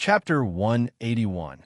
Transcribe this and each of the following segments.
Chapter 181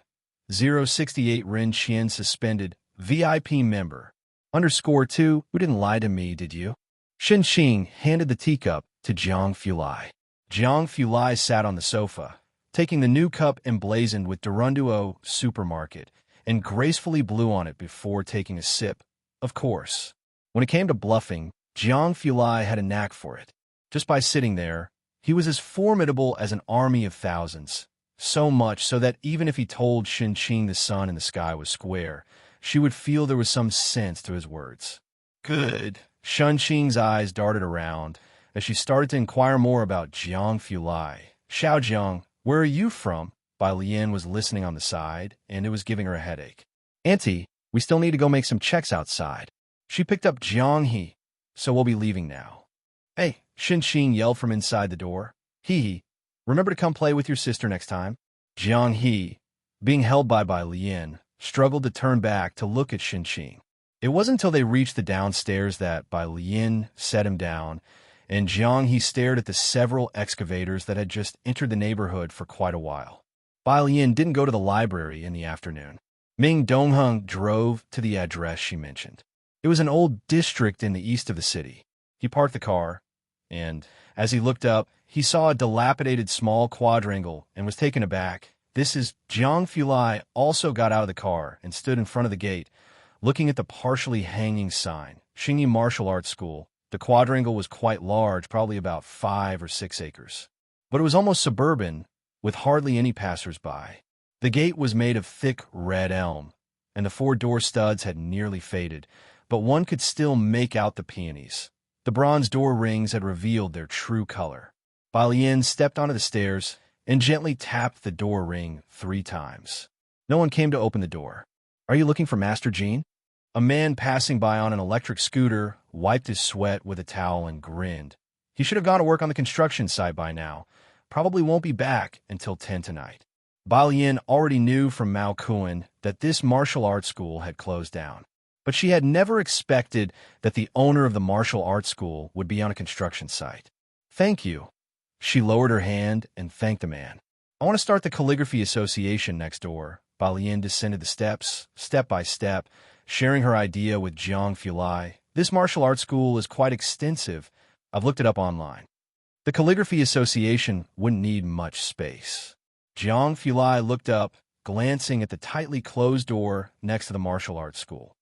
068 Ren Qian suspended, VIP member. _2 Who didn't lie to me, did you? Shen Qing handed the teacup to Jiang Fulai. Jiang Fulai sat on the sofa, taking the new cup emblazoned with Rendezvous Supermarket, and gracefully blew on it before taking a sip. Of course. When it came to bluffing, Jiang Fulai had a knack for it. Just by sitting there, he was as formidable as an army of thousands. So much so that even if he told Shen Qing the sun in the sky was square, she would feel there was some sense to his words. Good. Shen Qing's eyes darted around as she started to inquire more about Jiang Fulai. Xiaojiang, where are you from? Bai Lian was listening on the side, and it was giving her a headache. Auntie, we still need to go make some checks outside. She picked up Jiang He, so we'll be leaving now. Hey, Shen Qing yelled from inside the door. He, remember to come play with your sister next time? Jiang He, being held by Bai Lian, struggled to turn back to look at Shen Qing. It wasn't until they reached the downstairs that Bai Lian set him down, and Jiang He stared at the several excavators that had just entered the neighborhood for quite a while. Bai Lian didn't go to the library in the afternoon. Ming Dongheng drove to the address she mentioned. It was an old district in the east of the city. He parked the car, and as he looked up, he saw a dilapidated small quadrangle and was taken aback. This is Jiang Fulai also got out of the car and stood in front of the gate, looking at the partially hanging sign, Xingyi Martial Arts School. The quadrangle was quite large, probably about 5 or 6 acres. But it was almost suburban, with hardly any passers-by. The gate was made of thick red elm, and the 4 door studs had nearly faded, but one could still make out the peonies. The bronze door rings had revealed their true color. Bai Lian stepped onto the stairs and gently tapped the door ring 3 times. No one came to open the door. Are you looking for Master Jean? A man passing by on an electric scooter wiped his sweat with a towel and grinned. He should have gone to work on the construction site by now. Probably won't be back until 10 tonight. Bai Lian already knew from Mao Kuan that this martial arts school had closed down. But she had never expected that the owner of the martial arts school would be on a construction site. Thank you. She lowered her hand and thanked the man. I want to start the calligraphy association next door. Bai Lian descended the steps, step by step, sharing her idea with Jiang Fulai. This martial arts school is quite extensive. I've looked it up online. The calligraphy association wouldn't need much space. Jiang Fulai looked up, glancing at the tightly closed door next to the martial arts school.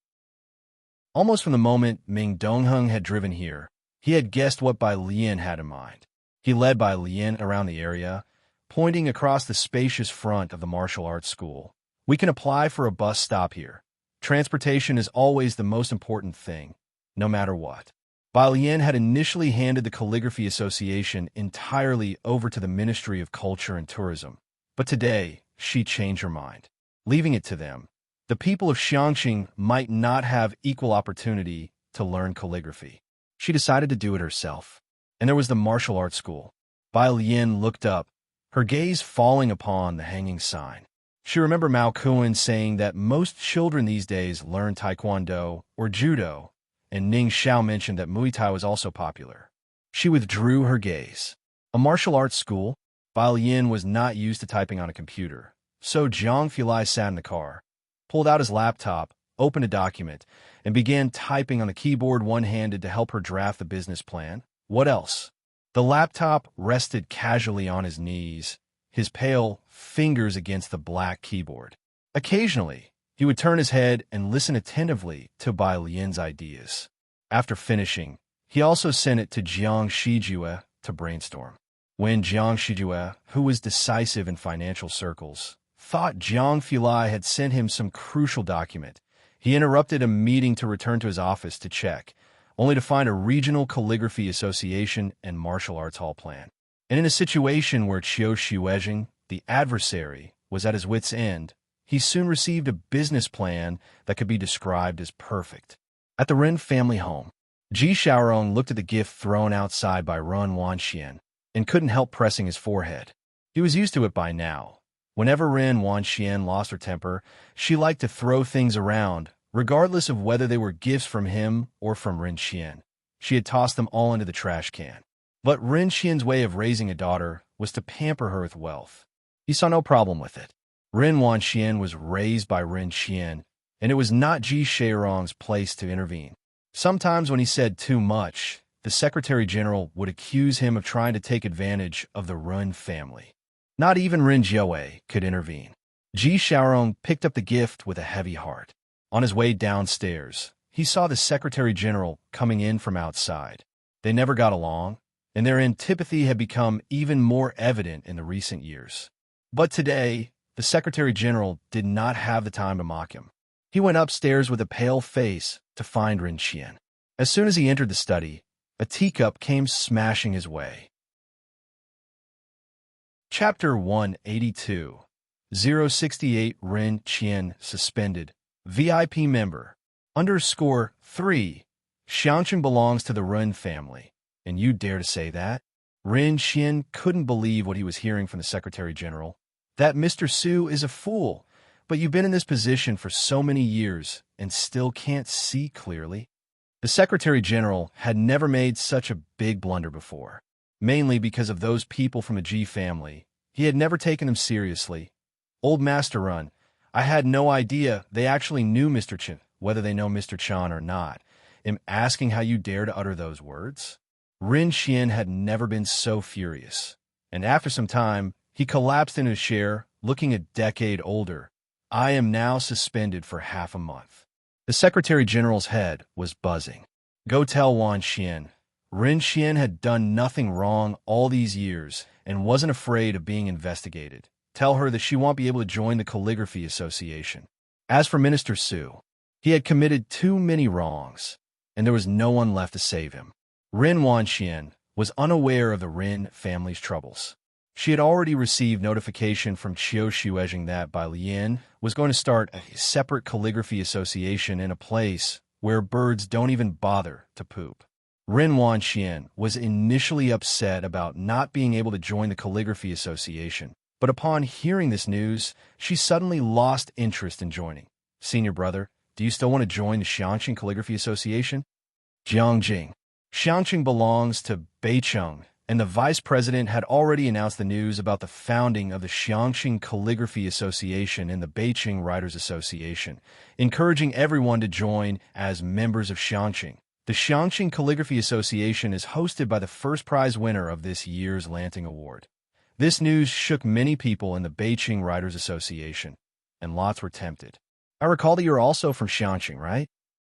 Almost from the moment Ming Dongheng had driven here, he had guessed what Bai Lian had in mind. He led Bai Lian around the area, pointing across the spacious front of the martial arts school. We can apply for a bus stop here. Transportation is always the most important thing, no matter what. Bai Lian had initially handed the Calligraphy Association entirely over to the Ministry of Culture and Tourism, but today she changed her mind, leaving it to them. The people of Xiangxing might not have equal opportunity to learn calligraphy. She decided to do it herself. And there was the martial arts school. Bai Lian looked up, her gaze falling upon the hanging sign. She remembered Mao Kuan saying that most children these days learn taekwondo or judo, and Ning Xiao mentioned that Muay Thai was also popular. She withdrew her gaze. A martial arts school? Bai Lian was not used to typing on a computer, so Jiang Fulai sat in the car, pulled out his laptop, opened a document, and began typing on the keyboard one-handed to help her draft the business plan. What else? The laptop rested casually on his knees, his pale fingers against the black keyboard. Occasionally, he would turn his head and listen attentively to Bai Lian's ideas. After finishing, he also sent it to Jiang Shijue to brainstorm. When Jiang Shijue, who was decisive in financial circles, thought Jiang Fulai had sent him some crucial document, he interrupted a meeting to return to his office to check, only to find a regional calligraphy association and martial arts hall plan. And in a situation where Qiu Xuezheng, the adversary, was at his wit's end, he soon received a business plan that could be described as perfect. At the Ren family home, Ji Xiaorong looked at the gift thrown outside by Ren Wanxian and couldn't help pressing his forehead. He was used to it by now. Whenever Ren Wanxian lost her temper, she liked to throw things around, regardless of whether they were gifts from him or from Ren Qian. She had tossed them all into the trash can. But Ren Qian's way of raising a daughter was to pamper her with wealth. He saw no problem with it. Ren Wanxian was raised by Ren Qian, and it was not Ji Sheirong's place to intervene. Sometimes when he said too much, the Secretary General would accuse him of trying to take advantage of the Ren family. Not even Ren Jiawei could intervene. Ji Xiaorong picked up the gift with a heavy heart. On his way downstairs, he saw the Secretary General coming in from outside. They never got along, and their antipathy had become even more evident in the recent years. But today, the Secretary General did not have the time to mock him. He went upstairs with a pale face to find Ren Qian. As soon as he entered the study, a teacup came smashing his way. Chapter 182 068 Ren Qian suspended. VIP member. _ 3. Xiangqing belongs to the Ren family. And you dare to say that? Ren Qian couldn't believe what he was hearing from the Secretary General. That Mr. Su is a fool, but you've been in this position for so many years and still can't see clearly. The Secretary General had never made such a big blunder before, mainly because of those people from the Ji family. He had never taken them seriously. Old Master Run, I had no idea they actually knew Mr. Chen, whether they know Mr. Chan or not. Am asking how you dare to utter those words? Ren Qian had never been so furious, and after some time, he collapsed in his chair, looking a decade older. I am now suspended for half a month. The Secretary General's head was buzzing. Go tell Wan Xian. Ren Qian had done nothing wrong all these years and wasn't afraid of being investigated. Tell her that she won't be able to join the Calligraphy Association. As for Minister Su, he had committed too many wrongs, and there was no one left to save him. Ren Wanxian was unaware of the Ren family's troubles. She had already received notification from Qiu Shuezheng that Bai Lian was going to start a separate calligraphy association in a place where birds don't even bother to poop. Ren Wanxian was initially upset about not being able to join the calligraphy association, but upon hearing this news, she suddenly lost interest in joining. Senior brother, do you still want to join the Xiangqing Calligraphy Association? Jiangjing. Xiangqing belongs to Beicheng, and the vice president had already announced the news about the founding of the Xiangqing Calligraphy Association and the Beicheng Writers Association, encouraging everyone to join as members of Xiangqing. The Xiangqing Calligraphy Association is hosted by the first prize winner of this year's Lanting Award. This news shook many people in the Beicheng Writers Association, and lots were tempted. I recall that you're also from Xiangqing, right?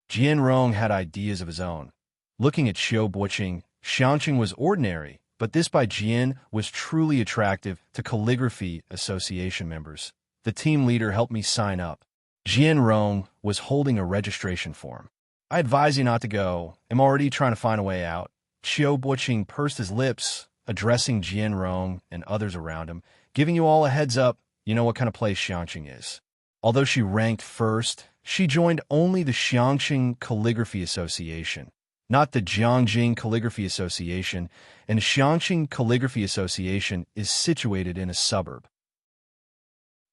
Jian Rong had ideas of his own. Looking at Xiu Buqing, Xiangqing was ordinary, but this by Jian was truly attractive to Calligraphy Association members. The team leader helped me sign up. Jian Rong was holding a registration form. I advise you not to go. I'm already trying to find a way out. Xiu Buqing pursed his lips, addressing Jian Rong and others around him, giving you all a heads up, you know what kind of place Xiangqing is. Although she ranked first, she joined only the Xiangqing Calligraphy Association, not the Jiangjing Calligraphy Association, and the Xiangqing Calligraphy Association is situated in a suburb.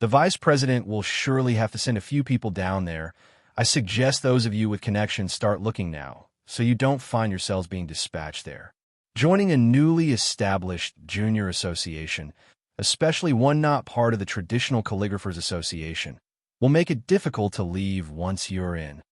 The vice president will surely have to send a few people down there. I suggest those of you with connections start looking now, so you don't find yourselves being dispatched there. Joining a newly established junior association, especially one not part of the traditional Calligraphers Association, will make it difficult to leave once you're in.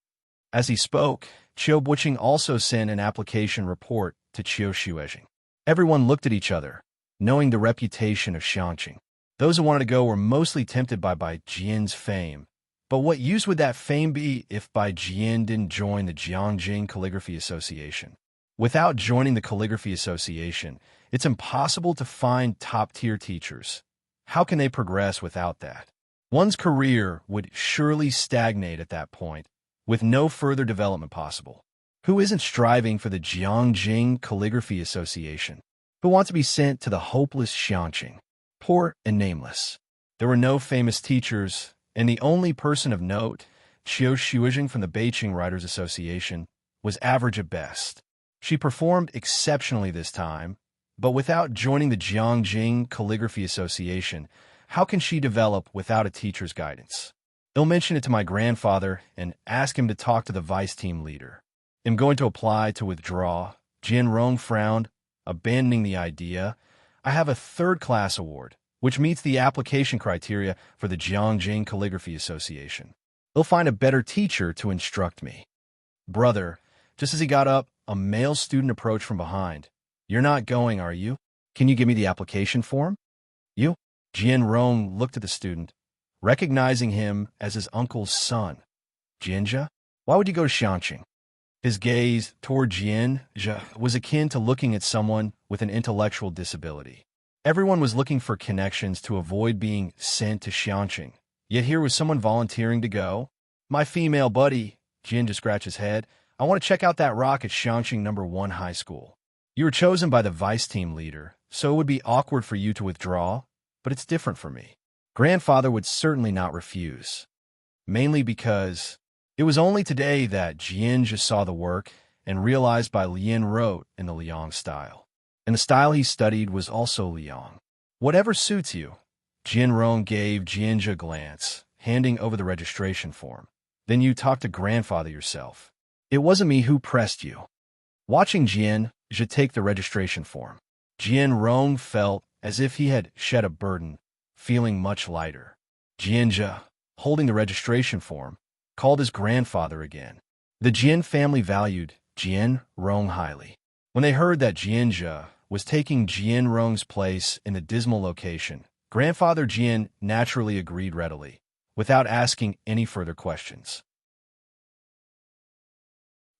As he spoke, Qiu Buqing also sent an application report to Qiu Shuezheng. Everyone looked at each other, knowing the reputation of Xiangqing. Those who wanted to go were mostly tempted by Bai Jian's fame. But what use would that fame be if Bai Jian didn't join the Jiangjing Calligraphy Association? Without joining the Calligraphy Association, it's impossible to find top-tier teachers. How can they progress without that? One's career would surely stagnate at that point, with no further development possible. Who isn't striving for the Jiangjing Calligraphy Association? Who wants to be sent to the hopeless Xiangqing? Poor and nameless. There were no famous teachers, and the only person of note, Qiu Shuizheng from the Beicheng Writers Association, was average at best. She performed exceptionally this time, but without joining the Jiangjing Calligraphy Association, how can she develop without a teacher's guidance? I'll mention it to my grandfather and ask him to talk to the vice team leader. I'm going to apply to withdraw. Jian Rong frowned, abandoning the idea. I have a third-class award. which meets the application criteria for the Jiangjing Calligraphy Association. They'll find a better teacher to instruct me. Brother, just as he got up, a male student approached from behind. You're not going, are you? Can you give me the application form? You? Jian Rong looked at the student, recognizing him as his uncle's son. Jianjia? Why would you go to Xiangqing? His gaze toward Jianjia was akin to looking at someone with an intellectual disability. Everyone was looking for connections to avoid being sent to Xiangqing. Yet here was someone volunteering to go. My female buddy, Jianjia scratched his head. I want to check out that rock at Xiangqing No. 1 High School. You were chosen by the vice team leader, so it would be awkward for you to withdraw, but it's different for me. Grandfather would certainly not refuse. Mainly because it was only today that Jianjia saw the work and realized Bai Lian wrote in the Liang style. And the style he studied was also Liang. Whatever suits you. Jian Rong gave Jianjia a glance, handing over the registration form. Then you talk to grandfather yourself. It wasn't me who pressed you. Watching Jianjia take the registration form, Jian Rong felt as if he had shed a burden, feeling much lighter. Jianjia, holding the registration form, called his grandfather again. The Jian family valued Jian Rong highly. When they heard that Jianjia was taking Jian Rong's place in the dismal location, Grandfather Jian naturally agreed readily, without asking any further questions.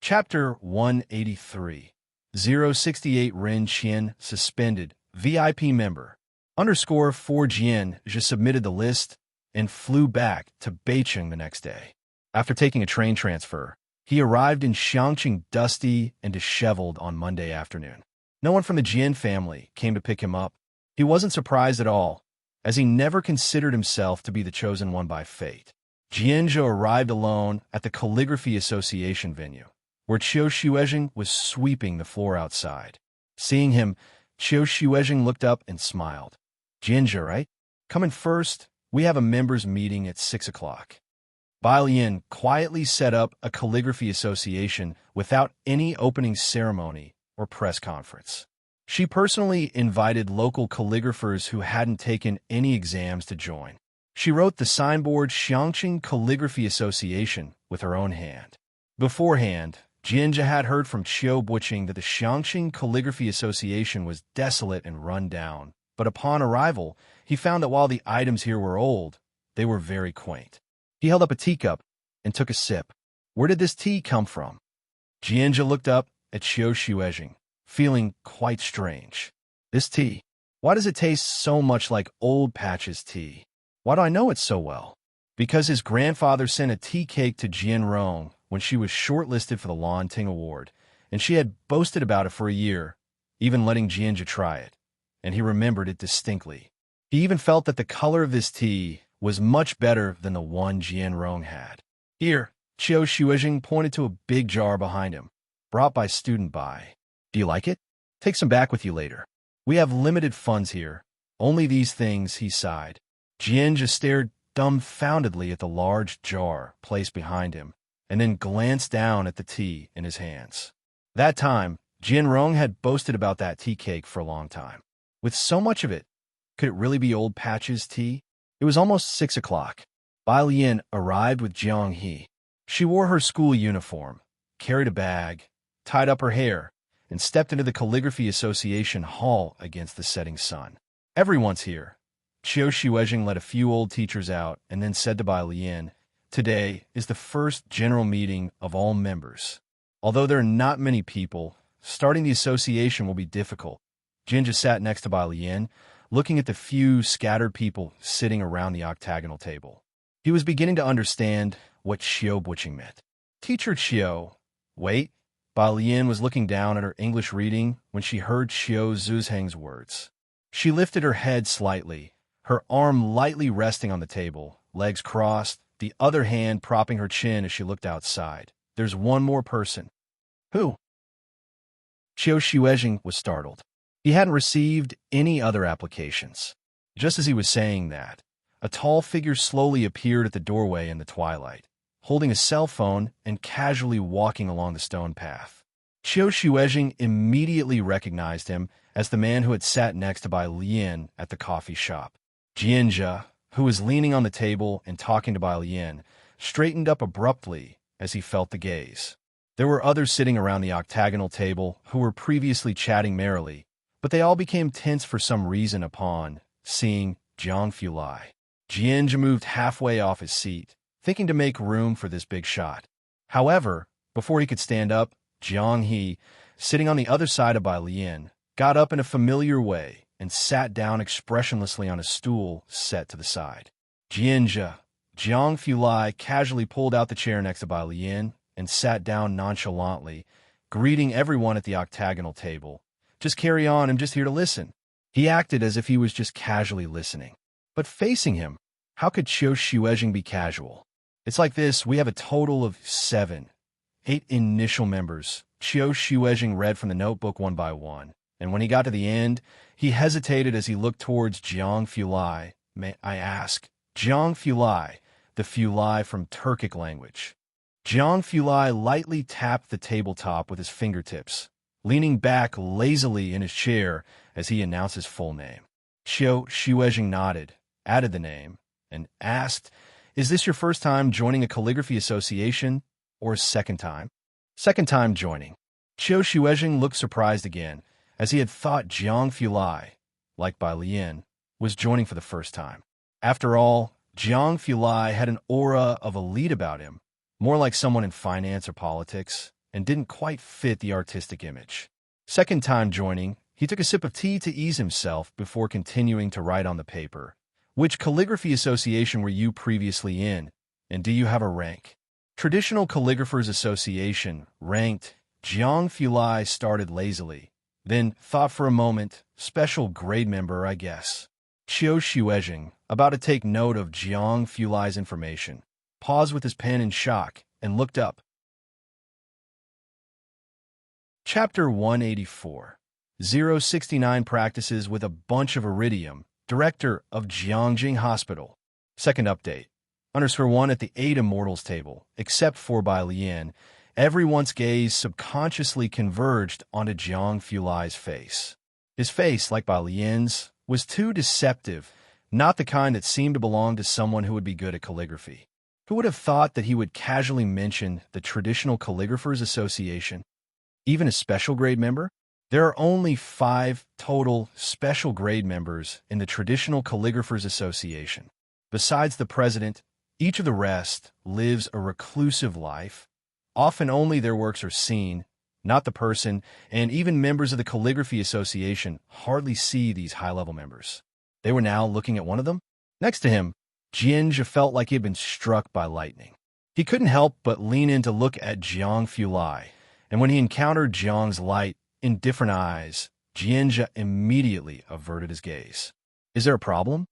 Chapter 183. 068 Ren Qian suspended, VIP member. _4 Jian just submitted the list and flew back to Beijing the next day. After taking a train transfer, he arrived in Xiangqing dusty and disheveled on Monday afternoon. No one from the Jian family came to pick him up. He wasn't surprised at all, as he never considered himself to be the chosen one by fate. Jianzhou arrived alone at the Calligraphy Association venue, where Qiu Xuezheng was sweeping the floor outside. Seeing him, Qiu Xuezheng looked up and smiled. Jianzhou, right? Come in first. We have a members' meeting at 6 o'clock. Bai Lian quietly set up a calligraphy association without any opening ceremony or press conference. She personally invited local calligraphers who hadn't taken any exams to join. She wrote the signboard Xiangqing Calligraphy Association with her own hand. Beforehand, Jianjia had heard from Qiu Buqing that the Xiangqing Calligraphy Association was desolate and run down, but upon arrival, he found that while the items here were old, they were very quaint. He held up a teacup and took a sip. Where did this tea come from? Jianjia looked up at Qiu Xuezheng, feeling quite strange. This tea, why does it taste so much like old Patch's tea? Why do I know it so well? Because his grandfather sent a tea cake to Jian Rong when she was shortlisted for the Lan Ting Award, and she had boasted about it for a year, even letting Jianjia try it, and he remembered it distinctly. He even felt that the color of this tea was much better than the one Jian Rong had. Here, Qiu Xuezheng pointed to a big jar behind him, brought by student Bai. Do you like it? Take some back with you later. We have limited funds here. Only these things, he sighed. Jianjia stared dumbfoundedly at the large jar placed behind him, and then glanced down at the tea in his hands. That time, Jian Rong had boasted about that tea cake for a long time. With so much of it, could it really be old Patch's tea? It was almost 6 o'clock. Bai Lian arrived with Jiang He. She wore her school uniform, carried a bag, tied up her hair, and stepped into the Calligraphy Association hall against the setting sun. Everyone's here. Qiu Xuezheng let a few old teachers out and then said to Bai Lian, today is the first general meeting of all members. Although there are not many people, starting the association will be difficult. Jianjia sat next to Bai Lian, looking at the few scattered people sitting around the octagonal table. He was beginning to understand what Qiu Buqing meant. Teacher Qiu, wait. Bai Lian was looking down at her English reading when she heard Qiu Zuzheng's words. She lifted her head slightly, her arm lightly resting on the table, legs crossed, the other hand propping her chin as she looked outside. There's one more person. Who? Qiu Xuezheng was startled. He hadn't received any other applications. Just as he was saying that, a tall figure slowly appeared at the doorway in the twilight, holding a cell phone and casually walking along the stone path. Qiu Xuezheng immediately recognized him as the man who had sat next to Bai Lian at the coffee shop. Jianjia, who was leaning on the table and talking to Bai Lian, straightened up abruptly as he felt the gaze. There were others sitting around the octagonal table who were previously chatting merrily, but they all became tense for some reason upon seeing Jiang Fulai. Jianjia moved halfway off his seat, thinking to make room for this big shot. However, before he could stand up, Jiang He, sitting on the other side of Bai Lian, got up in a familiar way and sat down expressionlessly on a stool set to the side. Jianjia, Jiang Fulai casually pulled out the chair next to Bai Lian and sat down nonchalantly, greeting everyone at the octagonal table. Just carry on, I'm just here to listen. He acted as if he was just casually listening. But facing him, how could Qiu Xuezheng be casual? It's like this, we have a total of 8 initial members. Qiu Xuezheng read from the notebook one by one, and when he got to the end, he hesitated as he looked towards Jiang Fulai. May I ask? Jiang Fulai, the Fulai from Turkic language. Jiang Fulai lightly tapped the tabletop with his fingertips, leaning back lazily in his chair as he announced his full name. Qiu Xuezheng nodded, added the name, and asked, "Is this your first time joining a calligraphy association, or a second time?" "Second time joining." Qiu Xuezheng looked surprised again, as he had thought Jiang Fulai, like Bai Lian, was joining for the first time. After all, Jiang Fulai had an aura of elite about him, more like someone in finance or politics, and didn't quite fit the artistic image. Second time joining, he took a sip of tea to ease himself before continuing to write on the paper. Which calligraphy association were you previously in, and do you have a rank? Traditional Calligraphers Association, ranked. Jiang Fulai started lazily, then thought for a moment, special grade member, I guess. Qiu Xuezheng, about to take note of Jiang Fulai's information, paused with his pen in shock and looked up. Chapter 184. 069 Practices with a Bunch of Iridium, Director of Jiangjing Hospital. Second update. _1 at the 8 Immortals table, except for Bai Lian, everyone's gaze subconsciously converged onto Jiang Fulai's face. His face, like Bai Lian's, was too deceptive, not the kind that seemed to belong to someone who would be good at calligraphy. Who would have thought that he would casually mention the Traditional Calligraphers Association? Even a special grade member? There are only 5 total special grade members in the Traditional Calligraphers Association. Besides the president, each of the rest lives a reclusive life. Often only their works are seen, not the person, and even members of the Calligraphy Association hardly see these high-level members. They were now looking at one of them. Next to him, Jianjia felt like he had been struck by lightning. He couldn't help but lean in to look at Jiang Fulai, and when he encountered Jiang's light, indifferent eyes, Jianjia immediately averted his gaze. Is there a problem?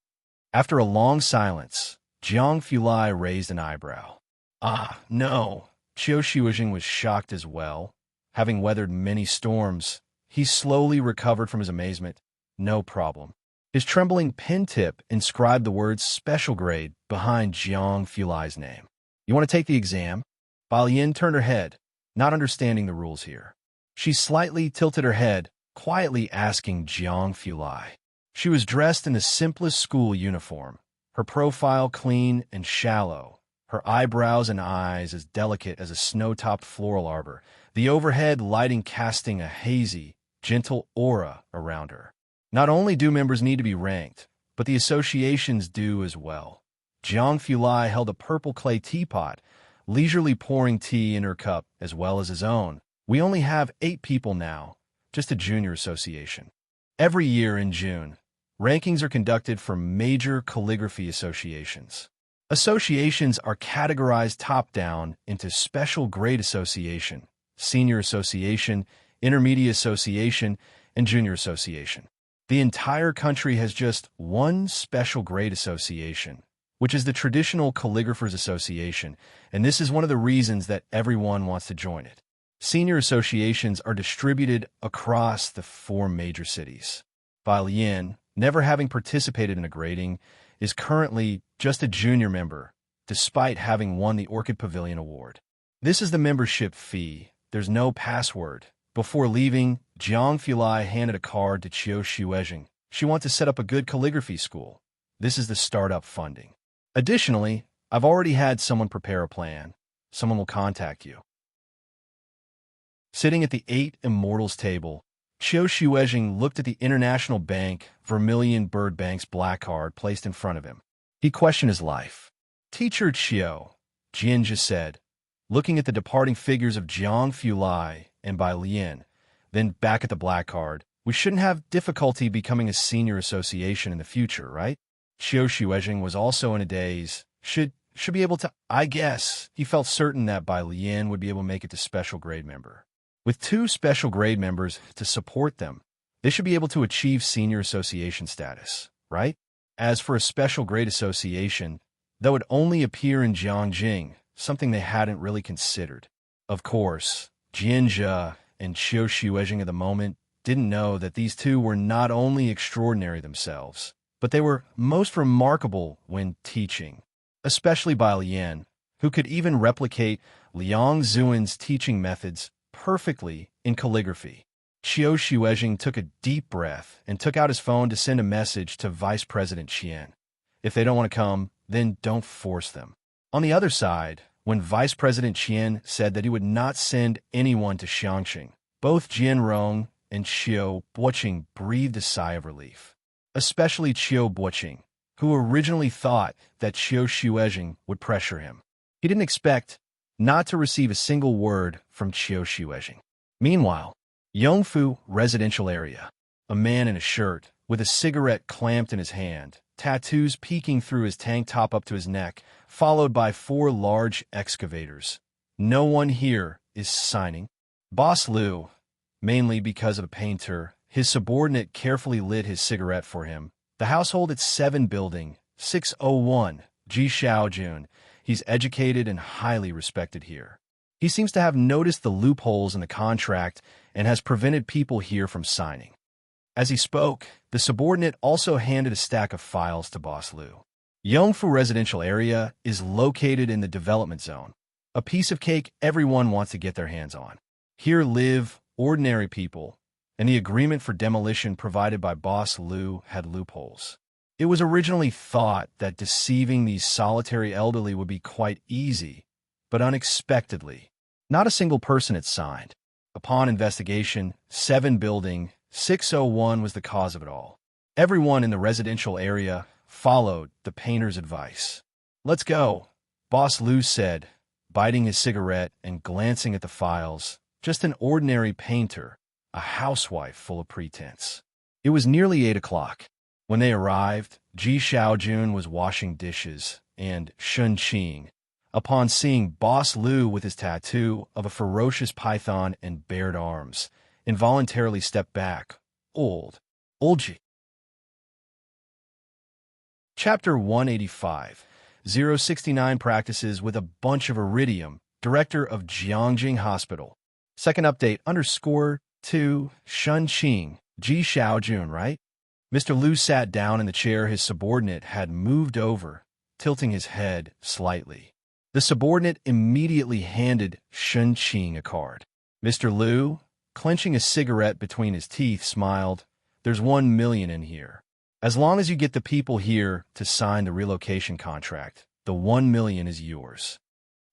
After a long silence, Jiang Fulai raised an eyebrow. Ah, no. Qiu Xuezheng was shocked as well. Having weathered many storms, he slowly recovered from his amazement. No problem. His trembling pen tip inscribed the words special grade behind Jiang Fulai's name. You want to take the exam? Bai Lian turned her head, not understanding the rules here. She slightly tilted her head, quietly asking Jiang Fulai. She was dressed in the simplest school uniform, her profile clean and shallow, her eyebrows and eyes as delicate as a snow-topped floral arbor, the overhead lighting casting a hazy, gentle aura around her. Not only do members need to be ranked, but the associations do as well. Jiang Fulai held a purple clay teapot, leisurely pouring tea in her cup as well as his own. We only have 8 people now, just a junior association. Every year in June, rankings are conducted for major calligraphy associations. Associations are categorized top-down into Special Grade Association, Senior Association, Intermediate Association, and Junior Association. The entire country has just one Special Grade Association, which is the Traditional Calligraphers Association, and this is one of the reasons that everyone wants to join it. Senior associations are distributed across the 4 major cities. Bai Lian, never having participated in a grading, is currently just a junior member, despite having won the Orchid Pavilion Award. This is the membership fee. There's no password. Before leaving, Jiang Fulai handed a card to Qiu Xuezheng. She wants to set up a good calligraphy school. This is the startup funding. Additionally, I've already had someone prepare a plan. Someone will contact you. Sitting at the 8 Immortals table, Qiu Shuezhing looked at the International Bank Vermilion Bird Bank's black card placed in front of him. He questioned his life. Teacher Qiu, Jianjia said, looking at the departing figures of Jiang Fulai and Bai Lian, then back at the black card. We shouldn't have difficulty becoming a senior association in the future, right? Qiu Shuezhing was also in a daze. Should be able to, I guess. He felt certain that Bai Lian would be able to make it to special grade member. With 2 special grade members to support them, they should be able to achieve senior association status, right? As for a special grade association, that would only appear in Jiangjing, something they hadn't really considered. Of course, Jianjia and Qiu Shuezhing at the moment didn't know that these 2 were not only extraordinary themselves, but they were most remarkable when teaching, especially Bai Lian, who could even replicate Liang Zuin's teaching methods perfectly in calligraphy. Qiu Shuezhing took a deep breath and took out his phone to send a message to Vice President Qian. If they don't want to come, then don't force them. On the other side, when Vice President Qian said that he would not send anyone to Xiangqing, both Jianrong and Qiu Boqing breathed a sigh of relief. Especially Qiu Boqing, who originally thought that Qiu Shuezhing would pressure him. He didn't expect not to receive a single word from Qiu Shuezhing. Meanwhile, Yongfu residential area. A man in a shirt, with a cigarette clamped in his hand, tattoos peeking through his tank top up to his neck, followed by 4 large excavators. No one here is signing. Boss Liu, mainly because of a painter, his subordinate carefully lit his cigarette for him. The household at 7 building, 601, Ji Xiaojun. He's educated and highly respected here. He seems to have noticed the loopholes in the contract and has prevented people here from signing. As he spoke, the subordinate also handed a stack of files to Boss Liu. Yongfu residential area is located in the development zone, a piece of cake everyone wants to get their hands on. Here live ordinary people, and the agreement for demolition provided by Boss Liu had loopholes. It was originally thought that deceiving these solitary elderly would be quite easy, but unexpectedly, not a single person had signed. Upon investigation, 7 building, 601 was the cause of it all. Everyone in the residential area followed the painter's advice. Let's go, Boss Liu said, biting his cigarette and glancing at the files. Just an ordinary painter, a housewife full of pretense. It was nearly 8 o'clock. When they arrived, Ji Xiaojun was washing dishes, and Shun Qing, upon seeing Boss Liu with his tattoo of a ferocious python and bared arms, involuntarily stepped back. Old Ji. Chapter 185, 069 Practices with a Bunch of Iridium, Director of Jiangjing Hospital. Second update, _2, Shun Qing, Ji Xiaojun, right? Mr. Liu sat down in the chair his subordinate had moved over, tilting his head slightly. The subordinate immediately handed Shun Qing a card. Mr. Liu, clenching a cigarette between his teeth, smiled. There's 1 million in here. As long as you get the people here to sign the relocation contract, the 1 million is yours.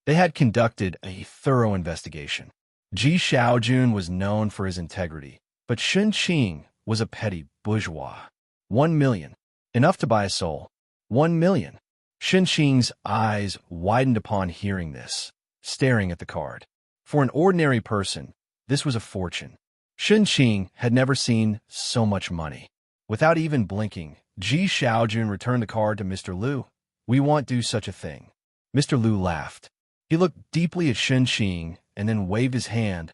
They had conducted a thorough investigation. Ji Xiaojun was known for his integrity, but Shun Qing was a petty bourgeois. 1 million. Enough to buy a soul. 1 million. Shun Qing's eyes widened upon hearing this, staring at the card. For an ordinary person, this was a fortune. Shun Qing had never seen so much money. Without even blinking, Ji Xiaojun returned the card to Mr. Liu. We won't do such a thing. Mr. Liu laughed. He looked deeply at Shun Qing and then waved his hand.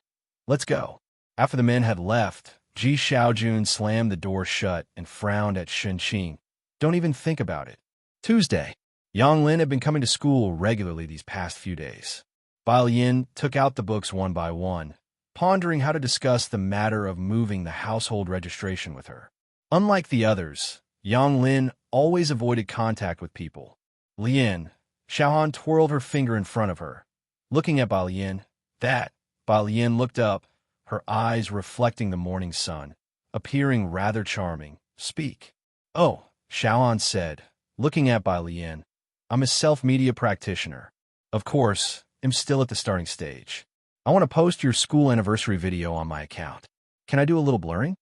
Let's go. After the men had left, Ji Xiaojun slammed the door shut and frowned at Shun Qing. Don't even think about it. Tuesday. Yang Lin had been coming to school regularly these past few days. Bai Lian took out the books one by one, pondering how to discuss the matter of moving the household registration with her. Unlike the others, Yang Lin always avoided contact with people. Lian, Xiaohan twirled her finger in front of her. Looking at Bai Lian, Bai Lian looked up, her eyes reflecting the morning sun, appearing rather charming. Speak. Oh, Xiaohan said, looking at Bai Lian. I'm a self-media practitioner. Of course, I'm still at the starting stage. I want to post your school anniversary video on my account. Can I do a little blurring?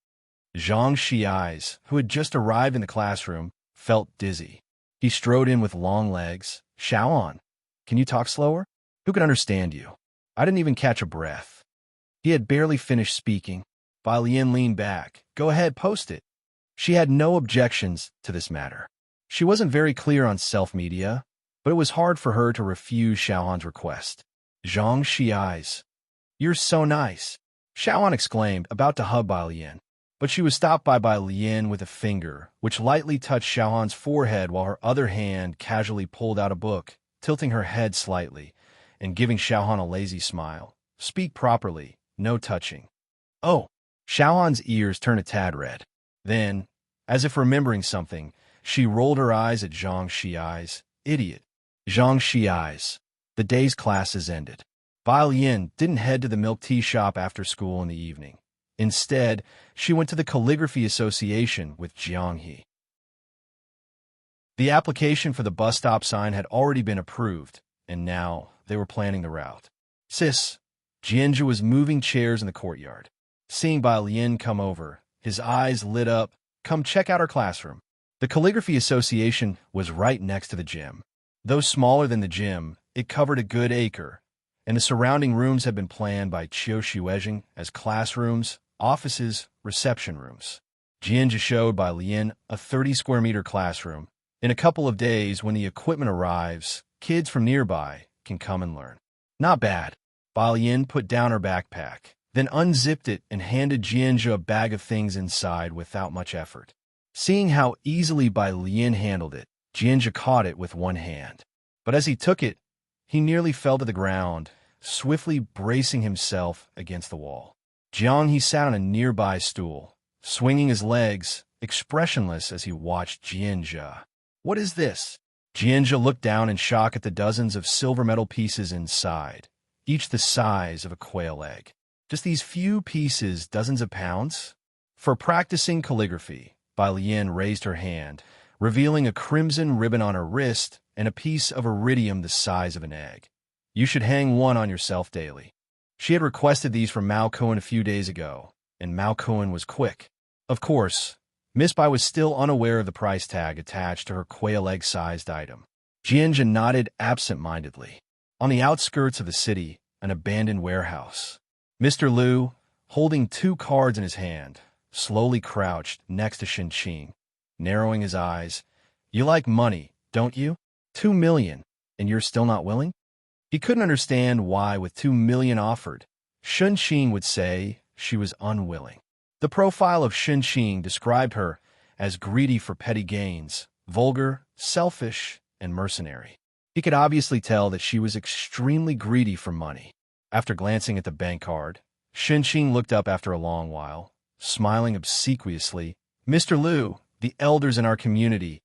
Zhang Xi's, who had just arrived in the classroom, felt dizzy. He strode in with long legs. Xiaoan, can you talk slower? Who can understand you? I didn't even catch a breath. He had barely finished speaking. Bai Lian leaned back. Go ahead, post it. She had no objections to this matter. She wasn't very clear on self-media, but it was hard for her to refuse Xiaoan's request. Zhang Xi's. You're so nice, Xiaoan exclaimed, about to hug Bai Lian. But she was stopped by Bai Lian with a finger, which lightly touched Xiaoan's forehead while her other hand casually pulled out a book, tilting her head slightly, and giving Xiaoan a lazy smile. Speak properly, no touching. Oh, Xiaoan's ears turned a tad red. Then, as if remembering something, she rolled her eyes at Zhang Xi's. Idiot. Zhang Xi's. The day's classes ended. Bai Lian didn't head to the milk tea shop after school in the evening. Instead, she went to the Calligraphy Association with Jiang He. The application for the bus stop sign had already been approved, and now they were planning the route. Sis, Jianzhu was moving chairs in the courtyard. Seeing Bai Lian come over, his eyes lit up. Come check out our classroom. The Calligraphy Association was right next to the gym. Though smaller than the gym, it covered a good acre, and the surrounding rooms had been planned by Qiu Xuezheng as classrooms, offices, reception rooms. Jianzhu showed Bai Lian a 30-square-meter classroom. In a couple of days, when the equipment arrives, kids from nearby can come and learn. Not bad. Bai Lian put down her backpack, then unzipped it and handed Jianzhu a bag of things inside without much effort. Seeing how easily Bai Lian handled it, Jianzhu caught it with one hand. But as he took it, he nearly fell to the ground, swiftly bracing himself against the wall. Jiang He sat on a nearby stool, swinging his legs, expressionless as he watched Jianzhu. What is this? Jianzhu looked down in shock at the dozens of silver metal pieces inside, each the size of a quail egg. Just these few pieces, dozens of pounds? For practicing calligraphy, Bai Lian raised her hand, revealing a crimson ribbon on her wrist and a piece of iridium the size of an egg. You should hang one on yourself daily. She had requested these from Mao Cohen a few days ago, and Mao Cohen was quick. Of course, Miss Bai was still unaware of the price tag attached to her quail egg-sized item. Jianzhu nodded absent-mindedly. On the outskirts of the city, an abandoned warehouse. Mr. Liu, holding 2 cards in his hand, slowly crouched next to Shenqing, narrowing his eyes. You like money, don't you? 2 million, and you're still not willing? He couldn't understand why, with 2 million offered, Shenqing would say she was unwilling. The profile of Shenqing described her as greedy for petty gains, vulgar, selfish, and mercenary. He could obviously tell that she was extremely greedy for money. After glancing at the bank card, Shenqing looked up after a long while, smiling obsequiously. Mr. Liu, the elders in our community,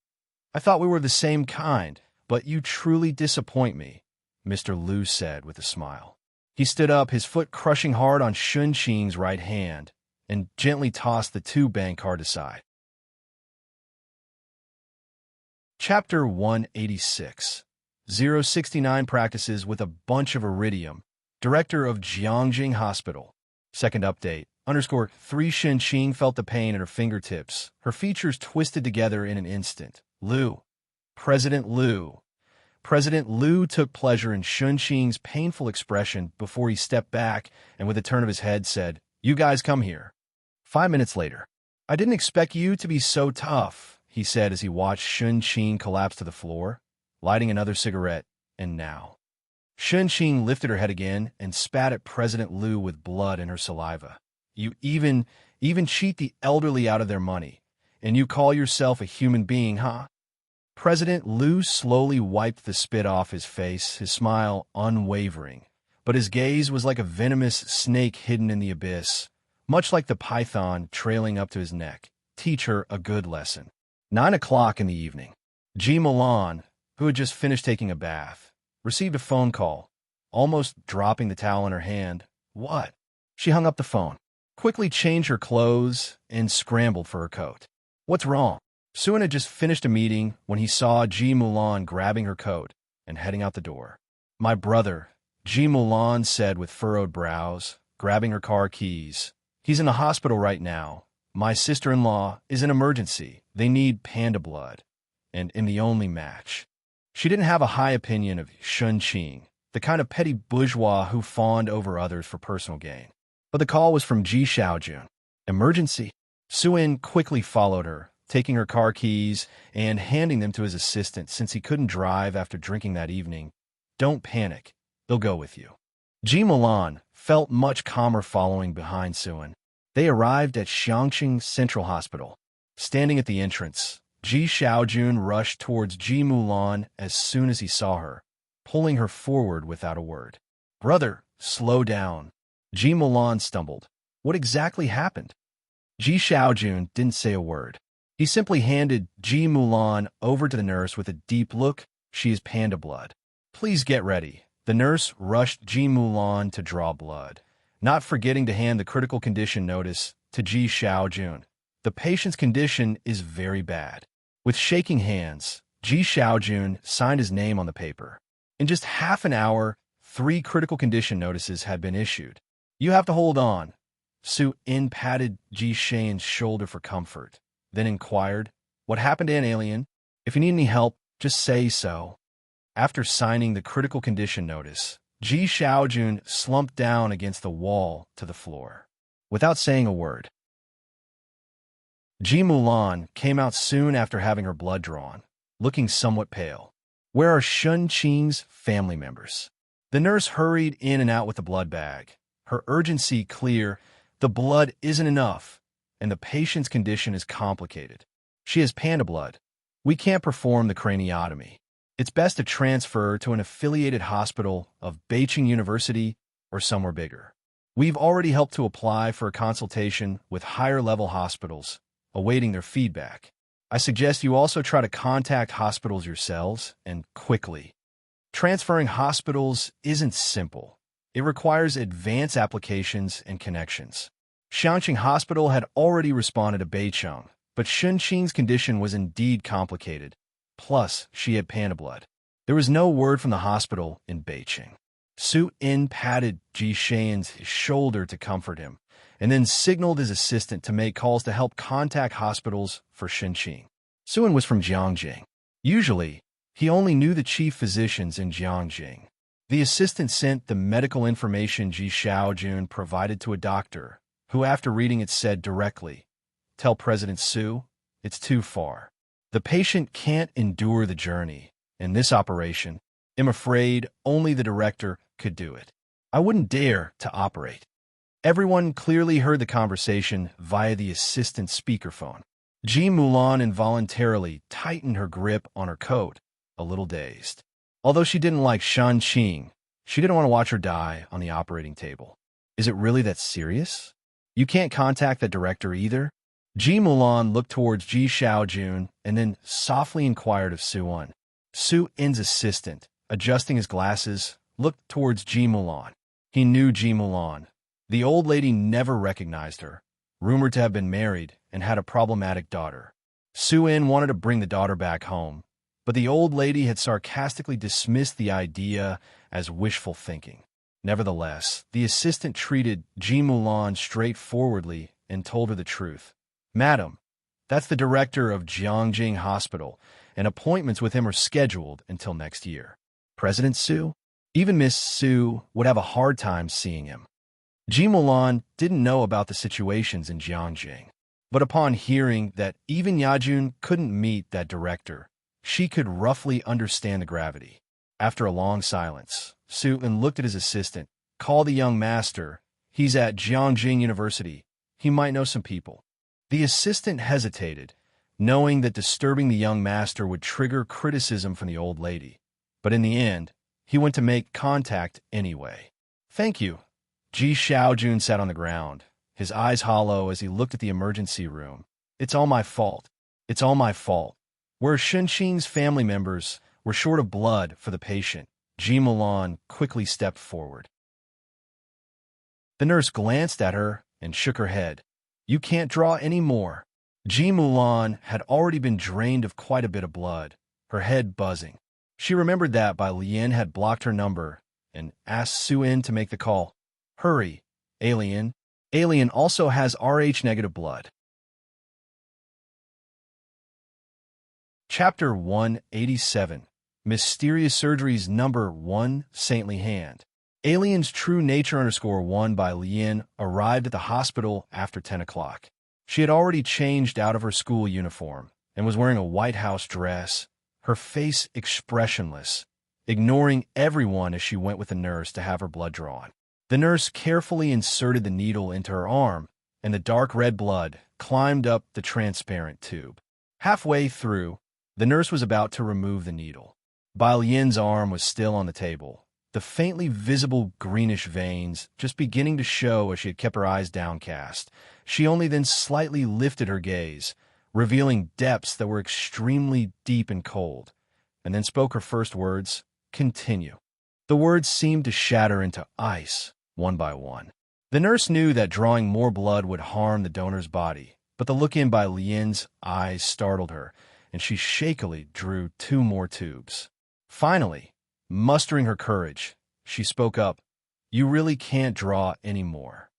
I thought we were the same kind, but you truly disappoint me, Mr. Liu said with a smile. He stood up, his foot crushing hard on Shenqing's right hand, and gently tossed the 2 bank cards aside. Chapter 186. 069 Practices with a Bunch of Iridium. Director of Jiangjing Hospital. Second update. _3 Shenqing felt the pain at her fingertips. Her features twisted together in an instant. Liu. President Liu. President Liu took pleasure in Shenqing's painful expression before he stepped back and with a turn of his head said, You guys come here. 5 minutes later. I didn't expect you to be so tough, he said as he watched Shenqing collapse to the floor, lighting another cigarette, and now. Shenqing lifted her head again and spat at President Liu with blood in her saliva. You even cheat the elderly out of their money, and you call yourself a human being, huh? President Liu slowly wiped the spit off his face, his smile unwavering, but his gaze was like a venomous snake hidden in the abyss, much like the python trailing up to his neck. Teach her a good lesson. 9 o'clock in the evening. Ji Milan, who had just finished taking a bath, received a phone call, almost dropping the towel in her hand. What? She hung up the phone, quickly changed her clothes, and scrambled for her coat. What's wrong? Suin had just finished a meeting when he saw Ji Mulan grabbing her coat and heading out the door. "My brother," Ji Mulan said with furrowed brows, grabbing her car keys. "He's in the hospital right now. My sister-in-law is an emergency. They need panda blood. And in the only match." She didn't have a high opinion of Shun Qing, the kind of petty bourgeois who fawned over others for personal gain. But the call was from Ji Xiaojun. Emergency? Suin quickly followed her, taking her car keys and handing them to his assistant since he couldn't drive after drinking that evening. "Don't panic. They'll go with you." Ji Mulan felt much calmer following behind Suin. They arrived at Xiangqing Central Hospital. Standing at the entrance, Ji Xiaojun rushed towards Ji Mulan as soon as he saw her, pulling her forward without a word. "Brother, slow down." Ji Mulan stumbled. What exactly happened? Ji Xiaojun didn't say a word. He simply handed Ji Mulan over to the nurse with a deep look. "She is panda blood. Please get ready." The nurse rushed Ji Mulan to draw blood, not forgetting to hand the critical condition notice to Ji Xiaojun. "The patient's condition is very bad." With shaking hands, Ji Xiaojun signed his name on the paper. In just half an hour, 3 critical condition notices had been issued. "You have to hold on." Su In patted Ji Shane's shoulder for comfort, then inquired, "What happened to an alien? If you need any help, just say so." After signing the critical condition notice, Ji Xiaojun slumped down against the wall to the floor, without saying a word. Ji Mulan came out soon after having her blood drawn, looking somewhat pale. "Where are Shun Qing's family members?" The nurse hurried in and out with the blood bag, her urgency clear. "The blood isn't enough, and the patient's condition is complicated. She has panda blood. We can't perform the craniotomy. It's best to transfer to an affiliated hospital of Beijing University or somewhere bigger. We've already helped to apply for a consultation with higher-level hospitals, awaiting their feedback. I suggest you also try to contact hospitals yourselves, and quickly. Transferring hospitals isn't simple. It requires advanced applications and connections." Xiangqing Hospital had already responded to Beicheng, but Shun Qing's condition was indeed complicated. Plus, she had panda blood. There was no word from the hospital in Beijing. Su In patted Ji Shane's shoulder to comfort him, and then signaled his assistant to make calls to help contact hospitals for Shenzhen. Suin was from Jiangjing. Usually, he only knew the chief physicians in Jiangjing. The assistant sent the medical information Ji Xiaojun provided to a doctor, who after reading it said directly, "Tell President Su, it's too far. The patient can't endure the journey. In this operation, I'm afraid only the director could do it. I wouldn't dare to operate." Everyone clearly heard the conversation via the assistant's speakerphone. Ji Mulan involuntarily tightened her grip on her coat, a little dazed. Although she didn't like Shan Qing, she didn't want to watch her die on the operating table. "Is it really that serious? You can't contact the director either?" Ji Mulan looked towards Ji Xiaojun and then softly inquired of Suin. Su In's assistant, adjusting his glasses, looked towards Ji Mulan. He knew Ji Mulan. The old lady never recognized her, rumored to have been married and had a problematic daughter. Su In wanted to bring the daughter back home, but the old lady had sarcastically dismissed the idea as wishful thinking. Nevertheless, the assistant treated Ji Mulan straightforwardly and told her the truth. "Madam, that's the director of Jiangjing Hospital, and appointments with him are scheduled until next year. President Su? Even Miss Su would have a hard time seeing him." Ji Mulan didn't know about the situations in Jiangjing, but upon hearing that even Yajun couldn't meet that director, she could roughly understand the gravity. After a long silence, Su In looked at his assistant. "Call the young master. He's at Jiangjing University. He might know some people." The assistant hesitated, knowing that disturbing the young master would trigger criticism from the old lady. But in the end, he went to make contact anyway. "Thank you." Ji Xiaojun sat on the ground, his eyes hollow as he looked at the emergency room. "It's all my fault. It's all my fault." Where Shunxin's family members were short of blood for the patient, Ji Mulan quickly stepped forward. The nurse glanced at her and shook her head. "You can't draw any more." Ji Mulan had already been drained of quite a bit of blood, her head buzzing. She remembered that Bai Lian had blocked her number and asked Su-in to make the call. Hurry, alien. Alien also has Rh-negative blood. Chapter 187. Mysterious Surgeries Number 1, Saintly Hand. Alien's True Nature _1 by Lian arrived at the hospital after 10 o'clock. She had already changed out of her school uniform and was wearing a White House dress, her face expressionless, ignoring everyone as she went with the nurse to have her blood drawn. The nurse carefully inserted the needle into her arm, and the dark red blood climbed up the transparent tube. Halfway through, the nurse was about to remove the needle. Bai Lian's arm was still on the table, the faintly visible greenish veins just beginning to show as she had kept her eyes downcast. She only then slightly lifted her gaze, revealing depths that were extremely deep and cold, and then spoke her first words, "Continue." The words seemed to shatter into ice, one by one. The nurse knew that drawing more blood would harm the donor's body, but the look in Bai Lian's eyes startled her, and she shakily drew 2 more tubes. Finally, mustering her courage, she spoke up, "You really can't draw any more."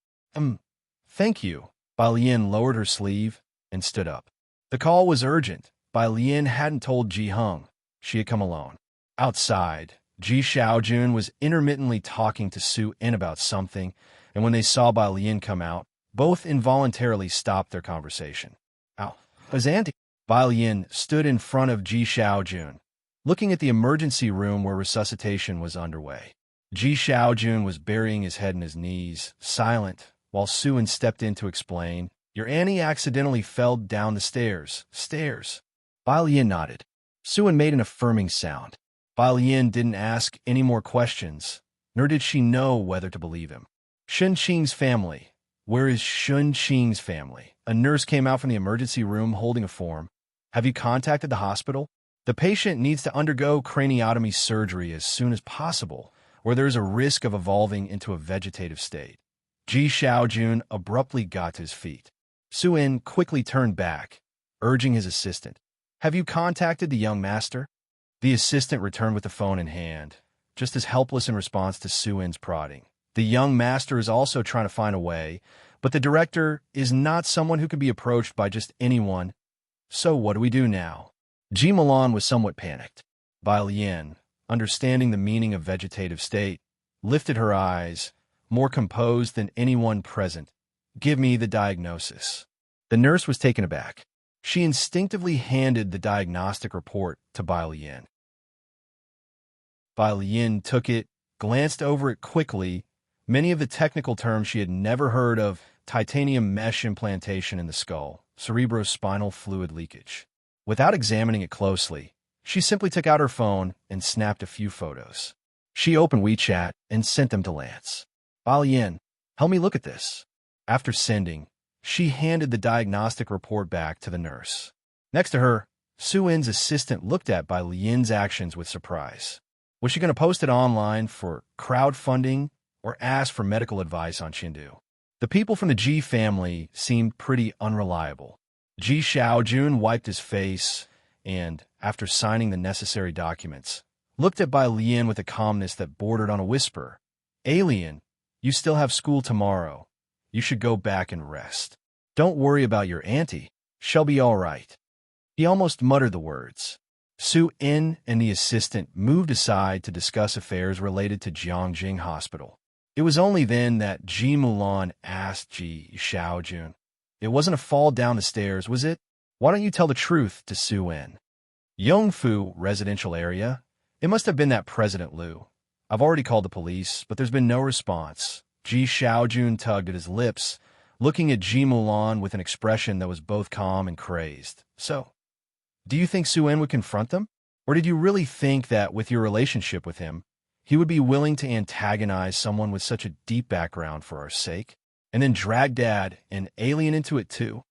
Thank you." Bai Lian lowered her sleeve and stood up. The call was urgent. Bai Lian hadn't told Ji Hung. She had come alone. Outside, Ji Xiaojun was intermittently talking to Su-in about something, and when they saw Bai Lian come out, both involuntarily stopped their conversation. "Ow, how's Auntie?" Bai Lian stood in front of Ji Xiaojun, looking at the emergency room where resuscitation was underway. Ji Xiaojun was burying his head in his knees, silent, while Su-in stepped in to explain, "Your Annie accidentally fell down the stairs." Stairs. Bai Lian nodded. Su-in made an affirming sound. Bai Lian didn't ask any more questions, nor did she know whether to believe him. Shun Qing's family. Where is Shun Qing's family? A nurse came out from the emergency room holding a form. Have you contacted the hospital? The patient needs to undergo craniotomy surgery as soon as possible, or there is a risk of evolving into a vegetative state. Ji Xiaojun abruptly got to his feet. Su-in quickly turned back, urging his assistant. Have you contacted the young master? The assistant returned with the phone in hand, just as helpless in response to Su-in's prodding. The young master is also trying to find a way, but the director is not someone who can be approached by just anyone. So what do we do now? Ji Mulan was somewhat panicked. Bai Lian, understanding the meaning of vegetative state, lifted her eyes, more composed than anyone present. Give me the diagnosis. The nurse was taken aback. She instinctively handed the diagnostic report to Bai Lian. Bai Lian took it, glanced over it quickly. Many of the technical terms she had never heard of: titanium mesh implantation in the skull, cerebrospinal fluid leakage. Without examining it closely, she simply took out her phone and snapped a few photos. She opened WeChat and sent them to Lance. Bai Lian, help me look at this. After sending, she handed the diagnostic report back to the nurse. Next to her, Su-in's assistant looked at Bai Lian's actions with surprise. Was she going to post it online for crowdfunding or ask for medical advice on Chengdu? The people from the Ji family seemed pretty unreliable. Ji Xiaojun wiped his face and, after signing the necessary documents, looked at Bai Lian with a calmness that bordered on a whisper. Alien, you still have school tomorrow. You should go back and rest. Don't worry about your auntie. She'll be all right. He almost muttered the words. Su-in and the assistant moved aside to discuss affairs related to Jiangjing Hospital. It was only then that Ji Mulan asked Ji Xiaojun, "It wasn't a fall down the stairs, was it? Why don't you tell the truth to Su-in?" Yongfu residential area. It must have been that President Liu. I've already called the police, but there's been no response. Ji Xiaojun tugged at his lips, looking at Ji Mulan with an expression that was both calm and crazed. So, do you think Su-in would confront them? Or did you really think that with your relationship with him, he would be willing to antagonize someone with such a deep background for our sake? And then drag Dad and Alien into it too?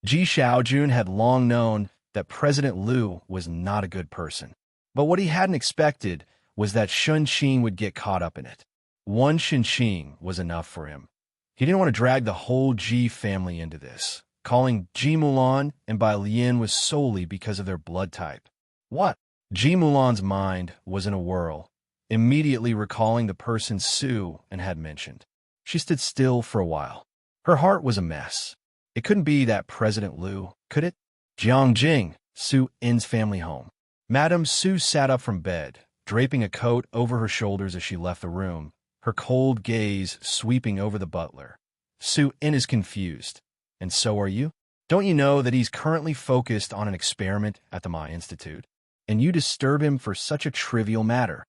Ji Xiaojun had long known that President Liu was not a good person. But what he hadn't expected was that Shun Qing would get caught up in it. One Shun Qing was enough for him. He didn't want to drag the whole Ji family into this. calling Ji Mulan and Bai Lian was solely because of their blood type. What? Ji Mulan's mind was in a whirl, immediately recalling the person Su En had mentioned. She stood still for a while. Her heart was a mess. It couldn't be that President Liu, could it? Jiangjing, Su En's family home. Madame Su sat up from bed, draping a coat over her shoulders as she left the room, her cold gaze sweeping over the butler. Su En is confused. And so are you? Don't you know that he's currently focused on an experiment at the Ma Institute? And you disturb him for such a trivial matter.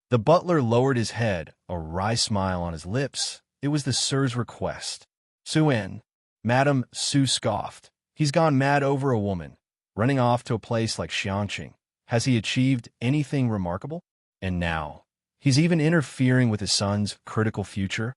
The butler lowered his head, a wry smile on his lips. It was the Sir's request. Su En, Madame Su scoffed. He's gone mad over a woman, running off to a place like Xianqing. Has he achieved anything remarkable? And now, he's even interfering with his son's critical future?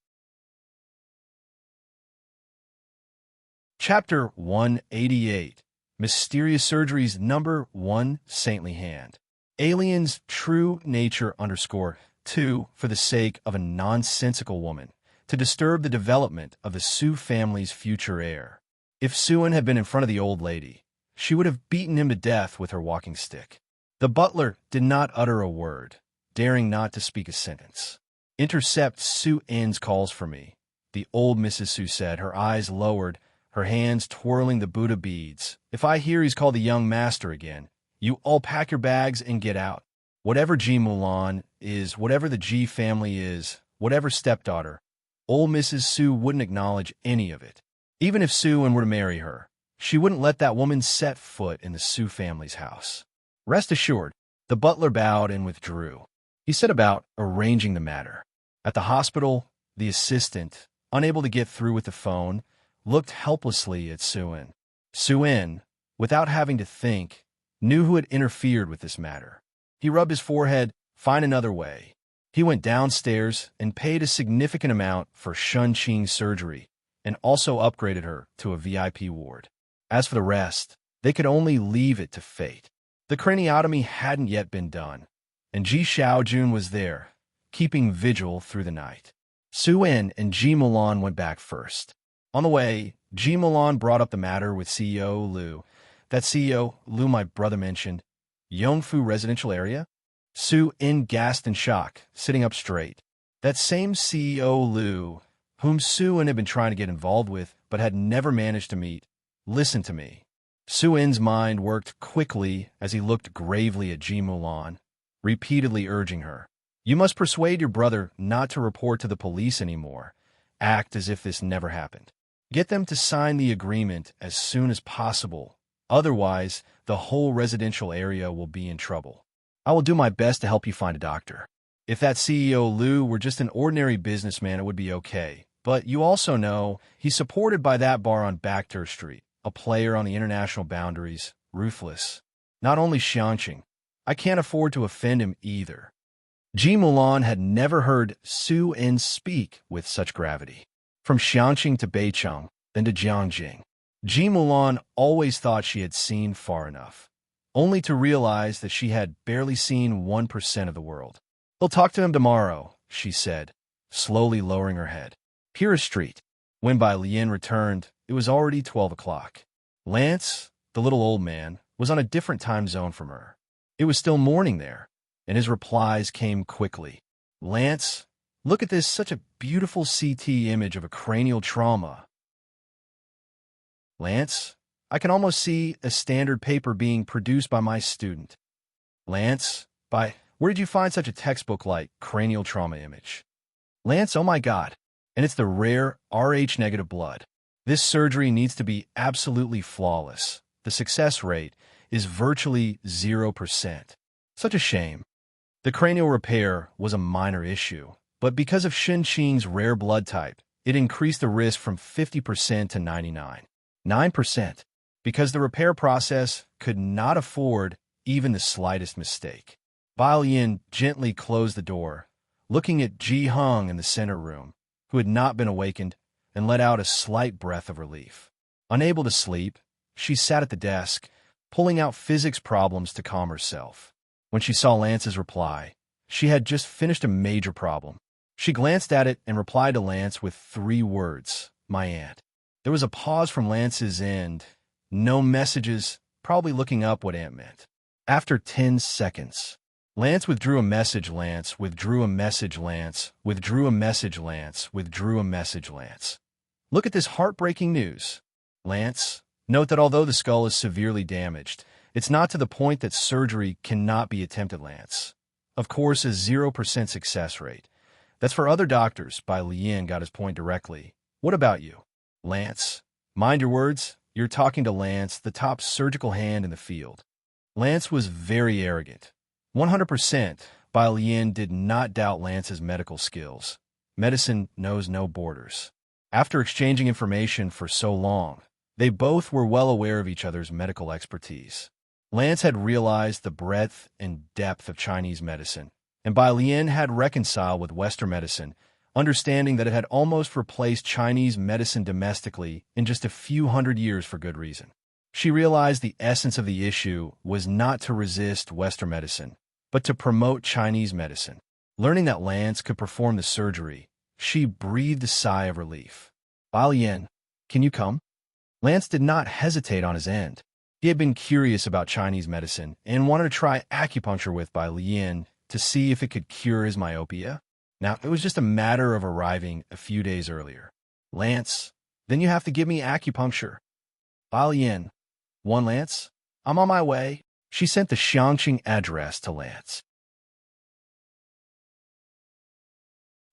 Chapter 188. Mysterious Surgery's Number 1 Saintly Hand. Alien's true nature _2 for the sake of a nonsensical woman, to disturb the development of the Su family's future heir. If Su En had been in front of the old lady, she would have beaten him to death with her walking stick. The butler did not utter a word, daring not to speak a sentence. Intercept Su En's calls for me, the old Mrs. Su said, her eyes lowered, her hands twirling the Buddha beads. If I hear he's called the young master again, you all pack your bags and get out. Whatever Ji Mulan is, whatever the Ji family is, whatever stepdaughter, old Mrs. Su wouldn't acknowledge any of it. Even if Su En were to marry her, she wouldn't let that woman set foot in the Su family's house. Rest assured, the butler bowed and withdrew. He set about arranging the matter. At the hospital, the assistant, unable to get through with the phone, looked helplessly at Su En. Su En, without having to think, knew who had interfered with this matter. He rubbed his forehead. Find another way. He went downstairs and paid a significant amount for Shunqing's surgery, and also upgraded her to a VIP ward. As for the rest, they could only leave it to fate. The craniotomy hadn't yet been done, and Ji Xiaojun was there, keeping vigil through the night. Su En and Ji Mulan went back first. On the way, Ji Mulan brought up the matter with CEO Liu. That CEO Liu my brother mentioned. Yongfu residential area? Su En gasped in shock, sitting up straight. That same CEO Liu, whom Su En had been trying to get involved with, but had never managed to meet. Listen to me. Su En's mind worked quickly as he looked gravely at Ji Mulan, repeatedly urging her. You must persuade your brother not to report to the police anymore. Act as if this never happened. Get them to sign the agreement as soon as possible. Otherwise, the whole residential area will be in trouble. I will do my best to help you find a doctor. If that CEO Liu were just an ordinary businessman, it would be okay. But you also know he's supported by that bar on Bakhtur Street, a player on the international boundaries, ruthless. Not only Xianqing. I can't afford to offend him either. Ji Mulan had never heard Su En speak with such gravity. From Xianqing to Beicheng, then to Jiangjing. Ji Mulan always thought she had seen far enough, only to realize that she had barely seen 1% of the world. We'll talk to him tomorrow, she said, slowly lowering her head. Heiress Street. When Bai Lian returned, it was already 12 o'clock. Lance, the little old man, was on a different time zone from her. It was still morning there, and his replies came quickly. Lance, look at this, such a beautiful CT image of a cranial trauma. Lance, I can almost see a standard paper being produced by my student. Lance, where did you find such a textbook like cranial trauma image? Lance, oh my God, and it's the rare Rh-negative blood. This surgery needs to be absolutely flawless. The success rate is virtually 0%. Such a shame. The cranial repair was a minor issue, but because of Shunqing's rare blood type, it increased the risk from 50% to 9%. Because the repair process could not afford even the slightest mistake. Bai Lian gently closed the door, looking at Ji Hung in the center room, who had not been awakened, and let out a slight breath of relief. Unable to sleep, she sat at the desk, pulling out physics problems to calm herself. When she saw Lance's reply, she had just finished a major problem. She glanced at it and replied to Lance with 3 words, my aunt. There was a pause from Lance's end. No messages, probably looking up what Aunt meant. After 10 seconds, Lance withdrew a message. Lance withdrew a message. Lance withdrew a message. Lance withdrew a message. Lance. Look at this heartbreaking news. Lance, note that although the skull is severely damaged, it's not to the point that surgery cannot be attempted. Lance. Of course, a 0% success rate. That's for other doctors. Bai Lian got his point directly. What about you? Lance. Mind your words. You're talking to Lance, the top surgical hand in the field. Lance was very arrogant. 100%. Bai Lian did not doubt Lance's medical skills. Medicine knows no borders. After exchanging information for so long, they both were well aware of each other's medical expertise. Lance had realized the breadth and depth of Chinese medicine, and Bai Lian had reconciled with Western medicine, understanding that it had almost replaced Chinese medicine domestically in just a few hundred years for good reason. She realized the essence of the issue was not to resist Western medicine, but to promote Chinese medicine. Learning that Lance could perform the surgery, she breathed a sigh of relief. Bai Lian, can you come? Lance did not hesitate on his end. He had been curious about Chinese medicine and wanted to try acupuncture with Bai Lian to see if it could cure his myopia. Now, it was just a matter of arriving a few days earlier. Lance, then you have to give me acupuncture. Bai Lian, one Lance, I'm on my way. She sent the Xiangqing address to Lance.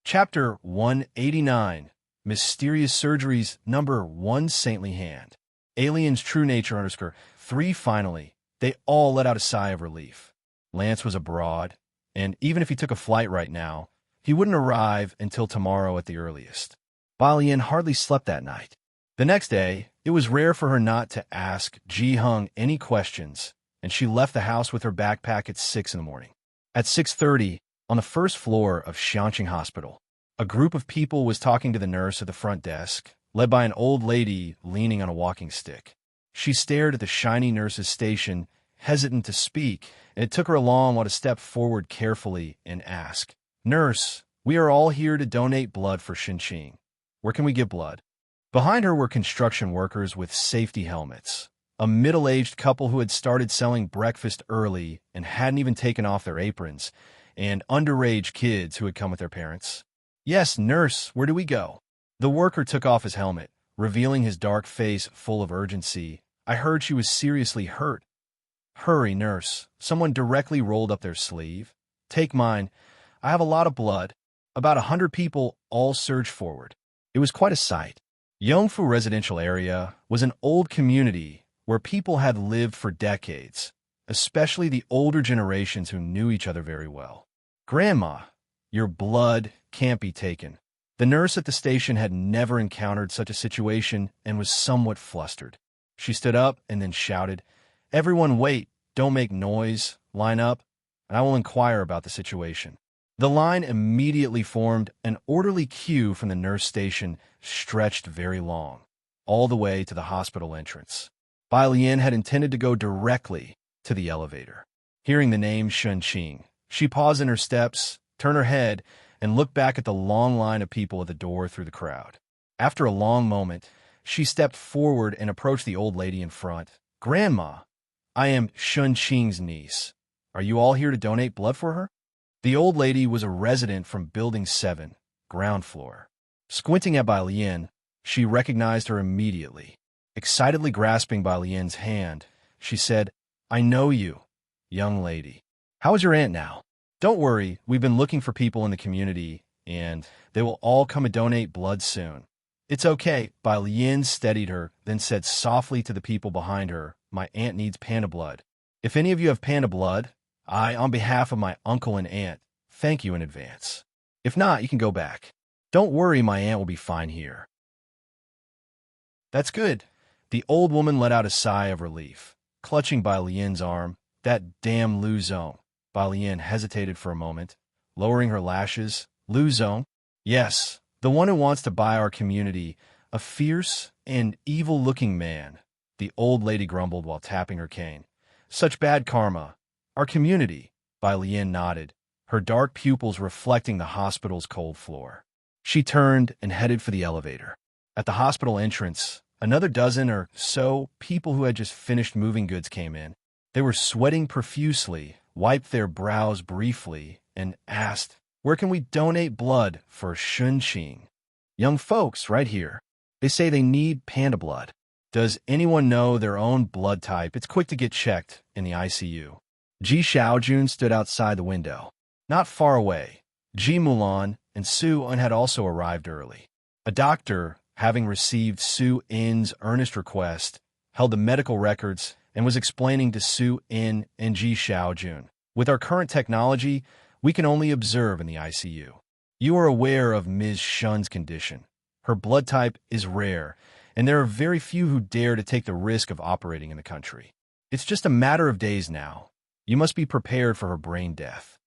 Chapter 189, Mysterious Surgeries Number 1 Saintly Hand. Alien's True Nature _3 Finally, they all let out a sigh of relief. Lance was abroad, and even if he took a flight right now, he wouldn't arrive until tomorrow at the earliest. Bai Lian hardly slept that night. The next day, it was rare for her not to ask Ji Hung any questions, and she left the house with her backpack at 6 in the morning. At 6:30, on the first floor of Xiangqing Hospital, a group of people was talking to the nurse at the front desk, led by an old lady leaning on a walking stick. She stared at the shiny nurse's station, hesitant to speak, and it took her a long while to step forward carefully and ask, "Nurse, we are all here to donate blood for Xinqing. Where can we give blood?" Behind her were construction workers with safety helmets, a middle-aged couple who had started selling breakfast early and hadn't even taken off their aprons, and underage kids who had come with their parents. "Yes, nurse, where do we go?" The worker took off his helmet, revealing his dark face full of urgency. "I heard she was seriously hurt." "Hurry, nurse." Someone directly rolled up their sleeve. "Take mine. I have a lot of blood." About 100 people all surged forward. It was quite a sight. Yongfu Residential Area was an old community where people had lived for decades, especially the older generations who knew each other very well. "Grandma, your blood can't be taken." The nurse at the station had never encountered such a situation and was somewhat flustered. She stood up and then shouted, "Everyone wait, don't make noise, line up, and I will inquire about the situation." The line immediately formed. An orderly queue from the nurse station stretched very long, all the way to the hospital entrance. Bai Lian had intended to go directly to the elevator. Hearing the name Xinqing, she paused in her steps, turned her head, and looked back at the long line of people at the door through the crowd. After a long moment, she stepped forward and approached the old lady in front. "Grandma, I am Xinqing's niece. Are you all here to donate blood for her?" The old lady was a resident from Building 7, ground floor. Squinting at Bai Lian, she recognized her immediately. Excitedly grasping Bai Lian's hand, she said, "I know you, young lady. How is your aunt now?" "Don't worry, we've been looking for people in the community, and they will all come and donate blood soon." "It's okay." Bai Lian steadied her, then said softly to the people behind her, "My aunt needs panda blood. If any of you have panda blood, I, on behalf of my uncle and aunt, thank you in advance. If not, you can go back. Don't worry, my aunt will be fine here." "That's good." The old woman let out a sigh of relief, clutching Bai Lian's arm. "That damn Lu Zong." Bai Lian hesitated for a moment, lowering her lashes. "Lu Zong?" "Yes, the one who wants to buy our community, a fierce and evil-looking man," the old lady grumbled while tapping her cane. "Such bad karma. Our community." Bai Lian nodded, her dark pupils reflecting the hospital's cold floor. She turned and headed for the elevator. At the hospital entrance, another dozen or so people who had just finished moving goods came in. They were sweating profusely, wiped their brows briefly, and asked, "Where can we donate blood for Shunqing?" "Young folks, right here. They say they need panda blood." "Does anyone know their own blood type? It's quick to get checked in the ICU." Ji Xiaojun stood outside the window. Not far away, Ji Mulan and Su En had also arrived early. A doctor, having received Su En's earnest request, held the medical records and was explaining to Su En and Ji Xiaojun, "With our current technology, we can only observe in the ICU. You are aware of Ms. Shun's condition. Her blood type is rare, and there are very few who dare to take the risk of operating in the country. It's just a matter of days now. You must be prepared for her brain death."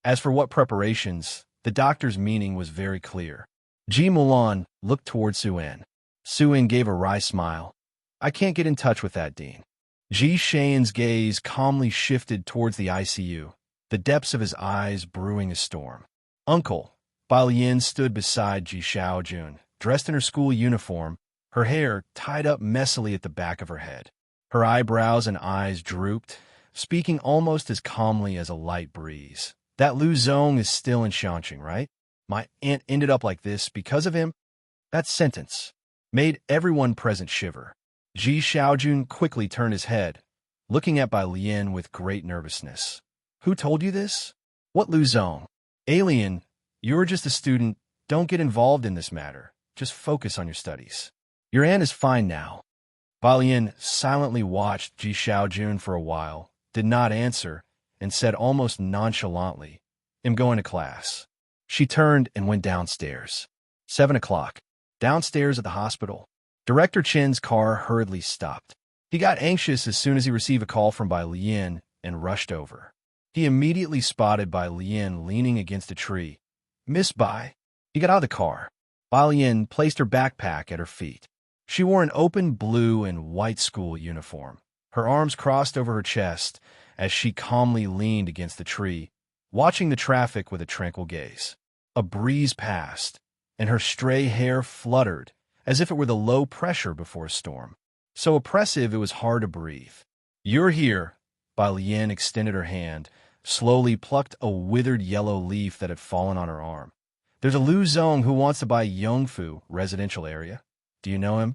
As for what preparations, the doctor's meaning was very clear. Ji Mulan looked toward Su En. Su En gave a wry smile. "I can't get in touch with that, Dean." Ji Shayan's gaze calmly shifted towards the ICU, the depths of his eyes brewing a storm. "Uncle." Bai Lian stood beside Ji Xiaojun, dressed in her school uniform, her hair tied up messily at the back of her head. Her eyebrows and eyes drooped, speaking almost as calmly as a light breeze. "That Lu Zong is still in Shanxing, right? My aunt ended up like this because of him?" That sentence made everyone present shiver. Ji Xiaojun quickly turned his head, looking at Bai Lian with great nervousness. "Who told you this?" "What Lu Zong?" "Alien, you're just a student. Don't get involved in this matter. Just focus on your studies. Your aunt is fine now." Bai Lian silently watched Ji Xiaojun for a while, did not answer, and said almost nonchalantly, "I'm going to class." She turned and went downstairs. 7 o'clock. Downstairs at the hospital, Director Chen's car hurriedly stopped. He got anxious as soon as he received a call from Bai Lian and rushed over. He immediately spotted Bai Lian leaning against a tree. "Miss Bai." He got out of the car. Bai Lian placed her backpack at her feet. She wore an open blue and white school uniform, her arms crossed over her chest as she calmly leaned against the tree, watching the traffic with a tranquil gaze. A breeze passed, and her stray hair fluttered as if it were the low pressure before a storm. So oppressive it was hard to breathe. "You're here." Bai Lian extended her hand, slowly plucked a withered yellow leaf that had fallen on her arm. "There's a Lu Zong who wants to buy Yongfu residential area. Do you know him?"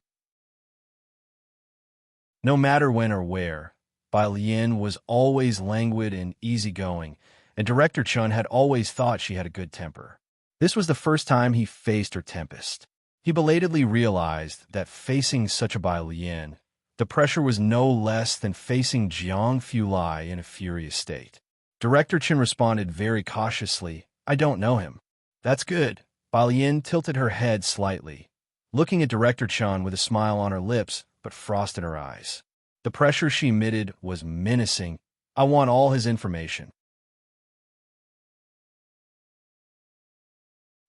No matter when or where, Bai Lian was always languid and easygoing, and Director Chun had always thought she had a good temper. This was the first time he faced her tempest. He belatedly realized that facing such a Bai Lian, the pressure was no less than facing Jiang Fulai in a furious state. Director Chen responded very cautiously, "I don't know him." "That's good." Bai Lian tilted her head slightly, looking at Director Chen with a smile on her lips but frost in her eyes. The pressure she emitted was menacing. "I want all his information."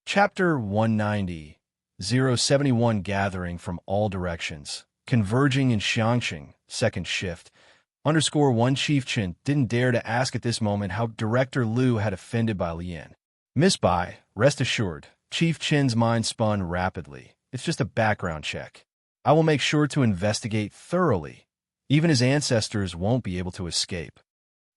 Chapter 190. 071 Gathering from all directions, converging in Xiangqing, second shift. _1 Chief Chen didn't dare to ask at this moment how Director Liu had offended Bai Lian. "Miss Bai, rest assured." Chief Chen's mind spun rapidly. "It's just a background check. I will make sure to investigate thoroughly. Even his ancestors won't be able to escape."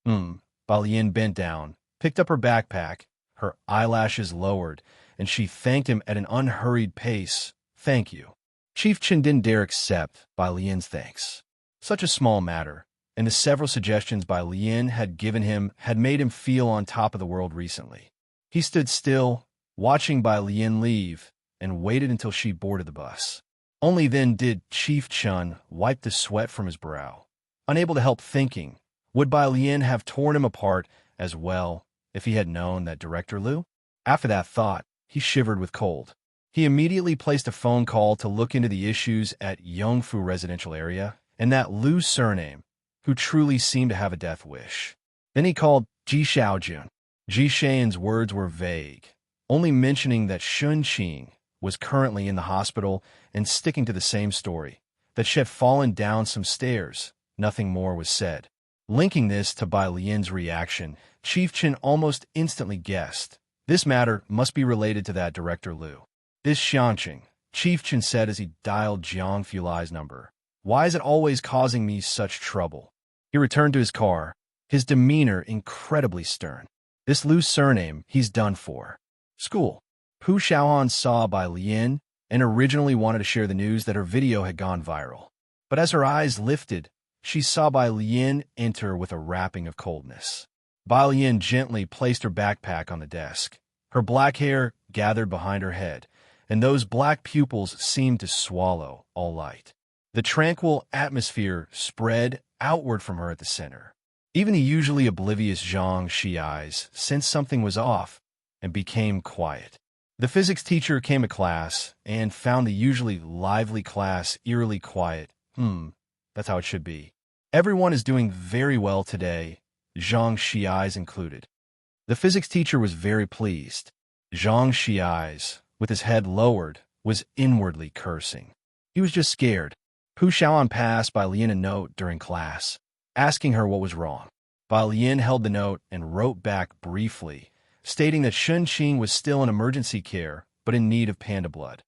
Bai Lian bent down, picked up her backpack, her eyelashes lowered, and she thanked him at an unhurried pace. "Thank you." Chief Chen didn't dare accept Bai Lian's thanks. Such a small matter, and the several suggestions Bai Lian had given him had made him feel on top of the world recently. He stood still, watching Bai Lian leave, and waited until she boarded the bus. Only then did Chief Chen wipe the sweat from his brow. Unable to help thinking, would Bai Lian have torn him apart as well if he had known that Director Liu? After that thought, he shivered with cold. He immediately placed a phone call to look into the issues at Yongfu residential area and that Liu surname, who truly seemed to have a death wish. Then he called Ji Xiaojun. Ji Shayan's words were vague, only mentioning that Shunqing was currently in the hospital and sticking to the same story, that she had fallen down some stairs. Nothing more was said. Linking this to Bai Lian's reaction, Chief Chen almost instantly guessed. This matter must be related to that Director Liu. This Xiangqing, Chief Chen said as he dialed Jiang Fulai's number. Why is it always causing me such trouble? He returned to his car, his demeanor incredibly stern. This loose surname, he's done for. School. Pu Xiaohan saw Bai Lian and originally wanted to share the news that her video had gone viral. But as her eyes lifted, she saw Bai Lian enter with a wrapping of coldness. Bai Lian gently placed her backpack on the desk. Her black hair gathered behind her head, and those black pupils seemed to swallow all light. The tranquil atmosphere spread outward from her at the center. Even the usually oblivious Zhang Xi's sensed something was off and became quiet. The physics teacher came to class and found the usually lively class eerily quiet. That's how it should be. Everyone is doing very well today, Zhang Xi's included. The physics teacher was very pleased. Zhang Xi's, with his head lowered, was inwardly cursing. He was just scared. Pu Xiaohan passed Bai Lian a note during class, asking her what was wrong. Bai Lian held the note and wrote back briefly, stating that Shen Qing was still in emergency care, but in need of panda blood.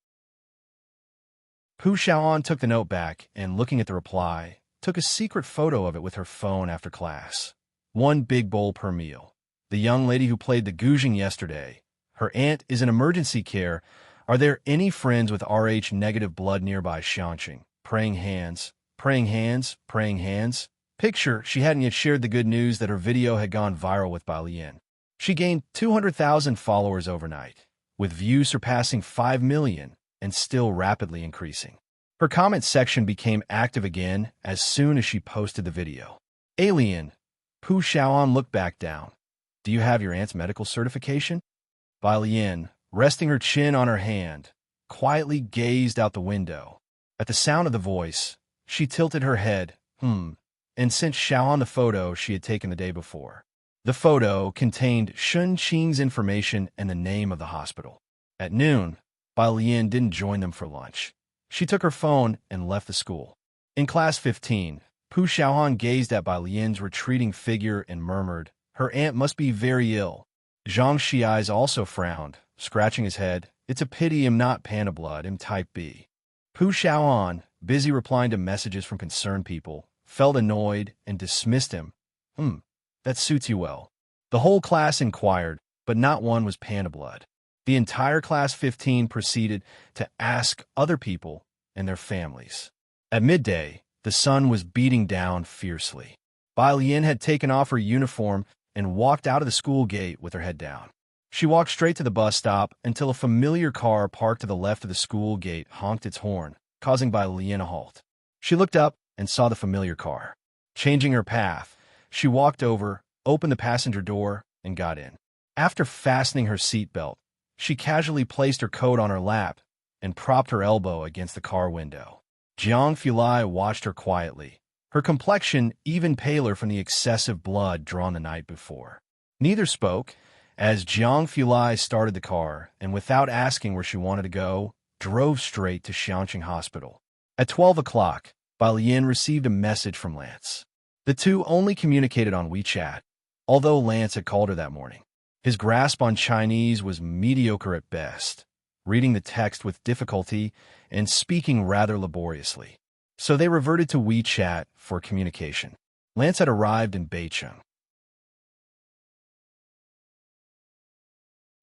Pu Xiaohan took the note back and, looking at the reply, took a secret photo of it with her phone after class. One big bowl per meal. The young lady who played the Guzheng yesterday. Her aunt is in emergency care. Are there any friends with Rh-negative blood nearby? Xiangqing. Praying hands. Praying hands. Praying hands. Picture, she hadn't yet shared the good news that her video had gone viral with Bai Lian. She gained 200,000 followers overnight, with views surpassing 5 million and still rapidly increasing. Her comment section became active again as soon as she posted the video. Alien. Pu Xiaohan looked back down. Do you have your aunt's medical certification? Bai Lian, resting her chin on her hand, quietly gazed out the window. At the sound of the voice, she tilted her head, and sent Xiaohan the photo she had taken the day before. The photo contained Shen Qing's information and the name of the hospital. At noon, Bai Lian didn't join them for lunch. She took her phone and left the school. In class 15, Pu Xiaohan gazed at Bai Lian's retreating figure and murmured, her aunt must be very ill. Zhang Xi's also frowned, scratching his head. It's a pity I'm not panda blood, I'm type B. Pu Xiaohan, busy replying to messages from concerned people, felt annoyed and dismissed him. That suits you well. The whole class inquired, but not one was panda blood. The entire class 15 proceeded to ask other people and their families. At midday, the sun was beating down fiercely. Bai Lian had taken off her uniform and walked out of the school gate with her head down. She walked straight to the bus stop until a familiar car parked to the left of the school gate honked its horn, causing Bai Lian a halt. She looked up and saw the familiar car. Changing her path, she walked over, opened the passenger door, and got in. After fastening her seatbelt, she casually placed her coat on her lap and propped her elbow against the car window. Jiang Fulai watched her quietly, her complexion even paler from the excessive blood drawn the night before. Neither spoke, as Jiang Fulai started the car and, without asking where she wanted to go, drove straight to Xiangqing Hospital. At 12 o'clock, Bai Lian received a message from Lance. The two only communicated on WeChat, although Lance had called her that morning. His grasp on Chinese was mediocre at best, reading the text with difficulty and speaking rather laboriously. So they reverted to WeChat for communication. Lance had arrived in Beicheng.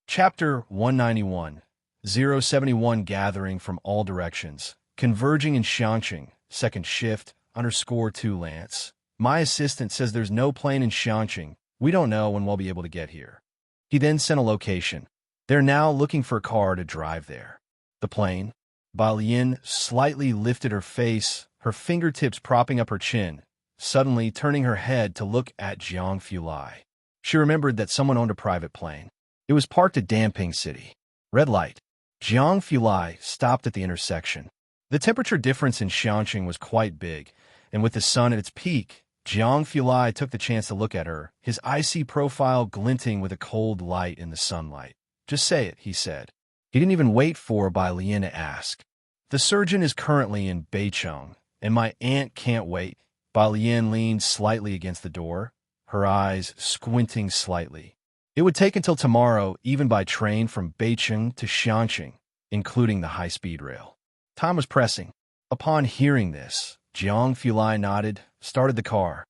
Chapter 191. 071 Gathering from all directions. Converging in Xiangqing. Second shift. _2 Lance. My assistant says there's no plane in Xiangqing. We don't know when we'll be able to get here. He then sent a location. They're now looking for a car to drive there. The plane? Bai Lian slightly lifted her face, her fingertips propping up her chin, suddenly turning her head to look at Jiang Fulai. She remembered that someone owned a private plane. It was parked at Damping City. Red light. Jiang Fulai stopped at the intersection. The temperature difference in Xiangqing was quite big, and with the sun at its peak, Jiang Fulai took the chance to look at her, his icy profile glinting with a cold light in the sunlight. Just say it, he said. He didn't even wait for Bai Lian to ask. The surgeon is currently in Beicheng, and my aunt can't wait. Bai Lian leaned slightly against the door, her eyes squinting slightly. It would take until tomorrow, even by train from Beicheng to Xiangqing, including the high-speed rail. Time was pressing. Upon hearing this, Jiang Fulai nodded, started the car.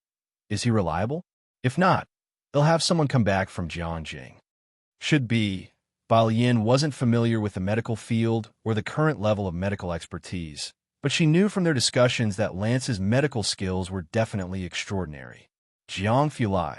Is he reliable? If not, they'll have someone come back from Jianjing. Should be. Balian wasn't familiar with the medical field or the current level of medical expertise, but she knew from their discussions that Lance's medical skills were definitely extraordinary. Jiang Fulai.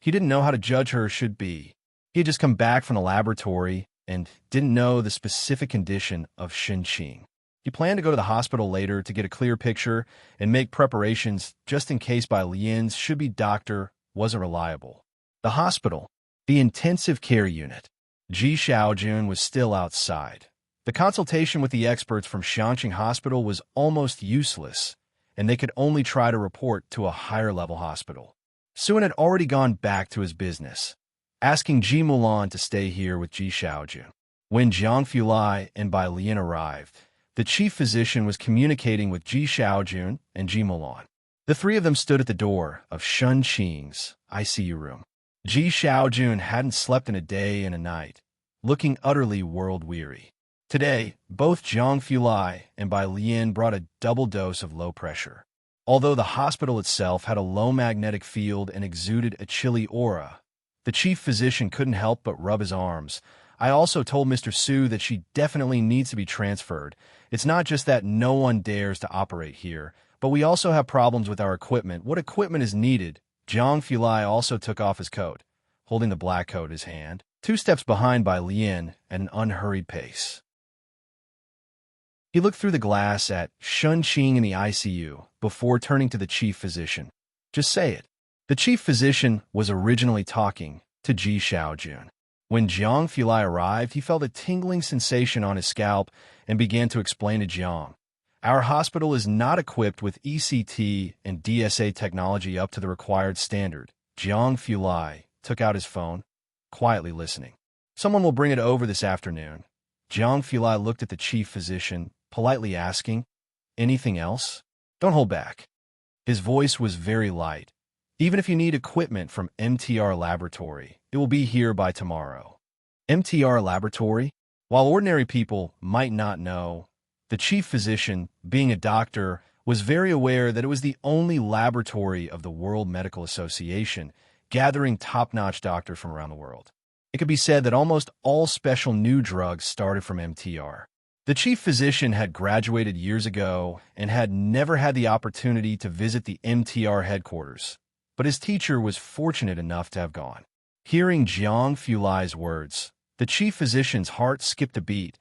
He didn't know how to judge her should be. He had just come back from the laboratory and didn't know the specific condition of Xinqing. He planned to go to the hospital later to get a clear picture and make preparations just in case Lian's should-be doctor wasn't reliable. The hospital, the intensive care unit. Ji Xiaojun was still outside. The consultation with the experts from Xiangqing Hospital was almost useless, and they could only try to report to a higher-level hospital. Sun had already gone back to his business, asking Ji Mulan to stay here with Ji Xiaojun. When Jiang Fulai and Bai Lian arrived, the chief physician was communicating with Ji Xiaojun and Ji Mulan. The three of them stood at the door of Shun Qing's ICU room. Ji Xiaojun hadn't slept in a day and a night, looking utterly world-weary. Today, both Jiang Fulai and Bai Lian brought a double dose of low pressure. Although the hospital itself had a low magnetic field and exuded a chilly aura, the chief physician couldn't help but rub his arms. I also told Mr. Su that she definitely needs to be transferred. It's not just that no one dares to operate here, but we also have problems with our equipment. What equipment is needed? Jiang Fulai also took off his coat, holding the black coat in his hand, 2 steps behind Bai Lian at an unhurried pace. He looked through the glass at Shun Qing in the ICU before turning to the chief physician. Just say it. The chief physician was originally talking to Ji Xiaojun. When Jiang Fulai arrived, he felt a tingling sensation on his scalp and began to explain to Jiang. Our hospital is not equipped with ECT and DSA technology up to the required standard. Jiang Fulai took out his phone, quietly listening. Someone will bring it over this afternoon. Jiang Fulai looked at the chief physician, politely asking, anything else? Don't hold back. His voice was very light. Even if you need equipment from MTR Laboratory, it will be here by tomorrow. MTR Laboratory? While ordinary people might not know, the chief physician, being a doctor, was very aware that it was the only laboratory of the World Medical Association, gathering top-notch doctors from around the world. It could be said that almost all special new drugs started from MTR. The chief physician had graduated years ago and had never had the opportunity to visit the MTR headquarters, but his teacher was fortunate enough to have gone. Hearing Jiang Fulai's words, the chief physician's heart skipped a beat,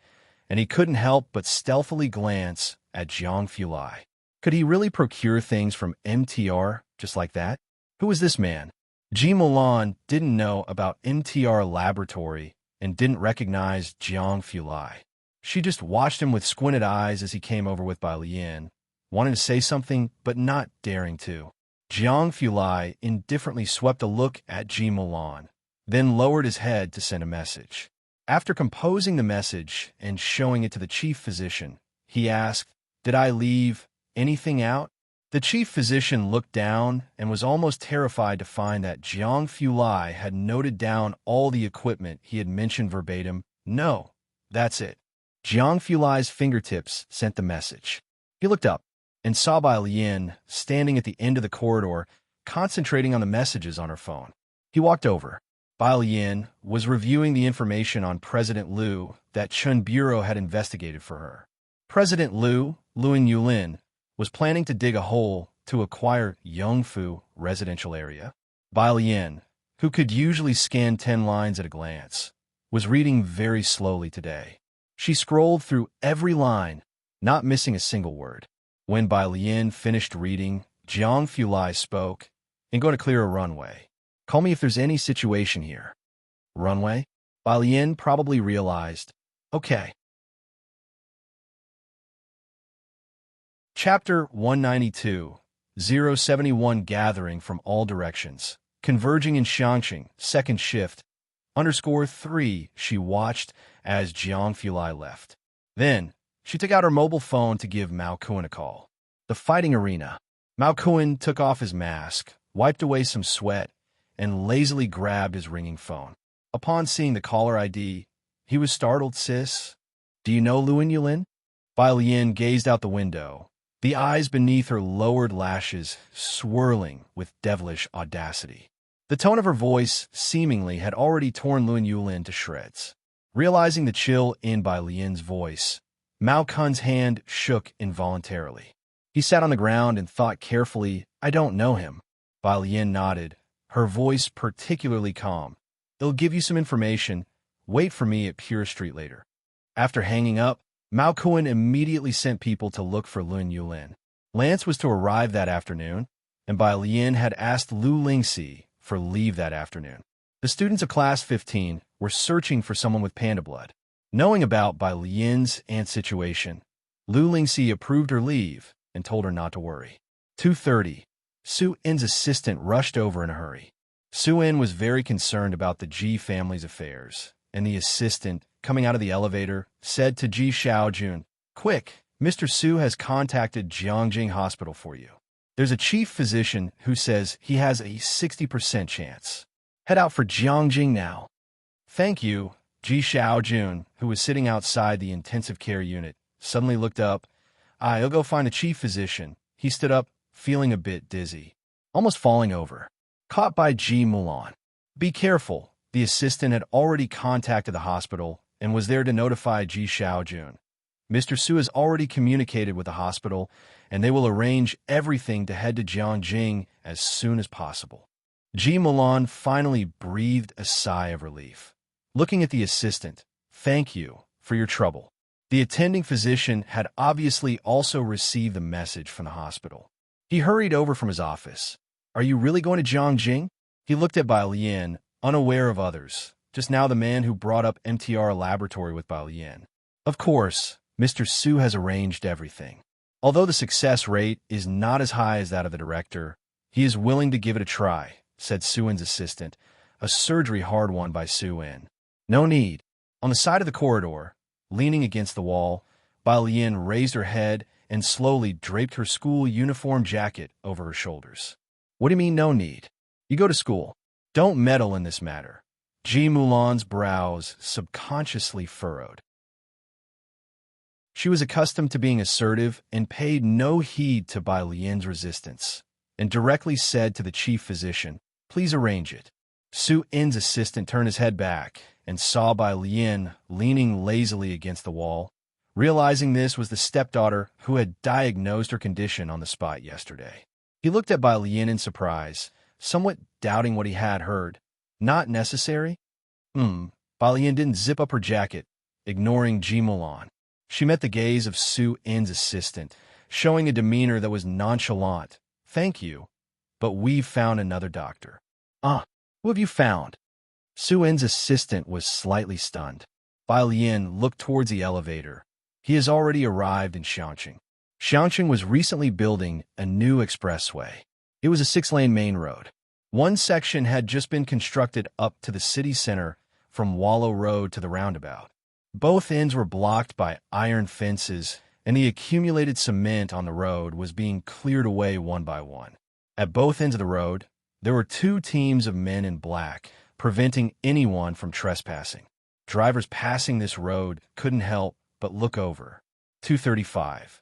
and he couldn't help but stealthily glance at Jiang Fulai. Could he really procure things from MTR just like that? Who was this man? Ji Mulan didn't know about MTR Laboratory and didn't recognize Jiang Fulai. She just watched him with squinted eyes as he came over with Bai Lian, wanting to say something but not daring to. Jiang Fulai indifferently swept a look at Ji Mulan, then lowered his head to send a message. After composing the message and showing it to the chief physician, he asked, "Did I leave anything out?" The chief physician looked down and was almost terrified to find that Jiang Fulai had noted down all the equipment he had mentioned verbatim. "No, that's it." Jiang Fulai's fingertips sent the message. He looked up and saw Bai Lian standing at the end of the corridor, concentrating on the messages on her phone. He walked over. Bai Lian was reviewing the information on President Liu that Chun Bureau had investigated for her. President Liu, Luing Yulin, was planning to dig a hole to acquire Yongfu residential area. Bai Lian, who could usually scan 10 lines at a glance, was reading very slowly today. She scrolled through every line, not missing a single word. When Bai Lian finished reading, Jiang Fulai spoke, "I'm going to clear a runway. Call me if there's any situation here." Runway? Bai Lian probably realized. Okay. Chapter 192, 071 Gathering from all directions. Converging in Xiangqing, second shift, _3, she watched as Jiang Fulai left. Then, she took out her mobile phone to give Mao Kuan a call. The fighting arena. Mao Kuan took off his mask, wiped away some sweat, and lazily grabbed his ringing phone. Upon seeing the caller ID, he was startled. "Sis, do you know Luin Yulin?" Bai Lian gazed out the window, the eyes beneath her lowered lashes swirling with devilish audacity. The tone of her voice seemingly had already torn Lun Yulin to shreds. Realizing the chill in Bai Lian's voice, Mao Kun's hand shook involuntarily. He sat on the ground and thought carefully, "I don't know him." Bai Lian nodded, her voice particularly calm. "It'll give you some information. Wait for me at Pure Street later." After hanging up, Mao Kun immediately sent people to look for Lun Yulin. Lance was to arrive that afternoon, and Bai Lian had asked Lu Lingxi for leave that afternoon. The students of Class 15 were searching for someone with panda blood. Knowing about Bai Lian's aunt's situation, Lu Lingxi approved her leave and told her not to worry. 2:30. Su In's assistant rushed over in a hurry. Su In was very concerned about the Ji family's affairs, and the assistant, coming out of the elevator, said to Ji Xiaojun, "Quick, Mr. Su has contacted Jiangjing Hospital for you. There's a chief physician who says he has a 60% chance. Head out for Jiangjing now." "Thank you." Ji Xiaojun, who was sitting outside the intensive care unit, suddenly looked up. "I'll go find the chief physician." He stood up, feeling a bit dizzy, almost falling over. Caught by Ji Mulan. "Be careful." The assistant had already contacted the hospital and was there to notify Ji Xiaojun. Mr. Su has already communicated with the hospital, and they will arrange everything to head to Jiangjing as soon as possible. Ji Mulan finally breathed a sigh of relief. Looking at the assistant, "Thank you for your trouble." The attending physician had obviously also received the message from the hospital. He hurried over from his office. "Are you really going to Jiangjing?" He looked at Bai Lian, unaware of others, just now the man who brought up MTR laboratory with Bai Lian. "Of course, Mr. Su has arranged everything. Although the success rate is not as high as that of the director, he is willing to give it a try," said Su In's assistant, a surgery hard won by Su In. "No need." On the side of the corridor, leaning against the wall, Bai Lian raised her head and slowly draped her school uniform jacket over her shoulders. "What do you mean, no need? You go to school. Don't meddle in this matter." Ji Mulan's brows subconsciously furrowed. She was accustomed to being assertive and paid no heed to Bai Lian's resistance, and directly said to the chief physician, "Please arrange it." Su In's assistant turned his head back and saw Bai Lian leaning lazily against the wall, realizing this was the stepdaughter who had diagnosed her condition on the spot yesterday. He looked at Bai Lian in surprise, somewhat doubting what he had heard. "Not necessary?" Bai Lian didn't zip up her jacket, ignoring Ji Mulan. She met the gaze of Su In's assistant, showing a demeanor that was nonchalant. "Thank you, but we've found another doctor." Who have you found?" Su In's assistant was slightly stunned. Bai Lian looked towards the elevator. He has already arrived in Xiangqing. Xiangqing was recently building a new expressway. It was a 6-lane main road. One section had just been constructed up to the city center from Wallow Road to the roundabout. Both ends were blocked by iron fences, and the accumulated cement on the road was being cleared away one by one. At both ends of the road, there were 2 teams of men in black, preventing anyone from trespassing. Drivers passing this road couldn't help but look over. 2:35.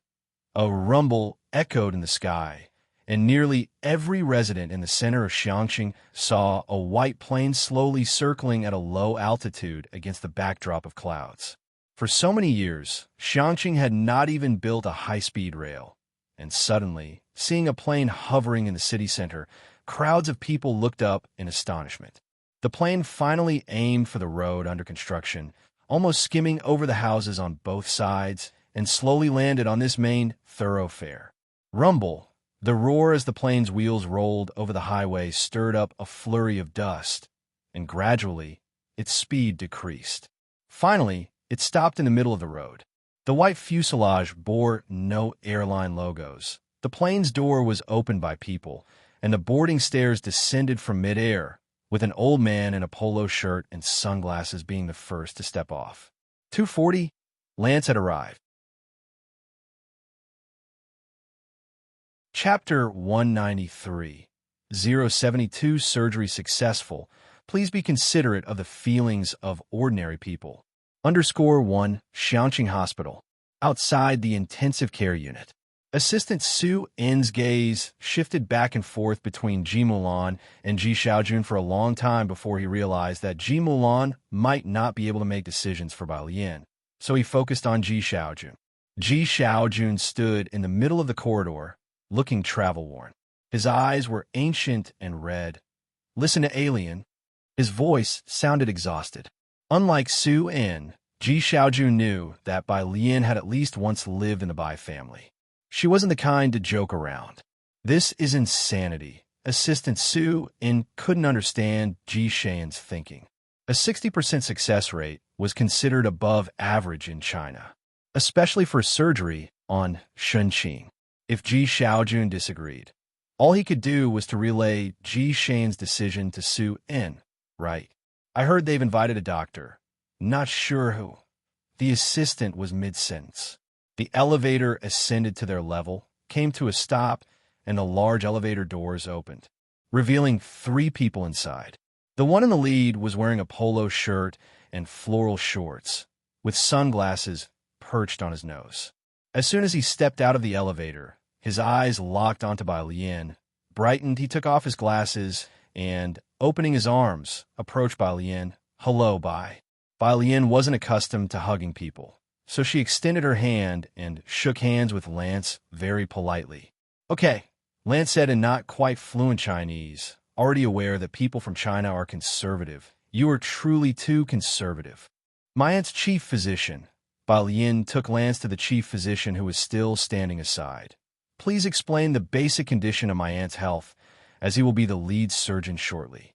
A rumble echoed in the sky, and nearly every resident in the center of Xiangqing saw a white plane slowly circling at a low altitude against the backdrop of clouds. For so many years, Xiangqing had not even built a high-speed rail, and suddenly, seeing a plane hovering in the city center, crowds of people looked up in astonishment. The plane finally aimed for the road under construction, almost skimming over the houses on both sides, and slowly landed on this main thoroughfare. Rumble. The roar as the plane's wheels rolled over the highway stirred up a flurry of dust, and gradually, its speed decreased. Finally, it stopped in the middle of the road. The white fuselage bore no airline logos. The plane's door was opened by people, and the boarding stairs descended from midair, with an old man in a polo shirt and sunglasses being the first to step off. 2:40, Lance had arrived. Chapter 193. 072 Surgery Successful. Please be considerate of the feelings of ordinary people. _1 Xiangqing Hospital. outside the intensive care unit. Assistant Su In's gaze shifted back and forth between Ji Mulan and Ji Xiaojun for a long time before he realized that Ji Mulan might not be able to make decisions for Bai Lian, so he focused on Ji Xiaojun. Ji Xiaojun stood in the middle of the corridor, looking travel-worn. His eyes were ancient and red. "Listen to Alien." His voice sounded exhausted. Unlike Su In, Ji Xiaojun knew that Bai Lian had at least once lived in the Bai family. She wasn't the kind to joke around. "This is insanity." Assistant Su In couldn't understand Ji Xian's thinking. A 60% success rate was considered above average in China, especially for surgery on Shunqing. If Ji Xiaojun disagreed, all he could do was to relay Ji Xian's decision to Su In. "Right. I heard they've invited a doctor. Not sure who." The assistant was mid-sentence. The elevator ascended to their level, came to a stop, and the large elevator doors opened, revealing 3 people inside. The one in the lead was wearing a polo shirt and floral shorts, with sunglasses perched on his nose. As soon as he stepped out of the elevator, his eyes locked onto Bai Lian. Brightened, he took off his glasses and, opening his arms, approached Bai Lian. "Hello, Bai." Bai Lian wasn't accustomed to hugging people, so she extended her hand and shook hands with Lance very politely. "Okay," Lance said in not quite fluent Chinese, already aware that people from China are conservative. "You are truly too conservative." "My aunt's chief physician." Bai Lian took Lance to the chief physician, who was still standing aside. "Please explain the basic condition of my aunt's health, as he will be the lead surgeon shortly."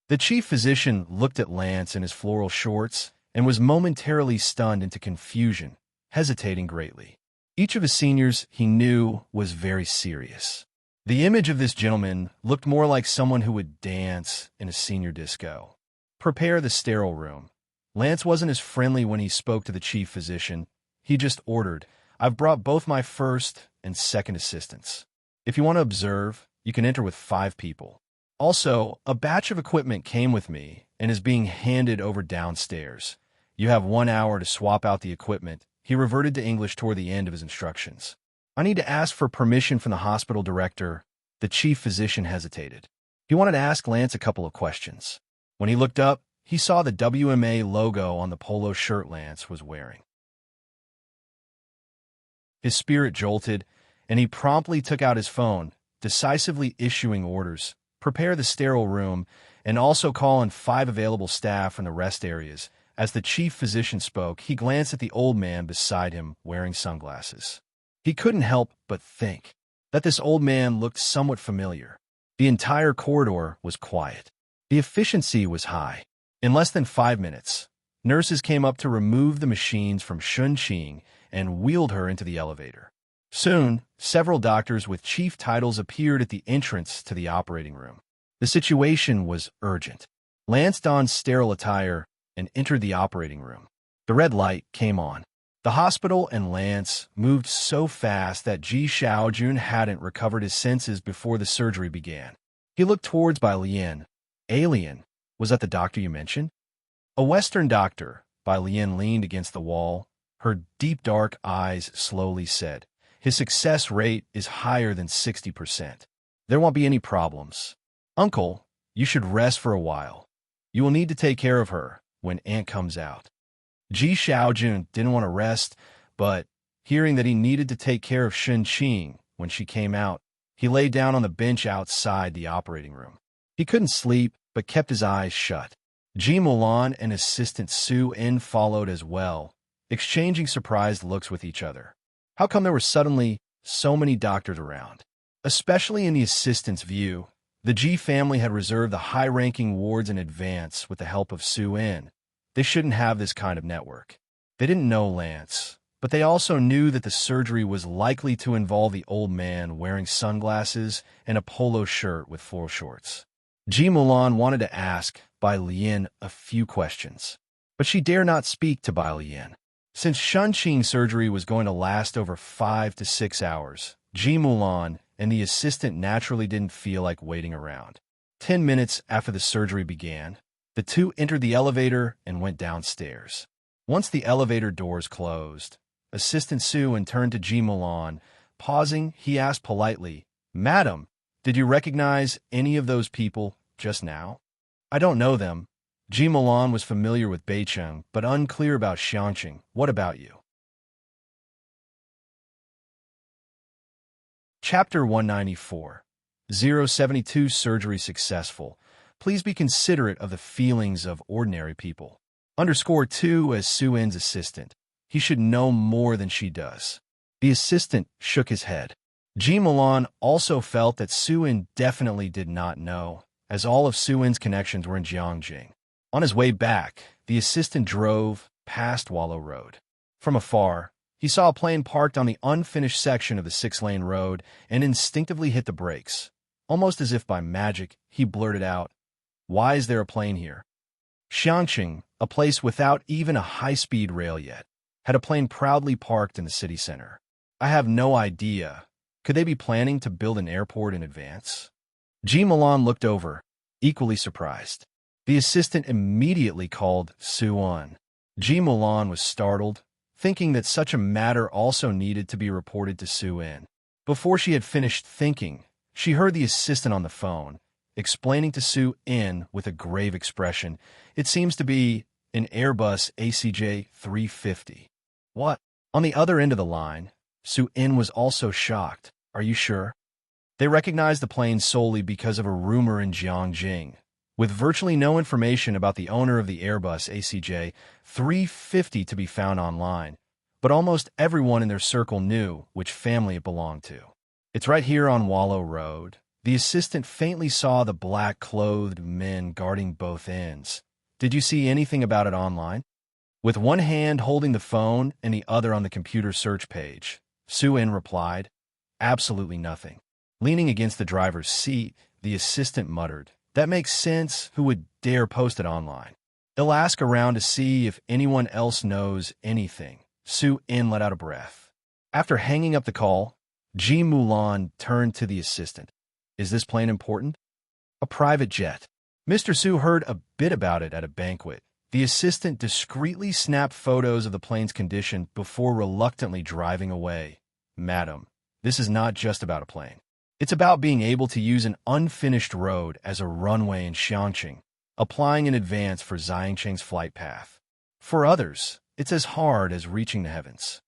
The chief physician looked at Lance in his floral shorts and was momentarily stunned into confusion, hesitating greatly. Each of his seniors, he knew, was very serious. The image of this gentleman looked more like someone who would dance in a senior disco. "Prepare the sterile room." Lance wasn't as friendly when he spoke to the chief physician. He just ordered, "I've brought both my first and second assistants. If you want to observe, you can enter with 5 people. Also, a batch of equipment came with me and is being handed over downstairs. You have 1 hour to swap out the equipment." He reverted to English toward the end of his instructions. "I need to ask for permission from the hospital director." The chief physician hesitated. He wanted to ask Lance a couple of questions. When he looked up, he saw the WMA logo on the polo shirt Lance was wearing. His spirit jolted, and he promptly took out his phone, decisively issuing orders. "Prepare the sterile room, and also call in 5 available staff from the rest areas." As the chief physician spoke, he glanced at the old man beside him wearing sunglasses. He couldn't help but think that this old man looked somewhat familiar. The entire corridor was quiet. The efficiency was high. In less than 5 minutes, nurses came up to remove the machines from Shunqing and wheeled her into the elevator. Soon, several doctors with chief titles appeared at the entrance to the operating room. The situation was urgent. Lance donned sterile attire and entered the operating room. The red light came on. The hospital and Lance moved so fast that Ji Xiaojun hadn't recovered his senses before the surgery began. He looked towards Bai Lian. "Alien, was that the doctor you mentioned?" "A Western doctor." Bai Lian leaned against the wall. Her deep dark eyes slowly said, "His success rate is higher than 60%. There won't be any problems. Uncle, you should rest for a while. You will need to take care of her when Aunt comes out." Ji Xiaojun didn't want to rest, but hearing that he needed to take care of Shunqing when she came out, he lay down on the bench outside the operating room. He couldn't sleep, but kept his eyes shut. Ji Mulan and assistant Su In followed as well, exchanging surprised looks with each other. How come there were suddenly so many doctors around? Especially in the assistant's view, the Ji family had reserved the high-ranking wards in advance with the help of Su In. They shouldn't have this kind of network. They didn't know Lance, but they also knew that the surgery was likely to involve the old man wearing sunglasses and a polo shirt with floral shorts. Ji Mulan wanted to ask Bai Lian a few questions, but she dare not speak to Bai Lian. Since Shunqing surgery was going to last over 5 to 6 hours, Ji Mulan and the assistant naturally didn't feel like waiting around. 10 minutes after the surgery began, the two entered the elevator and went downstairs. Once the elevator doors closed, Assistant Sue and turned to Ji Mulan. Pausing, he asked politely, "Madam, did you recognize any of those people just now?" "I don't know them." Ji Mulan was familiar with Beicheng, but unclear about Xiangqing. "What about you?" Chapter 194. 072 Surgery Successful. Please be considerate of the feelings of ordinary people. _2 as Su-In's assistant. He should know more than she does. The assistant shook his head. Ji Mulan also felt that Su-In definitely did not know, as all of Su-In's connections were in Jiangjing. On his way back, the assistant drove past Wallow Road. From afar, he saw a plane parked on the unfinished section of the 6-lane road and instinctively hit the brakes. Almost as if by magic, he blurted out, "Why is there a plane here?" Xiangqing, a place without even a high-speed rail yet, had a plane proudly parked in the city center. "I have no idea. Could they be planning to build an airport in advance?" Ji Mulan looked over, equally surprised. The assistant immediately called Su-Un. Ji Mulan was startled, thinking that such a matter also needed to be reported to Su-In. Before she had finished thinking, she heard the assistant on the phone, explaining to Su-In with a grave expression, "It seems to be an Airbus ACJ 350. "What?" On the other end of the line, Su-In was also shocked. "Are you sure?" They recognized the plane solely because of a rumor in Jiangjing, with virtually no information about the owner of the Airbus ACJ 350 to be found online, but almost everyone in their circle knew which family it belonged to. "It's right here on Wallow Road." The assistant faintly saw the black-clothed men guarding both ends. "Did you see anything about it online?" With one hand holding the phone and the other on the computer search page, Su-In replied, "Absolutely nothing." Leaning against the driver's seat, the assistant muttered, "That makes sense. Who would dare post it online? I'll ask around to see if anyone else knows anything." Su-In let out a breath. After hanging up the call, Ji Mulan turned to the assistant. "Is this plane important?" "A private jet." Mr. Su heard a bit about it at a banquet. The assistant discreetly snapped photos of the plane's condition before reluctantly driving away. "Madam, this is not just about a plane. It's about being able to use an unfinished road as a runway in Xiangqing, applying in advance for Xiangqing's flight path. For others, it's as hard as reaching the heavens."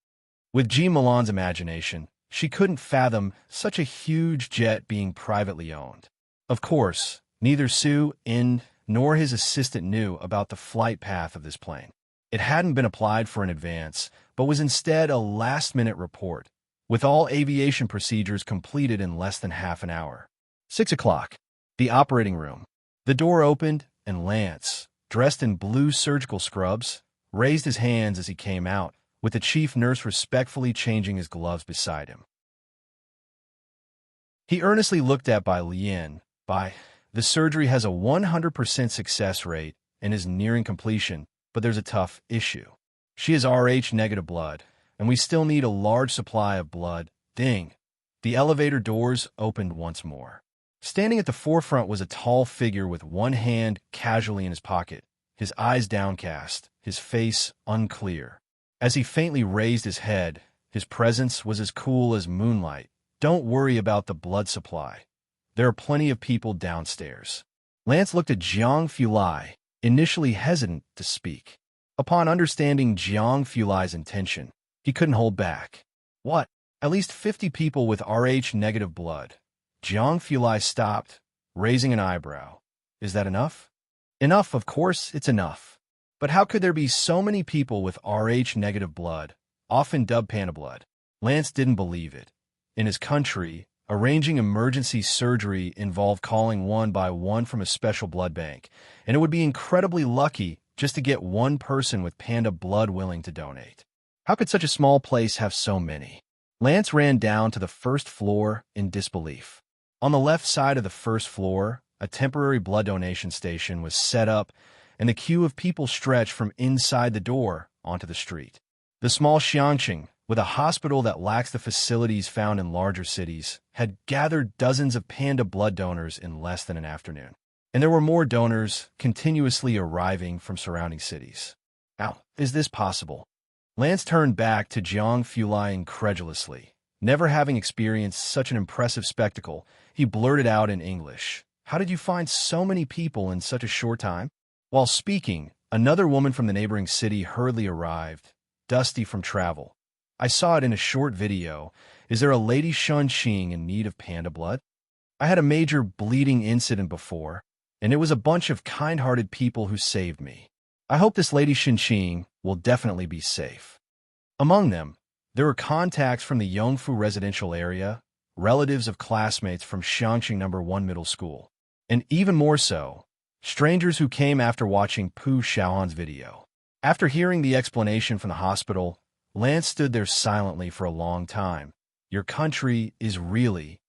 With Ji Mulan's imagination, she couldn't fathom such a huge jet being privately owned. Of course, neither Su-In nor his assistant knew about the flight path of this plane. It hadn't been applied for in advance, but was instead a last-minute report, with all aviation procedures completed in less than half an hour. 6 o'clock. The operating room. The door opened, and Lance, dressed in blue surgical scrubs, raised his hands as he came out, with the chief nurse respectfully changing his gloves beside him. He earnestly looked at Bai Lian. "The surgery has a 100% success rate and is nearing completion, but there's a tough issue. She has Rh-negative blood, and we still need a large supply of blood." Ding! The elevator doors opened once more. Standing at the forefront was a tall figure with one hand casually in his pocket, his eyes downcast, his face unclear. As he faintly raised his head, his presence was as cool as moonlight. "Don't worry about the blood supply. There are plenty of people downstairs." Lance looked at Jiang Fulai, initially hesitant to speak. Upon understanding Jiang Fulai's intention, he couldn't hold back. "What? At least 50 people with Rh-negative blood." Jiang Fulai stopped, raising an eyebrow. "Is that enough?" "Enough, of course it's enough. But how could there be so many people with Rh-negative blood, often dubbed panda blood?" Lance didn't believe it. In his country, arranging emergency surgery involved calling one by one from a special blood bank, and it would be incredibly lucky just to get one person with panda blood willing to donate. How could such a small place have so many? Lance ran down to the first floor in disbelief. On the left side of the first floor, a temporary blood donation station was set up, and the queue of people stretched from inside the door onto the street. The small Xiangqing, with a hospital that lacks the facilities found in larger cities, had gathered dozens of panda blood donors in less than an afternoon. And there were more donors continuously arriving from surrounding cities. How is this possible? Lance turned back to Jiang Fulai incredulously. Never having experienced such an impressive spectacle, he blurted out in English, "How did you find so many people in such a short time?" While speaking, another woman from the neighboring city hurriedly arrived, dusty from travel. "I saw it in a short video. Is there a Lady Shunxing in need of panda blood? I had a major bleeding incident before, and it was a bunch of kind-hearted people who saved me. I hope this Lady Shunxing will definitely be safe." Among them, there were contacts from the Yongfu residential area, relatives of classmates from Shangxing No. 1 Middle School, and even more so, strangers who came after watching Pu Xiaohan's video. After hearing the explanation from the hospital, Lance stood there silently for a long time. Your country is really...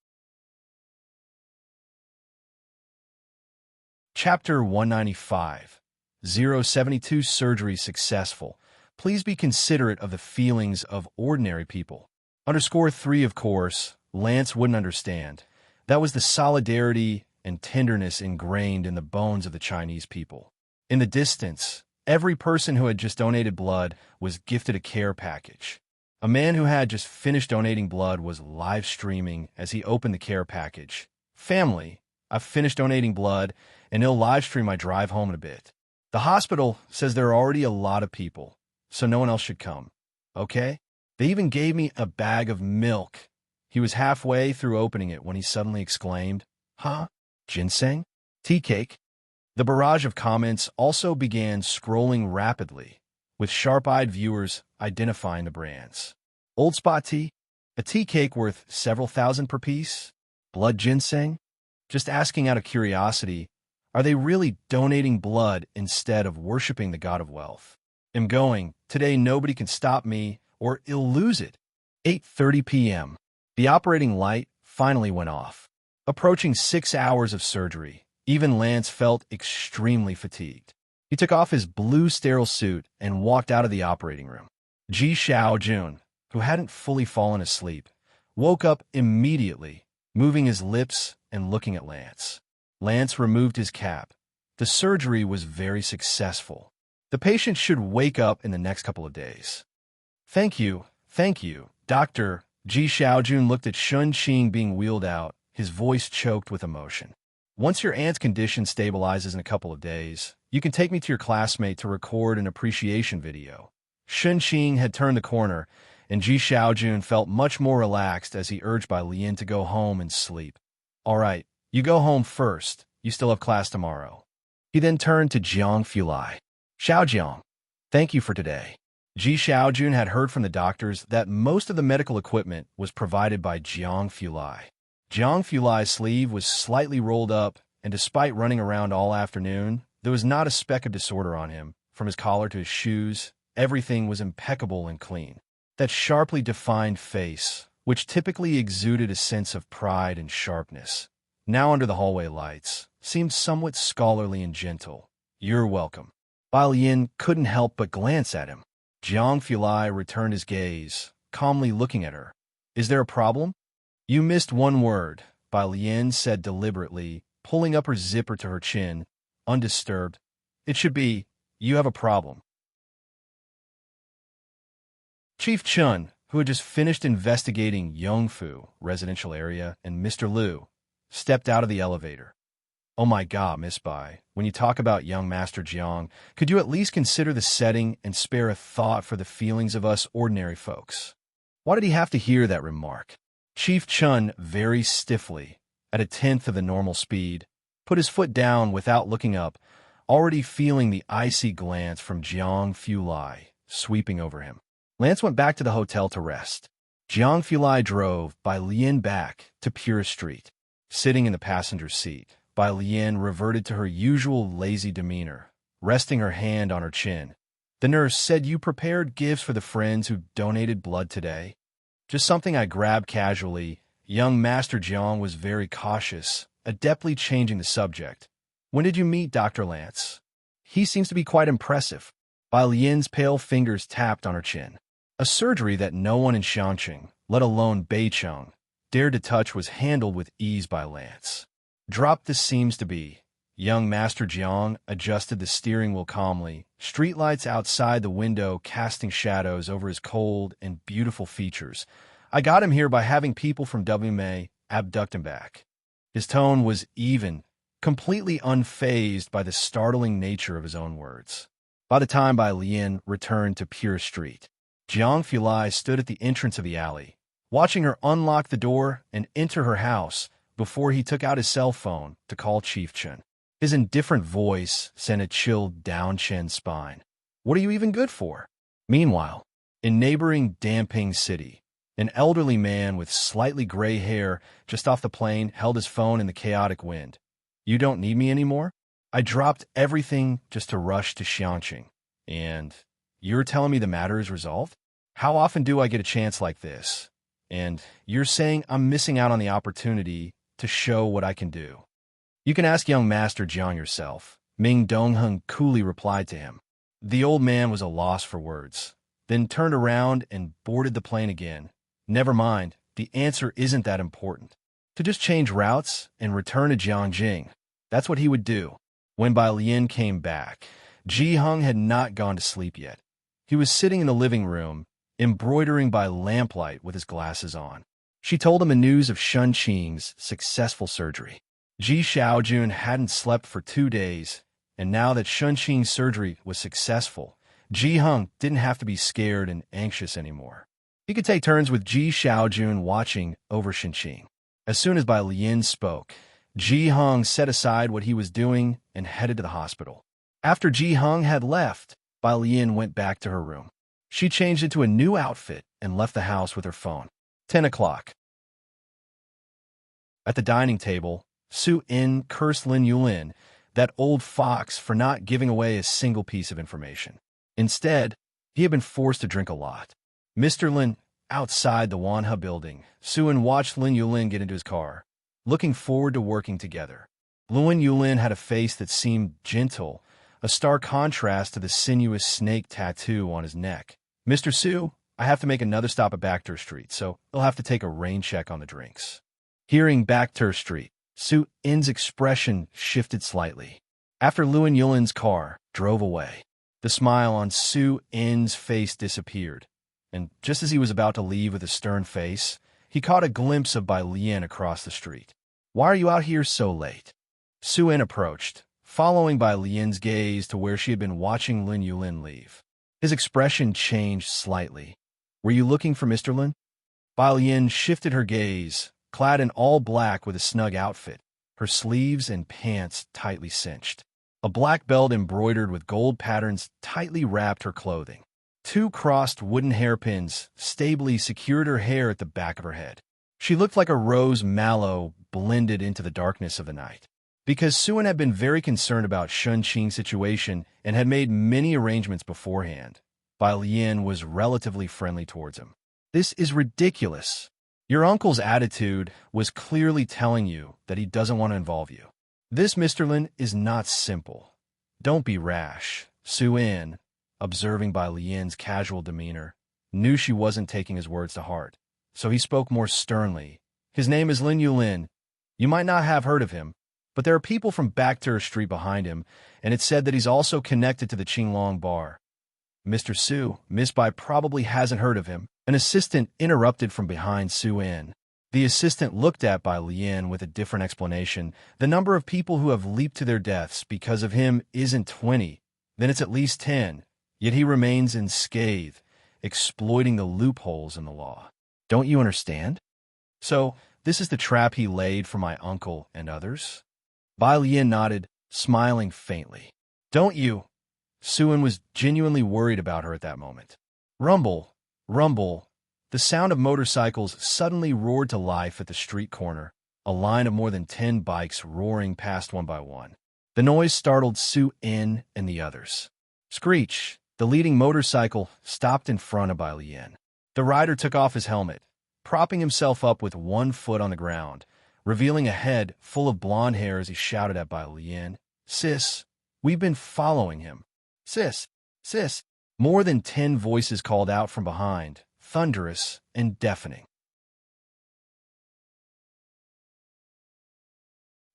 Chapter 195. 072 Surgery Successful. Please be considerate of the feelings of ordinary people. _3, of course, Lance wouldn't understand. That was the solidarity and tenderness ingrained in the bones of the Chinese people. In the distance, every person who had just donated blood was gifted a care package. A man who had just finished donating blood was live streaming as he opened the care package. "Family, I've finished donating blood, and he'll live stream my drive home in a bit. The hospital says there are already a lot of people, so no one else should come. Okay? They even gave me a bag of milk." He was halfway through opening it when he suddenly exclaimed, "Huh? Ginseng? Tea cake?" The barrage of comments also began scrolling rapidly, with sharp-eyed viewers identifying the brands. Old Spot Tea? A tea cake worth several thousand per piece? Blood ginseng? Just asking out of curiosity, are they really donating blood instead of worshiping the god of wealth? I'm going. Today nobody can stop me, or I'll lose it. 8:30 p.m. The operating light finally went off. Approaching 6 hours of surgery, even Lance felt extremely fatigued. He took off his blue sterile suit and walked out of the operating room. Ji Xiaojun, who hadn't fully fallen asleep, woke up immediately, moving his lips and looking at Lance. Lance removed his cap. The surgery was very successful. The patient should wake up in the next couple of days. Thank you, Doctor." Ji Xiaojun looked at Shun Qing being wheeled out, his voice choked with emotion. "Once your aunt's condition stabilizes in a couple of days, you can take me to your classmate to record an appreciation video." Shun Qing had turned the corner, and Ji Xiaojun felt much more relaxed as he urged Bai Lian to go home and sleep. "All right, you go home first. You still have class tomorrow." He then turned to Jiang Fulai. "Xiaojiang, thank you for today." Ji Xiaojun had heard from the doctors that most of the medical equipment was provided by Jiang Fulai. Jiang Fulai's sleeve was slightly rolled up, and despite running around all afternoon, there was not a speck of disorder on him. From his collar to his shoes, everything was impeccable and clean. That sharply defined face, which typically exuded a sense of pride and sharpness, now under the hallway lights, seemed somewhat scholarly and gentle. "You're welcome." Bai Lian couldn't help but glance at him. Jiang Fulai returned his gaze, calmly looking at her. "Is there a problem?" "You missed one word," Bai Lian said deliberately, pulling up her zipper to her chin, undisturbed. "It should be, you have a problem." Chief Chun, who had just finished investigating Yongfu residential area, and Mr. Liu, stepped out of the elevator. "Oh my God, Miss Bai, when you talk about young Master Jiang, could you at least consider the setting and spare a thought for the feelings of us ordinary folks?" Why did he have to hear that remark? Chief Chun, very stiffly, at a tenth of the normal speed, put his foot down without looking up, already feeling the icy glance from Jiang Fulai sweeping over him. Lance went back to the hotel to rest. Jiang Fulai drove Bai Lian back to Pure Street. Sitting in the passenger seat, Bai Lian reverted to her usual lazy demeanor, resting her hand on her chin. "The nurse said you prepared gifts for the friends who donated blood today." "Just something I grabbed casually." Young Master Jiang was very cautious, adeptly changing the subject. "When did you meet Dr. Lance? He seems to be quite impressive." Bai Lian's pale fingers tapped on her chin. A surgery that no one in Shangqing, let alone Beicheng, dared to touch was handled with ease by Lance. "Drop this seems to be. Young Master Jiang adjusted the steering wheel calmly, streetlights outside the window casting shadows over his cold and beautiful features. I got him here by having people from WMA abduct him back. His tone was even, completely unfazed by the startling nature of his own words. By the time Bai Lian returned to Pure Street, Jiang Fulai stood at the entrance of the alley, watching her unlock the door and enter her house before he took out his cell phone to call Chief Chen. His indifferent voice sent a chill down Chen's spine. What are you even good for? Meanwhile, in neighboring Damping City, an elderly man with slightly gray hair just off the plane held his phone in the chaotic wind. You don't need me anymore? I dropped everything just to rush to Xianqing. And you're telling me the matter is resolved? How often do I get a chance like this? And you're saying I'm missing out on the opportunity to show what I can do. You can ask young Master Jiang yourself, Ming Dongheng coolly replied to him. The old man was a loss for words, then turned around and boarded the plane again. Never mind, the answer isn't that important. To just change routes and return to Jiangjing. That's what he would do. When Bai Lian came back, Ji Hung had not gone to sleep yet. He was sitting in the living room, embroidering by lamplight with his glasses on. She told him the news of Shun Qing's successful surgery. Ji Xiaojun hadn't slept for 2 days, and now that Shun Qing's surgery was successful, Ji Hung didn't have to be scared and anxious anymore. He could take turns with Ji Xiaojun watching over Shun Qing. As soon as Bai Lian spoke, Ji Hung set aside what he was doing and headed to the hospital. After Ji Hung had left, Bai Lian went back to her room. She changed into a new outfit and left the house with her phone. 10 o'clock. At the dining table, Su In cursed Lin Yulin, that old fox, for not giving away a single piece of information. Instead, he had been forced to drink a lot. Mr. Lin, outside the Wanhe building, Su In watched Lin Yulin get into his car, looking forward to working together. Lin Yulin had a face that seemed gentle, a stark contrast to the sinuous snake tattoo on his neck. Mr. Su, I have to make another stop at Backter Street, so you'll have to take a rain check on the drinks. Hearing Backter Street, Su In's expression shifted slightly. After Lin Yulin's car drove away, the smile on Su In's face disappeared, and just as he was about to leave with a stern face, he caught a glimpse of Bai Lian across the street. Why are you out here so late? Su In approached, following Bai Lian's gaze to where she had been watching Lin Yulin leave. His expression changed slightly. Were you looking for Mr. Lin? Bai Lian shifted her gaze, clad in all black with a snug outfit, her sleeves and pants tightly cinched. A black belt embroidered with gold patterns tightly wrapped her clothing. 2 crossed wooden hairpins stably secured her hair at the back of her head. She looked like a rose mallow blended into the darkness of the night. Because Su In had been very concerned about Shun Qing's situation and had made many arrangements beforehand, Bai Lian was relatively friendly towards him. This is ridiculous. Your uncle's attitude was clearly telling you that he doesn't want to involve you. This, Mr. Lin, is not simple. Don't be rash. Su In, observing Bai Lian's casual demeanor, knew she wasn't taking his words to heart, so he spoke more sternly. His name is Lin Yulin. You might not have heard of him, but there are people from Backter Street behind him, and it's said that he's also connected to the Qinglong bar. Mr. Su, Miss Bai probably hasn't heard of him. An assistant interrupted from behind Su In. The assistant looked at Bai Lian with a different explanation. The number of people who have leaped to their deaths because of him isn't 20, then it's at least 10. Yet he remains unscathed, exploiting the loopholes in the law. Don't you understand? So, this is the trap he laid for my uncle and others? Bai Lian nodded, smiling faintly. Don't you? Su In was genuinely worried about her at that moment. Rumble. Rumble. The sound of motorcycles suddenly roared to life at the street corner, a line of more than 10 bikes roaring past one by one. The noise startled Su In and the others. Screech, the leading motorcycle, stopped in front of Bai Lian. The rider took off his helmet, propping himself up with one foot on the ground, revealing a head full of blonde hair as he shouted at Bai Lian, Sis, we've been following him. Sis, sis. More than 10 voices called out from behind, thunderous and deafening.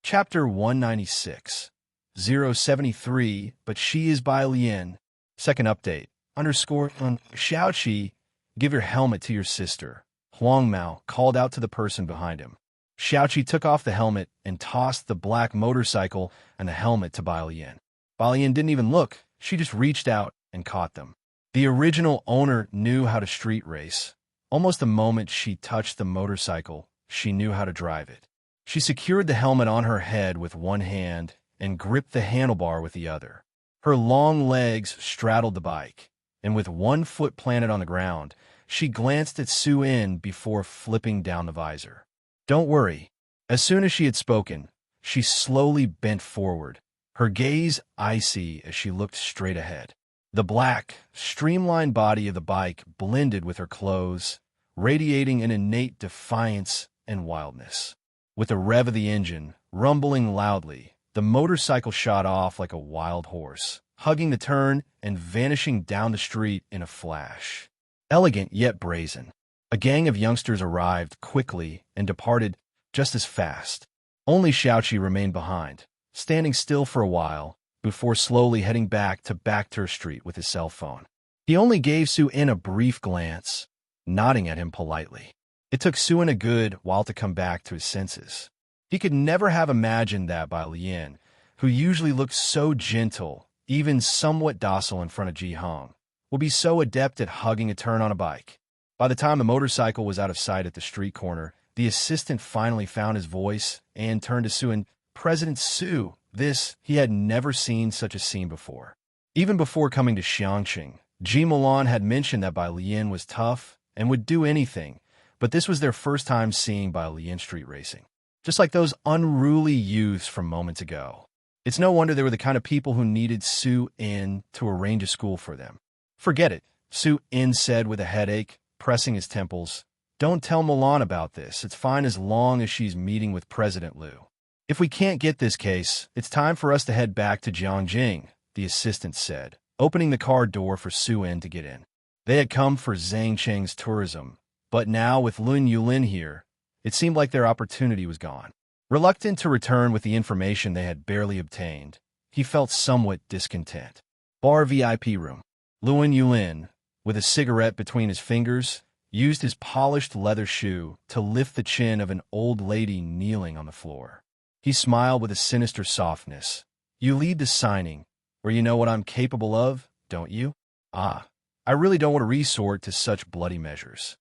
Chapter 196. 073, but she is by Lian. Second update. Underscore on Xiaoqi, give your helmet to your sister. Huang Mao called out to the person behind him. Xiaoqi took off the helmet and tossed the black motorcycle and the helmet to Bai Lian. Bai Lian didn't even look. She just reached out and caught them. The original owner knew how to street race. Almost the moment she touched the motorcycle, she knew how to drive it. She secured the helmet on her head with one hand and gripped the handlebar with the other. Her long legs straddled the bike, and with one foot planted on the ground, she glanced at Su In before flipping down the visor. Don't worry. As soon as she had spoken, she slowly bent forward, her gaze icy as she looked straight ahead. The black, streamlined body of the bike blended with her clothes, radiating an innate defiance and wildness. With the rev of the engine rumbling loudly, the motorcycle shot off like a wild horse, hugging the turn and vanishing down the street in a flash. Elegant yet brazen, a gang of youngsters arrived quickly and departed just as fast. Only Xiaoqi remained behind, standing still for a while, before slowly heading back to Backter Street with his cell phone. He only gave Su In a brief glance, nodding at him politely. It took Su In a good while to come back to his senses. He could never have imagined that Bai Lian, who usually looked so gentle, even somewhat docile in front of Ji Hong, would be so adept at hugging a turn on a bike. By the time the motorcycle was out of sight at the street corner, the assistant finally found his voice and turned to Su In. President Su, this, he had never seen such a scene before. Even before coming to Xiangqing, Ji Milan had mentioned that Bai Lian was tough and would do anything, but this was their first time seeing Bai Lian street racing. Just like those unruly youths from moments ago. It's no wonder they were the kind of people who needed Su In to arrange a school for them. Forget it, Su In said with a headache, pressing his temples. Don't tell Milan about this. It's fine as long as she's meeting with President Liu. If we can't get this case, it's time for us to head back to Jiangjing, the assistant said, opening the car door for Su In to get in. They had come for Zhang Cheng's tourism, but now with Lun Yulin here, it seemed like their opportunity was gone. Reluctant to return with the information they had barely obtained, he felt somewhat discontent. Bar VIP room. Lun Yulin, with a cigarette between his fingers, used his polished leather shoe to lift the chin of an old lady kneeling on the floor. He smiled with a sinister softness. You lead the signing, where you know what I'm capable of, don't you? Ah, I really don't want to resort to such bloody measures.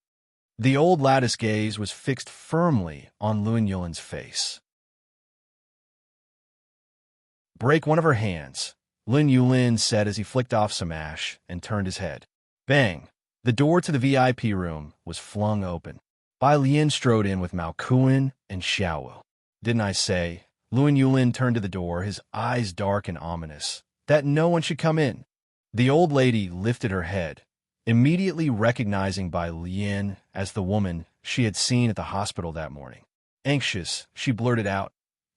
The old lattice gaze was fixed firmly on Lun Yulin's face. Break one of her hands, Lun Yulin said as he flicked off some ash and turned his head. Bang! The door to the VIP room was flung open. Bai Lian strode in with Mao Kuan and Xiaowu. Didn't I say? Lun Yulin turned to the door, his eyes dark and ominous, that no one should come in. The old lady lifted her head, immediately recognizing Bai Lian as the woman she had seen at the hospital that morning. Anxious, she blurted out,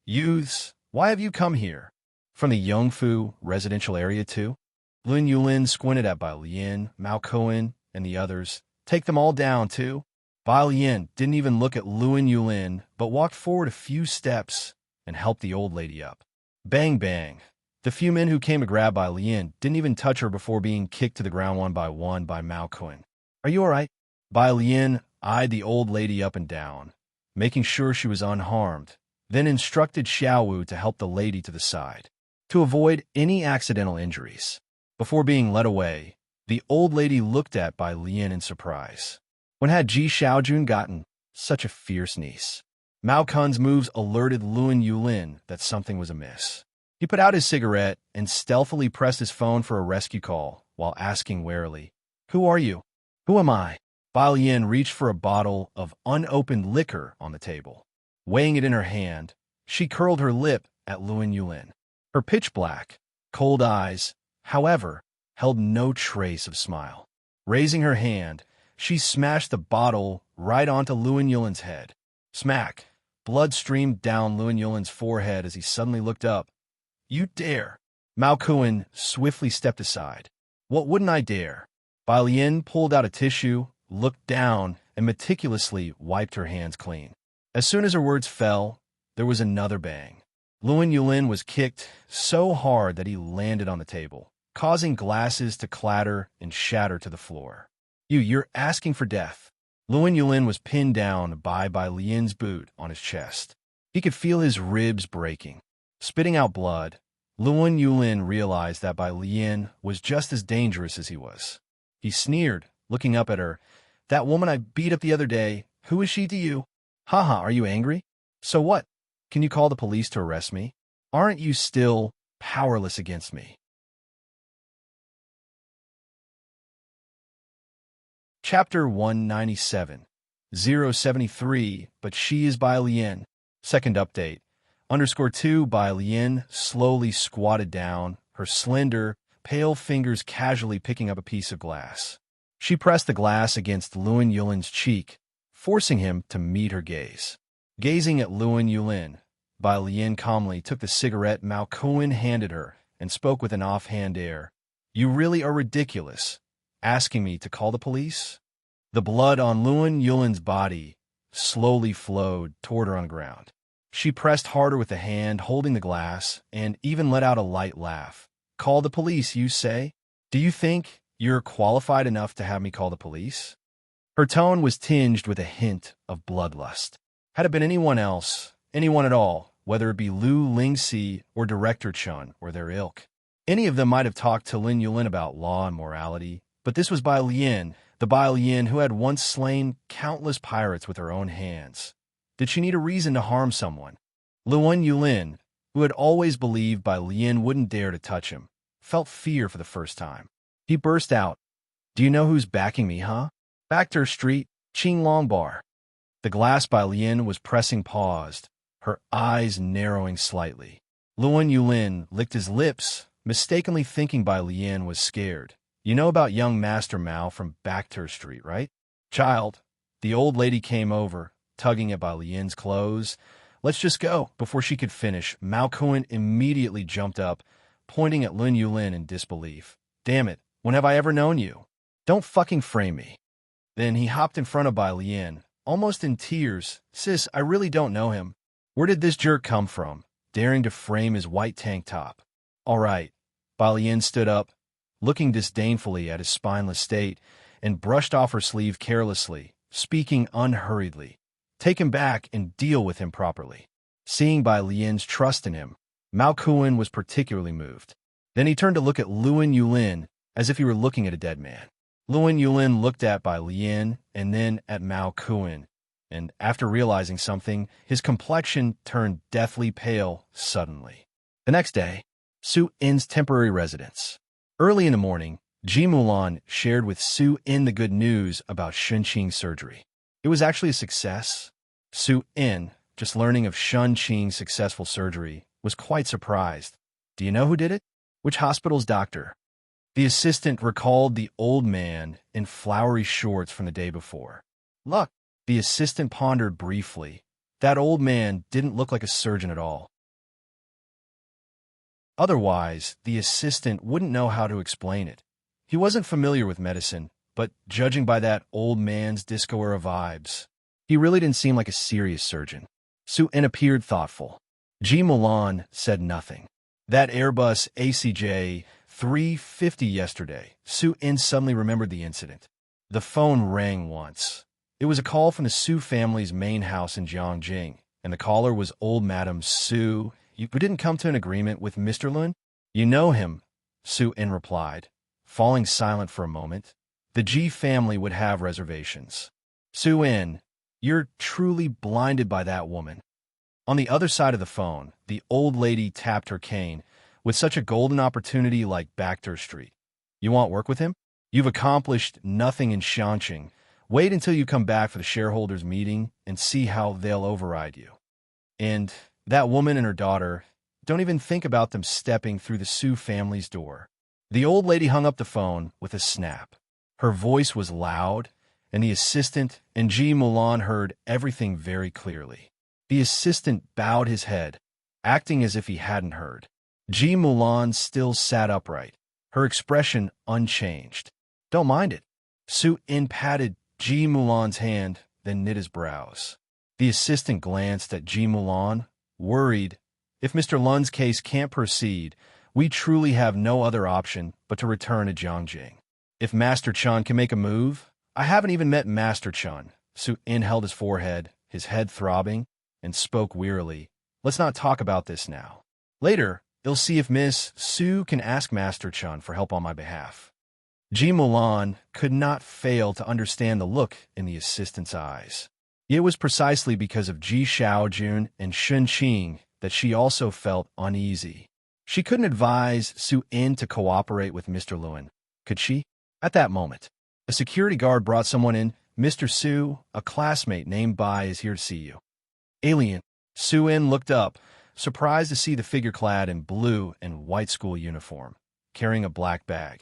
Youths, why have you come here? From the Yongfu residential area too? Lun Yulin squinted at Bai Lian, Mao Kuan, and the others. Take them all down too? Bai Lian didn't even look at Lun Yulin, but walked forward a few steps and helped the old lady up. Bang, bang. The few men who came to grab Bai Lian didn't even touch her before being kicked to the ground one by Mao Kuan. Are you all right? Bai Lian eyed the old lady up and down, making sure she was unharmed, then instructed Xiaowu to help the lady to the side, to avoid any accidental injuries. Before being led away, the old lady looked at Bai Lian in surprise. When had Ji Xiaojun gotten such a fierce niece? Mao Kun's moves alerted Lun Yulin that something was amiss. He put out his cigarette and stealthily pressed his phone for a rescue call while asking warily, Who are you? Who am I? Bai Lian reached for a bottle of unopened liquor on the table. Weighing it in her hand, she curled her lip at Lun Yulin. Her pitch-black, cold eyes, however, held no trace of smile. Raising her hand, she smashed the bottle right onto Lun Yulin's head. Smack! Blood streamed down Lun Yulin's forehead as he suddenly looked up. You dare! Mao Kuan swiftly stepped aside. What wouldn't I dare? Bai Lian pulled out a tissue, looked down, and meticulously wiped her hands clean. As soon as her words fell, there was another bang. Luan Yulin was kicked so hard that he landed on the table, causing glasses to clatter and shatter to the floor. You're asking for death. Luan Yulin was pinned down by Lien's boot on his chest. He could feel his ribs breaking. Spitting out blood, Luan Yulin realized that Lien was just as dangerous as he was. He sneered, looking up at her. That woman I beat up the other day, who is she to you? Haha, are you angry? So what? Can you call the police to arrest me? Aren't you still powerless against me? Chapter 197, 073, but she is Lien. Second update. _2 Lien slowly squatted down, her slender, pale fingers casually picking up a piece of glass. She pressed the glass against Luan Yulin's cheek, forcing him to meet her gaze. Gazing at Luan Yulin, Lien calmly took the cigarette Mao Kuan handed her and spoke with an offhand air. You really are ridiculous, asking me to call the police? The blood on Luan Yulin's body slowly flowed toward her on the ground. She pressed harder with the hand holding the glass and even let out a light laugh. Call the police, you say? Do you think you're qualified enough to have me call the police? Her tone was tinged with a hint of bloodlust. Had it been anyone else, anyone at all, whether it be Lu Lingxi or Director Chun or their ilk, any of them might have talked to Lin Yulin about law and morality, but this was Lien, the Lien who had once slain countless pirates with her own hands. Did she need a reason to harm someone? Luan Yulin, who had always believed Lien wouldn't dare to touch him, felt fear for the first time. He burst out, Do you know who's backing me, huh? Backter Street, Qinglong Bar. The glass Lien was pressing paused, her eyes narrowing slightly. Luan Yulin licked his lips, mistakenly thinking Lien was scared. You know about young Master Mao from Backter Street, right? Child, the old lady came over, tugging at Lien's clothes. Let's just go. Before she could finish, Mao Kuan immediately jumped up, pointing at Luan Yulin in disbelief. Damn it, when have I ever known you? Don't fucking frame me. Then he hopped in front of Lien, almost in tears. Sis, I really don't know him. Where did this jerk come from, daring to frame his white tank top? All right. Lien stood up, looking disdainfully at his spineless state, and brushed off her sleeve carelessly, speaking unhurriedly. Take him back and deal with him properly. Seeing Lien's trust in him, Mao Kuan was particularly moved. Then he turned to look at Luan Yulin as if he were looking at a dead man. Luan Yulin looked at Lien and then at Mao Kuan, and after realizing something, his complexion turned deathly pale suddenly. The next day, Su In's temporary residence. Early in the morning, Ji Mulan shared with Su In the good news about Shunqing's surgery. It was actually a success. Su In, just learning of Shunqing's successful surgery, was quite surprised. Do you know who did it? Which hospital's doctor? The assistant recalled the old man in flowery shorts from the day before. Look, the assistant pondered briefly. That old man didn't look like a surgeon at all. Otherwise, the assistant wouldn't know how to explain it. He wasn't familiar with medicine, but judging by that old man's disco-era vibes, he really didn't seem like a serious surgeon. Su In appeared thoughtful. Ji Mulan said nothing. That Airbus ACJ 350 yesterday. Su In suddenly remembered the incident. The phone rang once. It was a call from the Su family's main house in Jiangjing, and the caller was old Madame Su. You didn't come to an agreement with Mr. Lun? You know him, Su In replied, falling silent for a moment. The Ji family would have reservations. Su In, you're truly blinded by that woman. On the other side of the phone, the old lady tapped her cane. With such a golden opportunity like Backter Street, you want work with him? You've accomplished nothing in Shanqing. Wait until you come back for the shareholders' meeting and see how they'll override you. And that woman and her daughter, don't even think about them stepping through the Su family's door. The old lady hung up the phone with a snap. Her voice was loud, and the assistant and Ji Mulan heard everything very clearly. The assistant bowed his head, acting as if he hadn't heard. Ji Mulan still sat upright, her expression unchanged. Don't mind it. Su In patted Ji Mulan's hand, then knit his brows. The assistant glanced at Ji Mulan, worried. If Mr. Lun's case can't proceed, we truly have no other option but to return to Jiangjing. If Master Chun can make a move, I haven't even met Master Chun. Su-in held his forehead, his head throbbing, and spoke wearily. Let's not talk about this now. Later, you'll see if Miss Su can ask Master Chun for help on my behalf. Ji Mulan could not fail to understand the look in the assistant's eyes. It was precisely because of Ji Xiaojun and Shun Qing that she also felt uneasy. She couldn't advise Su-in to cooperate with Mr. Lun, could she? At that moment, a security guard brought someone in. Mr. Su, a classmate named Bai, is here to see you. Alien. Su-in looked up, surprised to see the figure clad in blue and white school uniform, carrying a black bag.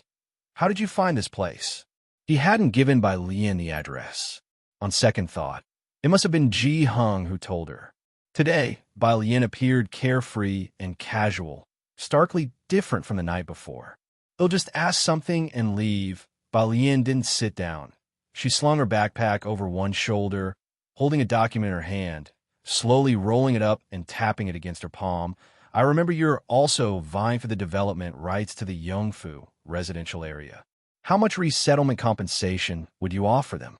How did you find this place? He hadn't given Bai Lian the address. On second thought, it must have been Ji Hung who told her. Today, Bai Lian appeared carefree and casual, starkly different from the night before. They'll just ask something and leave. Bai Lian didn't sit down. She slung her backpack over one shoulder, holding a document in her hand, slowly rolling it up and tapping it against her palm. I remember you're also vying for the development rights to the Yongfu residential area. How much resettlement compensation would you offer them?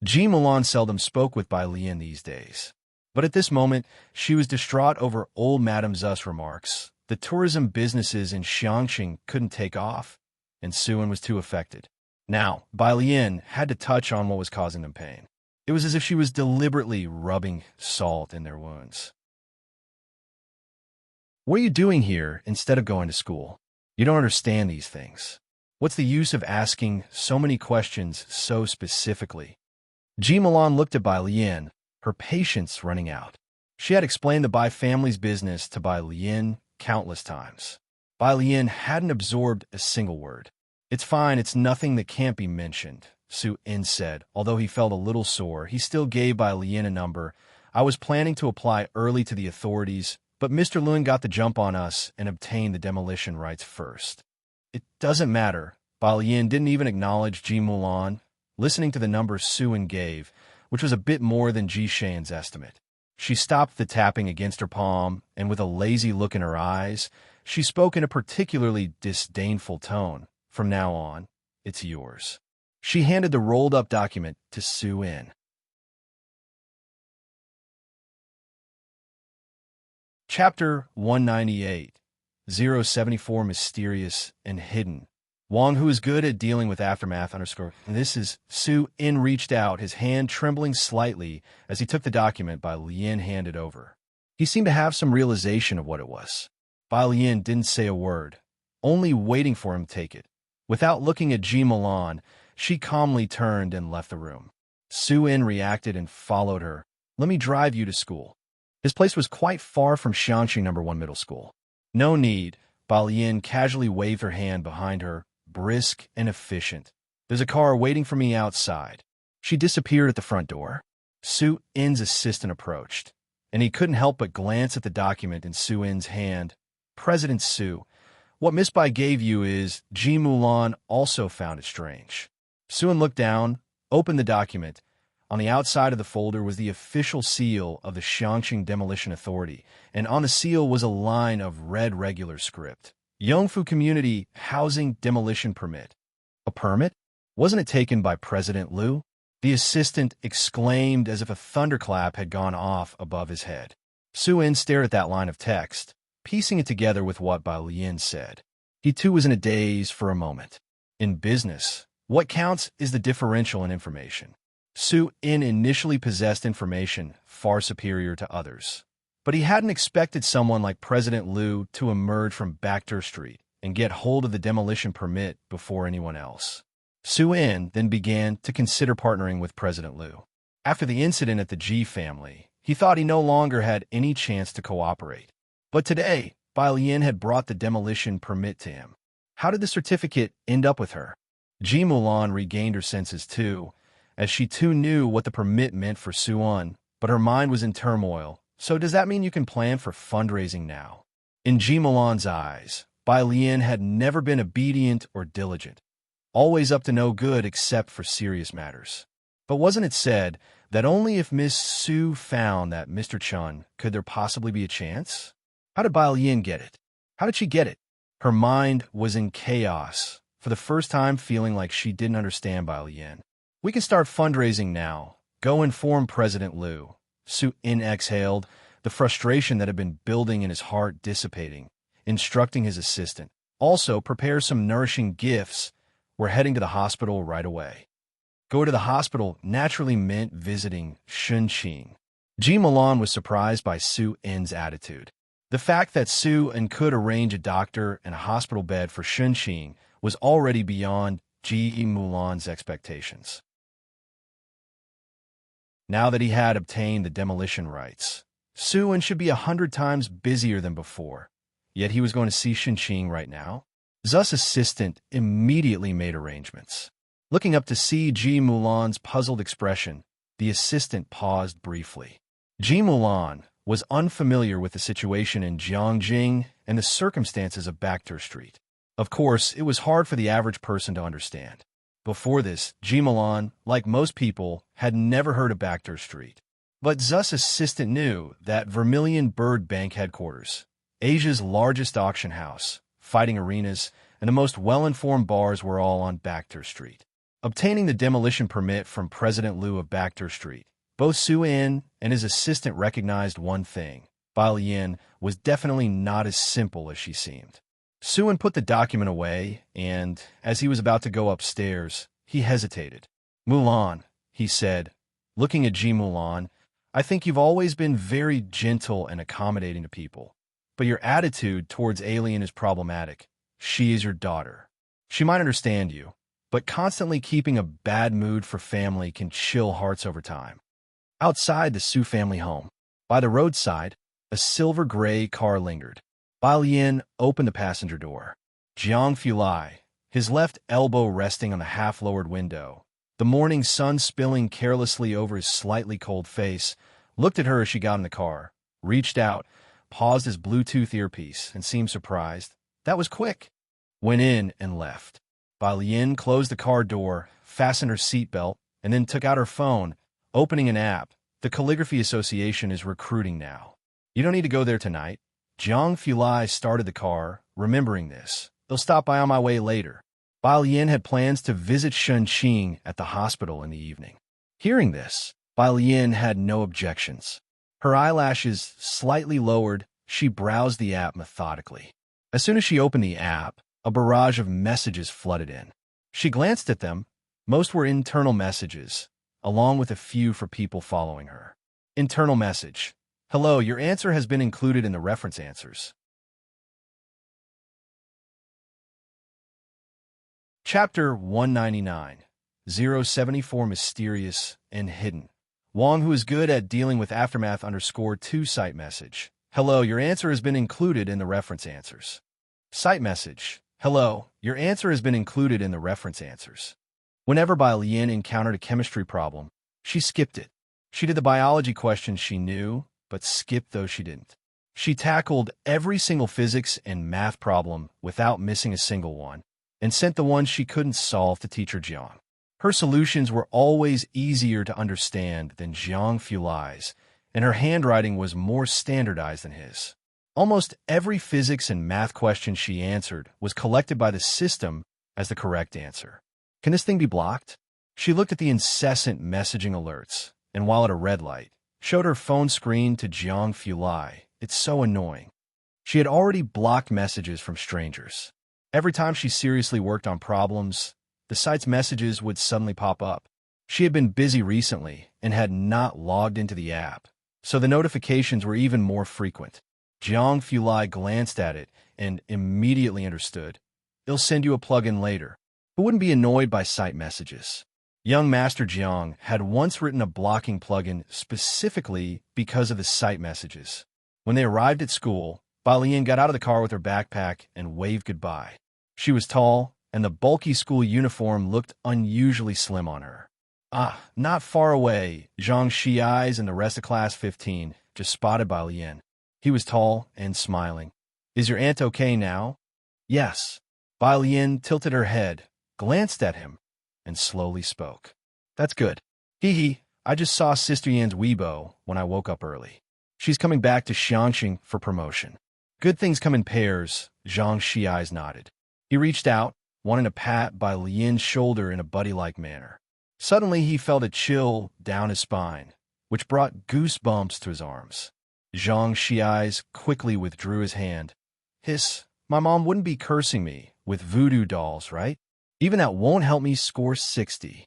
Ji Mulan seldom spoke with Bai Lian these days, but at this moment she was distraught over old Madame Zu's remarks. The tourism businesses in Xiangqing couldn't take off, and Su-in was too affected. Now, Bai Lian had to touch on what was causing them pain. It was as if she was deliberately rubbing salt in their wounds. What are you doing here instead of going to school? You don't understand these things. What's the use of asking so many questions so specifically? Ji Mulan looked at Bai Lian, her patience running out. She had explained the Bai family's business to Bai Lian countless times. Bai Lian hadn't absorbed a single word. It's fine, it's nothing that can't be mentioned, Su-in said. Although he felt a little sore, he still gave Bai Lian a number. I was planning to apply early to the authorities, but Mr. Lun got the jump on us and obtained the demolition rights first. It doesn't matter. Bai Lian didn't even acknowledge Ji Mulan, listening to the number Su-in gave, which was a bit more than Ji Shan's estimate. She stopped the tapping against her palm, and with a lazy look in her eyes, she spoke in a particularly disdainful tone. From now on, it's yours. She handed the rolled-up document to Su-in. Chapter 198, 074 Mysterious and Hidden. Wong, who is good at dealing with aftermath, This is Su-in reached out, his hand trembling slightly as he took the document Bai Lian handed over. He seemed to have some realization of what it was. Bai Lian didn't say a word, only waiting for him to take it. Without looking at Ji Mulan, she calmly turned and left the room. Su-in reacted and followed her. Let me drive you to school. His place was quite far from Xiangqing No. 1 Middle School. No need. Bai Lian casually waved her hand behind her, brisk and efficient. There's a car waiting for me outside. She disappeared at the front door. Su-in's assistant approached, and he couldn't help but glance at the document in Su-in's hand. President Su, what Miss Bai gave you is, Ji Mulan also found it strange. Su-in looked down, opened the document. On the outside of the folder was the official seal of the Xiangqing Demolition Authority, and on the seal was a line of red regular script. Yongfu Community Housing Demolition Permit. A permit? Wasn't it taken by President Liu? The assistant exclaimed as if a thunderclap had gone off above his head. Su-in stared at that line of text, piecing it together with what Bai Lian said. He too was in a daze for a moment. In business, what counts is the differential in information. Su-in initially possessed information far superior to others, but he hadn't expected someone like President Liu to emerge from Backter Street and get hold of the demolition permit before anyone else. Su-in then began to consider partnering with President Liu. After the incident at the Ji family, he thought he no longer had any chance to cooperate. But today, Bai Lian had brought the demolition permit to him. How did the certificate end up with her? Ji Mulan regained her senses too, as she too knew what the permit meant for Su-in, but her mind was in turmoil. So does that mean you can plan for fundraising now? In Ji Mulan's eyes, Bai Lian had never been obedient or diligent, always up to no good except for serious matters. But wasn't it said that only if Miss Su found that Mr. Chun could there possibly be a chance? How did Bai Yin get it? How did she get it? Her mind was in chaos, for the first time feeling like she didn't understand Bai Yin. We can start fundraising now. Go inform President Liu. Su In exhaled, the frustration that had been building in his heart dissipating, instructing his assistant. Also, prepare some nourishing gifts. We're heading to the hospital right away. Go to the hospital naturally meant visiting Shunqing. Ji Milan was surprised by Su In's attitude. The fact that Su In could arrange a doctor and a hospital bed for Shunqing was already beyond Ji Milan's expectations. Now that he had obtained the demolition rights, Su In should be 100 times busier than before. Yet he was going to see Shunqing right now. Zu's assistant immediately made arrangements. Looking up to see Ji Milan's puzzled expression, the assistant paused briefly. Ji Milan was unfamiliar with the situation in Jiangjing and the circumstances of Bacter Street. Of course, it was hard for the average person to understand. Before this, Ji Milan, like most people, had never heard of Bacter Street. But Zu's assistant knew that Vermilion Bird Bank headquarters, Asia's largest auction house, fighting arenas, and the most well-informed bars were all on Bacter Street. Obtaining the demolition permit from President Liu of Bacter Street, both Su In and his assistant recognized one thing. Bai Yin was definitely not as simple as she seemed. Su In put the document away, and, as he was about to go upstairs, he hesitated. "Mulan," he said, looking at Ji Mulan, "I think you've always been very gentle and accommodating to people. But your attitude towards Alien is problematic. She is your daughter. She might understand you, but constantly keeping a bad mood for family can chill hearts over time." Outside the Su family home, by the roadside, a silver-gray car lingered. Bai Yin opened the passenger door. Jiang Fulai, his left elbow resting on the half-lowered window, the morning sun spilling carelessly over his slightly cold face, looked at her as she got in the car, reached out, paused his Bluetooth earpiece, and seemed surprised. That was quick. Went in and left. Bai Yin closed the car door, fastened her seatbelt, and then took out her phone, opening an app. The Calligraphy Association is recruiting now. You don't need to go there tonight. Jiang Fulai started the car, remembering this. They'll stop by on my way later. Bai Yin had plans to visit Shunqing at the hospital in the evening. Hearing this, Bai Yin had no objections. Her eyelashes slightly lowered, she browsed the app methodically. As soon as she opened the app, a barrage of messages flooded in. She glanced at them. Most were internal messages, along with a few for people following her. Internal message. "Hello, your answer has been included in the reference answers." Chapter 199. 074 Mysterious and Hidden. Wong, who is good at dealing with aftermath _2 site message. "Hello, your answer has been included in the reference answers." Site message. "Hello, your answer has been included in the reference answers." Whenever Bai Yin encountered a chemistry problem, she skipped it. She did the biology questions she knew, but skipped those she didn't. She tackled every single physics and math problem without missing a single one, and sent the ones she couldn't solve to teacher Jiang. Her solutions were always easier to understand than Jiang Fulai's, and her handwriting was more standardized than his. Almost every physics and math question she answered was collected by the system as the correct answer. Can this thing be blocked? She looked at the incessant messaging alerts, and while at a red light, showed her phone screen to Jiang Fulai. It's so annoying. She had already blocked messages from strangers. Every time she seriously worked on problems, the site's messages would suddenly pop up. She had been busy recently and had not logged into the app, so the notifications were even more frequent. Jiang Fulai glanced at it and immediately understood. It'll send you a plugin later. Who wouldn't be annoyed by site messages? Young Master Jiang had once written a blocking plugin specifically because of the site messages. When they arrived at school, Bai Yin got out of the car with her backpack and waved goodbye. She was tall, and the bulky school uniform looked unusually slim on her. Not far away, Zhang Shi's and the rest of Class 15 just spotted Bai Yin. He was tall and smiling. "Is your aunt okay now?" "Yes." Bai Yin tilted her head, glanced at him, and slowly spoke. "That's good. Hee, I just saw Sister Yan's Weibo when I woke up early. She's coming back to Xiangxing for promotion." Good things come in pairs, Zhang Shiai's nodded. He reached out, wanting a pat by Lian's shoulder in a buddy-like manner. Suddenly he felt a chill down his spine, which brought goosebumps to his arms. Zhang Shiai's quickly withdrew his hand. Hiss, my mom wouldn't be cursing me with voodoo dolls, right? Even that won't help me score 60.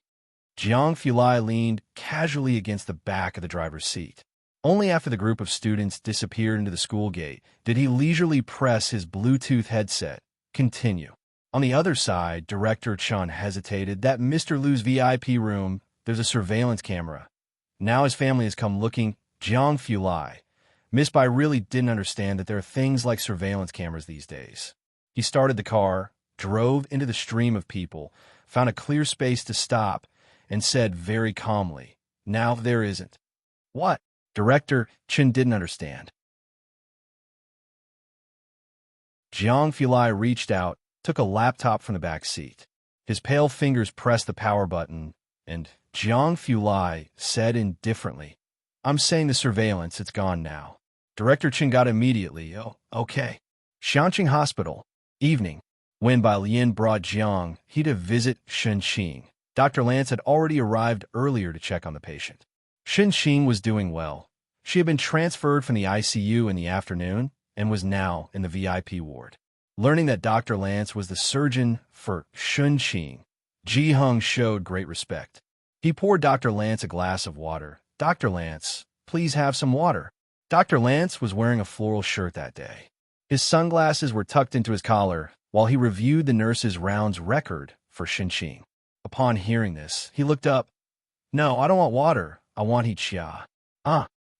Jiang Fulai leaned casually against the back of the driver's seat. Only after the group of students disappeared into the school gate did he leisurely press his Bluetooth headset. Continue. On the other side, Director Chun hesitated. That Mr. Liu's VIP room, there's a surveillance camera. Now his family has come looking. Jiang Fulai. Miss Bai really didn't understand that there are things like surveillance cameras these days. He started the car, drove into the stream of people, found a clear space to stop, and said very calmly, now there isn't. What? Director Chen didn't understand. Jiang Fulai reached out, took a laptop from the back seat. His pale fingers pressed the power button, and Jiang Fulai said indifferently, I'm saying the surveillance, it's gone now. Director Chen got immediately, oh, okay. Xianqing Hospital, evening. When Bai Lian brought Jiang, he to visit Shenqing. Dr. Lance had already arrived earlier to check on the patient. Shenqing was doing well. She had been transferred from the ICU in the afternoon and was now in the VIP ward. Learning that Dr. Lance was the surgeon for Shenqing, Ji Hung showed great respect. He poured Dr. Lance a glass of water. Dr. Lance, please have some water. Dr. Lance was wearing a floral shirt that day. His sunglasses were tucked into his collar while he reviewed the nurse's rounds record for Shenqing. Upon hearing this, he looked up. No, I don't want water. I want Hiqia.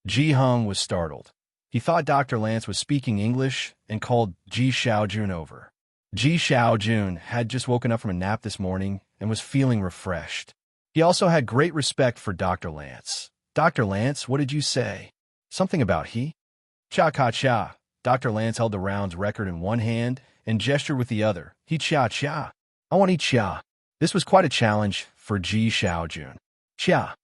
Ji Hung was startled. He thought Dr. Lance was speaking English and called Ji Xiaojun over. Ji Xiaojun had just woken up from a nap this morning and was feeling refreshed. He also had great respect for Dr. Lance. Dr. Lance, what did you say? Something about he? Cha-ka-cha. Dr. Lance held the rounds record in one hand and gestured with the other. He-cha-cha. I want He-cha. This was quite a challenge for Ji Xiaojun. Cha.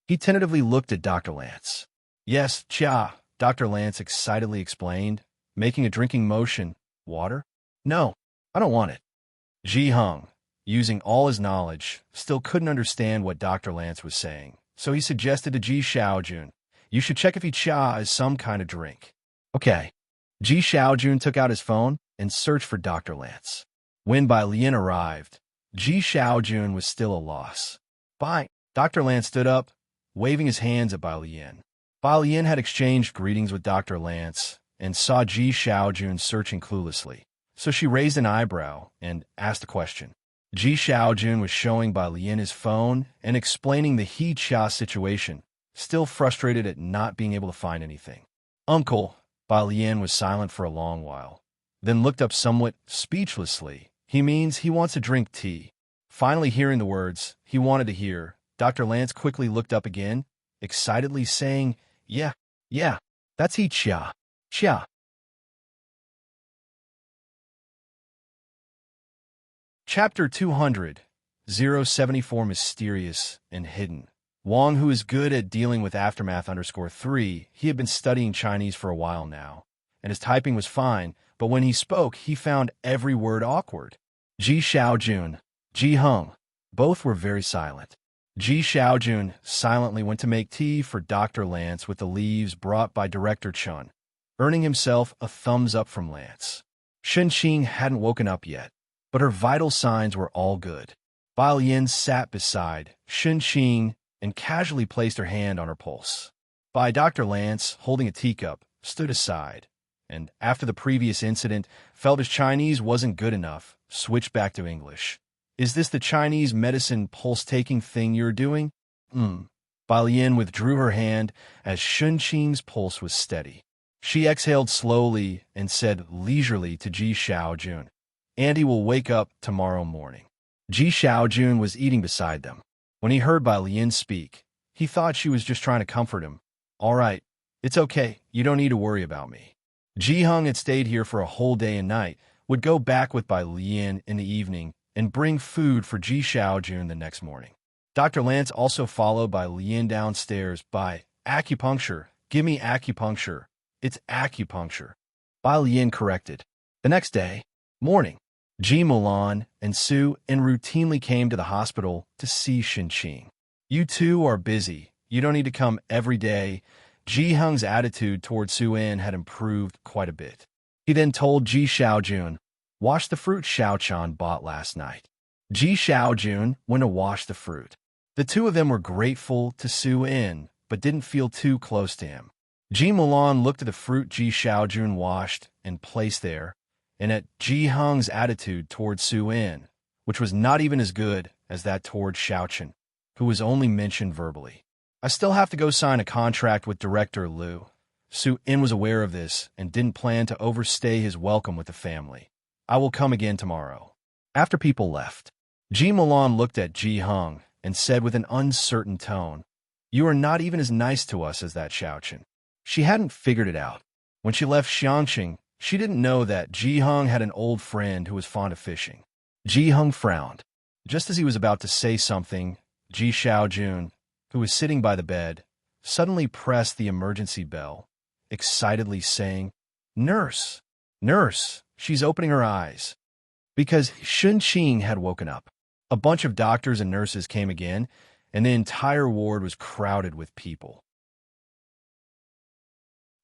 He tentatively looked at Dr. Lance. Yes, cha, Dr. Lance excitedly explained, making a drinking motion. Water? No, I don't want it. Ji Hung, using all his knowledge, still couldn't understand what Dr. Lance was saying, so he suggested to Ji Xiaojun, you should check if cha is some kind of drink. Okay. Ji Xiaojun took out his phone and searched for Dr. Lance. When Bai Lian arrived, Ji Xiaojun was still a loss. Bye. Dr. Lance stood up, waving his hands at Bai Lian. Bai Lian had exchanged greetings with Dr. Lance and saw Ji Xiaojun searching cluelessly, so she raised an eyebrow and asked a question. Ji Xiaojun was showing Bai Lian his phone and explaining the He-cha situation, still frustrated at not being able to find anything. Uncle, Bai Lian was silent for a long while, then looked up somewhat speechlessly. He means he wants to drink tea. Finally hearing the words he wanted to hear, Dr. Lance quickly looked up again, excitedly saying, yeah, that's He-cha. Cha. Chapter 200, 074 Mysterious and Hidden. Wang, who is good at dealing with Aftermath_3, he had been studying Chinese for a while now, and his typing was fine, but when he spoke, he found every word awkward. Ji Xiaojun, Ji Hung, both were very silent. Ji Xiaojun silently went to make tea for Dr. Lance with the leaves brought by Director Chun, earning himself a thumbs up from Lance. Shenqing hadn't woken up yet, but her vital signs were all good. Bai Lian sat beside Shenqing and casually placed her hand on her pulse. Dr. Lance, holding a teacup, stood aside, and after the previous incident, felt his Chinese wasn't good enough, switched back to English. Is this the Chinese medicine pulse-taking thing you're doing? Bai Lian withdrew her hand as Shenqing's pulse was steady. She exhaled slowly and said leisurely to Ji Xiaojun, Andy will wake up tomorrow morning. Ji Xiaojun was eating beside them. When he heard Bai Lian speak, he thought she was just trying to comfort him. All right, it's okay, you don't need to worry about me. Ji Hung had stayed here for a whole day and night, would go back with Bai Lian in the evening, and bring food for Ji Xiaojun the next morning. Dr. Lance also followed Bai Lian downstairs by acupuncture. Give me acupuncture. It's acupuncture. Bai Lian corrected. The next day, morning, Ji Mulan and Su En routinely came to the hospital to see Xinqing. You two are busy. You don't need to come every day. Ji Hung's attitude toward Su En had improved quite a bit. He then told Ji Xiaojun, wash the fruit Xiaochan bought last night. Ji Xiaojun went to wash the fruit. The two of them were grateful to Su En, but didn't feel too close to him. Ji Mulan looked at the fruit Ji Xiaojun washed and placed there, and at Ji Hung's attitude toward Su En, which was not even as good as that toward Xiaochen, who was only mentioned verbally. I still have to go sign a contract with Director Liu. Su En was aware of this and didn't plan to overstay his welcome with the family. I will come again tomorrow. After people left, Ji Mulan looked at Ji Hung and said with an uncertain tone, you are not even as nice to us as that Xiaochen. She hadn't figured it out. When she left Xiangqing, she didn't know that Ji Hung had an old friend who was fond of fishing. Ji Hung frowned. Just as he was about to say something, Ji Xiaojun, who was sitting by the bed, suddenly pressed the emergency bell, excitedly saying, Nurse! Nurse! She's opening her eyes. Because Xinqing had woken up. A bunch of doctors and nurses came again, and the entire ward was crowded with people.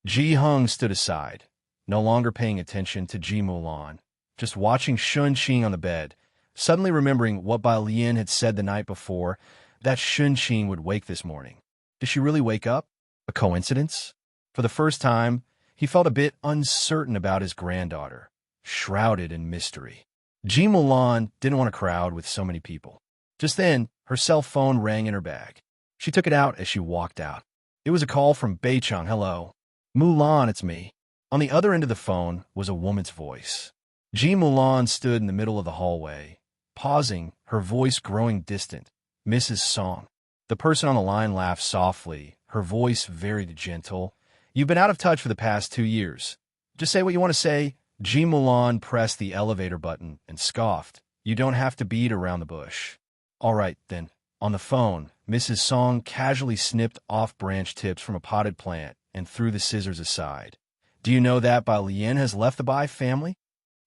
Ji Hung stood aside, no longer paying attention to Ji Mulan, just watching Xinqing on the bed, suddenly remembering what Bai Lian had said the night before, that Xinqing would wake this morning. Did she really wake up? A coincidence? For the first time, he felt a bit uncertain about his granddaughter, shrouded in mystery. Ji Mulan didn't want a crowd with so many people. Just then, her cell phone rang in her bag. She took it out as she walked out. It was a call from Beicheng. Hello. Mulan, it's me. On the other end of the phone was a woman's voice. Ji Mulan stood in the middle of the hallway, pausing, her voice growing distant. Mrs. Song. The person on the line laughed softly, her voice very gentle. You've been out of touch for the past 2 years. Just say what you want to say. Ji Mulan pressed the elevator button and scoffed. You don't have to beat around the bush. All right, then. On the phone, Mrs. Song casually snipped off branch tips from a potted plant and threw the scissors aside. Do you know that Bai Lian has left the Bai family?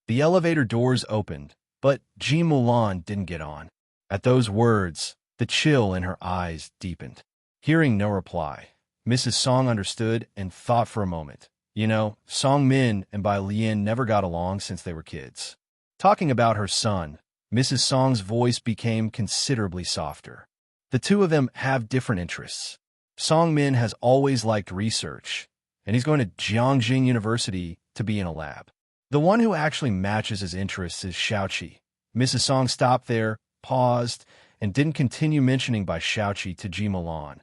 The elevator doors opened, but Ji Mulan didn't get on. At those words, the chill in her eyes deepened. Hearing no reply, Mrs. Song understood and thought for a moment. You know, Song Min and Bai Lian never got along since they were kids. Talking about her son, Mrs. Song's voice became considerably softer. The two of them have different interests. Song Min has always liked research, and he's going to Jiangxing University to be in a lab. The one who actually matches his interests is Xiaoqi. Mrs. Song stopped there, paused, and didn't continue mentioning Bai Xiaoqi to Ji Mulan.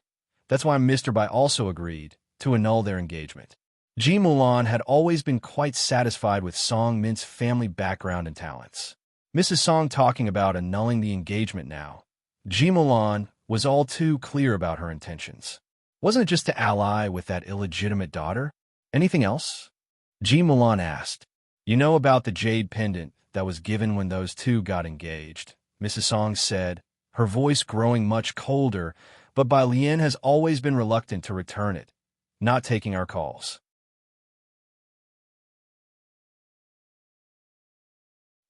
That's why Mr. Bai also agreed to annul their engagement. Ji Mulan had always been quite satisfied with Song Min's family background and talents. Mrs. Song talking about annulling the engagement now. Ji Mulan was all too clear about her intentions. Wasn't it just to ally with that illegitimate daughter? Anything else? Ji Mulan asked. You know about the jade pendant that was given when those two got engaged? Mrs. Song said, her voice growing much colder, but Bai Lian has always been reluctant to return it, not taking our calls.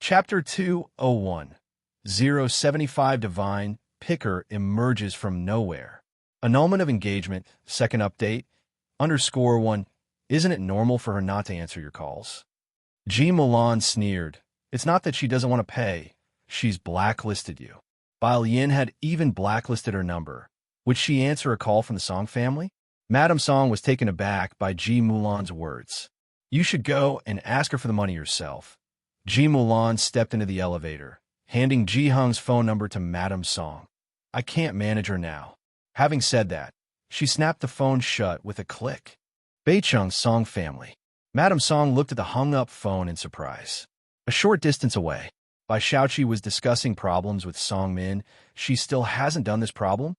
Chapter 201. 075 Divine Picker emerges from nowhere. Annulment of engagement, second update, _1. Isn't it normal for her not to answer your calls? Ji Mulan sneered. It's not that she doesn't want to pay. She's blacklisted you. Bai Lian had even blacklisted her number. Would she answer a call from the Song family? Madame Song was taken aback by Ji Mulan's words. You should go and ask her for the money yourself. Ji Mulan stepped into the elevator, handing Ji Hung's phone number to Madame Song. I can't manage her now. Having said that, she snapped the phone shut with a click. Beicheng's Song family. Madame Song looked at the hung-up phone in surprise. A short distance away, Bai Xiaoqi was discussing problems with Song Min. She still hasn't done this problem?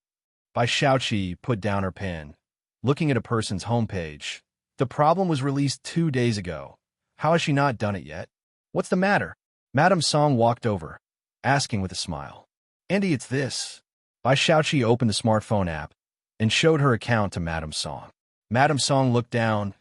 Bai Xiaoqi put down her pen, looking at a person's homepage. The problem was released 2 days ago. How has she not done it yet? What's the matter? Madame Song walked over, asking with a smile. Andy, it's this. Bai Xiaoqi opened the smartphone app and showed her account to Madame Song. Madame Song looked down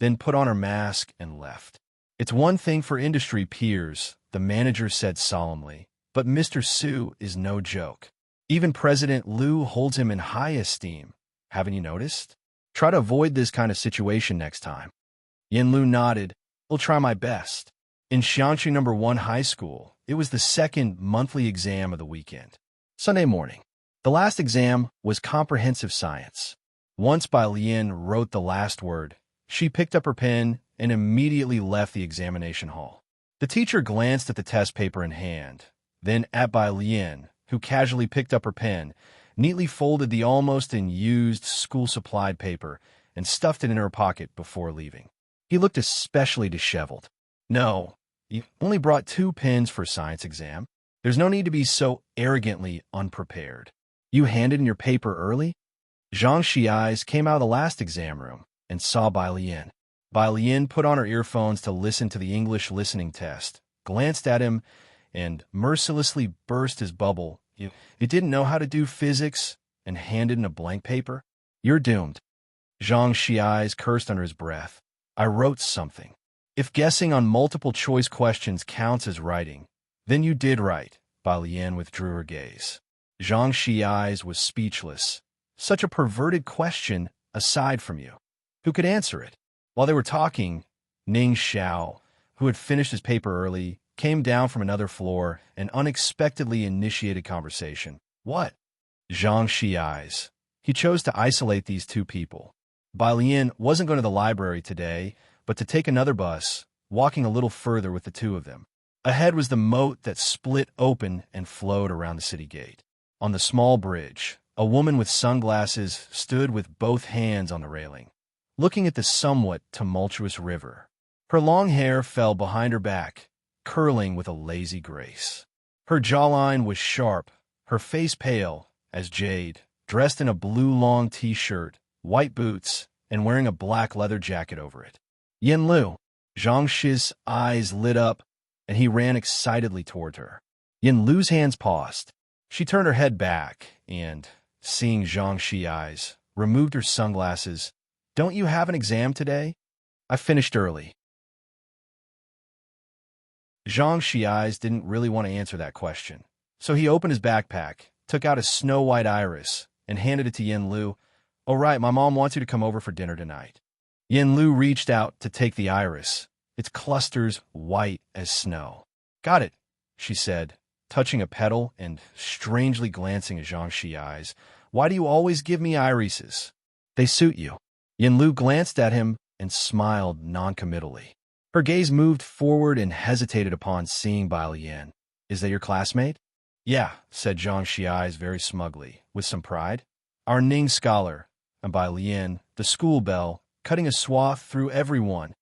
then put on her mask and left. It's one thing for industry peers, the manager said solemnly, but Mr. Su is no joke. Even President Liu holds him in high esteem. Haven't you noticed? Try to avoid this kind of situation next time. Yin Lu nodded. I'll try my best. In Xianxi No. 1 High School, it was the second monthly exam of the weekend. Sunday morning. The last exam was comprehensive science. Once Bai Lian wrote the last word, she picked up her pen and immediately left the examination hall. The teacher glanced at the test paper in hand, then at Bai Lian, who casually picked up her pen, neatly folded the almost unused school-supplied paper, and stuffed it in her pocket before leaving. He looked especially disheveled. No, you only brought 2 pens for a science exam. There's no need to be so arrogantly unprepared. You handed in your paper early? Zhang Xi's came out of the last exam room and saw Bai Lian. Bai Lian put on her earphones to listen to the English listening test, glanced at him, and mercilessly burst his bubble. You didn't know how to do physics and handed in a blank paper? You're doomed. Zhang Xi's cursed under his breath. I wrote something. If guessing on multiple choice questions counts as writing, then you did write. Bai Lian withdrew her gaze. Zhang Xi's was speechless. Such a perverted question aside from you. Who could answer it? While they were talking, Ning Xiao, who had finished his paper early, came down from another floor and unexpectedly initiated conversation. What? Zhang Xi's. He chose to isolate these 2 people. Bai Lian wasn't going to the library today, but to take another bus, walking a little further with the 2 of them. Ahead was the moat that split open and flowed around the city gate. On the small bridge, a woman with sunglasses stood with both hands on the railing, looking at the somewhat tumultuous river. Her long hair fell behind her back, curling with a lazy grace. Her jawline was sharp, her face pale as jade, dressed in a blue long t-shirt, white boots, and wearing a black leather jacket over it. Yin Lu. Zhang Shi's eyes lit up, and he ran excitedly toward her. Yin Lu's hands paused. She turned her head back and, seeing Zhang Xi's, removed her sunglasses. Don't you have an exam today? I finished early. Zhang Xi's didn't really want to answer that question, so he opened his backpack, took out a snow-white iris, and handed it to Yin Lu. All right, my mom wants you to come over for dinner tonight. Yin Lu reached out to take the iris, its clusters white as snow. Got it, she said, touching a petal and strangely glancing at Zhang Xi's. Why do you always give me irises? They suit you. Yin Lu glanced at him and smiled noncommittally. Her gaze moved forward and hesitated upon seeing Bai Lian. Is that your classmate? Yeah, said Zhang Xi's very smugly, with some pride. Our Ning scholar, and Bai Lian, the school belle, cutting a swath through everyone.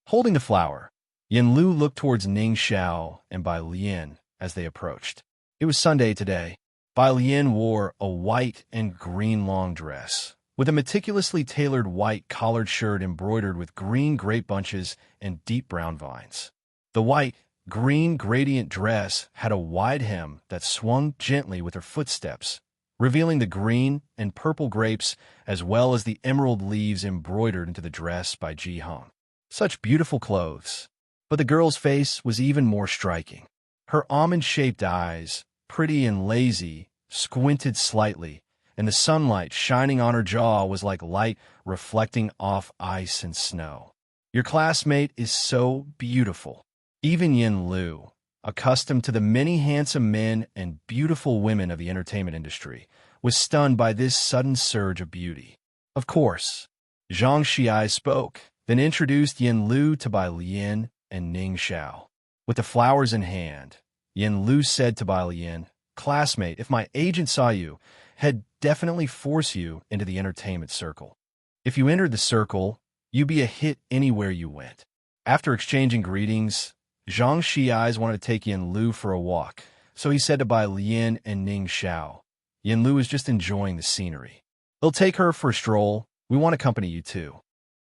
Holding the flower, Yin Lu looked towards Ning Xiao and Bai Lian as they approached. It was Sunday today. Bai Lian wore a white and green long dress, with a meticulously tailored white collared shirt embroidered with green grape bunches and deep brown vines. The white, green gradient dress had a wide hem that swung gently with her footsteps, revealing the green and purple grapes as well as the emerald leaves embroidered into the dress by Ji Hong. Such beautiful clothes. But the girl's face was even more striking. Her almond-shaped eyes, pretty and lazy, squinted slightly, and the sunlight shining on her jaw was like light reflecting off ice and snow. Your classmate is so beautiful. Even Yin Lu, accustomed to the many handsome men and beautiful women of the entertainment industry, was stunned by this sudden surge of beauty. Of course, Zhang Xiai spoke, then introduced Yin Lu to Bai Lian and Ning Xiao. With the flowers in hand, Yin Lu said to Bai Lian, classmate, if my agent saw you, he'd definitely force you into the entertainment circle. If you entered the circle, you'd be a hit anywhere you went. After exchanging greetings, Zhang Xi's wanted to take Yin Lu for a walk, so he said to Bai Lian and Ning Xiao, Yin Lu is just enjoying the scenery. He'll take her for a stroll. We want to accompany you too.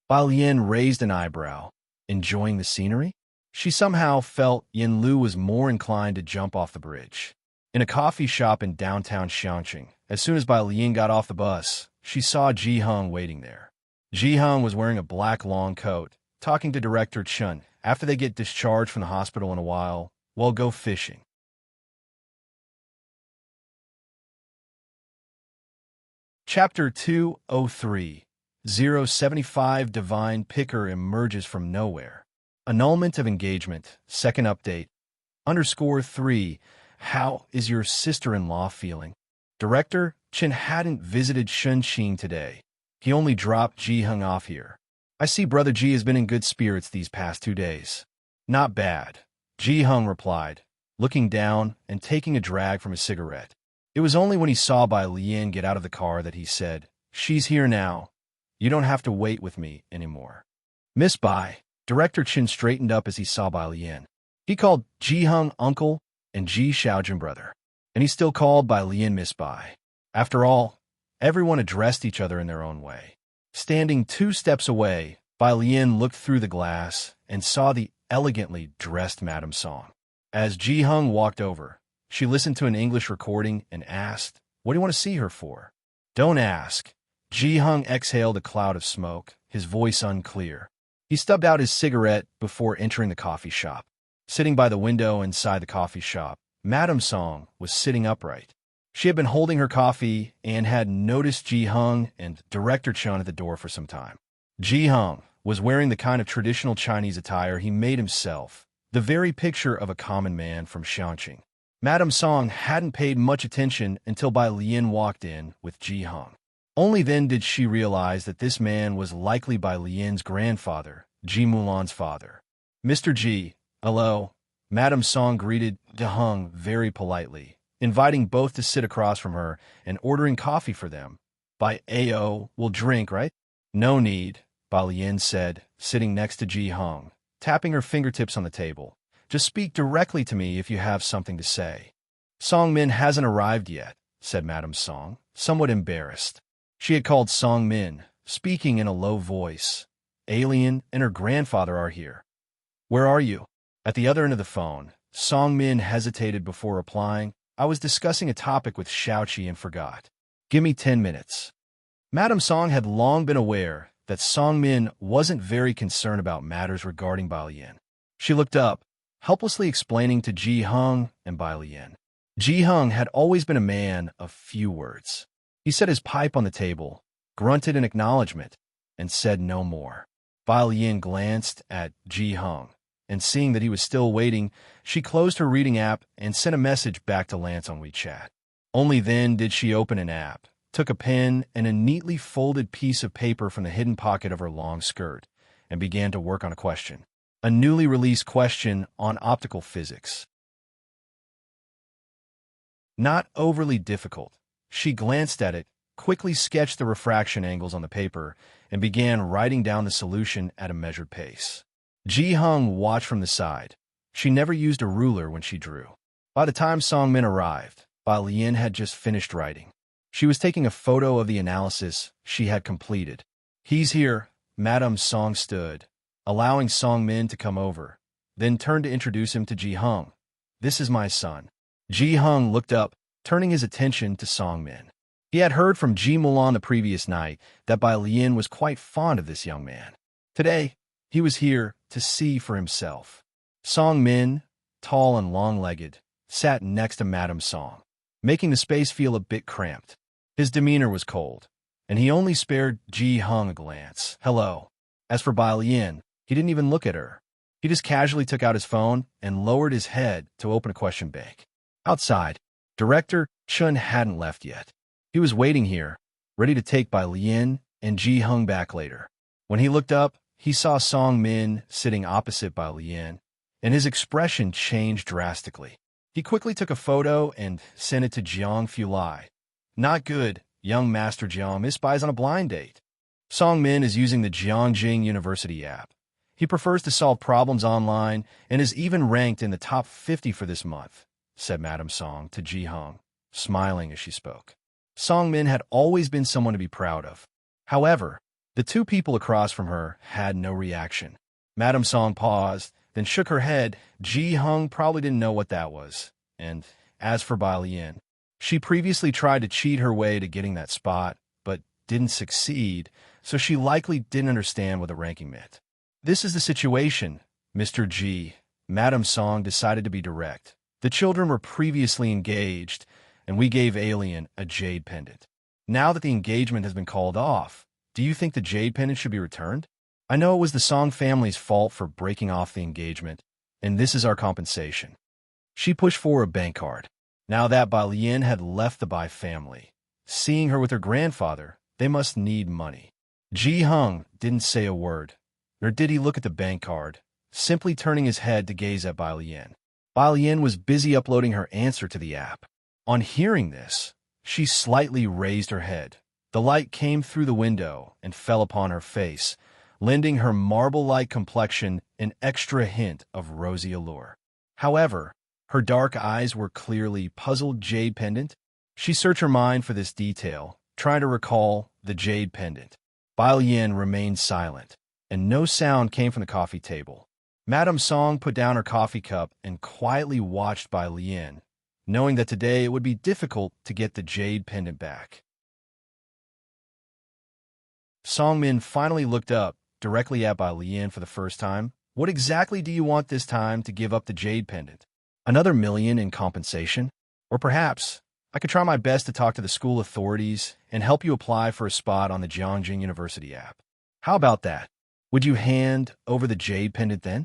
Bai Lian raised an eyebrow. Enjoying the scenery? She somehow felt Yin Lu was more inclined to jump off the bridge. In a coffee shop in downtown Xianxi, as soon as Bai Lian got off the bus, she saw Ji Hong waiting there. Ji-hung was wearing a black long coat, talking to Director Chun. After they get discharged from the hospital in a while, we'll go fishing. Chapter 203. 075 Divine Picker emerges from nowhere. Annulment of engagement. Second update. _3. How is your sister-in-law feeling? Director Chen hadn't visited Shun-Qing today. He only dropped Ji-hung off here. I see Brother Ji has been in good spirits these past 2 days. Not bad, Ji-hung replied, looking down and taking a drag from his cigarette. It was only when he saw Bai Lian get out of the car that he said, "She's here now. You don't have to wait with me anymore." Miss Bai. Director Chen straightened up as he saw Bai Lian. He called Ji-hung uncle and Ji Xiaojun brother, and he still called Bai Lian Miss Bai. After all, everyone addressed each other in their own way. Standing 2 steps away, Bai Lian looked through the glass and saw the elegantly dressed Madame Song. As Ji-hung walked over, she listened to an English recording and asked, "What do you want to see her for?" "Don't ask." Ji-hung exhaled a cloud of smoke, his voice unclear. He stubbed out his cigarette before entering the coffee shop. Sitting by the window inside the coffee shop, Madame Song was sitting upright. She had been holding her coffee and had noticed Ji-hung and Director Chun at the door for some time. Ji-hung was wearing the kind of traditional Chinese attire he made himself, the very picture of a common man from Shanqing. Madame Song hadn't paid much attention until Bai Lian walked in with Ji-hung. Only then did she realize that this man was likely Bai Lian's grandfather, Ji Mulan's father. "Mr. Ji, hello." Madame Song greeted Ji-hung very politely, inviting both to sit across from her and ordering coffee for them. "By AO, we'll drink, right?" "No need," Bai Lian said, sitting next to Ji-hung, tapping her fingertips on the table. "Just speak directly to me if you have something to say." "Song Min hasn't arrived yet," said Madame Song, somewhat embarrassed. She had called Song Min, speaking in a low voice. "Alien and her grandfather are here." "Where are you?" At the other end of the phone, Song Min hesitated before replying, "I was discussing a topic with Xiaoqi and forgot. Give me 10 minutes. Madame Song had long been aware that Song Min wasn't very concerned about matters regarding Bai Lian. She looked up, helplessly explaining to Ji-hung and Bai Lian. Ji-hung had always been a man of few words. He set his pipe on the table, grunted in acknowledgement, and said no more. Bai Lian glanced at Ji-hung, and seeing that he was still waiting, she closed her reading app and sent a message back to Lance on WeChat. Only then did she open an app, took a pen and a neatly folded piece of paper from the hidden pocket of her long skirt, and began to work on a question. A newly released question on optical physics. Not overly difficult. She glanced at it, quickly sketched the refraction angles on the paper, and began writing down the solution at a measured pace. Ji-hung watched from the side. She never used a ruler when she drew. By the time Song Min arrived, Bai Lian had just finished writing. She was taking a photo of the analysis she had completed. "He's here," Madame Song stood, allowing Song Min to come over, then turned to introduce him to Ji-hung. "This is my son." Ji-hung looked up, turning his attention to Song Min. He had heard from Ji Mulan the previous night that Bai Lian was quite fond of this young man. Today, he was here to see for himself. Song Min, tall and long-legged, sat next to Madame Song, making the space feel a bit cramped. His demeanor was cold, and he only spared Ji-hung a glance. "Hello." As for Bai Lian, he didn't even look at her. He just casually took out his phone and lowered his head to open a question bank. Outside, Director Chun hadn't left yet. He was waiting here, ready to take Bai Lian and Ji-hung back later. When he looked up, he saw Song Min sitting opposite Bai Lian, and his expression changed drastically. He quickly took a photo and sent it to Jiang Fulai. "Not good, young Master Jiang. Miss Bai's on a blind date." Song Min is using the Jiangjing University app. He prefers to solve problems online and is even ranked in the top 50 for this month, said Madame Song to Ji-hung, smiling as she spoke. Song Min had always been someone to be proud of. However, the two people across from her had no reaction. Madame Song paused, then shook her head. Ji-hung probably didn't know what that was. And as for Bai Lian, she previously tried to cheat her way to getting that spot, but didn't succeed, so she likely didn't understand what the ranking meant. This is the situation, Mr. G. Madame Song decided to be direct. The children were previously engaged, and we gave Alien a jade pendant. Now that the engagement has been called off, do you think the jade pendant should be returned? I know it was the Song family's fault for breaking off the engagement, and this is our compensation. She pushed forward a bank card. Now that Bai Lian had left the Bai family, seeing her with her grandfather, they must need money. Ji Hung didn't say a word, nor did he look at the bank card, simply turning his head to gaze at Bai Lian. Bai Lian was busy uploading her answer to the app. On hearing this, she slightly raised her head. The light came through the window and fell upon her face, lending her marble-like complexion an extra hint of rosy allure. However, her dark eyes were clearly puzzled jade pendant. She searched her mind for this detail, trying to recall the jade pendant. Bai Lian remained silent, and no sound came from the coffee table. Madame Song put down her coffee cup and quietly watched Bai Lian, knowing that today it would be difficult to get the jade pendant back. Song Min finally looked up directly at Bai Lian for the first time. What exactly do you want this time to give up the jade pendant? Another million in compensation? Or perhaps I could try my best to talk to the school authorities and help you apply for a spot on the Jiangjing University app. How about that? Would you hand over the jade pendant then?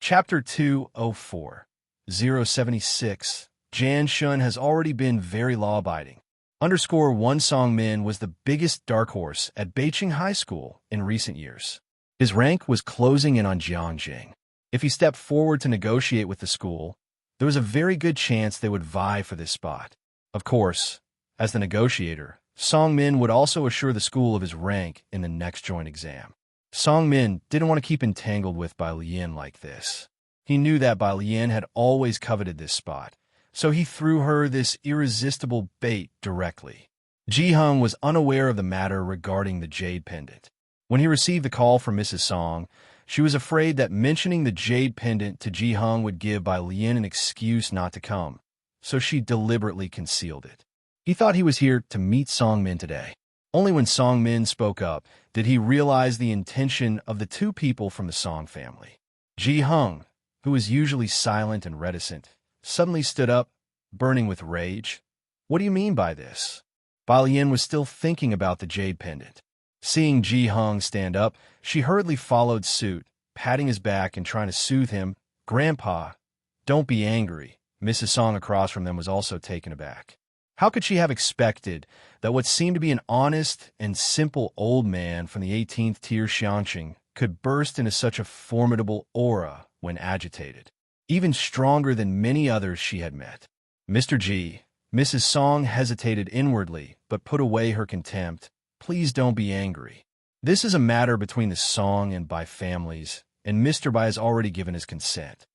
Chapter 204, 076. Jan Shun has already been very law-abiding. _1 Song Min was the biggest dark horse at Beiqing High School in recent years. His rank was closing in on Jiangjing. If he stepped forward to negotiate with the school, there was a very good chance they would vie for this spot. Of course, as the negotiator, Song Min would also assure the school of his rank in the next joint exam. Song Min didn't want to keep entangled with Bai Lian like this. He knew that Bai Lian had always coveted this spot, so he threw her this irresistible bait directly. Ji Hung was unaware of the matter regarding the jade pendant. When he received the call from Mrs. Song, she was afraid that mentioning the jade pendant to Ji Hung would give Bai Lian an excuse not to come, so she deliberately concealed it. He thought he was here to meet Song Min today. Only when Song Min spoke up did he realize the intention of the two people from the Song family. Ji Hung, who was usually silent and reticent, suddenly stood up, burning with rage. What do you mean by this? Bai Lian was still thinking about the jade pendant. Seeing Ji Hung stand up, she hurriedly followed suit, patting his back and trying to soothe him. Grandpa, don't be angry. Mrs. Song across from them was also taken aback. How could she have expected that what seemed to be an honest and simple old man from the 18th tier Xianqing could burst into such a formidable aura when agitated, even stronger than many others she had met? Mr. G. Mrs. Song hesitated inwardly, but put away her contempt. Please don't be angry. This is a matter between the Song and Bai families, and Mr. Bai has already given his consent.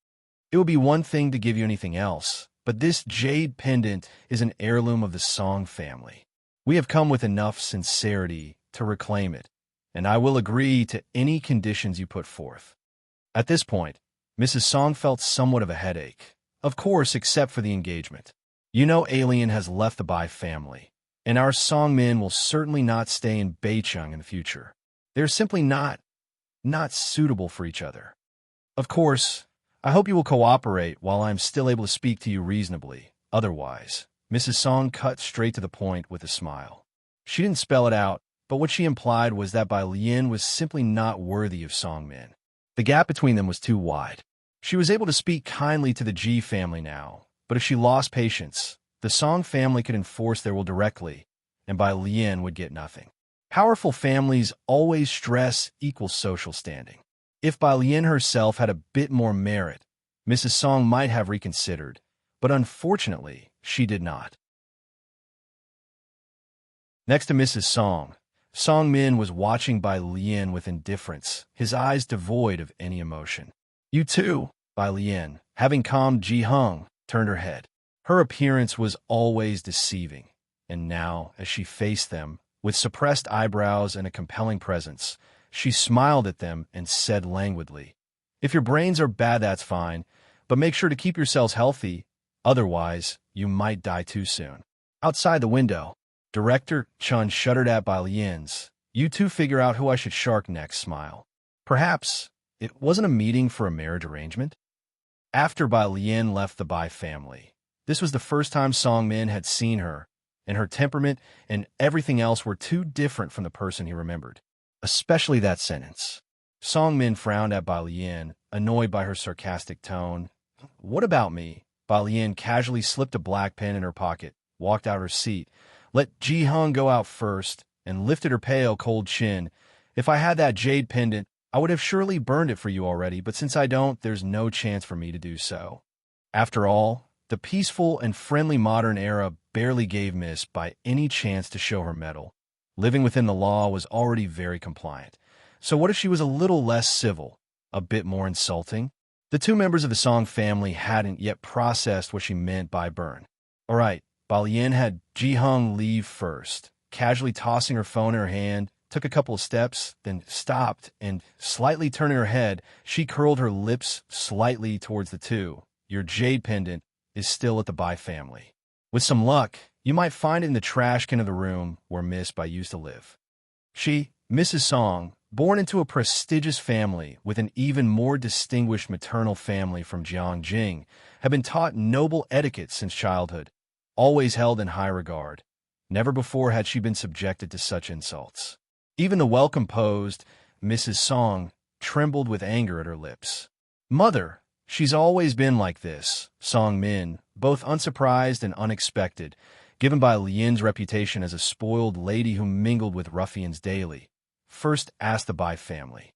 It would be one thing to give you anything else, but this jade pendant is an heirloom of the Song family. We have come with enough sincerity to reclaim it, and I will agree to any conditions you put forth. At this point, Mrs. Song felt somewhat of a headache. Of course, except for the engagement. You know Alien has left the Bai family, and our Song Min will certainly not stay in Beicheng in the future. They're simply not suitable for each other. Of course, I hope you will cooperate while I'm still able to speak to you reasonably. Otherwise, Mrs. Song cut straight to the point with a smile. She didn't spell it out, but what she implied was that Bai Lian was simply not worthy of Song Min. The gap between them was too wide. She was able to speak kindly to the Ji family now, but if she lost patience, the Song family could enforce their will directly, and Bai Lian would get nothing. Powerful families always stress equal social standing. If Bai Lian herself had a bit more merit, Mrs. Song might have reconsidered, but unfortunately, she did not. Next to Mrs. Song, Song Min was watching Bai Lian with indifference, his eyes devoid of any emotion. You too, Bai Lian, having calmed Ji Hung, turned her head. Her appearance was always deceiving, and now, as she faced them, with suppressed eyebrows and a compelling presence, she smiled at them and said languidly, "If your brains are bad, that's fine, but make sure to keep yourselves healthy. Otherwise, you might die too soon. Outside the window, Director Chun shuddered at Bai Lian's "You two figure out who I should shark next" smile. Perhaps it wasn't a meeting for a marriage arrangement? After Bai Lian left the Bai family, this was the first time Song Min had seen her, and her temperament and everything else were too different from the person he remembered. Especially that sentence. Song Min frowned at Bai Lian, annoyed by her sarcastic tone. "What about me?" Bai Lian casually slipped a black pen in her pocket, walked out her seat, let Ji Hung go out first, and lifted her pale, cold chin. "If I had that jade pendant, I would have surely burned it for you already, but since I don't, there's no chance for me to do so." After all, the peaceful and friendly modern era barely gave Miss Bai any chance to show her mettle. Living within the law was already very compliant. So what if she was a little less civil, a bit more insulting? The two members of the Song family hadn't yet processed what she meant by burn. All right, Bai Lian had Ji Hung leave first, casually tossing her phone in her hand, took a couple of steps, then stopped, and slightly turning her head, she curled her lips slightly towards the two. "Your jade pendant is still at the Bai family. With some luck, you might find it in the trash can of the room where Miss Bai used to live." She, Mrs. Song, born into a prestigious family with an even more distinguished maternal family from Jiangjing, had been taught noble etiquette since childhood, always held in high regard. Never before had she been subjected to such insults. Even the well-composed Mrs. Song trembled with anger at her lips. "Mother, she's always been like this," Song Min, both unsurprised and unexpected, given by Lian's reputation as a spoiled lady who mingled with ruffians daily, first asked the Bai family.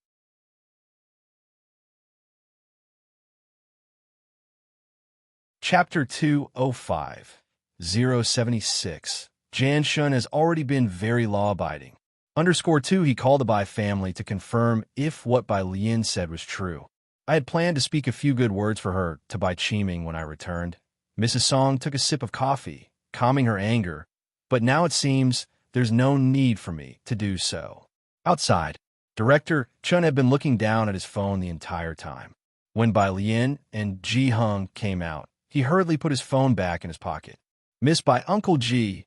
Chapter 205, 076. Jan Shun has already been very law-abiding. _2 he called the Bai family to confirm if what Bai Lian said was true. I had planned to speak a few good words for her to Bai Qiming when I returned. Mrs. Song took a sip of coffee, calming her anger, but now it seems there's no need for me to do so. Outside, Director Chun had been looking down at his phone the entire time. When Bai Lian and Ji Hung came out, he hurriedly put his phone back in his pocket. "Miss Bai, Uncle Ji,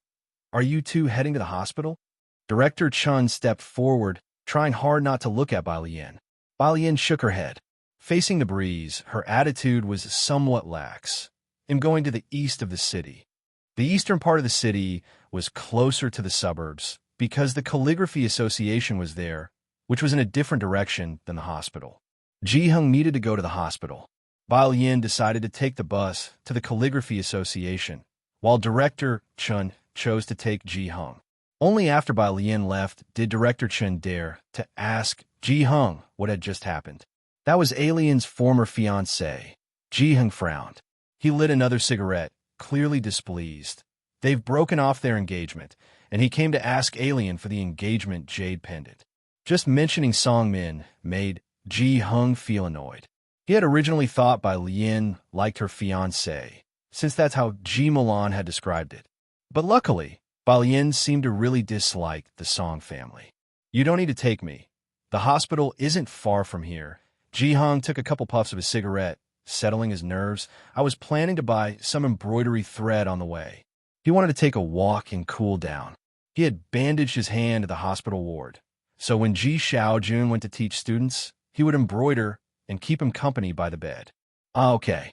are you two heading to the hospital?" Director Chun stepped forward, trying hard not to look at Bai Lian. Bai Lian shook her head. Facing the breeze, her attitude was somewhat lax. "I'm going to the east of the city." The eastern part of the city was closer to the suburbs because the Calligraphy Association was there, which was in a different direction than the hospital. Ji Hung needed to go to the hospital. Bai Lian decided to take the bus to the Calligraphy Association, while Director Chun chose to take Ji Hung. Only after Bai Lian left did Director Chun dare to ask Ji Hung what had just happened. That was Alien's former fiancée. Ji Hung frowned. He lit another cigarette, clearly displeased. They've broken off their engagement, and he came to ask Alien for the engagement jade pendant. Just mentioning Song Min made Ji Hung feel annoyed. He had originally thought Bai Lian liked her fiancé, since that's how Ji Milan had described it. But luckily, Bai Lian seemed to really dislike the Song family. "You don't need to take me. The hospital isn't far from here." Ji Hung took a couple puffs of his cigarette, settling his nerves. "I was planning to buy some embroidery thread on the way." He wanted to take a walk and cool down. He had bandaged his hand at the hospital ward, so when Ji Xiaojun went to teach students, he would embroider and keep him company by the bed. "Ah, okay."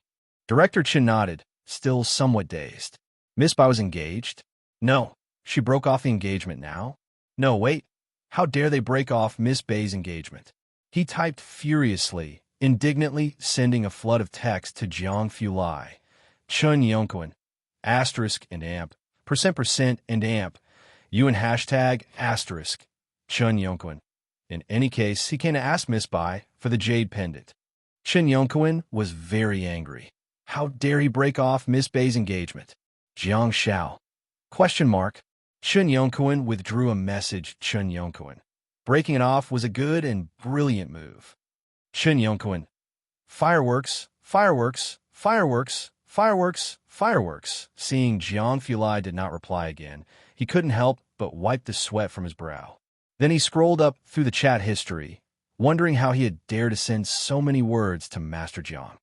Director Chin nodded, still somewhat dazed. "Miss Bai was engaged?" "No." "She broke off the engagement now?" "No, wait. How dare they break off Miss Bai's engagement?" He typed furiously, indignantly sending a flood of text to Jiang Fulai. "Chun Yongquan, asterisk and amp, percent and amp, you and hashtag asterisk, Chun Yongquan." In any case, he came to ask Miss Bai for the jade pendant. Chen Yongquan was very angry. How dare he break off Miss Bai's engagement? Jiang Xiao. Question mark. Chen Yongquan withdrew a message. Chen Yongquan. Breaking it off was a good and brilliant move. Chen Yongquan. Fireworks, fireworks, fireworks, fireworks, fireworks. Seeing Jiang Fulai did not reply again, he couldn't help but wipe the sweat from his brow. Then he scrolled up through the chat history, wondering how he had dared to send so many words to Master Jiang.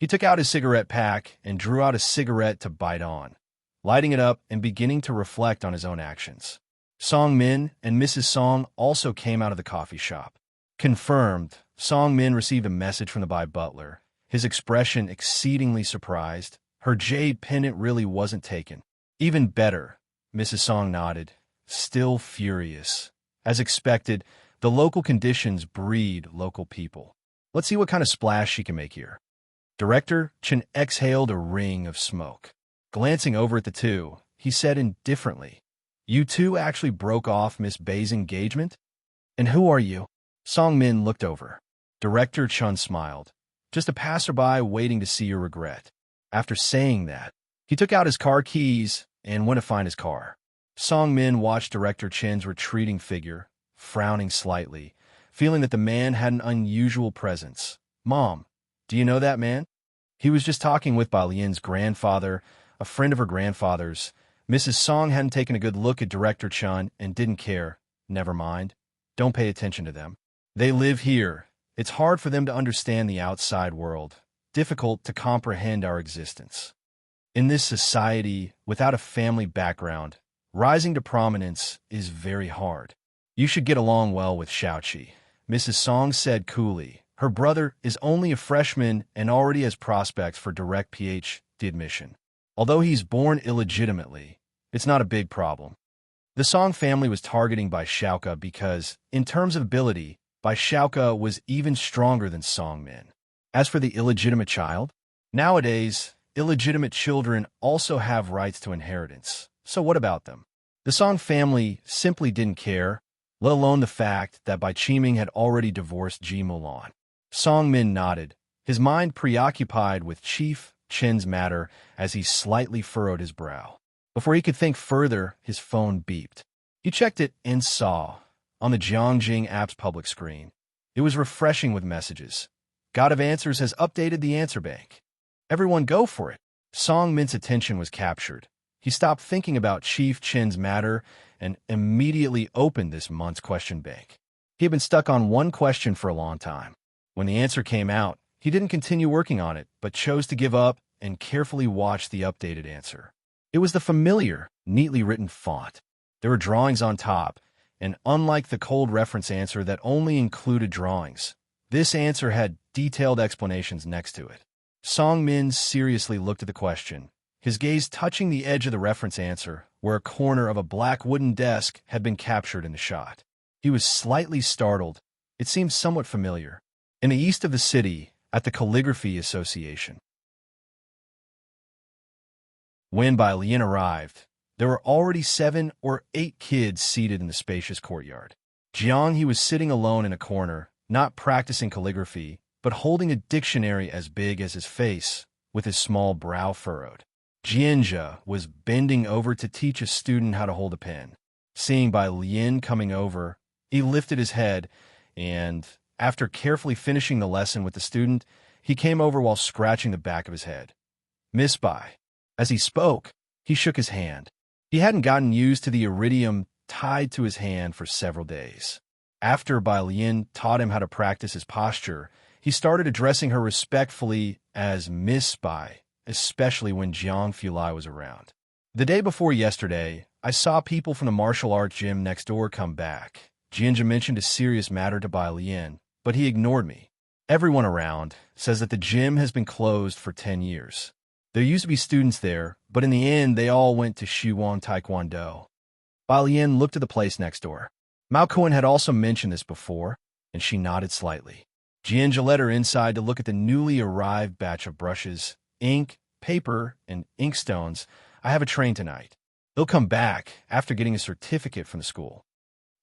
He took out his cigarette pack and drew out a cigarette to bite on, lighting it up and beginning to reflect on his own actions. Song Min and Mrs. Song also came out of the coffee shop. Confirmed, Song Min received a message from the Bai butler, his expression exceedingly surprised. Her jade pendant really wasn't taken. Even better, Mrs. Song nodded, still furious. As expected, the local conditions breed local people. Let's see what kind of splash she can make here. Director Chen exhaled a ring of smoke. Glancing over at the two, he said indifferently, "You two actually broke off Miss Bai's engagement? And who are you?" Song Min looked over. Director Chun smiled. "Just a passerby waiting to see your regret." After saying that, he took out his car keys and went to find his car. Song Min watched Director Chen's retreating figure, frowning slightly, feeling that the man had an unusual presence. "Mom, do you know that man?" He was just talking with Bai Lian's grandfather, a friend of her grandfather's. Mrs. Song hadn't taken a good look at Director Chun and didn't care. "Never mind. Don't pay attention to them. They live here. It's hard for them to understand the outside world, difficult to comprehend our existence. In this society, without a family background, rising to prominence is very hard. You should get along well with Xiaoqi," Mrs. Song said coolly. Her brother is only a freshman and already has prospects for direct PhD admission. Although he's born illegitimately, it's not a big problem. The Song family was targeting Bai Xiaoke because, in terms of ability, Bai Xiaoke was even stronger than Song Min. As for the illegitimate child, nowadays, illegitimate children also have rights to inheritance. So what about them? The Song family simply didn't care, let alone the fact that Bai Qiming had already divorced Ji Mulan. Song Min nodded, his mind preoccupied with Chief Chen's matter as he slightly furrowed his brow. Before he could think further, his phone beeped. He checked it and saw, on the Jiangjing app's public screen, it was refreshing with messages. God of Answers has updated the answer bank. Everyone go for it. Song Min's attention was captured. He stopped thinking about Chief Chen's matter and immediately opened this month's question bank. He had been stuck on one question for a long time. When the answer came out, he didn't continue working on it, but chose to give up and carefully watch the updated answer. It was the familiar, neatly written font. There were drawings on top, and unlike the cold reference answer that only included drawings, this answer had detailed explanations next to it. Song Min seriously looked at the question, his gaze touching the edge of the reference answer, where a corner of a black wooden desk had been captured in the shot. He was slightly startled. It seemed somewhat familiar. In the east of the city, at the Calligraphy Association. When Bai Lian arrived, there were already 7 or 8 kids seated in the spacious courtyard. Jiang, he was sitting alone in a corner, not practicing calligraphy, but holding a dictionary as big as his face, with his small brow furrowed. Jianjia was bending over to teach a student how to hold a pen. Seeing Bai Lian coming over, he lifted his head and, after carefully finishing the lesson with the student, he came over while scratching the back of his head. "Miss Bai." As he spoke, he shook his hand. He hadn't gotten used to the iridium tied to his hand for several days. After Bai Lian taught him how to practice his posture, he started addressing her respectfully as Miss Bai, especially when Jiang Fulai was around. "The day before yesterday, I saw people from the martial arts gym next door come back. Jianjia mentioned a serious matter to Bai Lian, but he ignored me. Everyone around says that the gym has been closed for 10 years. There used to be students there, but in the end, they all went to Shiwan Taekwondo." Bai Lian looked at the place next door. Mao Cohen had also mentioned this before, and she nodded slightly. Jianjia led her inside to look at the newly arrived batch of brushes, ink, paper, and inkstones. "I have a train tonight. He'll come back after getting a certificate from the school."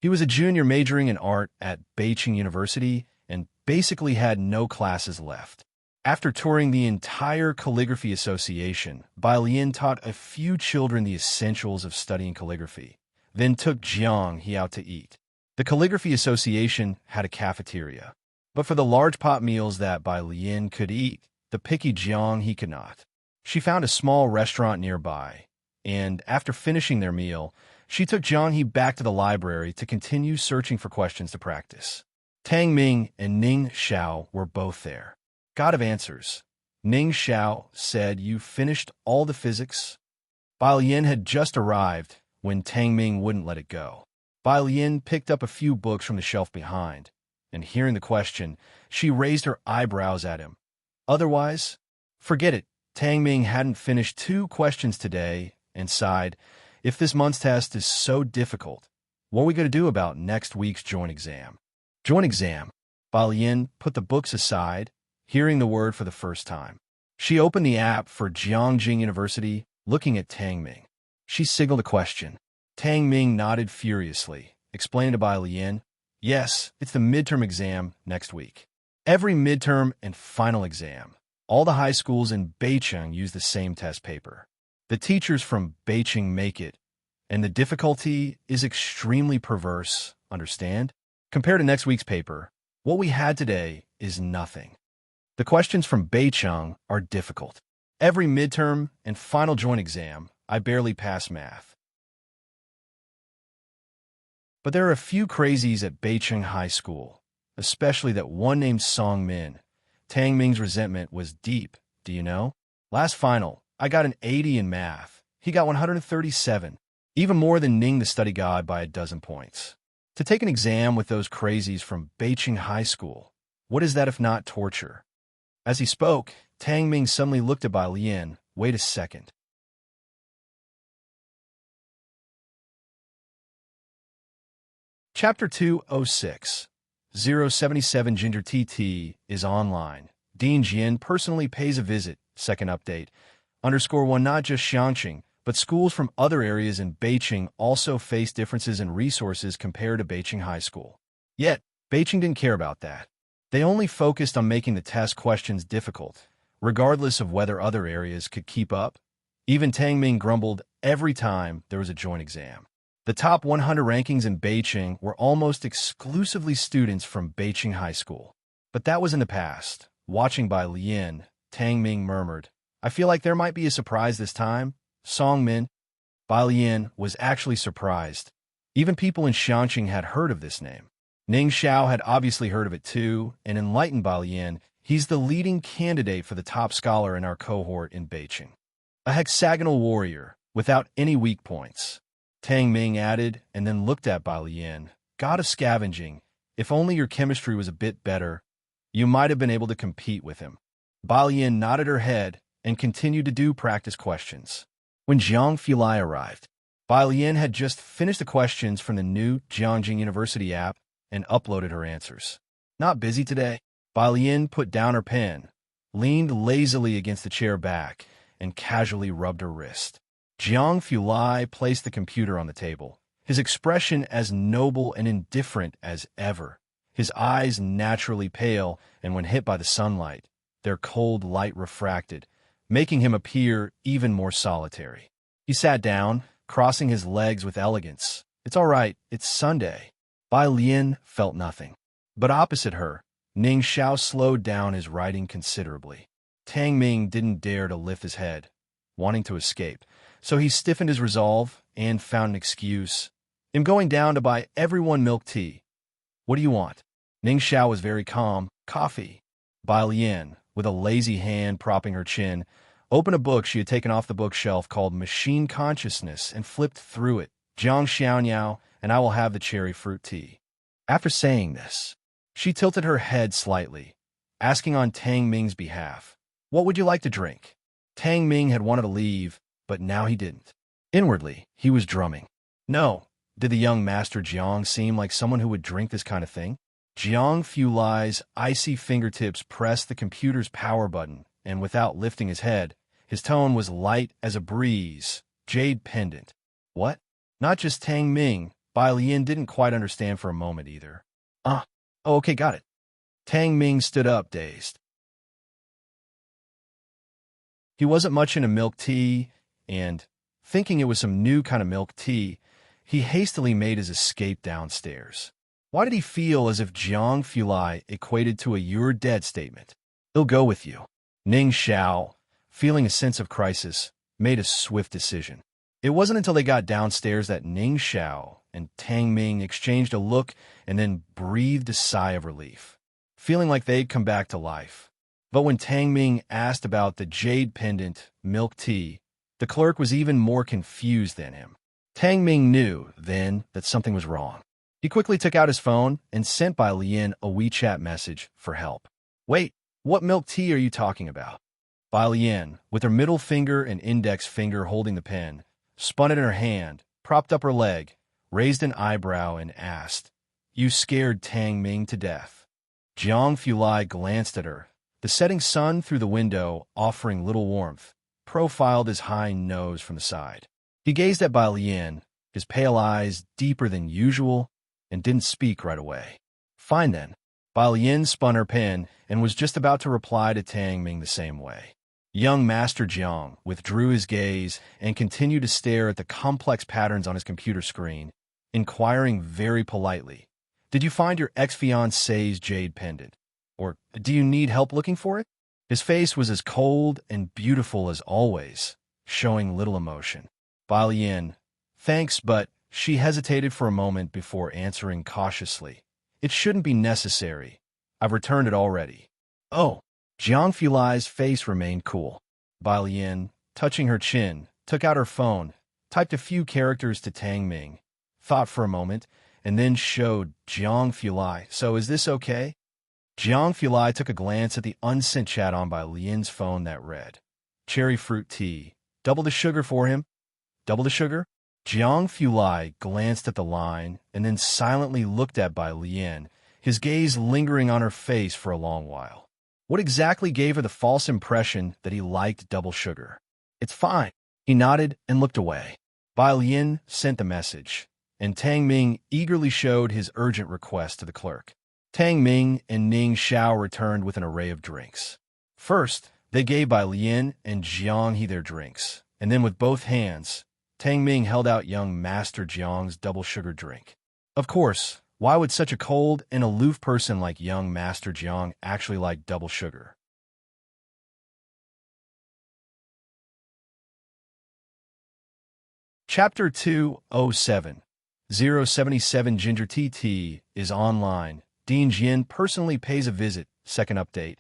He was a junior majoring in art at Beijing University and basically had no classes left. After touring the entire Calligraphy Association, Bai Lian taught a few children the essentials of studying calligraphy, then took Jiang he out to eat. The Calligraphy Association had a cafeteria, but for the large pot meals that Bai Lian could eat, the picky Jiang he could not. She found a small restaurant nearby, and after finishing their meal, she took Jiang he back to the library to continue searching for questions to practice. Tang Ming and Ning Xiao were both there. God of Answers. Ning Xiao said, "You finished all the physics?" Bai Lian had just arrived when Tang Ming wouldn't let it go. Bai Lian picked up a few books from the shelf behind, and hearing the question, she raised her eyebrows at him. Otherwise, forget it. Tang Ming hadn't finished 2 questions today and sighed, "If this month's test is so difficult, what are we going to do about next week's joint exam?" Joint exam? Bai Lian put the books aside, hearing the word for the first time. She opened the app for Jiangjing University, looking at Tang Ming. She signaled a question. Tang Ming nodded furiously, explaining to Bai Lian, "Yes, it's the midterm exam next week. Every midterm and final exam. All the high schools in Beicheng use the same test paper. The teachers from Beicheng make it, and the difficulty is extremely perverse, understand? Compared to next week's paper, what we had today is nothing. The questions from Beicheng are difficult. Every midterm and final joint exam, I barely pass math. But there are a few crazies at Beicheng High School, especially that one named Song Min. Tang Ming's resentment was deep, do you know? Last final, I got an 80 in math. He got 137, even more than Ning the study god by a dozen points. To take an exam with those crazies from Beicheng High School, what is that if not torture?" As he spoke, Tang Ming suddenly looked at Bai Lian. "Wait a second." Chapter 206 077 Ginger TT is online. Dean Jin personally pays a visit. Second update. _1 Not just Xiangqing, but schools from other areas in Beicheng also face differences in resources compared to Beicheng High School. Yet, Beicheng didn't care about that. They only focused on making the test questions difficult, regardless of whether other areas could keep up. Even Tang Ming grumbled every time there was a joint exam. The top 100 rankings in Beicheng were almost exclusively students from Beicheng High School. But that was in the past. Watching Bai Lian, Tang Ming murmured, "I feel like there might be a surprise this time." Song Min. Bai Lian was actually surprised. Even people in Xiangqing had heard of this name. Ning Xiao had obviously heard of it too, and enlightened Bai Lian, he's the leading candidate for the top scholar in our cohort in Beicheng. A hexagonal warrior, without any weak points. Tang Ming added, and then looked at Bai Lian. "God of scavenging, if only your chemistry was a bit better, you might have been able to compete with him." Bai Lian nodded her head and continued to do practice questions. When Jiang Fulai arrived, Bai Lian had just finished the questions from the new Jiangjing University app and uploaded her answers. "Not busy today?" Bai Lian put down her pen, leaned lazily against the chair back, and casually rubbed her wrist. Jiang Fulai placed the computer on the table, his expression as noble and indifferent as ever. His eyes naturally pale, and when hit by the sunlight, their cold light refracted, making him appear even more solitary. He sat down, crossing his legs with elegance. "It's all right, it's Sunday." Bai Lian felt nothing. But opposite her, Ning Xiao slowed down his writing considerably. Tang Ming didn't dare to lift his head, wanting to escape, so he stiffened his resolve and found an excuse. "I'm going down to buy everyone milk tea." "What do you want?" Ning Xiao was very calm. "Coffee." Bai Lian, with a lazy hand propping her chin, opened a book she had taken off the bookshelf called Machine Consciousness and flipped through it. "Jiang Xiaoniao, and I will have the cherry fruit tea." After saying this, she tilted her head slightly, asking on Tang Ming's behalf, "What would you like to drink?" Tang Ming had wanted to leave, but now he didn't. Inwardly, he was drumming. No, did the young Master Jiang seem like someone who would drink this kind of thing? Jiang Fulai's icy fingertips pressed the computer's power button, and without lifting his head, his tone was light as a breeze. "Jade pendant." "What?" Not just Tang Ming, Bai Lian didn't quite understand for a moment either. Oh, okay, got it." Tang Ming stood up, dazed. He wasn't much into milk tea, and, thinking it was some new kind of milk tea, he hastily made his escape downstairs. Why did he feel as if Jiang Fulai equated to a "you're dead" statement? "He'll go with you." Ning Xiao, feeling a sense of crisis, made a swift decision. It wasn't until they got downstairs that Ning Xiao and Tang Ming exchanged a look and then breathed a sigh of relief, feeling like they'd come back to life. But when Tang Ming asked about the jade pendant milk tea, the clerk was even more confused than him. Tang Ming knew, then, that something was wrong. He quickly took out his phone and sent Bai Lian a WeChat message for help. "Wait, what milk tea are you talking about?" Bai Lian, with her middle finger and index finger holding the pen, spun it in her hand, propped up her leg, raised an eyebrow, and asked, "You scared Tang Ming to death." Jiang Fulai glanced at her. The setting sun through the window, offering little warmth, profiled his high nose from the side. He gazed at Bai Lian, his pale eyes deeper than usual, and didn't speak right away. "Fine then." Bai Lian spun her pen and was just about to reply to Tang Ming the same way. Young Master Jiang withdrew his gaze and continued to stare at the complex patterns on his computer screen, inquiring very politely, "Did you find your ex-fiancée's jade pendant? Or do you need help looking for it?" His face was as cold and beautiful as always, showing little emotion. Bai Lian, "Thanks, but..." She hesitated for a moment before answering cautiously, "It shouldn't be necessary. I've returned it already." "Oh." Jiang Fulai's face remained cool. Bai Lian, touching her chin, took out her phone, typed a few characters to Tang Ming, thought for a moment, and then showed Jiang Fulai, "So is this okay?" Jiang Fulai took a glance at the unsent chat on Bai Lian's phone that read, "Cherry fruit tea. Double the sugar for him." "Double the sugar?" Jiang Fulai glanced at the line and then silently looked at Bai Lian, his gaze lingering on her face for a long while. What exactly gave her the false impression that he liked double sugar? "It's fine." He nodded and looked away. Bai Lian sent the message, and Tang Ming eagerly showed his urgent request to the clerk. Tang Ming and Ning Xiao returned with an array of drinks. First, they gave Bai Lian and Jiang He their drinks, and then with both hands, Tang Ming held out young Master Jiang's double sugar drink. Of course, why would such a cold and aloof person like young Master Jiang actually like double sugar? Chapter 207 077 Ginger Tea is online. Dean Jin personally pays a visit. Second update.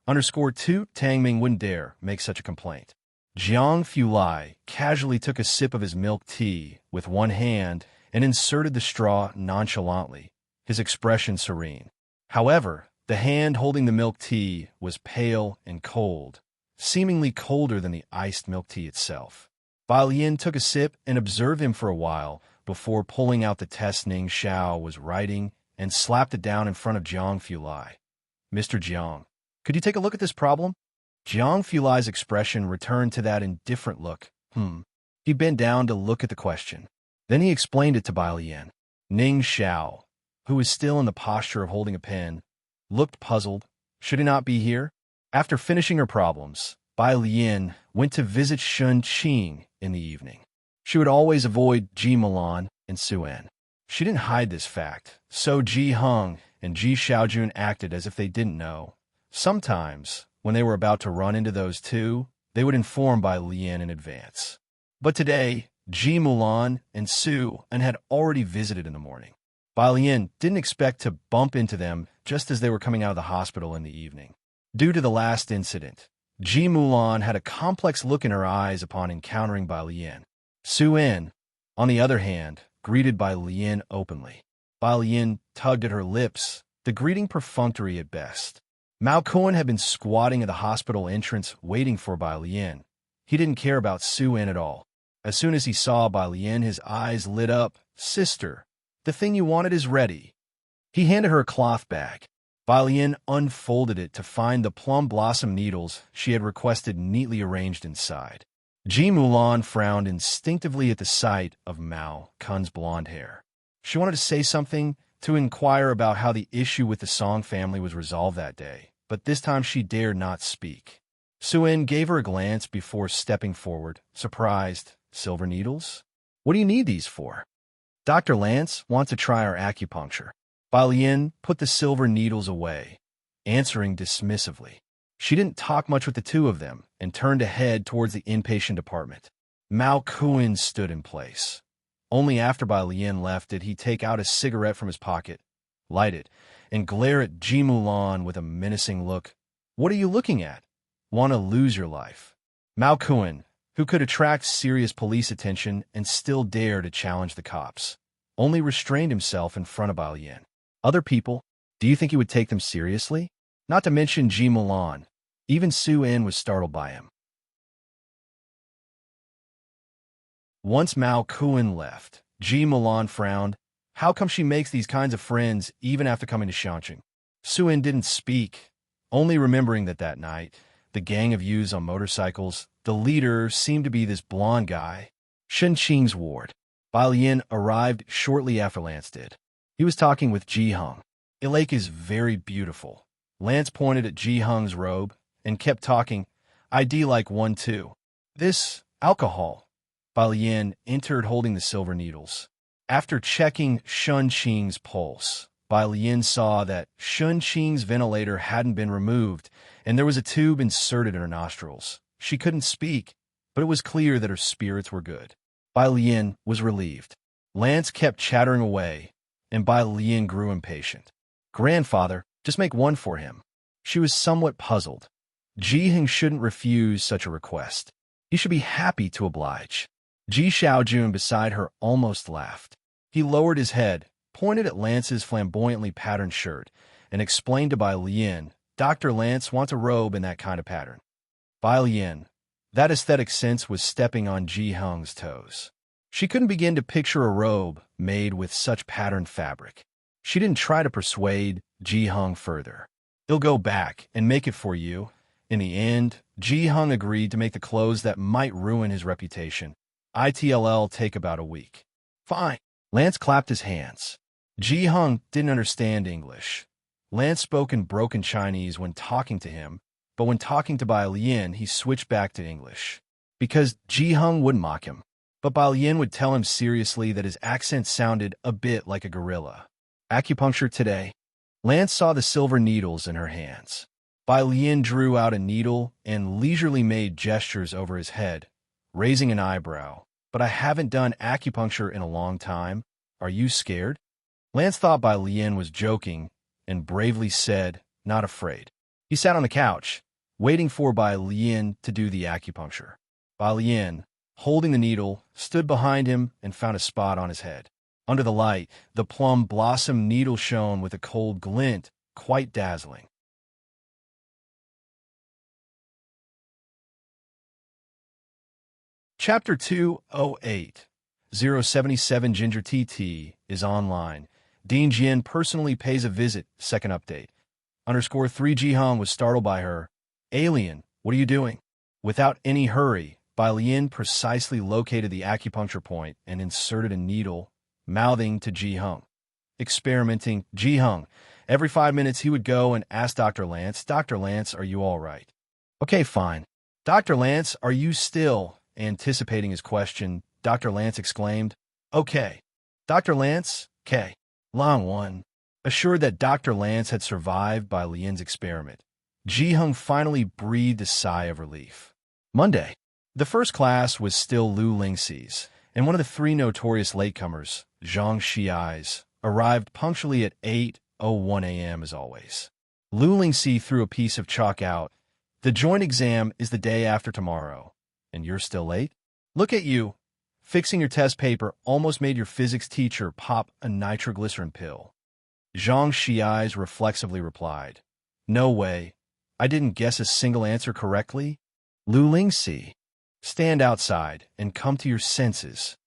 _2 Tang Ming wouldn't dare make such a complaint. Jiang Fulai casually took a sip of his milk tea with one hand and inserted the straw nonchalantly, his expression serene. However, the hand holding the milk tea was pale and cold, seemingly colder than the iced milk tea itself. Bai Lian took a sip and observed him for a while before pulling out the test Ning Xiao was writing and slapped it down in front of Jiang Fulai. "Mr. Jiang, could you take a look at this problem?" Jiang Fulai's expression returned to that indifferent look. He bent down to look at the question. Then he explained it to Bai Lian. Ning Xiao, who was still in the posture of holding a pen, looked puzzled. Should he not be here? After finishing her problems, Bai Lian went to visit Shun Qing in the evening. She would always avoid Ji Milan and Suen. She didn't hide this fact, so Ji Heng and Ji Xiaojun acted as if they didn't know. Sometimes, when they were about to run into those two, they would inform Bai Lian in advance. But today, Ji Mulan and Su and had already visited in the morning. Bai Lian didn't expect to bump into them just as they were coming out of the hospital in the evening. Due to the last incident, Ji Mulan had a complex look in her eyes upon encountering Bai Lian. Su-en, on the other hand, greeted Bai Lian openly. Bai Lian tugged at her lips, the greeting perfunctory at best. Mao Kuan had been squatting at the hospital entrance waiting for Bai Lian. He didn't care about Su-en at all. As soon as he saw Bai Lian, his eyes lit up. "Sister, the thing you wanted is ready." He handed her a cloth bag. Bai Lian unfolded it to find the plum blossom needles she had requested neatly arranged inside. Ji Mulan frowned instinctively at the sight of Mao Kun's blonde hair. She wanted to say something, to inquire about how the issue with the Song family was resolved that day, but this time she dared not speak. Suen gave her a glance before stepping forward, surprised. "Silver needles? What do you need these for?" "Dr. Lance wants to try our acupuncture." Bai Lian put the silver needles away, answering dismissively. She didn't talk much with the two of them and turned to head towards the inpatient department. Mao Kuan stood in place. Only after Bai Lian left did he take out a cigarette from his pocket, light it, and glare at Ji Mulan with a menacing look. What are you looking at? Want to lose your life? Mao Kuan, who could attract serious police attention and still dare to challenge the cops, only restrained himself in front of Bai Lian. Other people, do you think he would take them seriously? Not to mention Ji Milan. Even Su En was startled by him. Once Mao Kuan left, Ji Milan frowned. How come she makes these kinds of friends even after coming to Shanqing? Su En didn't speak, only remembering that night, the gang of youths on motorcycles, the leader seemed to be this blonde guy, Shen Qing's ward. Bai Lian arrived shortly after Lance did. He was talking with Ji Hung. "The lake is very beautiful." Lance pointed at Ji Hung's robe and kept talking. "ID like 1-2. This alcohol." Bai Lian entered holding the silver needles. After checking Shen Qing's pulse, Bai Lian saw that Shen Qing's ventilator hadn't been removed, and there was a tube inserted in her nostrils. She couldn't speak, but it was clear that her spirits were good. Bai Lian was relieved. Lance kept chattering away, and Bai Lian grew impatient. "Grandfather, just make one for him." She was somewhat puzzled. Ji Hing shouldn't refuse such a request. He should be happy to oblige. Ji Xiaojun beside her almost laughed. He lowered his head, pointed at Lance's flamboyantly patterned shirt, and explained to Bai Lian, "Dr. Lance wants a robe in that kind of pattern." Bai Lian, that aesthetic sense was stepping on Ji Hung's toes. She couldn't begin to picture a robe made with such patterned fabric. She didn't try to persuade Ji Hung further. "He'll go back and make it for you." In the end, Ji Hung agreed to make the clothes that might ruin his reputation. "It'll take about a week." "Fine." Lance clapped his hands. Ji Hung didn't understand English. Lance spoke in broken Chinese when talking to him, but when talking to Bai Lian, he switched back to English. Because Ji Hung would mock him, but Bai Lian would tell him seriously that his accent sounded a bit like a gorilla. "Acupuncture today." Lance saw the silver needles in her hands. Bai Lian drew out a needle and leisurely made gestures over his head, raising an eyebrow. "But I haven't done acupuncture in a long time. Are you scared?" Lance thought Bai Lian was joking and bravely said, "Not afraid." He sat on the couch, waiting for Bai Lian to do the acupuncture. Bai Lian, holding the needle, stood behind him and found a spot on his head. Under the light, the plum blossom needle shone with a cold glint, quite dazzling. Chapter 208 077 Ginger TT is online. Dean Jin personally pays a visit. Second update. _3 Ji Hung was startled by her. "Alien, what are you doing?" Without any hurry, Bai Lian precisely located the acupuncture point and inserted a needle, mouthing to Ji Hung. Experimenting, Ji Hung. Every 5 minutes he would go and ask Dr. Lance, "Dr. Lance, are you all right?" "Okay, fine." "Dr. Lance, are you still?" Anticipating his question, Dr. Lance exclaimed, "Okay." "Dr. Lance, K. Long one." Assured that Dr. Lance had survived Bai Lian's experiment, Ji Hung finally breathed a sigh of relief. Monday. The first class was still Lu Lingxi's, and one of the 3 notorious latecomers, Zhang Xiai's, arrived punctually at 8:01 a.m. as always. Lu Lingxi threw a piece of chalk out. "The joint exam is the day after tomorrow, and you're still late? Look at you. Fixing your test paper almost made your physics teacher pop a nitroglycerin pill." Zhang Xiai's reflexively replied, "No way. I didn't guess a single answer correctly." Lu Lingxi, stand outside and come to your senses.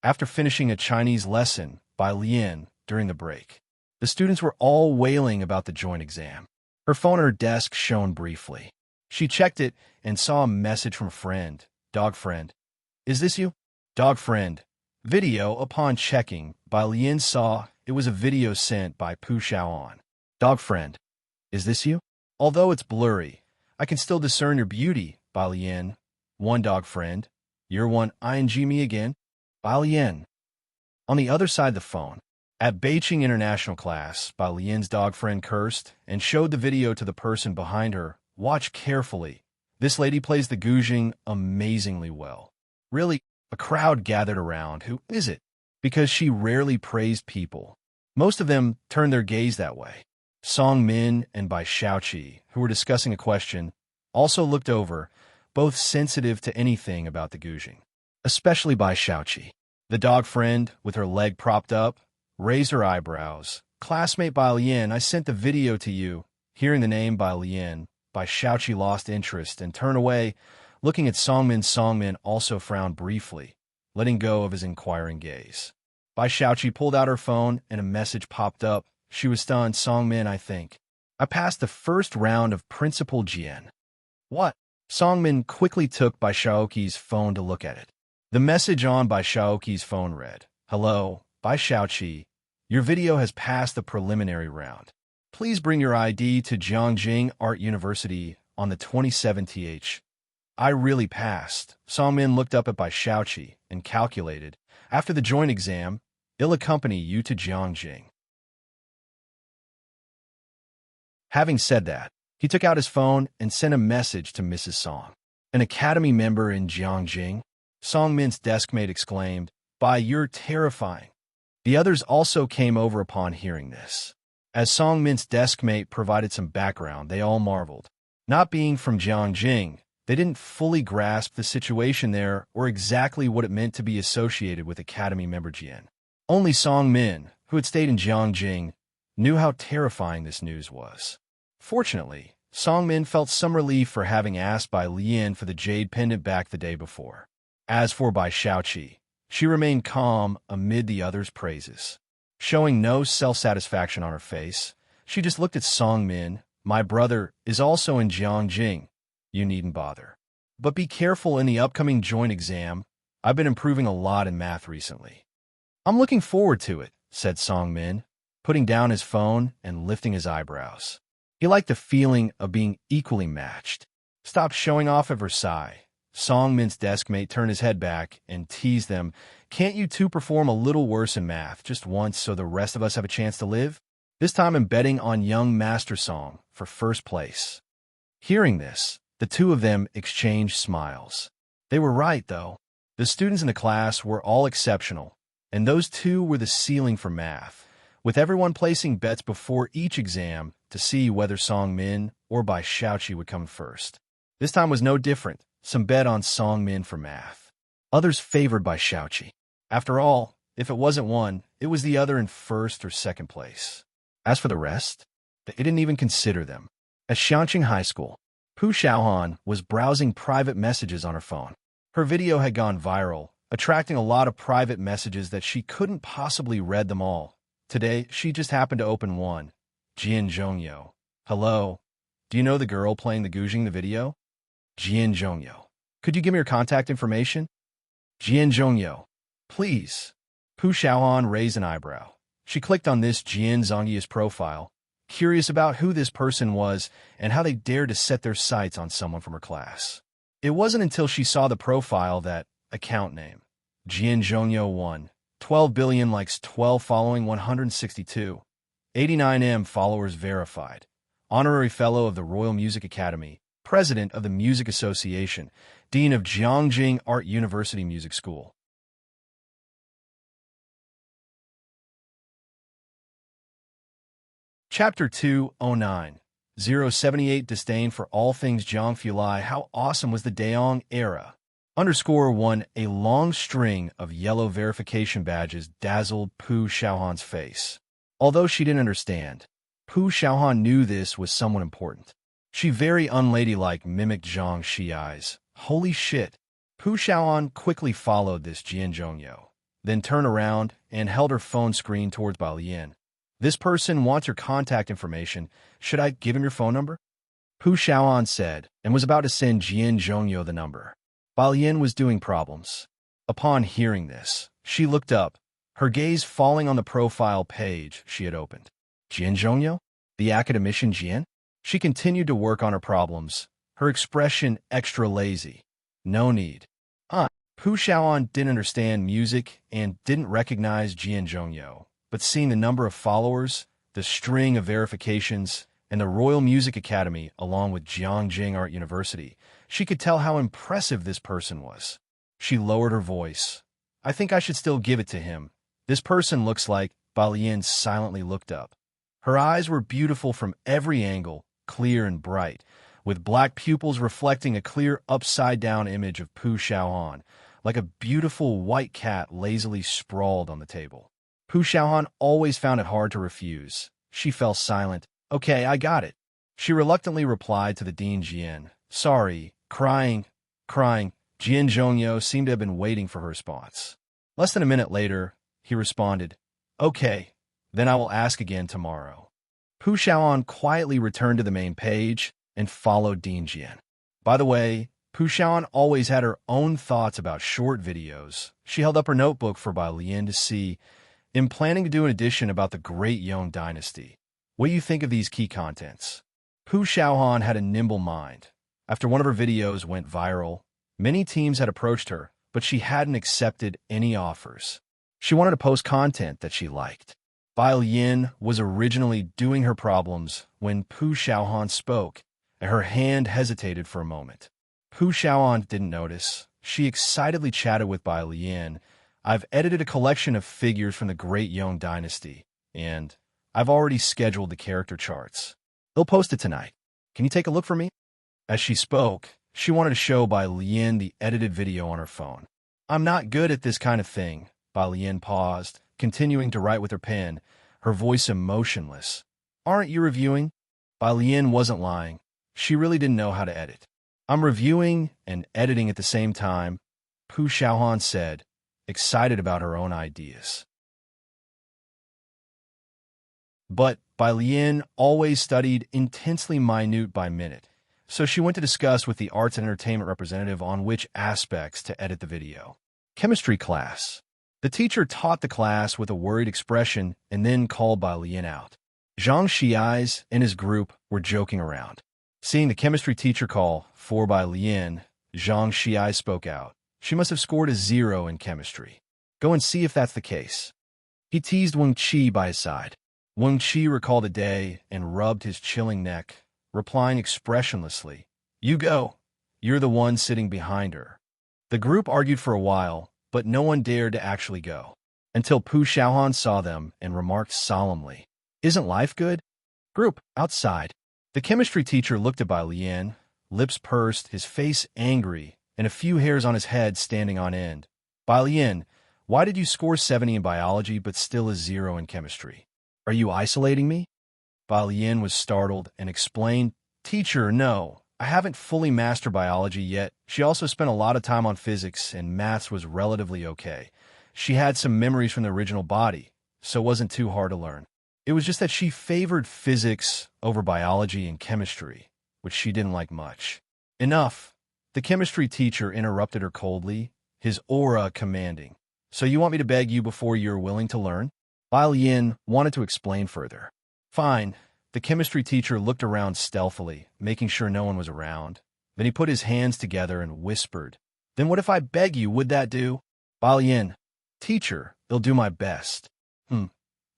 After finishing a Chinese lesson by Lian during the break, the students were all wailing about the joint exam. Her phone on her desk shone briefly. She checked it and saw a message from a friend. "Dog friend. Is this you?" "Dog friend." Video. Upon checking, Bai Lian saw it was a video sent by Pu Xiaoan. "Dog friend. Is this you? Although it's blurry, I can still discern your beauty, Bai Lian." "One dog friend. You're one ing me again." Bai Lian. On the other side of the phone, at Beijing International class, Bai Lian's dog friend cursed and showed the video to the person behind her. "Watch carefully. This lady plays the guzheng amazingly well." Really, a crowd gathered around. Who is it? Because she rarely praised people. Most of them turned their gaze that way. Song Min and Bai Xiaoqi, who were discussing a question, also looked over, both sensitive to anything about the Guzheng. Especially Bai Xiaoqi. The dog friend, with her leg propped up, raised her eyebrows. Classmate Bai Lian, I sent the video to you. Hearing the name Bai Lian, Bai Xiaoqi lost interest and turned away, looking at Songmin. Songmin also frowned briefly, letting go of his inquiring gaze. Bai Xiaoqi pulled out her phone and a message popped up. She was stunned. Songmin, I think. I passed the first round of Principal Jian. What? Songmin quickly took Bai Xiaoqi's phone to look at it. The message on Bai Xiaoqi's phone read, Hello, Bai Xiaoqi. Your video has passed the preliminary round. Please bring your ID to Jiangjing Art University on the 27th. I really passed. Songmin looked up at Bai Xiaoqi and calculated, after the joint exam, I'll accompany you to Jiangjing. Having said that, he took out his phone and sent a message to Mrs. Song. An academy member in Jiangjing? Songmin's deskmate exclaimed, Bai, you're terrifying. The others also came over upon hearing this. As Songmin's deskmate provided some background, they all marveled. Not being from Jiangjing, they didn't fully grasp the situation there or exactly what it meant to be associated with academy member Jian. Only Songmin, who had stayed in Jiangjing, knew how terrifying this news was. Fortunately, Songmin felt some relief for having asked Bai Lian for the jade pendant back the day before. As for Bai Xiaoqi, she remained calm amid the others' praises. Showing no self-satisfaction on her face, she just looked at Songmin. My brother is also in Jiangjing. You needn't bother. But be careful in the upcoming joint exam. I've been improving a lot in math recently. I'm looking forward to it, said Songmin, putting down his phone and lifting his eyebrows. He liked the feeling of being equally matched. Stop showing off at Versailles. Songmin's deskmate turned his head back and teased them. Can't you two perform a little worse in math just once so the rest of us have a chance to live? This time I'm betting on young Master Song for first place. Hearing this, the two of them exchanged smiles. They were right, though. The students in the class were all exceptional, and those two were the ceiling for math, with everyone placing bets before each exam to see whether Songmin or Bai Xiaoqi would come first. This time was no different. Some bet on Songmin for math. Others favored Bai Xiaoqi. After all, if it wasn't one, it was the other in first or second place. As for the rest, they didn't even consider them. At Xianqing High School, Pu Xiaohan was browsing private messages on her phone. Her video had gone viral, attracting a lot of private messages that she couldn't possibly read them all. Today, she just happened to open one. Jian Zhongyo. Hello. Do you know the girl playing the Guzheng the video? Jian Zhongyo. Could you give me your contact information? Jian Zhongyo. Please. Pu Xiaohan raised an eyebrow. She clicked on this Jian Zhongyo's profile, curious about who this person was and how they dared to set their sights on someone from her class. It wasn't until she saw the profile that, account name, Jian Zhongyo 1, 12 billion likes 12 following 162, 89M followers verified, honorary fellow of the Royal Music Academy, president of the Music Association, dean of Jiangjing Art University Music School. Chapter 209 078 Disdain for all things Zhangfulai. How awesome was the Daong era? _1 A long string of yellow verification badges dazzled Pu Xiaohan's face. Although she didn't understand, Pu Xiaohan knew this was someone important. She very unladylike mimicked Zhang Xi's. Holy shit. Pu Xiaohan quickly followed this Jian Zhongyo, then turned around and held her phone screen towards Bai Lian. This person wants your contact information. Should I give him your phone number? Pu Xiaohan said, and was about to send Jian Zhongyo the number. Bai Lian was doing problems. Upon hearing this, she looked up, her gaze falling on the profile page she had opened. Jian Zhongyo? The academician Jian? She continued to work on her problems, her expression extra lazy. No need. Pu Xiaohan didn't understand music and didn't recognize Jian Zhongyo, but seeing the number of followers, the string of verifications, and the Royal Music Academy along with Jiangjing Art University, she could tell how impressive this person was. She lowered her voice. I think I should still give it to him. This person looks like. Bai Lian silently looked up. Her eyes were beautiful from every angle, clear and bright, with black pupils reflecting a clear upside-down image of Pu Xiaohan, like a beautiful white cat lazily sprawled on the table. Pu Xiaohan always found it hard to refuse. She fell silent. "Okay, I got it." She reluctantly replied to the Dean Jian. "Sorry, crying. Jian Zhongyo seemed to have been waiting for her response. Less than a minute later, he responded, "Okay, then I will ask again tomorrow." Pu Xiaohan quietly returned to the main page and followed Dean Jian. By the way, Pu Xiaohan always had her own thoughts about short videos. She held up her notebook for Bai Lian to see, in planning to do an edition about the Great Yong Dynasty. What do you think of these key contents? Pu Xiaohan had a nimble mind. After one of her videos went viral, many teams had approached her, but she hadn't accepted any offers. She wanted to post content that she liked. Bai Lian was originally doing her problems when Pu Xiaohan spoke, and her hand hesitated for a moment. Pu Xiaohan didn't notice. She excitedly chatted with Bai Lian. "I've edited a collection of figures from the Great Yong Dynasty, and I've already scheduled the character charts. They'll post it tonight. Can you take a look for me?" As she spoke, she wanted to show Bai Lian the edited video on her phone. "I'm not good at this kind of thing." Bai Lian paused, continuing to write with her pen, her voice emotionless. "Aren't you reviewing?" Bai Lian wasn't lying. She really didn't know how to edit. "I'm reviewing and editing at the same time," Pu Xiaohan said, excited about her own ideas. But Bai Lian always studied intensely minute by minute, so she went to discuss with the arts and entertainment representative on which aspects to edit the video. Chemistry class. The teacher taught the class with a worried expression and then called Bai Lian out. Zhang Xiais and his group were joking around. Seeing the chemistry teacher call for Bai Lian, Zhang Xiais spoke out. "She must have scored a 0 in chemistry. Go and see if that's the case." He teased Wang Qi by his side. Wang Qi recalled the day and rubbed his chilling neck, replying expressionlessly, "You go. You're the one sitting behind her." The group argued for a while, but no one dared to actually go, until Pu Xiaohan saw them and remarked solemnly, "Isn't life good?" Group, outside. The chemistry teacher looked at Bai Lian, lips pursed, his face angry, and a few hairs on his head standing on end. "Bai Lian, why did you score 70 in biology but still a 0 in chemistry? Are you isolating me?" Bai Lian was startled and explained, "Teacher, no, I haven't fully mastered biology yet." She also spent a lot of time on physics, and maths was relatively okay. She had some memories from the original body, so it wasn't too hard to learn. It was just that she favored physics over biology and chemistry, which she didn't like much. "Enough." The chemistry teacher interrupted her coldly, his aura commanding. "So you want me to beg you before you're willing to learn?" Bai Lian wanted to explain further. "Fine." The chemistry teacher looked around stealthily, making sure no one was around. Then he put his hands together and whispered, "Then what if I beg you? Would that do?" Bai Lian, "Teacher, I'll do my best."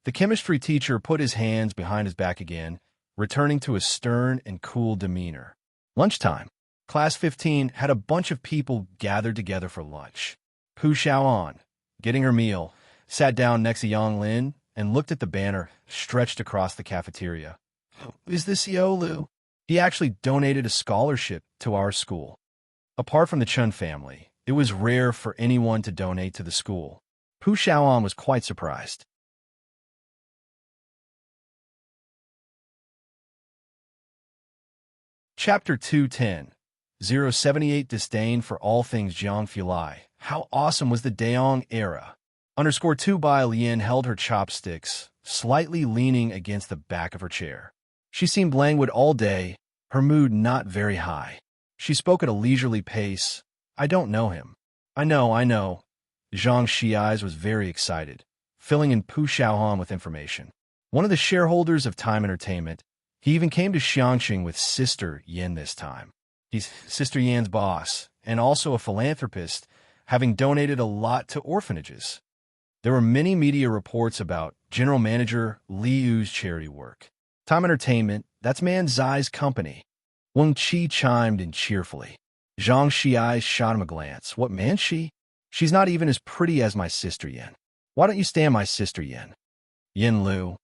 The chemistry teacher put his hands behind his back again, returning to a stern and cool demeanor. Lunchtime. Class 15 had a bunch of people gathered together for lunch. Pu Xiaohan, getting her meal, sat down next to Yang Lin and looked at the banner stretched across the cafeteria. "Is this Yolu? He actually donated a scholarship to our school." Apart from the Chun family, it was rare for anyone to donate to the school. Pu Xiaohan was quite surprised. Chapter 210. 078 Disdain for all things Jiang Fulai. How awesome was the Daong era? _2 Bai Lian held her chopsticks, slightly leaning against the back of her chair. She seemed languid all day, her mood not very high. She spoke at a leisurely pace. "I don't know him." I know. Zhang Xiais was very excited, filling in Pu Xiaohan with information. One of the shareholders of Time Entertainment. He even came to Xiangqing with Sister Yan this time. He's Sister Yan's boss, and also a philanthropist, having donated a lot to orphanages. There were many media reports about General Manager Li Yu's charity work. Time Entertainment, that's Man Zai's company. Wang Qi chimed in cheerfully. Zhang Xiai shot him a glance. "What man she? She's not even as pretty as my Sister Yan. Why don't you stand my Sister Yan?" Yin Lu.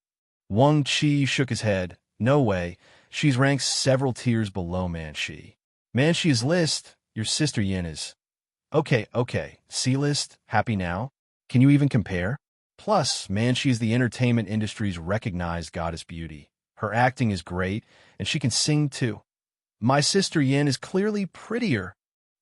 Wang Qi shook his head. No way. She's ranked several tiers below Manxi. Manxi's list, your sister Yin is. Okay. C-list, happy now? Can you even compare? Plus, Manxi is the entertainment industry's recognized goddess beauty. Her acting is great, and she can sing too. My sister Yin is clearly prettier.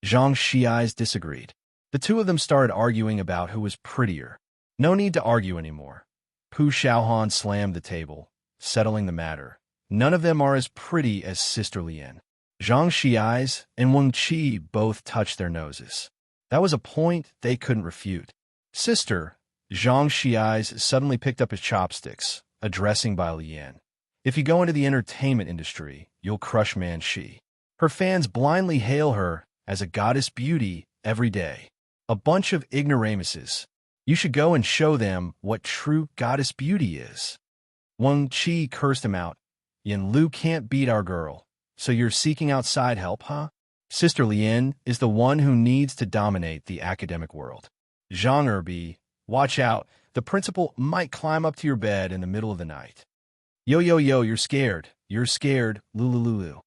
Zhang Xi's disagreed. The two of them started arguing about who was prettier. No need to argue anymore. Pu Xiaohan slammed the table, settling the matter. None of them are as pretty as Sister Lien. Zhang Xi's and Wang Qi both touched their noses. That was a point they couldn't refute. Sister, Zhang Xi's suddenly picked up his chopsticks, addressing Bai Lian. If you go into the entertainment industry, you'll crush Manxi. Her fans blindly hail her as a goddess beauty every day. A bunch of ignoramuses. You should go and show them what true goddess beauty is. Wang Qi cursed him out. Yin Lu can't beat our girl, so you're seeking outside help, huh? Sister Lien is the one who needs to dominate the academic world. Zhang Erbi, watch out. The principal might climb up to your bed in the middle of the night. Yo, you're scared. You're scared, Lulu.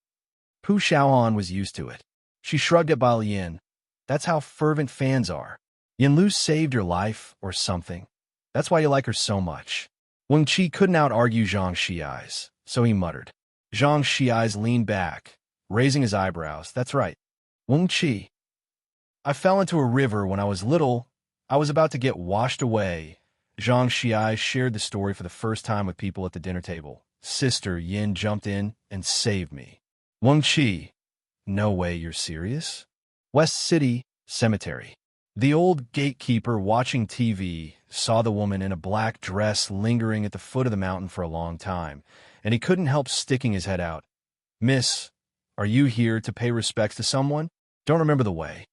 Pu Xiaohan was used to it. She shrugged at Bai Lian. That's how fervent fans are. Yin Lu saved your life, or something. That's why you like her so much. Wang Qi couldn't out-argue Zhang Xi's, so he muttered. Zhang Xi's leaned back, raising his eyebrows. That's right. Wang Qi. I fell into a river when I was little. I was about to get washed away. Zhang Xi shared the story for the first time with people at the dinner table. Sister Yin jumped in and saved me. Wang Qi. No way you're serious? West City Cemetery. The old gatekeeper watching TV saw the woman in a black dress lingering at the foot of the mountain for a long time, and he couldn't help sticking his head out. Miss, are you here to pay respects to someone? Don't remember the way.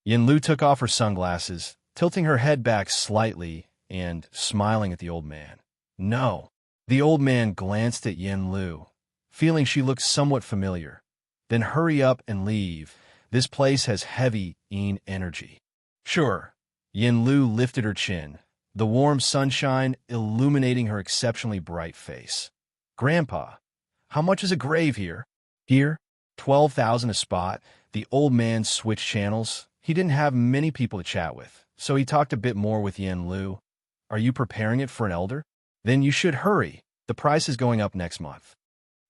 Yin Lu took off her sunglasses, tilting her head back slightly and smiling at the old man. No. The old man glanced at Yin Lu, feeling she looked somewhat familiar. Then hurry up and leave. This place has heavy Yin energy. Sure. Yin Lu lifted her chin, the warm sunshine illuminating her exceptionally bright face. Grandpa, how much is a grave here? Here? 12,000 a spot. The old man switched channels. He didn't have many people to chat with, so he talked a bit more with Yin Lu. Are you preparing it for an elder? Then you should hurry. The price is going up next month.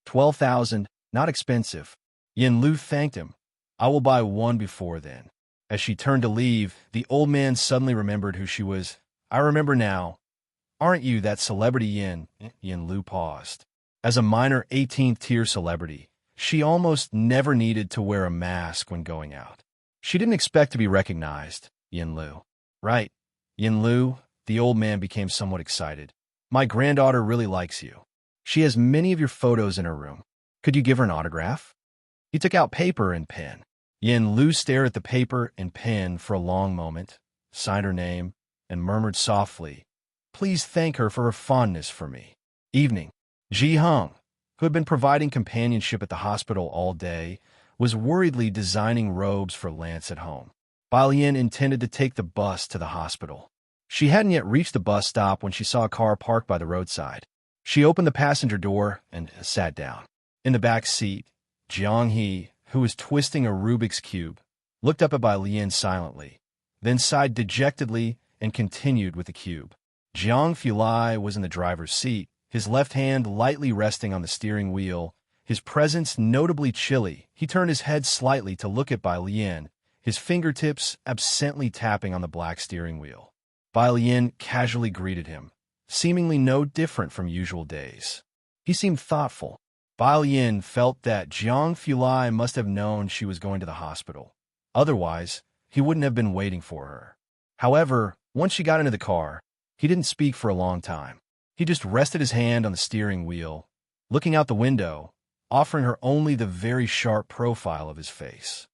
12,000, not expensive. Yin Lu thanked him. I will buy one before then. As she turned to leave, the old man suddenly remembered who she was. I remember now. Aren't you that celebrity Yin? Yin Lu paused. As a minor 18th tier celebrity, she almost never needed to wear a mask when going out. She didn't expect to be recognized, Yin Lu. Right. Yin Lu, the old man became somewhat excited. My granddaughter really likes you. She has many of your photos in her room. Could you give her an autograph? He took out paper and pen. Yin Lu stared at the paper and pen for a long moment, signed her name, and murmured softly, Please thank her for her fondness for me. Evening. Ji Hung, who had been providing companionship at the hospital all day, was worriedly designing robes for Lance at home. Bai Lian intended to take the bus to the hospital. She hadn't yet reached the bus stop when she saw a car parked by the roadside. She opened the passenger door and sat down. In the back seat, Jiang He, who was twisting a Rubik's Cube, looked up at Bai Lian silently, then sighed dejectedly and continued with the cube. Jiang Fulai was in the driver's seat, his left hand lightly resting on the steering wheel, his presence notably chilly. He turned his head slightly to look at Bai Lian, his fingertips absently tapping on the black steering wheel. Bai Lian casually greeted him, seemingly no different from usual days. He seemed thoughtful. Bai Lian felt that Jiang Fulai must have known she was going to the hospital. Otherwise, he wouldn't have been waiting for her. However, once she got into the car, he didn't speak for a long time. He just rested his hand on the steering wheel, looking out the window, offering her only the very sharp profile of his face.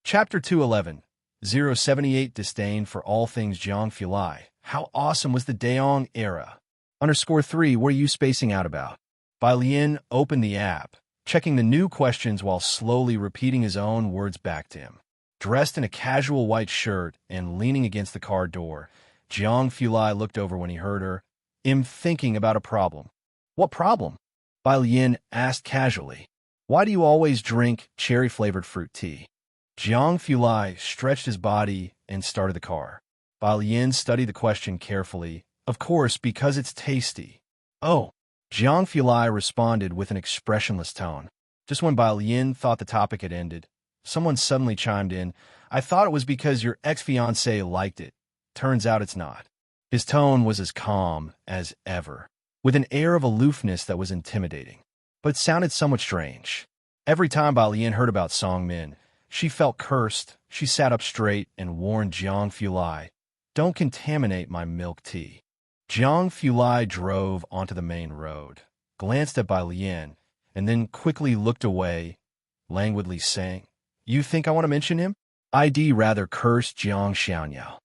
Chapter 211, 078 Disdain for all things Jiang Fulai. How awesome was the Daong era? _3, what are you spacing out about? Bai Lian opened the app, checking the new questions while slowly repeating his own words back to him. Dressed in a casual white shirt and leaning against the car door, Jiang Fulai looked over when he heard her. "I'm thinking about a problem." "What problem?" Bai Lian asked casually. "Why do you always drink cherry-flavored fruit tea?" Jiang Fulai stretched his body and started the car. Bai Lian studied the question carefully. "Of course, because it's tasty." "Oh." Jiang Fulai responded with an expressionless tone. Just when Bai Lian thought the topic had ended, someone suddenly chimed in. "I thought it was because your ex-fiancé liked it. Turns out it's not." His tone was as calm as ever, with an air of aloofness that was intimidating, but sounded somewhat strange. Every time Bai Lian heard about Song Min, she felt cursed. She sat up straight and warned Jiang Fulai, "Don't contaminate my milk tea." Jiang Fulai drove onto the main road, glanced at Bai Lian, and then quickly looked away, languidly saying, "You think I want to mention him?" I'd rather curse Jiang Xiaonyao.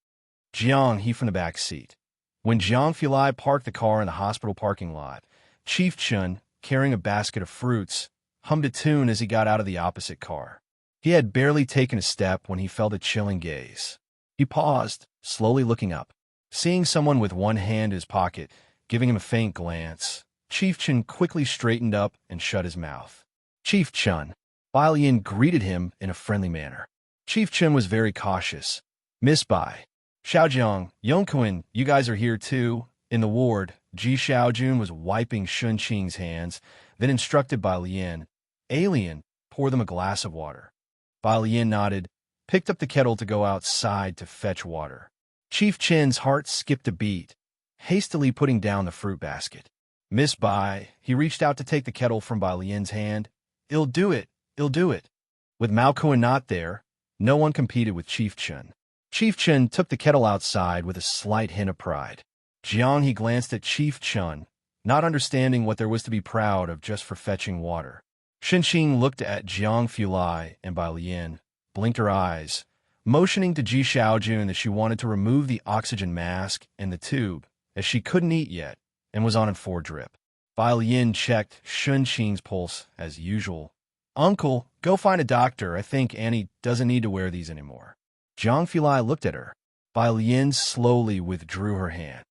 Jiang, he from the back seat. When Jiang Fulai parked the car in the hospital parking lot, Chief Chun, carrying a basket of fruits, hummed a tune as he got out of the opposite car. He had barely taken a step when he felt a chilling gaze. He paused, slowly looking up. Seeing someone with one hand in his pocket, giving him a faint glance, Chief Chun quickly straightened up and shut his mouth. "Chief Chun." Bai Lian greeted him in a friendly manner. Chief Chun was very cautious. "Miss Bai. Xiaojiang, Yongquan, you guys are here too." In the ward, Ji Xiaojun was wiping Shun Qing's hands, then instructed Bai Lian, "Alien, pour them a glass of water." Bai Lian nodded, picked up the kettle to go outside to fetch water. Chief Chin's heart skipped a beat, hastily putting down the fruit basket. "Miss Bai," he reached out to take the kettle from Bai Lian's hand. "I'll do it, I'll do it." With Mao Kuan not there, no one competed with Chief Chun. Chief Chun took the kettle outside with a slight hint of pride. Jiang, he glanced at Chief Chun, not understanding what there was to be proud of just for fetching water. Xing looked at Jiang Fulai and Bai Lian, blinked her eyes, motioning to Ji Xiaojun that she wanted to remove the oxygen mask and the tube, as she couldn't eat yet and was on a 4-drip. Bai Lian checked Shun Qing's pulse as usual. "Uncle, go find a doctor. I think Annie doesn't need to wear these anymore." Jiang Fulai looked at her. Bai Lian slowly withdrew her hand.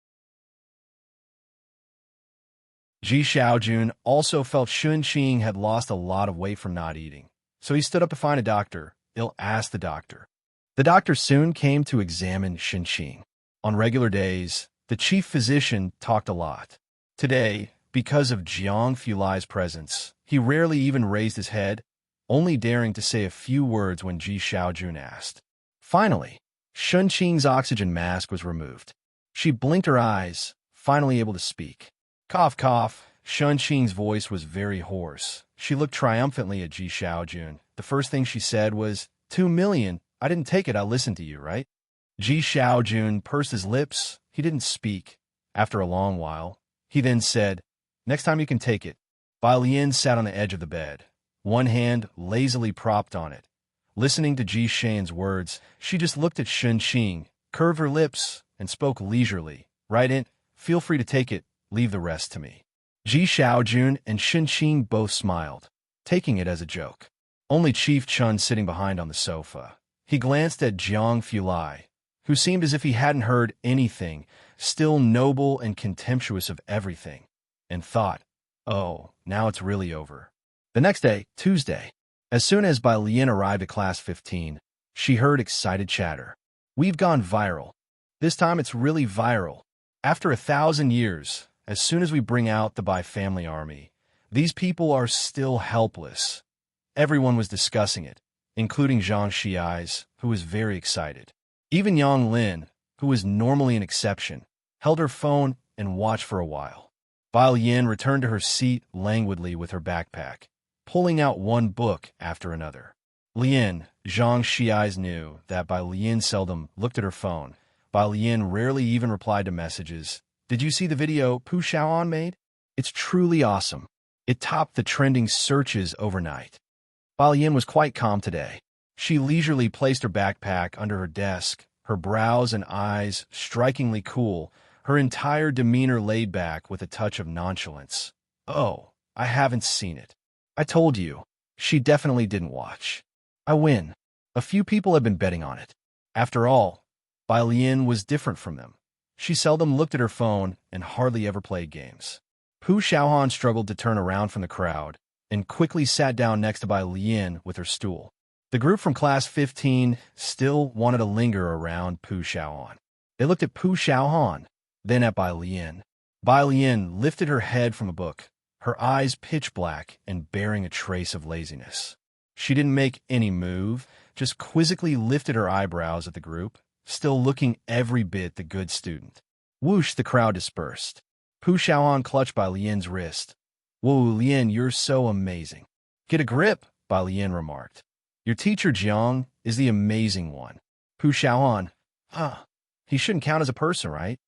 Ji Xiaojun also felt Shun Qing had lost a lot of weight from not eating, so he stood up to find a doctor. He'll ask the doctor. The doctor soon came to examine Shun Qing. On regular days, the chief physician talked a lot. Today, because of Jiang Fulai's presence, he rarely even raised his head, only daring to say a few words when Ji Xiaojun asked. Finally, Shun Qing's oxygen mask was removed. She blinked her eyes, finally able to speak. Cough, cough. Shun Qing's voice was very hoarse. She looked triumphantly at Ji Xiaojun. The first thing she said was, 2 million. I didn't take it. I listened to you, right? Ji Xiaojun pursed his lips. He didn't speak. After a long while, he then said, "Next time you can take it." Bai Lian sat on the edge of the bed, one hand lazily propped on it. Listening to Ji Shan's words, she just looked at Shun Qing, curved her lips, and spoke leisurely. "Right in. Feel free to take it. Leave the rest to me." Ji Xiaojun and Shun Qing both smiled, taking it as a joke. Only Chief Chun sitting behind on the sofa. He glanced at Jiang Fulai, who seemed as if he hadn't heard anything, still noble and contemptuous of everything, and thought, "Oh, now it's really over." The next day, Tuesday, as soon as Bai Lian arrived at class 15, she heard excited chatter. "We've gone viral. This time it's really viral. After 1,000 years, as soon as we bring out the Bai family army, these people are still helpless." Everyone was discussing it, including Zhang Xiais, who was very excited. Even Yang Lin, who was normally an exception, held her phone and watched for a while. Bai Lian returned to her seat languidly with her backpack, pulling out one book after another. Lian, Zhang Xiais knew that Bai Lian seldom looked at her phone. Bai Lian rarely even replied to messages. "Did you see the video Pu Xiaoan made? It's truly awesome. It topped the trending searches overnight." Bai Lian was quite calm today. She leisurely placed her backpack under her desk, her brows and eyes strikingly cool, her entire demeanor laid back with a touch of nonchalance. "Oh, I haven't seen it. I told you." She definitely didn't watch. "I win." A few people had been betting on it. After all, Bai Lian was different from them. She seldom looked at her phone and hardly ever played games. Pu Xiaohan struggled to turn around from the crowd and quickly sat down next to Bai Lian with her stool. The group from Class 15 still wanted to linger around Pu Xiaohan. They looked at Pu Xiaohan, then at Bai Lian. Bai Lian lifted her head from a book, her eyes pitch black and bearing a trace of laziness. She didn't make any move, just quizzically lifted her eyebrows at the group, still looking every bit the good student. Whoosh, the crowd dispersed. Pu Xiaohan clutched Bai Lian's wrist. "Whoa, Lian, you're so amazing." "Get a grip," Bai Lian remarked. "Your teacher, Jiang, is the amazing one." Pu Xiaohan, he shouldn't count as a person, right?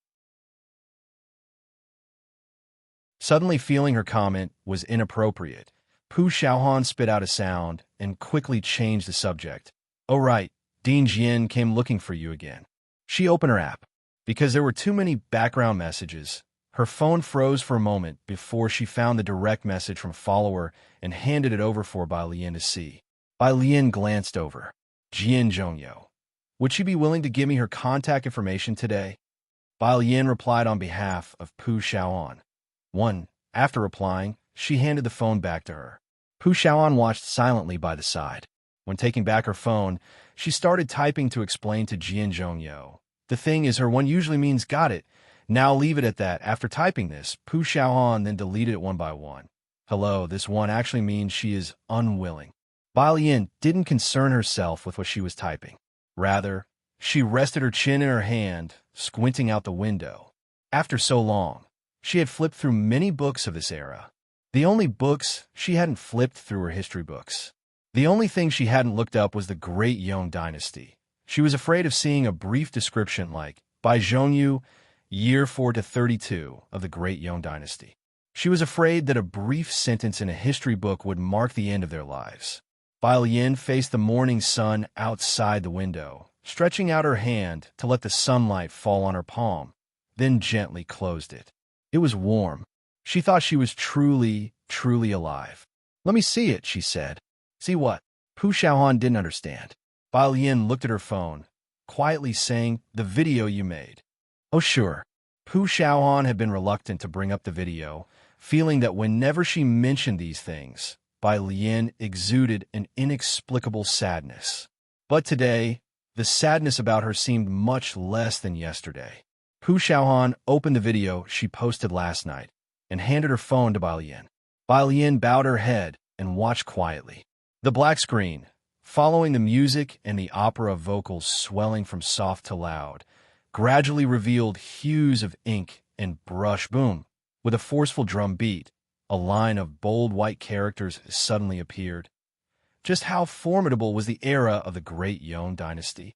Suddenly feeling her comment was inappropriate, Pu Xiaohan spit out a sound and quickly changed the subject. "Oh right, Dean Jian came looking for you again." She opened her app. Because there were too many background messages, her phone froze for a moment before she found the direct message from a follower and handed it over for Bai Lian to see. Bai Lian glanced over. "Jian Zhongyou. Would she be willing to give me her contact information today?" Bai Lian replied on behalf of Pu Xiaohan. After replying, she handed the phone back to her. Pu Xiaohan watched silently by the side. When taking back her phone, she started typing to explain to Jian Zhongyou. "The thing is, her one usually means got it. Now leave it at that." After typing this, Pu Xiaohan then deleted it one by one. "Hello, this one actually means she is unwilling." Bai Lian didn't concern herself with what she was typing. Rather, she rested her chin in her hand, squinting out the window. After so long, she had flipped through many books of this era. The only books she hadn't flipped through were history books. The only thing she hadn't looked up was the Great Yong Dynasty. She was afraid of seeing a brief description like, by Zhongyu, year 4 to 32 of the Great Yong Dynasty. She was afraid that a brief sentence in a history book would mark the end of their lives. Bai Lian faced the morning sun outside the window, stretching out her hand to let the sunlight fall on her palm, then gently closed it. It was warm. She thought she was truly, truly alive. "Let me see it," she said. "See what?" Pu Xiaohan didn't understand. Bai Lian looked at her phone, quietly saying, "The video you made." "Oh, sure." Pu Xiaohan had been reluctant to bring up the video, feeling that whenever she mentioned these things, Bai Lian exuded an inexplicable sadness. But today, the sadness about her seemed much less than yesterday. Pu Xiaohan opened the video she posted last night and handed her phone to Bai Lian. Bai Lian bowed her head and watched quietly. The black screen, following the music and the opera vocals swelling from soft to loud, gradually revealed hues of ink and brush boom. With a forceful drum beat, a line of bold white characters suddenly appeared. Just how formidable was the era of the Great Yong Dynasty?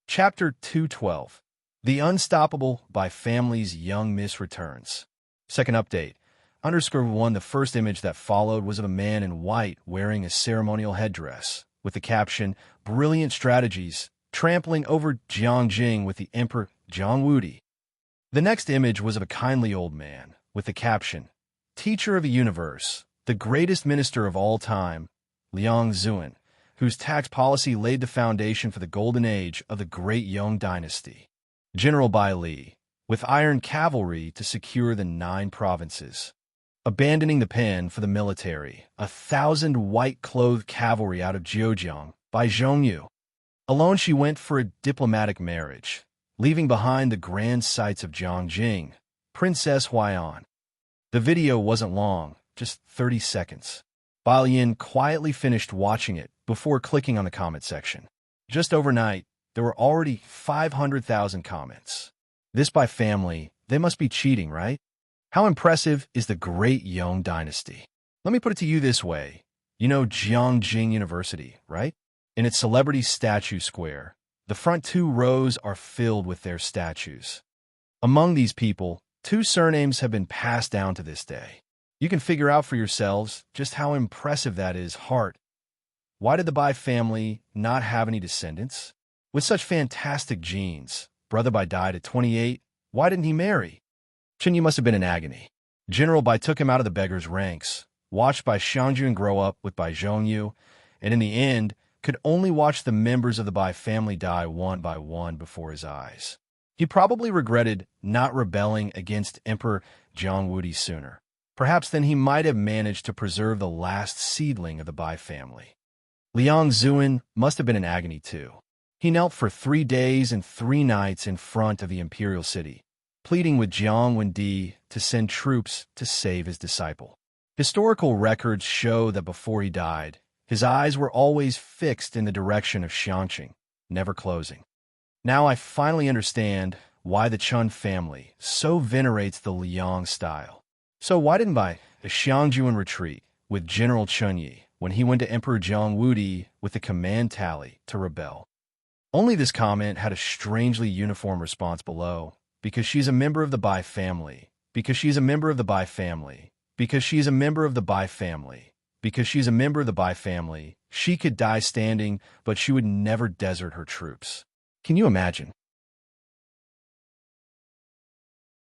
Chapter 212. The Unstoppable by Family's Young Miss Returns. Second update. _1 The first image that followed was of a man in white wearing a ceremonial headdress, with the caption, "Brilliant strategies, trampling over Jiangjing with the Emperor Jiang Wudi." The next image was of a kindly old man, with the caption, "Teacher of the universe, the greatest minister of all time, Liang Zuan, whose tax policy laid the foundation for the golden age of the Great Yong Dynasty. General Bai Li, with iron cavalry to secure the 9 provinces. Abandoning the pen for the military, 1,000 white-clothed cavalry out of Zhejiang by Zhongyu. Alone she went for a diplomatic marriage, leaving behind the grand sights of Jiangjing, Princess Huaiyan." The video wasn't long, just 30 seconds. Bai Lian quietly finished watching it before clicking on the comment section. Just overnight, there were already 500,000 comments. This by family, they must be cheating, right? How impressive is the Great Yong Dynasty? Let me put it to you this way. You know Jiangjing University, right? In its celebrity statue square, the front 2 rows are filled with their statues. Among these people, 2 surnames have been passed down to this day. You can figure out for yourselves just how impressive that is. Heart. Why did the Bai family not have any descendants? With such fantastic genes, Brother Bai died at 28. Why didn't he marry? Chen Yu must have been in agony. General Bai took him out of the beggar's ranks, watched Bai Xiangjun grow up with Bai Zhongyu, and in the end, could only watch the members of the Bai family die one by one before his eyes. He probably regretted not rebelling against Emperor Jiang Wudi sooner. Perhaps then he might have managed to preserve the last seedling of the Bai family. Liang Zuan must have been in agony too. He knelt for 3 days and 3 nights in front of the imperial city, pleading with Jiang Wendi to send troops to save his disciple. Historical records show that before he died, his eyes were always fixed in the direction of Xiangqing, never closing. Now I finally understand why the Chun family so venerates the Liang style. So why didn't Bai Xiangjun retreat with General Chunyi when he went to Emperor Jiang Wudi with the command tally to rebel? Only this comment had a strangely uniform response below. Because she's a member of the Bai family. Because she's a member of the Bai family. Because she's a member of the Bai family. Because she's a member of the Bai family. She could die standing, but she would never desert her troops. Can you imagine?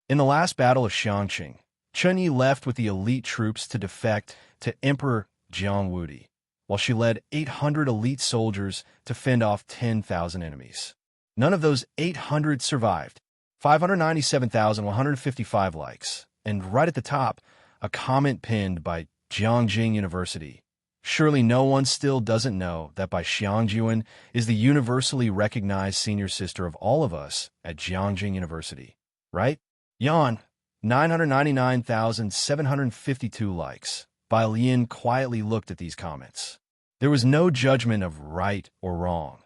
In the last battle of Xiangqing, Chunyi left with the elite troops to defect to Emperor Jiang Wudi, while she led 800 elite soldiers to fend off 10,000 enemies. None of those 800 survived. 597,155 likes. And right at the top, a comment pinned by Jiangjing University. Surely no one still doesn't know that Bai Xiangjun is the universally recognized senior sister of all of us at Jiangjing University, right? Yan, 999,752 likes. Bai Lian quietly looked at these comments. There was no judgment of right or wrong.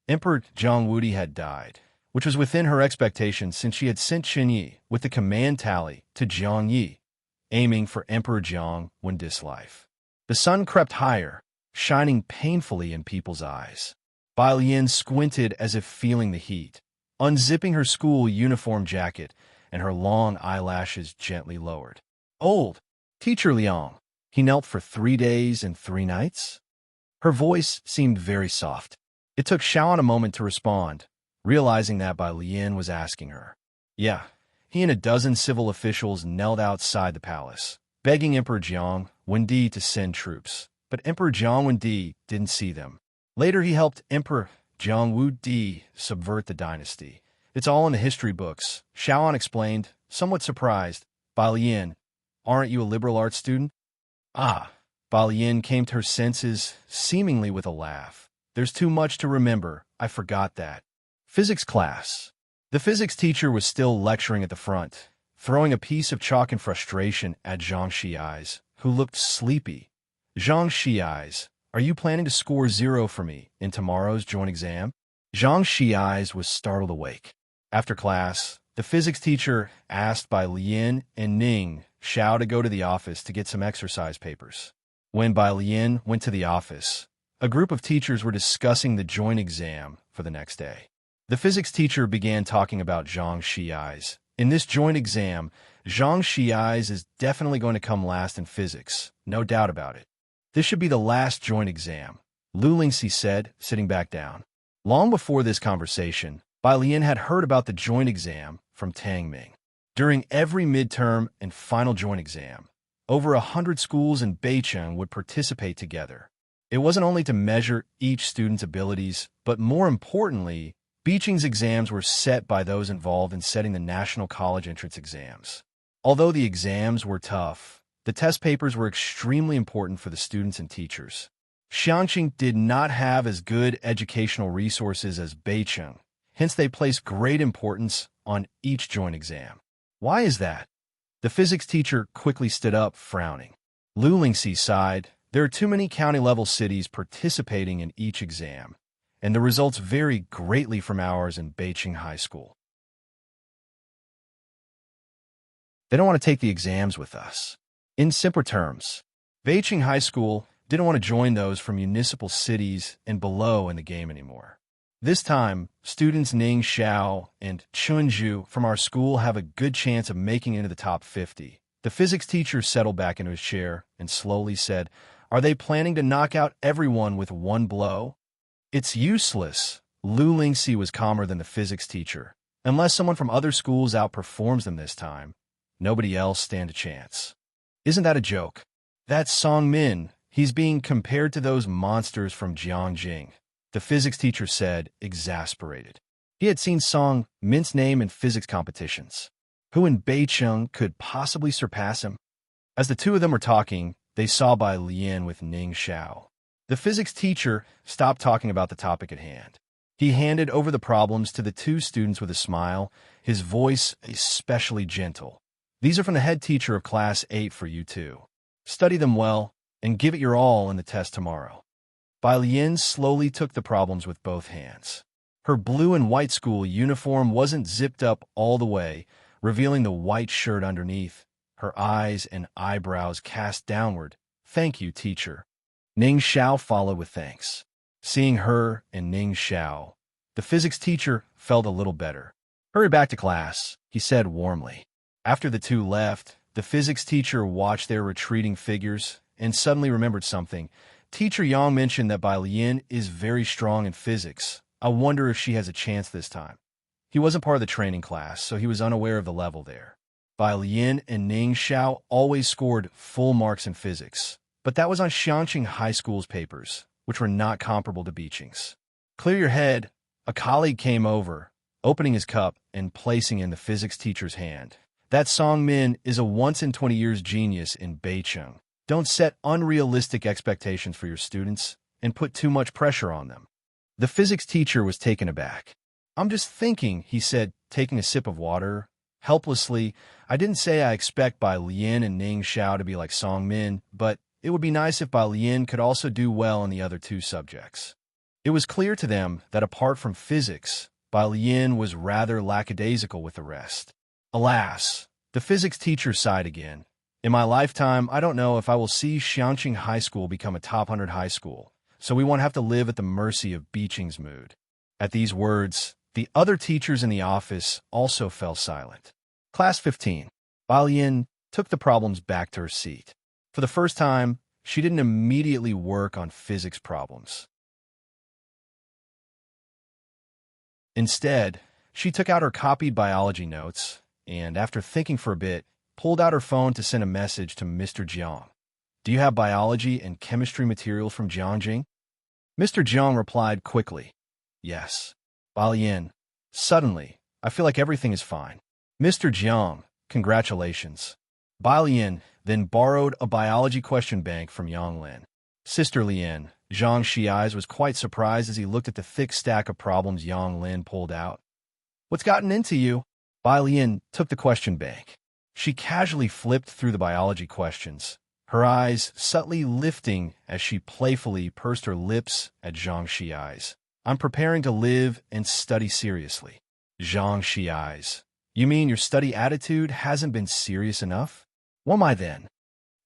Emperor Jiang Wudi had died, which was within her expectations since she had sent Qin Yi with the command tally to Jiang Yi, aiming for Emperor Jiang Wendi's life. The sun crept higher, shining painfully in people's eyes. Bai Lian squinted as if feeling the heat, unzipping her school uniform jacket, and her long eyelashes gently lowered. Old, Teacher Liang, he knelt for 3 days and 3 nights? Her voice seemed very soft. It took Xiaoan a moment to respond, realizing that Bai Lian was asking her. Yeah, he and a dozen civil officials knelt outside the palace, begging Emperor Jiang Wendi to send troops, but Emperor Jiang Wendi didn't see them. Later, he helped Emperor Jiang Wudi subvert the dynasty. It's all in the history books, Xiaoan explained, somewhat surprised. Bai Lian, aren't you a liberal arts student? Ah, Bai Lian came to her senses, seemingly with a laugh. There's too much to remember, I forgot that. Physics class. The physics teacher was still lecturing at the front, throwing a piece of chalk in frustration at Zhang Shi's, who looked sleepy. Zhang Shi's, are you planning to score 0 for me in tomorrow's joint exam? Zhang Shi's was startled awake. After class, the physics teacher asked Bai Lian and Ning Xiao to go to the office to get some exercise papers. When Bai Lian went to the office, a group of teachers were discussing the joint exam for the next day. The physics teacher began talking about Zhang Shi's. In this joint exam, Zhang Shi's is definitely going to come last in physics, no doubt about it. This should be the last joint exam, Lu Lingxi said, sitting back down. Long before this conversation, Bai Lian had heard about the joint exam from Tang Ming. During every midterm and final joint exam, over 100 schools in Beicheng would participate together. It wasn't only to measure each student's abilities, but more importantly, Beicheng's exams were set by those involved in setting the national college entrance exams. Although the exams were tough, the test papers were extremely important for the students and teachers. Xiangqing did not have as good educational resources as Beicheng, hence they placed great importance on each joint exam. Why is that? The physics teacher quickly stood up, frowning. Lu Lingxi sighed. There are too many county-level cities participating in each exam, and the results vary greatly from ours in Beicheng High School. They don't want to take the exams with us. In simpler terms, Beicheng High School didn't want to join those from municipal cities and below in the game anymore. This time, students Ning Xiao and Chunju from our school have a good chance of making it into the top 50. The physics teacher settled back into his chair and slowly said, are they planning to knock out everyone with one blow? It's useless. Lu Lingxi was calmer than the physics teacher. Unless someone from other schools outperforms them this time, Nobody else stand a chance. Isn't that a joke? That's Song Min. He's being compared to those monsters from Jiangjing, the physics teacher said, exasperated. He had seen Song Min's name in physics competitions. Who in Beicheng could possibly surpass him? As the two of them were talking, they saw Bai Lian with Ning Xiao. The physics teacher stopped talking about the topic at hand. He handed over the problems to the two students with a smile, his voice especially gentle. These are from the head teacher of Class 8 for you two. Study them well and give it your all in the test tomorrow. Bai Lian slowly took the problems with both hands. Her blue and white school uniform wasn't zipped up all the way, revealing the white shirt underneath, her eyes and eyebrows cast downward. Thank you, teacher. Ning Xiao followed with thanks. Seeing her and Ning Xiao, the physics teacher felt a little better. Hurry back to class, he said warmly. After the two left, the physics teacher watched their retreating figures and suddenly remembered something. Teacher Yang mentioned that Bai Lian is very strong in physics. I wonder if she has a chance this time. He wasn't part of the training class, so he was unaware of the level there. Bai Lian and Ning Xiao always scored full marks in physics, but that was on Xiangqing High School's papers, which were not comparable to Beijing's. Clear your head. A colleague came over, opening his cup and placing in the physics teacher's hand. That Song Min is a once-in-20 years genius in Beicheng. Don't set unrealistic expectations for your students and put too much pressure on them. The physics teacher was taken aback. I'm just thinking, he said, taking a sip of water. Helplessly, I didn't say I expect Bai Lian and Ning Xiao to be like Song Min, but it would be nice if Bai Lian could also do well in the other two subjects. It was clear to them that apart from physics, Bai Lian was rather lackadaisical with the rest. Alas, the physics teacher sighed again. In my lifetime, I don't know if I will see Xiangqing High School become a top 100 high school, so we won't have to live at the mercy of Beijing's mood. At these words, the other teachers in the office also fell silent. Class 15. Bai Lian took the problems back to her seat. For the first time, she didn't immediately work on physics problems. Instead, she took out her copied biology notes and, after thinking for a bit, pulled out her phone to send a message to Mr. Jiang. Do you have biology and chemistry materials from Jiangjing? Mr. Jiang replied quickly. Yes. Bai Lian. Suddenly, I feel like everything is fine. Mr. Jiang, congratulations. Bai Lian then borrowed a biology question bank from Yang Lin. Sister Lian, Zhang Xi's was quite surprised as he looked at the thick stack of problems Yang Lin pulled out. What's gotten into you? Bai Lian took the question bank. She casually flipped through the biology questions, her eyes subtly lifting as she playfully pursed her lips at Zhang Xi's. I'm preparing to live and study seriously. Zhang Xi's. You mean your study attitude hasn't been serious enough? What am I then?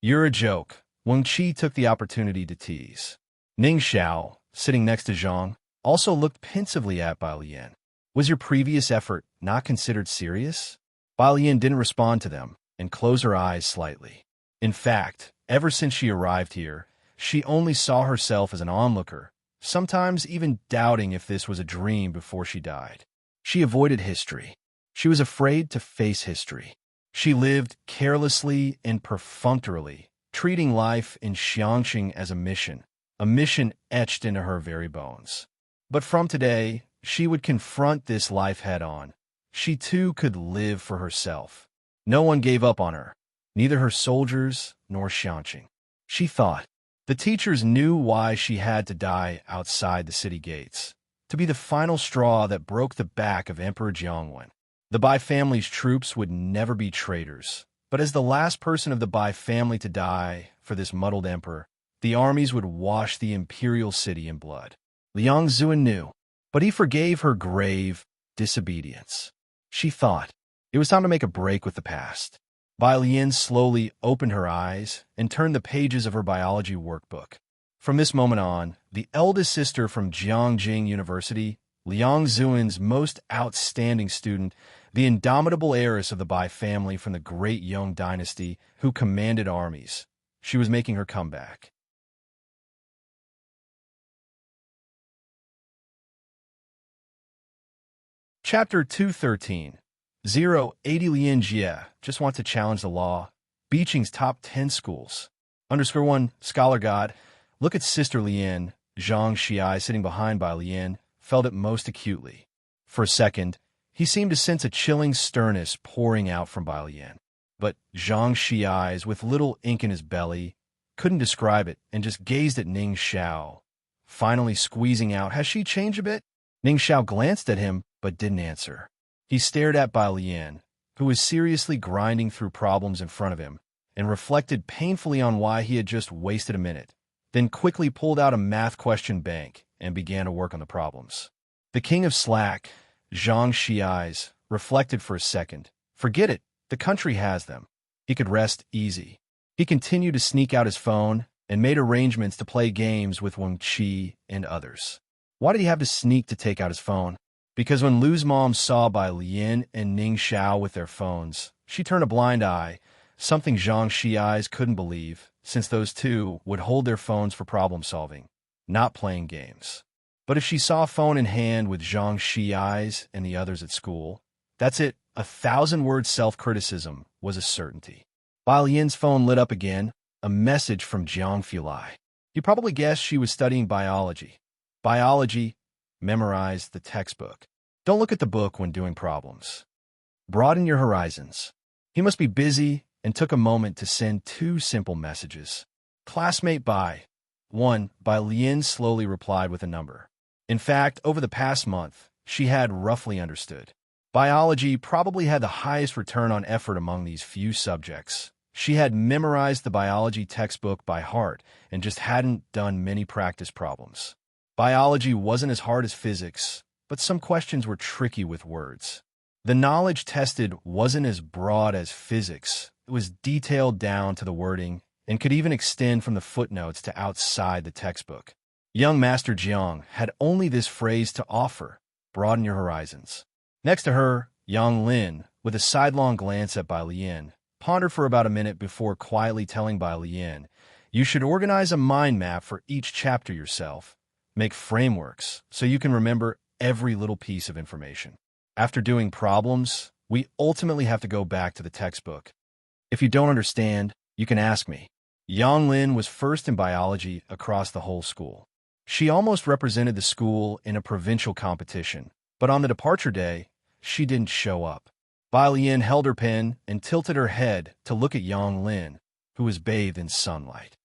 You're a joke. Wang Qi took the opportunity to tease. Ning Xiao, sitting next to Zhang, also looked pensively at Bai Lian. Was your previous effort not considered serious? Bai Lian didn't respond to them and closed her eyes slightly. In fact, ever since she arrived here, she only saw herself as an onlooker, sometimes even doubting if this was a dream before she died. She avoided history. She was afraid to face history. She lived carelessly and perfunctorily, treating life in Xiangqing as a mission etched into her very bones. But from today, she would confront this life head-on. She too could live for herself. No one gave up on her, neither her soldiers nor Xiangqing. She thought. The teachers knew why she had to die outside the city gates, to be the final straw that broke the back of Emperor Jiangwen. The Bai family's troops would never be traitors, but as the last person of the Bai family to die for this muddled emperor, the armies would wash the imperial city in blood. Liang Zuan knew, but he forgave her grave disobedience. She thought it was time to make a break with the past. Bai Lian slowly opened her eyes and turned the pages of her biology workbook. From this moment on, the eldest sister from Jiangjing University, Liang Zuan's most outstanding student, the indomitable heiress of the Bai family from the great Yong dynasty who commanded armies, she was making her comeback. Chapter 213. 080 Lian Jie, just want to challenge the law. Beijing's top 10 schools. _1, Scholar God. Look at Sister Lian. Zhang Xiai, sitting behind by Lian, felt it most acutely. For a second, he seemed to sense a chilling sternness pouring out from Bai Lian. But Zhang Xiai, with little ink in his belly, couldn't describe it and just gazed at Ning Xiao, finally squeezing out, "Has she changed a bit?" Ning Xiao glanced at him but didn't answer. He stared at Bai Lian, who was seriously grinding through problems in front of him, and reflected painfully on why he had just wasted a minute, then quickly pulled out a math question bank and began to work on the problems. The king of slack, Zhang Xiai, reflected for a second. Forget it, the country has them. He could rest easy. He continued to sneak out his phone and made arrangements to play games with Wang Qi and others. Why did he have to sneak to take out his phone? Because when Lu's mom saw Bai Lian and Ning Xiao with their phones, she turned a blind eye, something Zhang Xiai couldn't believe, since those two would hold their phones for problem solving, not playing games. But if she saw a phone in hand with Zhang Xiai and the others at school, that's it, 1,000-word self-criticism was a certainty. Bai Lian's phone lit up again, a message from Jiang Fulai. He probably guessed she was studying biology. Biology, memorize the textbook. Don't look at the book when doing problems. Broaden your horizons. He must be busy and took a moment to send 2 simple messages. Classmate Bai. 1. Bai Lian slowly replied with a number. In fact, over the past month, she had roughly understood. Biology probably had the highest return on effort among these few subjects. She had memorized the biology textbook by heart and just hadn't done many practice problems. Biology wasn't as hard as physics, but some questions were tricky with words. The knowledge tested wasn't as broad as physics. It was detailed down to the wording and could even extend from the footnotes to outside the textbook. Young Master Jiang had only this phrase to offer: broaden your horizons. Next to her, Yang Lin, with a sidelong glance at Bai Lian, pondered for about a minute before quietly telling Bai Lian, "You should organize a mind map for each chapter yourself. Make frameworks so you can remember every little piece of information. After doing problems, we ultimately have to go back to the textbook. If you don't understand, you can ask me." Yang Lin was first in biology across the whole school. She almost represented the school in a provincial competition, but on the departure day, she didn't show up. Bai Lian held her pen and tilted her head to look at Yang Lin, who was bathed in sunlight.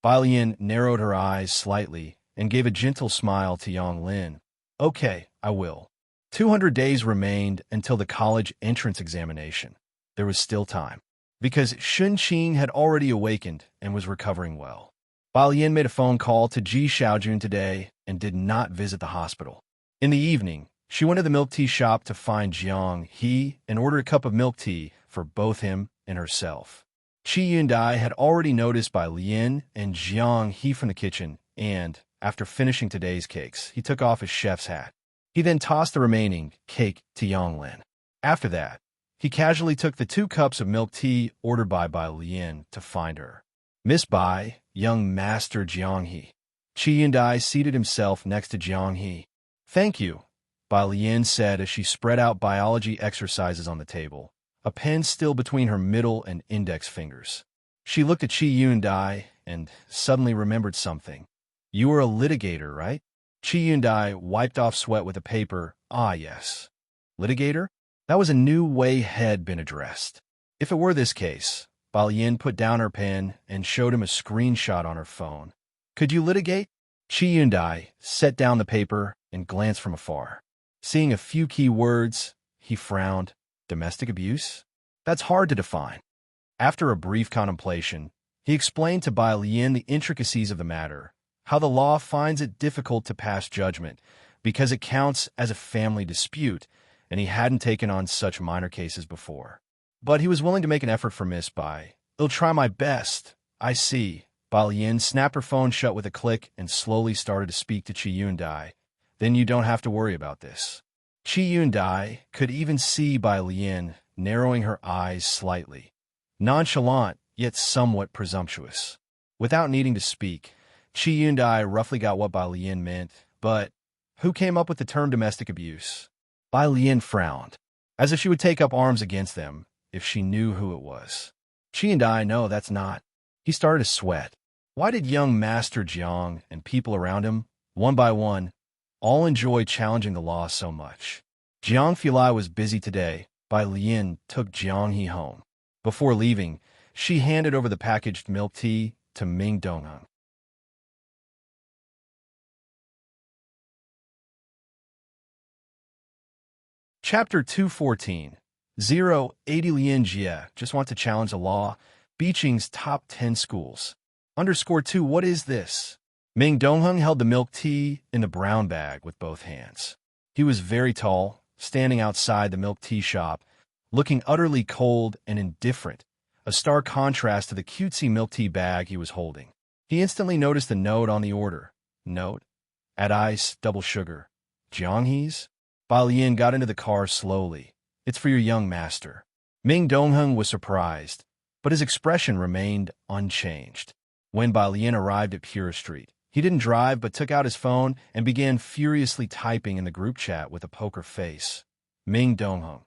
Bai Lian narrowed her eyes slightly and gave a gentle smile to Yang Lin. "Okay, I will." 200 days remained until the college entrance examination. There was still time, because Shun Qing had already awakened and was recovering well. Bai Lian made a phone call to Ji Xiaojun today and did not visit the hospital. In the evening, she went to the milk tea shop to find Jiang He and ordered a cup of milk tea for both him and herself. Qi Yundai had already noticed Bai Lian and Jiang He from the kitchen, and, after finishing today's cakes, he took off his chef's hat. He then tossed the remaining cake to Yang Lin. After that, he casually took the 2 cups of milk tea ordered by Bai Lian to find her. "Miss Bai, young Master Jiang He." Qi Yundai seated himself next to Jiang He. "Thank you," Bai Lian said as she spread out biology exercises on the table, a pen still between her middle and index fingers. She looked at Qi Yundai and suddenly remembered something. "You are a litigator, right?" Qi Yundai wiped off sweat with a paper. "Ah, yes." Litigator? That was a new way had been addressed. If it were this case, Bai Lian put down her pen and showed him a screenshot on her phone. "Could you litigate?" Qi Yundai set down the paper and glanced from afar. Seeing a few key words, he frowned. Domestic abuse? That's hard to define. After a brief contemplation, he explained to Bai Lian the intricacies of the matter, how the law finds it difficult to pass judgment because it counts as a family dispute, and he hadn't taken on such minor cases before. But he was willing to make an effort for Miss Bai. "I'll try my best." "I see." Bai Lian snapped her phone shut with a click and slowly started to speak to Qi Yundai. "Then you don't have to worry about this." Qi Yundai could even see Bai Lian narrowing her eyes slightly. Nonchalant, yet somewhat presumptuous. Without needing to speak, Qi Yundai roughly got what Bai Lian meant, but Who came up with the term domestic abuse? Bai Lian frowned, as if she would take up arms against them if she knew who it was. She and I know that's not. He started to sweat. Why did young Master Jiang and people around him, one by one, all enjoy challenging the law so much? Jiang Filai was busy today. Bai Lian took Jiang He home. Before leaving, she handed over the packaged milk tea to Ming Dongheng. Chapter 214. 080 Lian Jie just want to challenge the law. Beijing's top 10 schools. _2 What is this? Ming Dongheng held the milk tea in the brown bag with both hands. He was very tall, standing outside the milk tea shop, looking utterly cold and indifferent, a stark contrast to the cutesy milk tea bag he was holding. He instantly noticed the note on the order. Note: add ice, double sugar. Jianghe's? Bai Lian got into the car slowly. It's for your young master. Ming Dongheng was surprised, but his expression remained unchanged. When Bai Lian arrived at Pura Street, he didn't drive but took out his phone and began furiously typing in the group chat with a poker face. Ming Dongheng.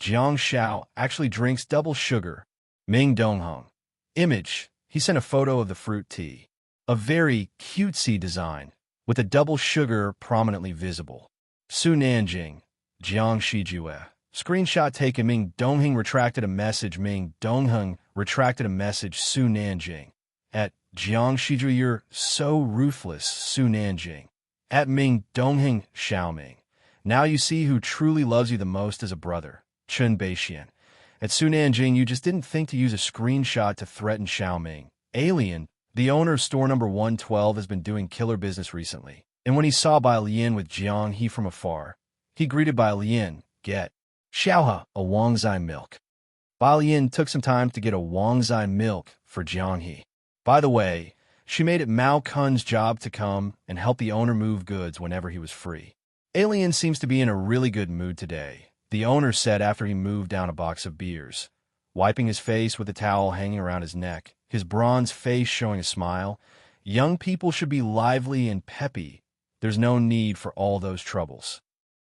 Jiang Xiao actually drinks double sugar. Ming Dongheng. Image. He sent a photo of the fruit tea. A very cutesy design, with a double sugar prominently visible. Su Nanjing. Jiang Shijue. Screenshot taken. Ming Dongheng retracted a message. Ming Dongheng retracted a message. Su Nanjing. At Jiang Shijue, you're so ruthless. Su Nanjing. At Ming Dongheng. Xiaoming. Now you see who truly loves you the most as a brother. Chen Beixian. At Su Nanjing, you just didn't think to use a screenshot to threaten Xiaoming. Alien. The owner of store number 112 has been doing killer business recently, and when he saw Bai Lian with Jiang He from afar, he greeted Bai Lian. Get Xiaohe a Wangzai milk. Bai Lian took some time to get a Wangzai milk for Jiang He. By the way, she made it Mao Kun's job to come and help the owner move goods whenever he was free. Alien seems to be in a really good mood today, the owner said after he moved down a box of beers. Wiping his face with a towel hanging around his neck, his bronze face showing a smile. Young people should be lively and peppy. There's no need for all those troubles.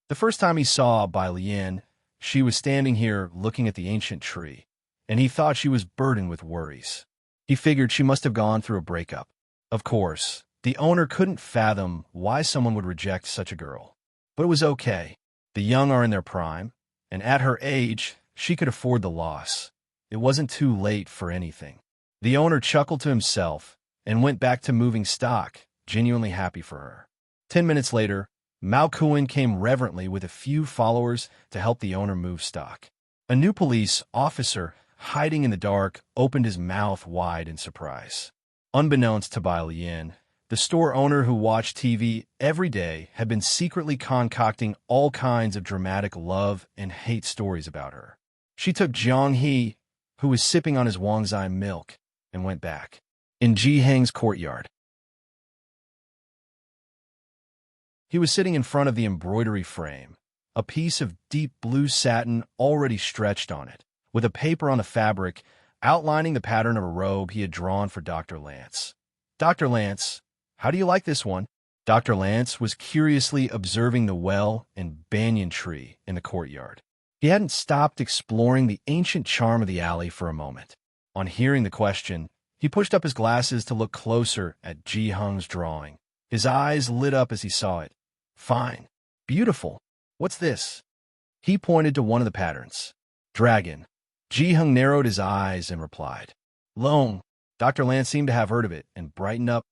The first time he saw Bai Lian, she was standing here looking at the ancient tree, and he thought she was burdened with worries. He figured she must have gone through a breakup. Of course, the owner couldn't fathom why someone would reject such a girl. But it was okay. The young are in their prime, and at her age, she could afford the loss. It wasn't too late for anything. The owner chuckled to himself and went back to moving stock, genuinely happy for her. 10 minutes later, Mao Kun came reverently with a few followers to help the owner move stock. A new police officer, hiding in the dark, opened his mouth wide in surprise. Unbeknownst to Bai Lian, the store owner who watched TV every day had been secretly concocting all kinds of dramatic love and hate stories about her. She took Jiang He, who was sipping on his Wangzai milk, and went back. In Ji Heng's courtyard, he was sitting in front of the embroidery frame, a piece of deep blue satin already stretched on it, with a paper on the fabric outlining the pattern of a robe he had drawn for Dr. Lance. Dr. Lance, how do you like this one? Dr. Lance was curiously observing the well and banyan tree in the courtyard. He hadn't stopped exploring the ancient charm of the alley for a moment. On hearing the question, he pushed up his glasses to look closer at Ji Heng's drawing. His eyes lit up as he saw it. Fine. Beautiful. What's this? He pointed to one of the patterns. Dragon. Ji Heng narrowed his eyes and replied. Long. Dr. Lance seemed to have heard of it and brightened up.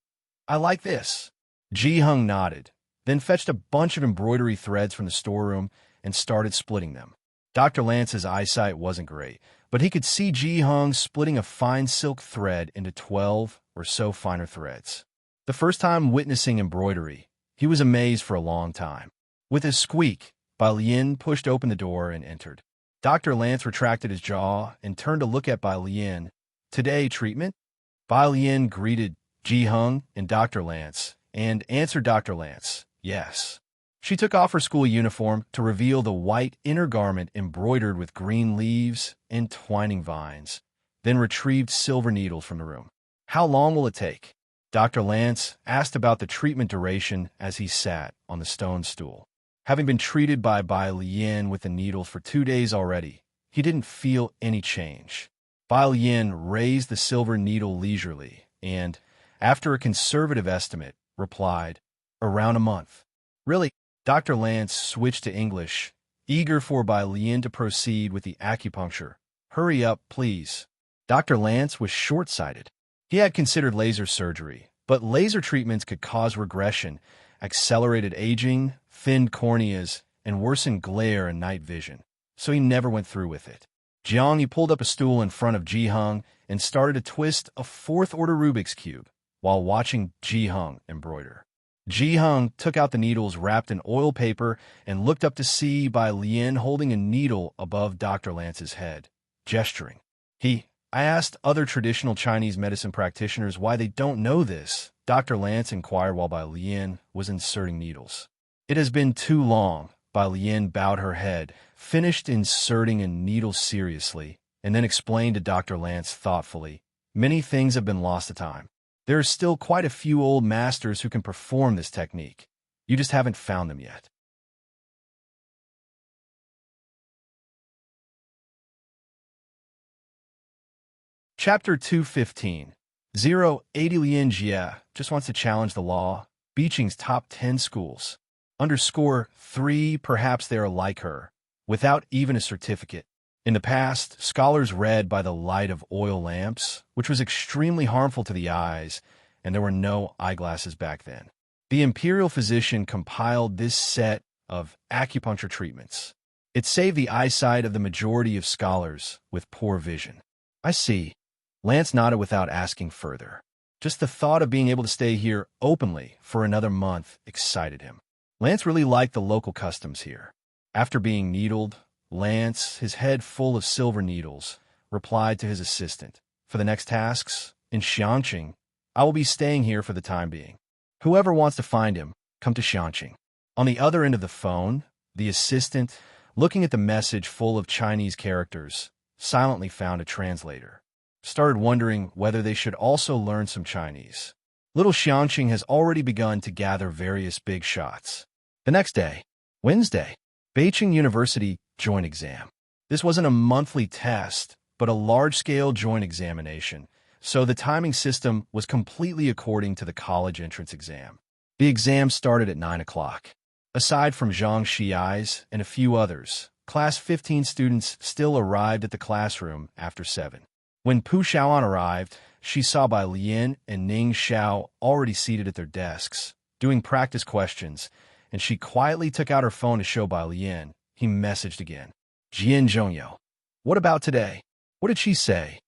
I like this. Ji Heng nodded, then fetched a bunch of embroidery threads from the storeroom and started splitting them. Dr. Lance's eyesight wasn't great, but he could see Ji Heng splitting a fine silk thread into 12 or so finer threads. The first time witnessing embroidery, he was amazed for a long time. With a squeak, Bai Lian pushed open the door and entered. Dr. Lance retracted his jaw and turned to look at Bai Lian. Today, treatment? Bai Lian greeted Ji Heng and Dr. Lance and answered Dr. Lance, yes. She took off her school uniform to reveal the white inner garment embroidered with green leaves and twining vines, then retrieved silver needles from the room. How long will it take? Dr. Lance asked about the treatment duration as he sat on the stone stool. Having been treated by Bai Lian with the needle for 2 days already, he didn't feel any change. Bai Lian raised the silver needle leisurely and, after a conservative estimate, replied, "Around a month." "Really?" Dr. Lance switched to English, eager for Bai Lian to proceed with the acupuncture. "Hurry up, please." Dr. Lance was short-sighted. He had considered laser surgery, but laser treatments could cause regression, accelerated aging, thinned corneas, and worsened glare and night vision, so he never went through with it. Jiang pulled up a stool in front of Ji Hung and started to twist a fourth-order Rubik's Cube while watching Ji Hung embroider. Ji Hung took out the needles wrapped in oil paper and looked up to see Bai Lian holding a needle above Dr. Lance's head, gesturing. I asked other traditional Chinese medicine practitioners why they don't know this, Dr. Lance inquired while Bai Lian was inserting needles. "It has been too long." Bai Lian bowed her head, finished inserting a needle seriously, and then explained to Dr. Lance thoughtfully, "Many things have been lost to time. There are still quite a few old masters who can perform this technique. You just haven't found them yet." Chapter 215. 080 Lian Jie just wants to challenge the law. Beijing's top 10 schools. _3 Perhaps they are like her, without even a certificate. In the past, scholars read by the light of oil lamps, which was extremely harmful to the eyes, and there were no eyeglasses back then. The imperial physician compiled this set of acupuncture treatments. It saved the eyesight of the majority of scholars with poor vision. "I see." Lance nodded without asking further. Just the thought of being able to stay here openly for another month excited him. Lance really liked the local customs here. After being needled, Lance, his head full of silver needles, replied to his assistant, "For the next tasks, in Xianqing, I will be staying here for the time being. Whoever wants to find him, come to Xianqing." On the other end of the phone, the assistant, looking at the message full of Chinese characters, silently found a translator. Started wondering whether they should also learn some Chinese. Little Xianqing has already begun to gather various big shots. The next day, Wednesday, Beijing University joint exam. This wasn't a monthly test, but a large-scale joint examination, so the timing system was completely according to the college entrance exam. The exam started at 9 o'clock. Aside from Zhang Xiai's and a few others, class 15 students still arrived at the classroom after 7. When Pu Xiaoan arrived, she saw Bai Lian and Ning Xiao already seated at their desks, doing practice questions, and she quietly took out her phone to show Bai Lian. He messaged again. "Jian Zhongyo, what about today? What did she say?"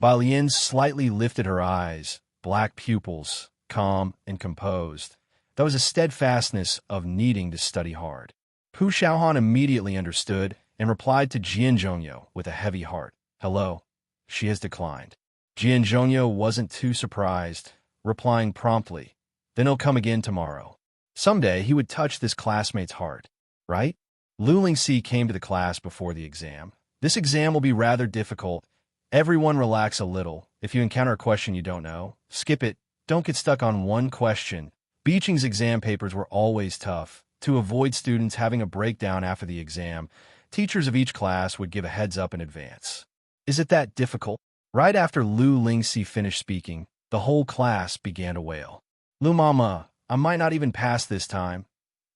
Bai Lian slightly lifted her eyes, black pupils, calm and composed. There was a steadfastness of needing to study hard. Pu Xiaohan immediately understood and replied to Jian Zhongyo with a heavy heart. "Hello. She has declined." Jian Zhongyo wasn't too surprised, replying promptly, "Then he'll come again tomorrow." Someday he would touch this classmate's heart, right? Lu Lingxi came to the class before the exam. "This exam will be rather difficult. Everyone relax a little. If you encounter a question you don't know, skip it. Don't get stuck on one question." Beijing's exam papers were always tough. To avoid students having a breakdown after the exam, teachers of each class would give a heads up in advance. "Is it that difficult?" Right after Lu Lingxi finished speaking, the whole class began to wail. "Lu Mama, I might not even pass this time."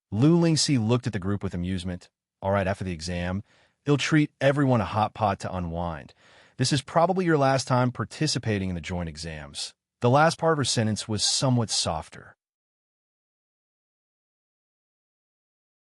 Lu Lingxi looked at the group with amusement. "All right, after the exam, they'll treat everyone a hot pot to unwind. This is probably your last time participating in the joint exams." The last part of her sentence was somewhat softer.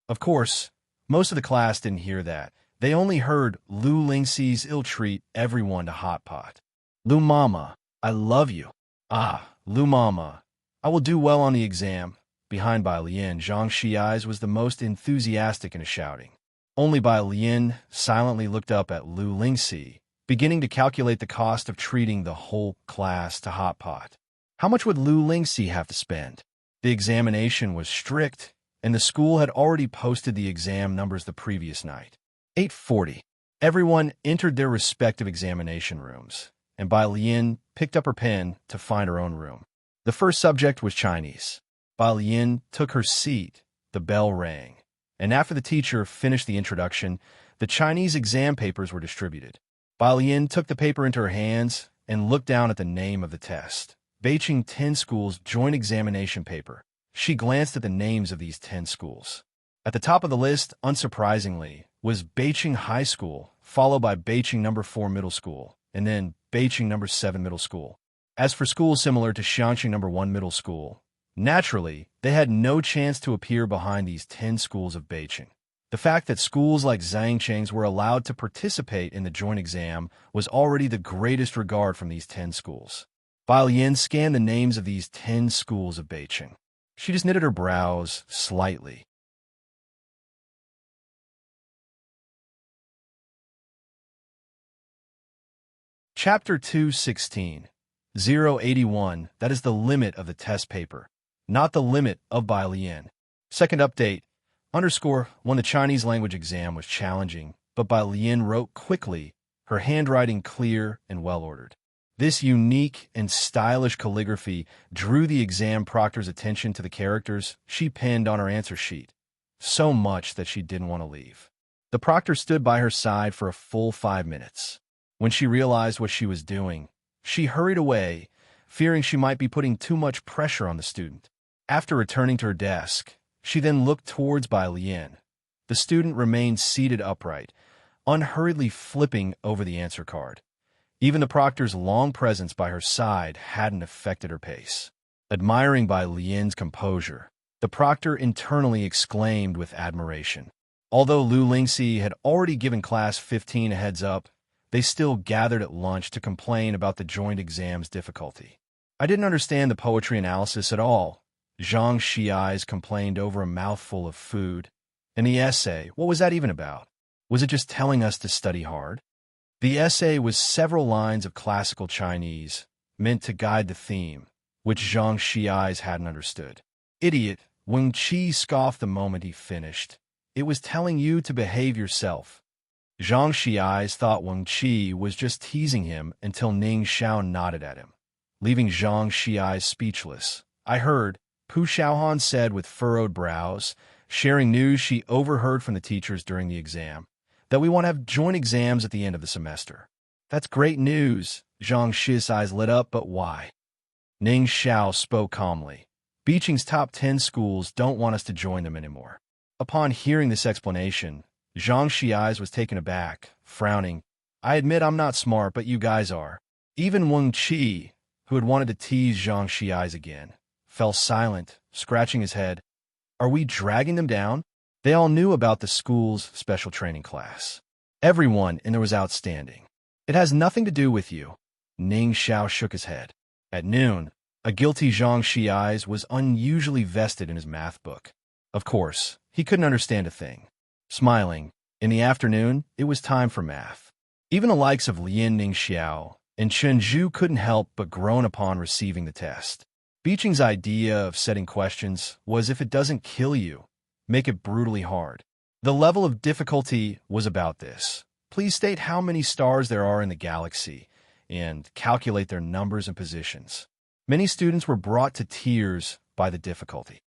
Of course, most of the class didn't hear that. They only heard Lu Lingxi's ill-treat everyone to hot pot. "Lu Mama, I love you." "Ah, Lu Mama, I will do well on the exam." Behind Bai Lian, Zhang Xiai's was the most enthusiastic in his shouting. Only Bai Lian silently looked up at Lu Lingxi, beginning to calculate the cost of treating the whole class to hot pot. How much would Lu Lingxi have to spend? The examination was strict, and the school had already posted the exam numbers the previous night. 8:40. Everyone entered their respective examination rooms, and Bai Lian picked up her pen to find her own room. The first subject was Chinese. Bai Lian took her seat. The bell rang, and after the teacher finished the introduction, the Chinese exam papers were distributed. Bai Lian took the paper into her hands and looked down at the name of the test. Beijing 10 Schools Joint Examination Paper. She glanced at the names of these 10 schools. At the top of the list, unsurprisingly, was Beijing High School, followed by Beijing No. 4 Middle School, and then Beijing No. 7 Middle School. As for schools similar to Xiangqing No. 1 Middle School, naturally, they had no chance to appear behind these 10 schools of Beijing. The fact that schools like Zhangcheng's were allowed to participate in the joint exam was already the greatest regard from these 10 schools. Bai Lian scanned the names of these 10 schools of Beijing. She just knitted her brows slightly. Chapter 2:16. 081, that is the limit of the test paper, not the limit of Bai Lian. Second update. _1 The Chinese language exam was challenging, but Bai Lian wrote quickly, her handwriting clear and well-ordered. This unique and stylish calligraphy drew the exam proctor's attention to the characters she penned on her answer sheet, so much that she didn't want to leave. The proctor stood by her side for a full 5 minutes. When she realized what she was doing, she hurried away, fearing she might be putting too much pressure on the student. After returning to her desk, she then looked towards Bai Lian. The student remained seated upright, unhurriedly flipping over the answer card. Even the proctor's long presence by her side hadn't affected her pace. Admiring Bai Lian's composure, the proctor internally exclaimed with admiration. Although Lu Lingxi had already given Class 15 a heads up, they still gathered at lunch to complain about the joint exam's difficulty. I didn't understand the poetry analysis at all. Zhang Xi's complained over a mouthful of food. And the essay, what was that even about? Was it just telling us to study hard? The essay was several lines of classical Chinese, meant to guide the theme, which Zhang Xi's hadn't understood. Idiot, Wang Qi scoffed the moment he finished. It was telling you to behave yourself. Zhang Xi's thought Wang Qi was just teasing him until Ning Xiao nodded at him, leaving Zhang Xi's speechless. I heard, Pu Xiaohan said with furrowed brows, sharing news she overheard from the teachers during the exam, that we want to have joint exams at the end of the semester. That's great news. Zhang Xi's eyes lit up, but why? Ning Xiao spoke calmly. Beijing's top 10 schools don't want us to join them anymore. Upon hearing this explanation, Zhang Xi's was taken aback, frowning. I admit I'm not smart, but you guys are. Even Wang Qi, who had wanted to tease Zhang Xi's again, fell silent, scratching his head. Are we dragging them down? They all knew about the school's special training class. Everyone in there was outstanding. It has nothing to do with you. Ning Xiao shook his head. At noon, a guilty Zhang Xi's was unusually vested in his math book. Of course, he couldn't understand a thing. Smiling, in the afternoon, it was time for math. Even the likes of Lin Ning Xiao and Chen Zhu couldn't help but groan upon receiving the test. Beijing's idea of setting questions was if it doesn't kill you, make it brutally hard. The level of difficulty was about this. Please state how many stars there are in the galaxy and calculate their numbers and positions. Many students were brought to tears by the difficulty.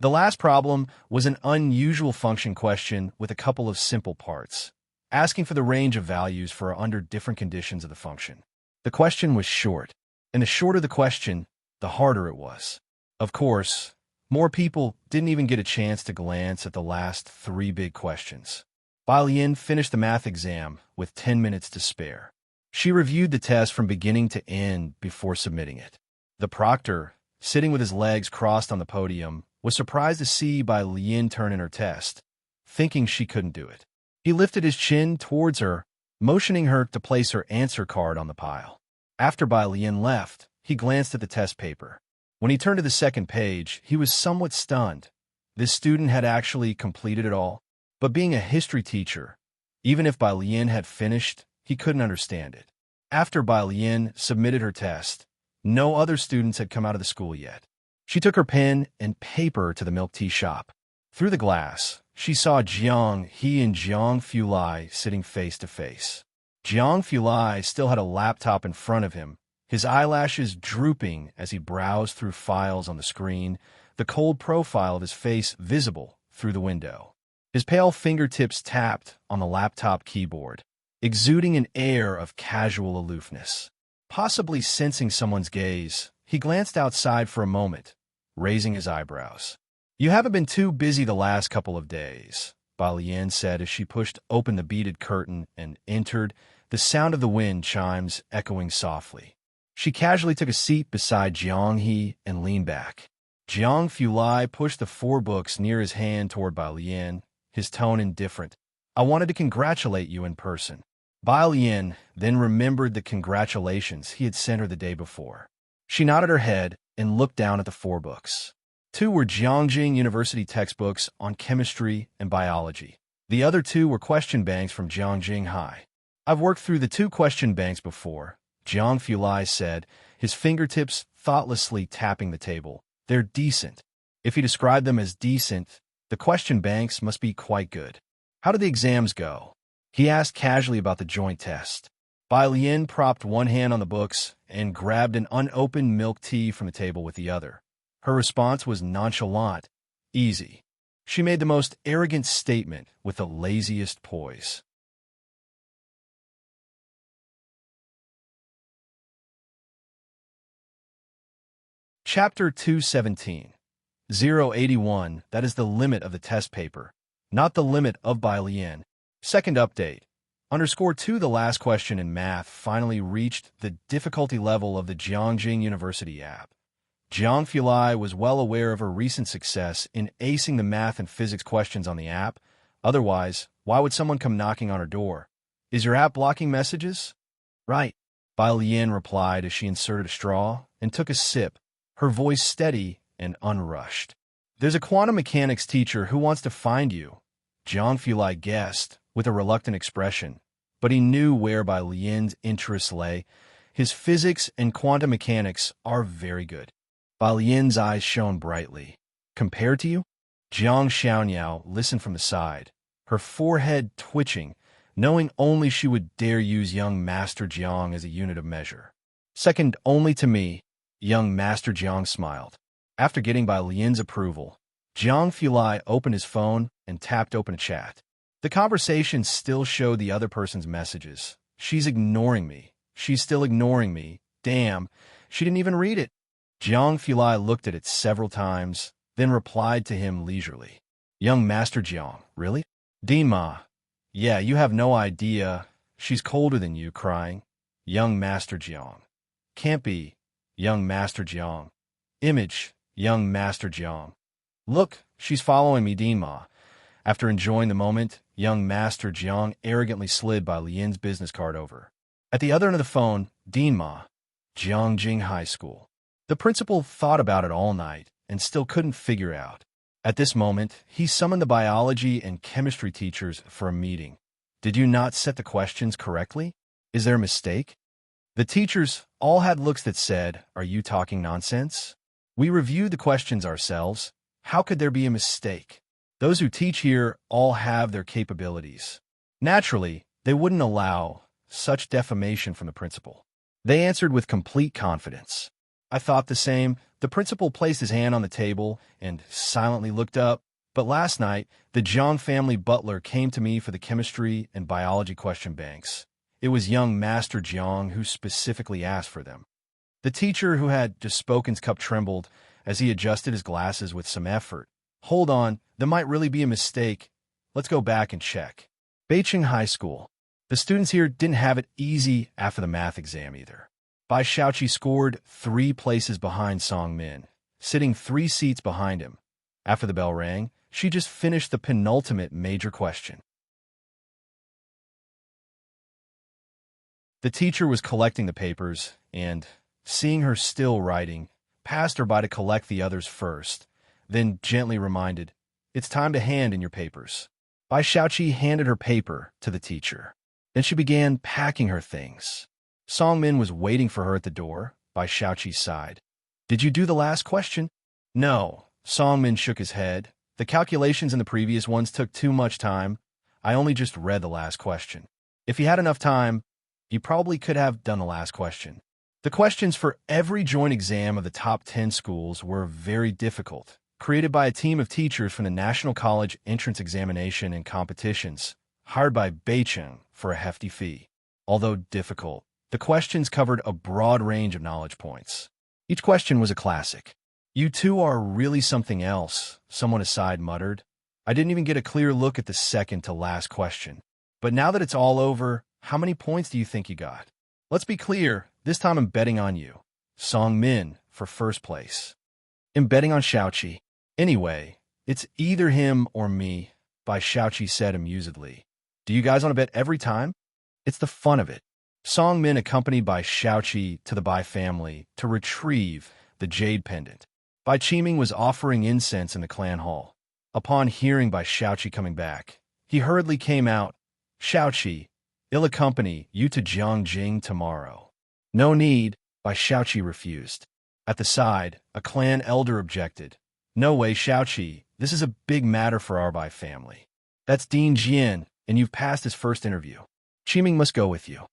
The last problem was an unusual function question with a couple of simple parts, asking for the range of values for or under different conditions of the function. The question was short, and the shorter the question, the harder it was. Of course, more people didn't even get a chance to glance at the last 3 big questions. Bai Lian finished the math exam with 10 minutes to spare. She reviewed the test from beginning to end before submitting it. The proctor, sitting with his legs crossed on the podium, was surprised to see Bai Lian turn in her test, thinking she couldn't do it. He lifted his chin towards her, motioning her to place her answer card on the pile. After Bai Lian left, he glanced at the test paper. When he turned to the second page, he was somewhat stunned. This student had actually completed it all. But being a history teacher, even if Bai Lian had finished, he couldn't understand it. After Bai Lian submitted her test, no other students had come out of the school yet. She took her pen and paper to the milk tea shop. Through the glass, she saw Jiang He and Jiang Fulai sitting face to face. Jiang Fulai still had a laptop in front of him, his eyelashes drooping as he browsed through files on the screen, the cold profile of his face visible through the window. His pale fingertips tapped on the laptop keyboard, exuding an air of casual aloofness. Possibly sensing someone's gaze, he glanced outside for a moment, raising his eyebrows. "You haven't been too busy the last couple of days," Balian said as she pushed open the beaded curtain and entered, the sound of the wind chimes echoing softly. She casually took a seat beside Jiang He and leaned back. Jiang Fulai pushed the 4 books near his hand toward Balian, his tone indifferent. "I wanted to congratulate you in person." Balian then remembered the congratulations he had sent her the day before. She nodded her head and looked down at the 4 books. 2 were Jiangjing University textbooks on chemistry and biology. The other 2 were question banks from Jiangjing High. "I've worked through the 2 question banks before," Jiang Fulai said, his fingertips thoughtlessly tapping the table. "They're decent." If he described them as decent, the question banks must be quite good. "How did the exams go?" he asked casually about the joint test. Bai Lian propped one hand on the books and grabbed an unopened milk tea from the table with the other. Her response was nonchalant, easy. She made the most arrogant statement with the laziest poise. Chapter 217. 081, that is the limit of the test paper, not the limit of Bai Lian. Second update. _2 The last question in math finally reached the difficulty level of the Jiangjing University app. Jiang Fulai was well aware of her recent success in acing the math and physics questions on the app. Otherwise, why would someone come knocking on her door? "Is your app blocking messages?" "Right," Bai Lian replied as she inserted a straw and took a sip, her voice steady and unrushed. "There's a quantum mechanics teacher who wants to find you," Jiang Fulai guessed, with a reluctant expression, but he knew where Bai Lian's interests lay. His physics and quantum mechanics are very good. Bai Lian's eyes shone brightly. "Compared to you?" Jiang Xiaonyao listened from the side, her forehead twitching, knowing only she would dare use young Master Jiang as a unit of measure. "Second only to me," young Master Jiang smiled. After getting Bai Lian's approval, Jiang Fulai opened his phone and tapped open a chat. The conversation still showed the other person's messages. "She's ignoring me. She's still ignoring me. Damn, she didn't even read it." Jiang Fulai looked at it several times, then replied to him leisurely. "Young Master Jiang, really?" "Dima. Yeah, you have no idea. She's colder than you, crying." "Young Master Jiang. Can't be." "Young Master Jiang. Image. Young Master Jiang. Look, she's following me, Dima." After enjoying the moment, young Master Jiang arrogantly slid Bai Lian's business card over. At the other end of the phone, Dima, Jiangjing High School. The principal thought about it all night and still couldn't figure out. At this moment, he summoned the biology and chemistry teachers for a meeting. "Did you not set the questions correctly? Is there a mistake?" The teachers all had looks that said, "Are you talking nonsense? We reviewed the questions ourselves. How could there be a mistake? Those who teach here all have their capabilities." Naturally, they wouldn't allow such defamation from the principal. They answered with complete confidence. "I thought the same." The principal placed his hand on the table and silently looked up. "But last night, the Jiang family butler came to me for the chemistry and biology question banks. It was young Master Jiang who specifically asked for them." The teacher who had just spoken's cup trembled as he adjusted his glasses with some effort. "Hold on, there might really be a mistake. Let's go back and check." Beiqing High School. The students here didn't have it easy after the math exam either. Bai Shaoqi scored 3 places behind Song Min, sitting 3 seats behind him. After the bell rang, she just finished the penultimate major question. The teacher was collecting the papers and, seeing her still writing, passed her by to collect the others first, then gently reminded, "It's time to hand in your papers." Bai Shaoqi handed her paper to the teacher. Then she began packing her things. Song Min was waiting for her at the door, by Shaoqi's side. "Did you do the last question?" "No." Song Min shook his head. "The calculations in the previous ones took too much time. I only just read the last question. If you had enough time, You probably could have done the last question. The questions for every joint exam of the top 10 schools were very difficult, created by a team of teachers from the National College Entrance Examination and Competitions, hired by Beijing for a hefty fee. Although difficult, the questions covered a broad range of knowledge points. Each question was a classic. "You two are really something else," someone aside muttered. I didn't even get a clear look at the second to last question. But now that it's all over, how many points do you think you got? Let's be clear, this time I'm betting on you. Song Min for first place. I'm betting on Xiaoqi. Anyway, it's either him or me, Bai Xiaoqi said amusedly. Do you guys want to bet every time? It's the fun of it. Song Min accompanied Bai Xiaoqi to the Bai family to retrieve the jade pendant. Bai Qiming was offering incense in the clan hall. Upon hearing Bai Xiaoqi coming back, he hurriedly came out. "Xiaoqi, I'll accompany you to Jiangjing tomorrow." "No need," Bai Xiaoqi refused. At the side, a clan elder objected. "No way, Xiaoqi, this is a big matter for our Bai family. That's Dean Jian, and you've passed his first interview. Qiming must go with you."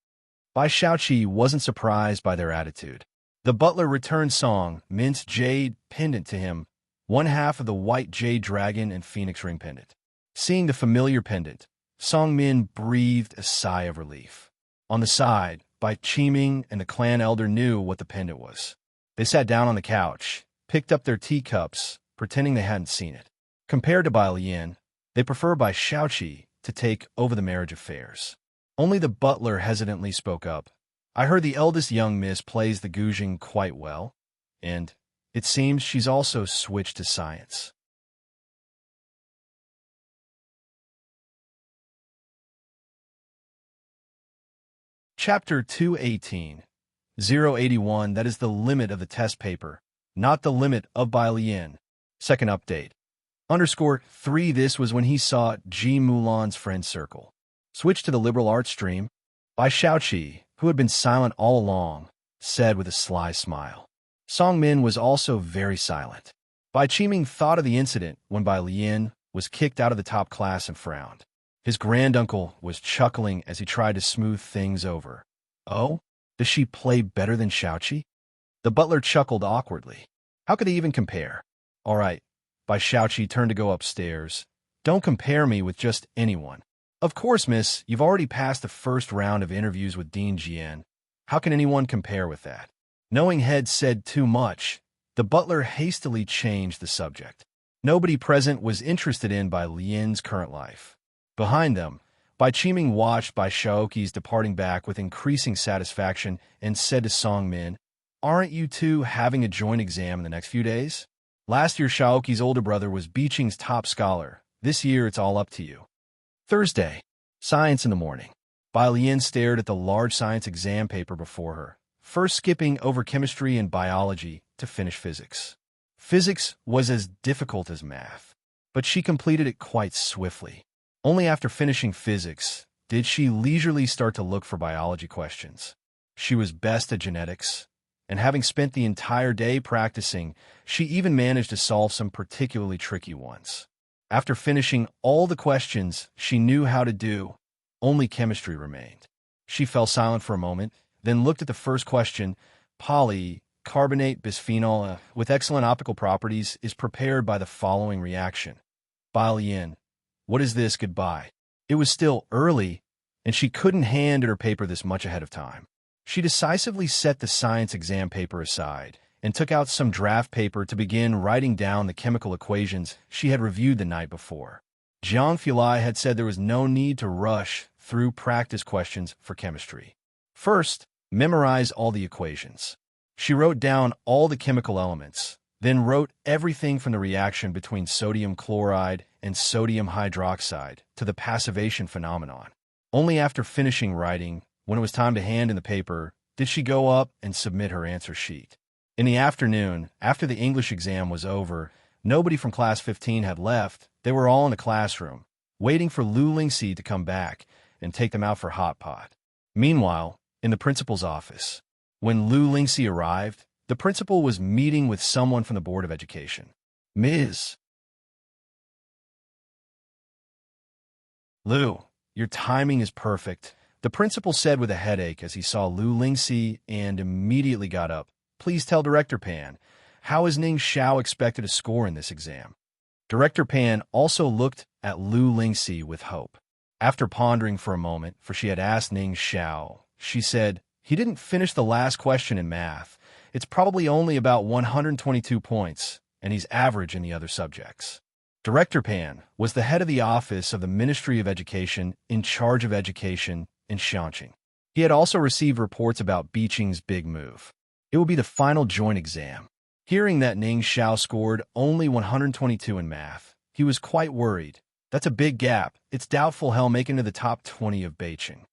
Bai Xiaoqi wasn't surprised by their attitude. The butler returned Song Min's jade pendant to him, one half of the white jade dragon and phoenix ring pendant. Seeing the familiar pendant, Song Min breathed a sigh of relief. On the side, Bai Qiming and the clan elder knew what the pendant was. They sat down on the couch, picked up their teacups, pretending they hadn't seen it. Compared to Bai Lian, they prefer Bai Xiaoqi to take over the marriage affairs. Only the butler hesitantly spoke up. "I heard the eldest young miss plays the guzheng quite well, and it seems she's also switched to science." Chapter 218, 081, that is the limit of the test paper, not the limit of Bai Lian. Second update. _3 This was when he saw Ji Mulan's friend circle. Switch to the liberal arts stream. Bai Xiaoqi, who had been silent all along, said with a sly smile. Song Min was also very silent. Bai Qiming thought of the incident when Bai Lian was kicked out of the top class and frowned. His granduncle was chuckling as he tried to smooth things over. "Oh? Does she play better than Xiaoqi?" The butler chuckled awkwardly. How could they even compare? "All right." Bai Xiaoqi turned to go upstairs. "Don't compare me with just anyone." "Of course, miss, you've already passed the first round of interviews with Dean Jian. How can anyone compare with that?" Knowing Head said too much, the butler hastily changed the subject. Nobody present was interested in Bai Lian's current life. Behind them, Bai Qiming watched Bai Xiaoqi's departing back with increasing satisfaction and said to Song Min, "Aren't you two having a joint exam in the next few days? Last year Xiaoqi's older brother was Beijing's top scholar. This year it's all up to you." Thursday. Science in the morning. Bai Lian stared at the large science exam paper before her, first skipping over chemistry and biology to finish physics. Physics was as difficult as math, but she completed it quite swiftly. Only after finishing physics did she leisurely start to look for biology questions. She was best at genetics, and having spent the entire day practicing, she even managed to solve some particularly tricky ones. After finishing all the questions she knew how to do, only chemistry remained. She fell silent for a moment, then looked at the first question. Polycarbonate bisphenol with excellent optical properties is prepared by the following reaction. Bai Lian, what is this? Goodbye. It was still early, and she couldn't hand her paper this much ahead of time. She decisively set the science exam paper aside and took out some draft paper to begin writing down the chemical equations she had reviewed the night before. Jiang Fulai had said there was no need to rush through practice questions for chemistry. First, memorize all the equations. She wrote down all the chemical elements, then wrote everything from the reaction between sodium chloride and sodium hydroxide to the passivation phenomenon. Only after finishing writing, when it was time to hand in the paper, did she go up and submit her answer sheet. In the afternoon, after the English exam was over, nobody from class 15 had left. They were all in the classroom, waiting for Lu Lingxi to come back and take them out for hot pot. Meanwhile, in the principal's office, when Lu Lingxi arrived, the principal was meeting with someone from the Board of Education. "Ms. Lu, your timing is perfect. The principal said with a headache as he saw Lu Lingxi and immediately got up. Please tell Director Pan, how is Ning Xiao expected to score in this exam? Director Pan also looked at Lu Lingxi with hope. After pondering for a moment, for she had asked Ning Xiao, she said, he didn't finish the last question in math. It's probably only about 122 points, and he's average in the other subjects. Director Pan was the head of the office of the Ministry of Education in charge of education in Shanxing. He had also received reports about Biqing's big move. It would be the final joint exam. Hearing that Ning Xiao scored only 122 in math, he was quite worried. That's a big gap. It's doubtful he'll make into the top 20 of Beijing.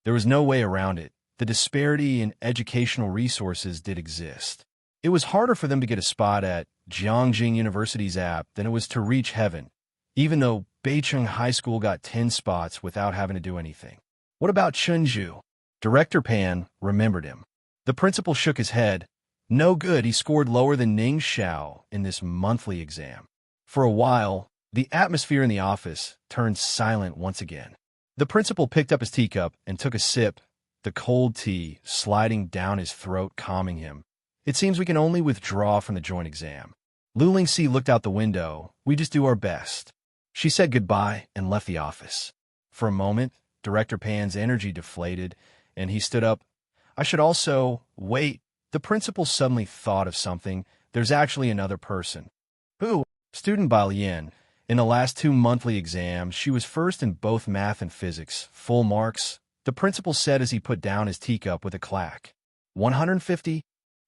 There was no way around it. The disparity in educational resources did exist. It was harder for them to get a spot at Jiangjing University's app than it was to reach heaven, even though Beijing High School got 10 spots without having to do anything. What about Chunju? Director Pan remembered him. The principal shook his head. No good, he scored lower than Ning Xiao in this monthly exam. For a while, the atmosphere in the office turned silent once again. The principal picked up his teacup and took a sip, the cold tea sliding down his throat, calming him. It seems we can only withdraw from the joint exam. Lu Lingxi looked out the window. We just do our best. She said goodbye and left the office. For a moment, Director Pan's energy deflated, and he stood up. I should also wait. The principal suddenly thought of something. There's actually another person. Who? Student Balian. In the last 2 monthly exams, she was first in both math and physics, full marks. The principal said as he put down his teacup with a clack. 150?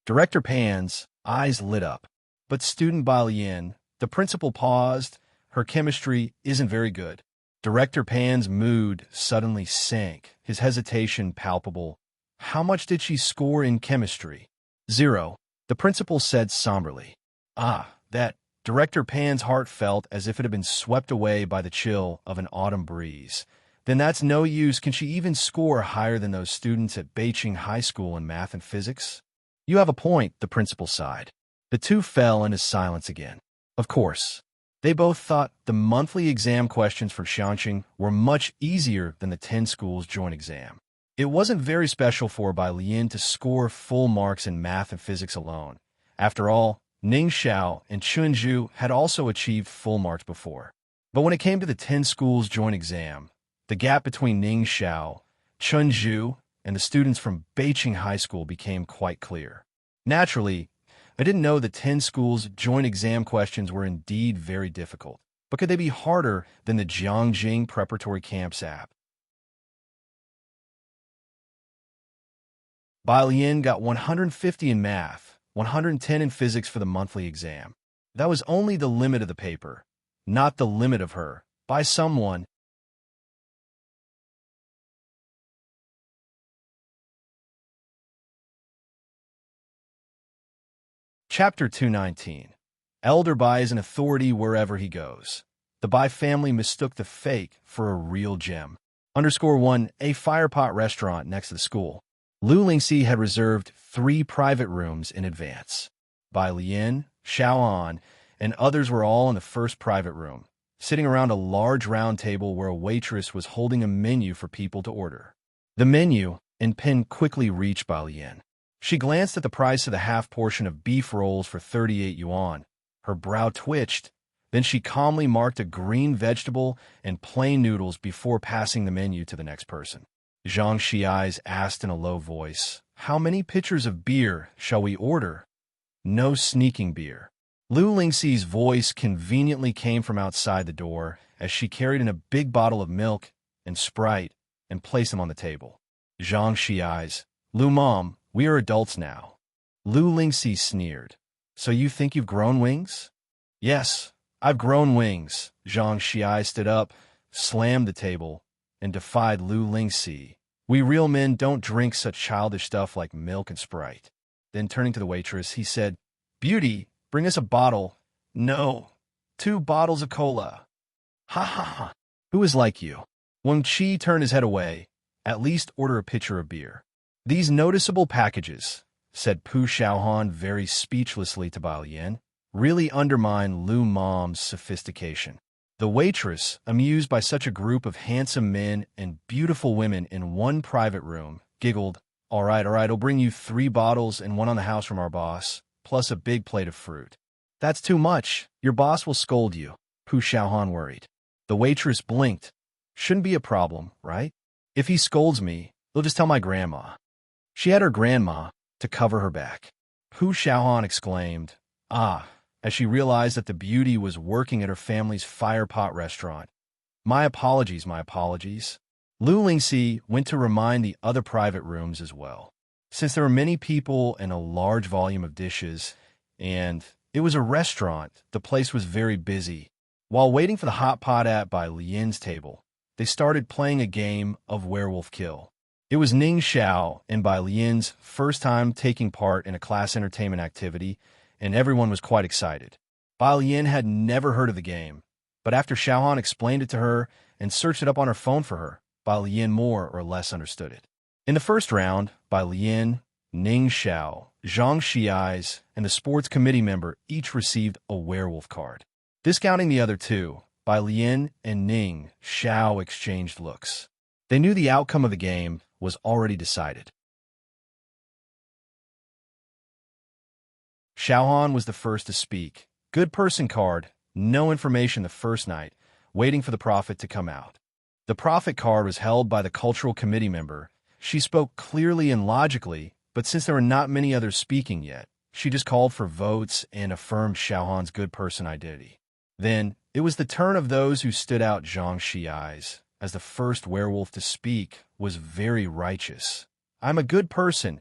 Director Pan's eyes lit up. But student Balian, the principal paused. Her chemistry isn't very good. Director Pan's mood suddenly sank, his hesitation palpable. How much did she score in chemistry? 0. The principal said somberly. That. Director Pan's heart felt as if it had been swept away by the chill of an autumn breeze. Then that's no use. Can she even score higher than those students at Beijing High School in math and physics? You have a point, the principal sighed. The two fell into silence again. Of course. They both thought the monthly exam questions for Shanxing were much easier than the 10 schools joint exam. It wasn't very special for Bai Lian to score full marks in math and physics alone. After all, Ning Xiao and Chunju had also achieved full marks before. But when it came to the 10 schools joint exam, the gap between Ning Xiao, Chunju, and the students from Beijing High School became quite clear. Naturally, I didn't know the 10 schools joint exam questions were indeed very difficult, but could they be harder than the Jiangjing Preparatory Camps app? Bai Lian got 150 in math, 110 in physics for the monthly exam. That was only the limit of the paper, not the limit of her, by someone. Chapter 219. Elder Bai is an authority wherever he goes. The Bai family mistook the fake for a real gem. _1. A firepot restaurant next to the school. Lu Lingxi had reserved 3 private rooms in advance. Bai Lian, Xiaoan, and others were all in the first private room, sitting around a large round table where a waitress was holding a menu for people to order. The menu and pen quickly reached Bai Lian. She glanced at the price of the half portion of beef rolls for 38 yuan. Her brow twitched. Then she calmly marked a green vegetable and plain noodles before passing the menu to the next person. Zhang Xiai's asked in a low voice, how many pitchers of beer shall we order? No sneaking beer. Lu Lingxi's voice conveniently came from outside the door as she carried in a big bottle of milk and Sprite and placed them on the table. Zhang Xiai's, Lu Mom, we are adults now. Lu Lingxi sneered. So you think you've grown wings? Yes, I've grown wings. Zhang Xiai stood up, slammed the table, and defied Lu Lingxi. We real men don't drink such childish stuff like milk and Sprite. Then turning to the waitress, he said, Beauty, bring us a bottle. No, 2 bottles of cola. Ha ha ha. Who is like you? Wang Qi turned his head away. At least order a pitcher of beer. These noticeable packages, said Pu Xiaohan very speechlessly to Bai Lian, really undermine Lu Mom's sophistication. The waitress, amused by such a group of handsome men and beautiful women in one private room, giggled, all right, I'll bring you 3 bottles and one on the house from our boss, plus a big plate of fruit. That's too much. Your boss will scold you, Pu Xiaohan worried. The waitress blinked. Shouldn't be a problem, right? If he scolds me, he'll just tell my grandma. She had her grandma to cover her back. Pu Xiaohan exclaimed, ah, as she realized that the beauty was working at her family's firepot restaurant. My apologies, my apologies. Lu Lingxi went to remind the other private rooms as well. Since there were many people and a large volume of dishes, and it was a restaurant, the place was very busy. While waiting for the hot pot at Bai Lian's table, they started playing a game of werewolf kill. It was Ning Xiao and Bai Lian's first time taking part in a class entertainment activity, and everyone was quite excited. Bai Lian had never heard of the game, but after Xiaohan explained it to her and searched it up on her phone for her, Bai Lian more or less understood it. In the first round, Bai Lian, Ning Xiao, Zhang Xiais, and the sports committee member each received a werewolf card. Discounting the other 2, Bai Lian and Ning Xiao exchanged looks. They knew the outcome of the game was already decided. Xiaohan was the first to speak. Good person card, no information the first night, waiting for the prophet to come out. The prophet card was held by the cultural committee member. She spoke clearly and logically, but since there were not many others speaking yet, she just called for votes and affirmed Xiaohan's good person identity. Then, it was the turn of those who stood out. Zhang Xiais, as the first werewolf to speak, was very righteous. I'm a good person.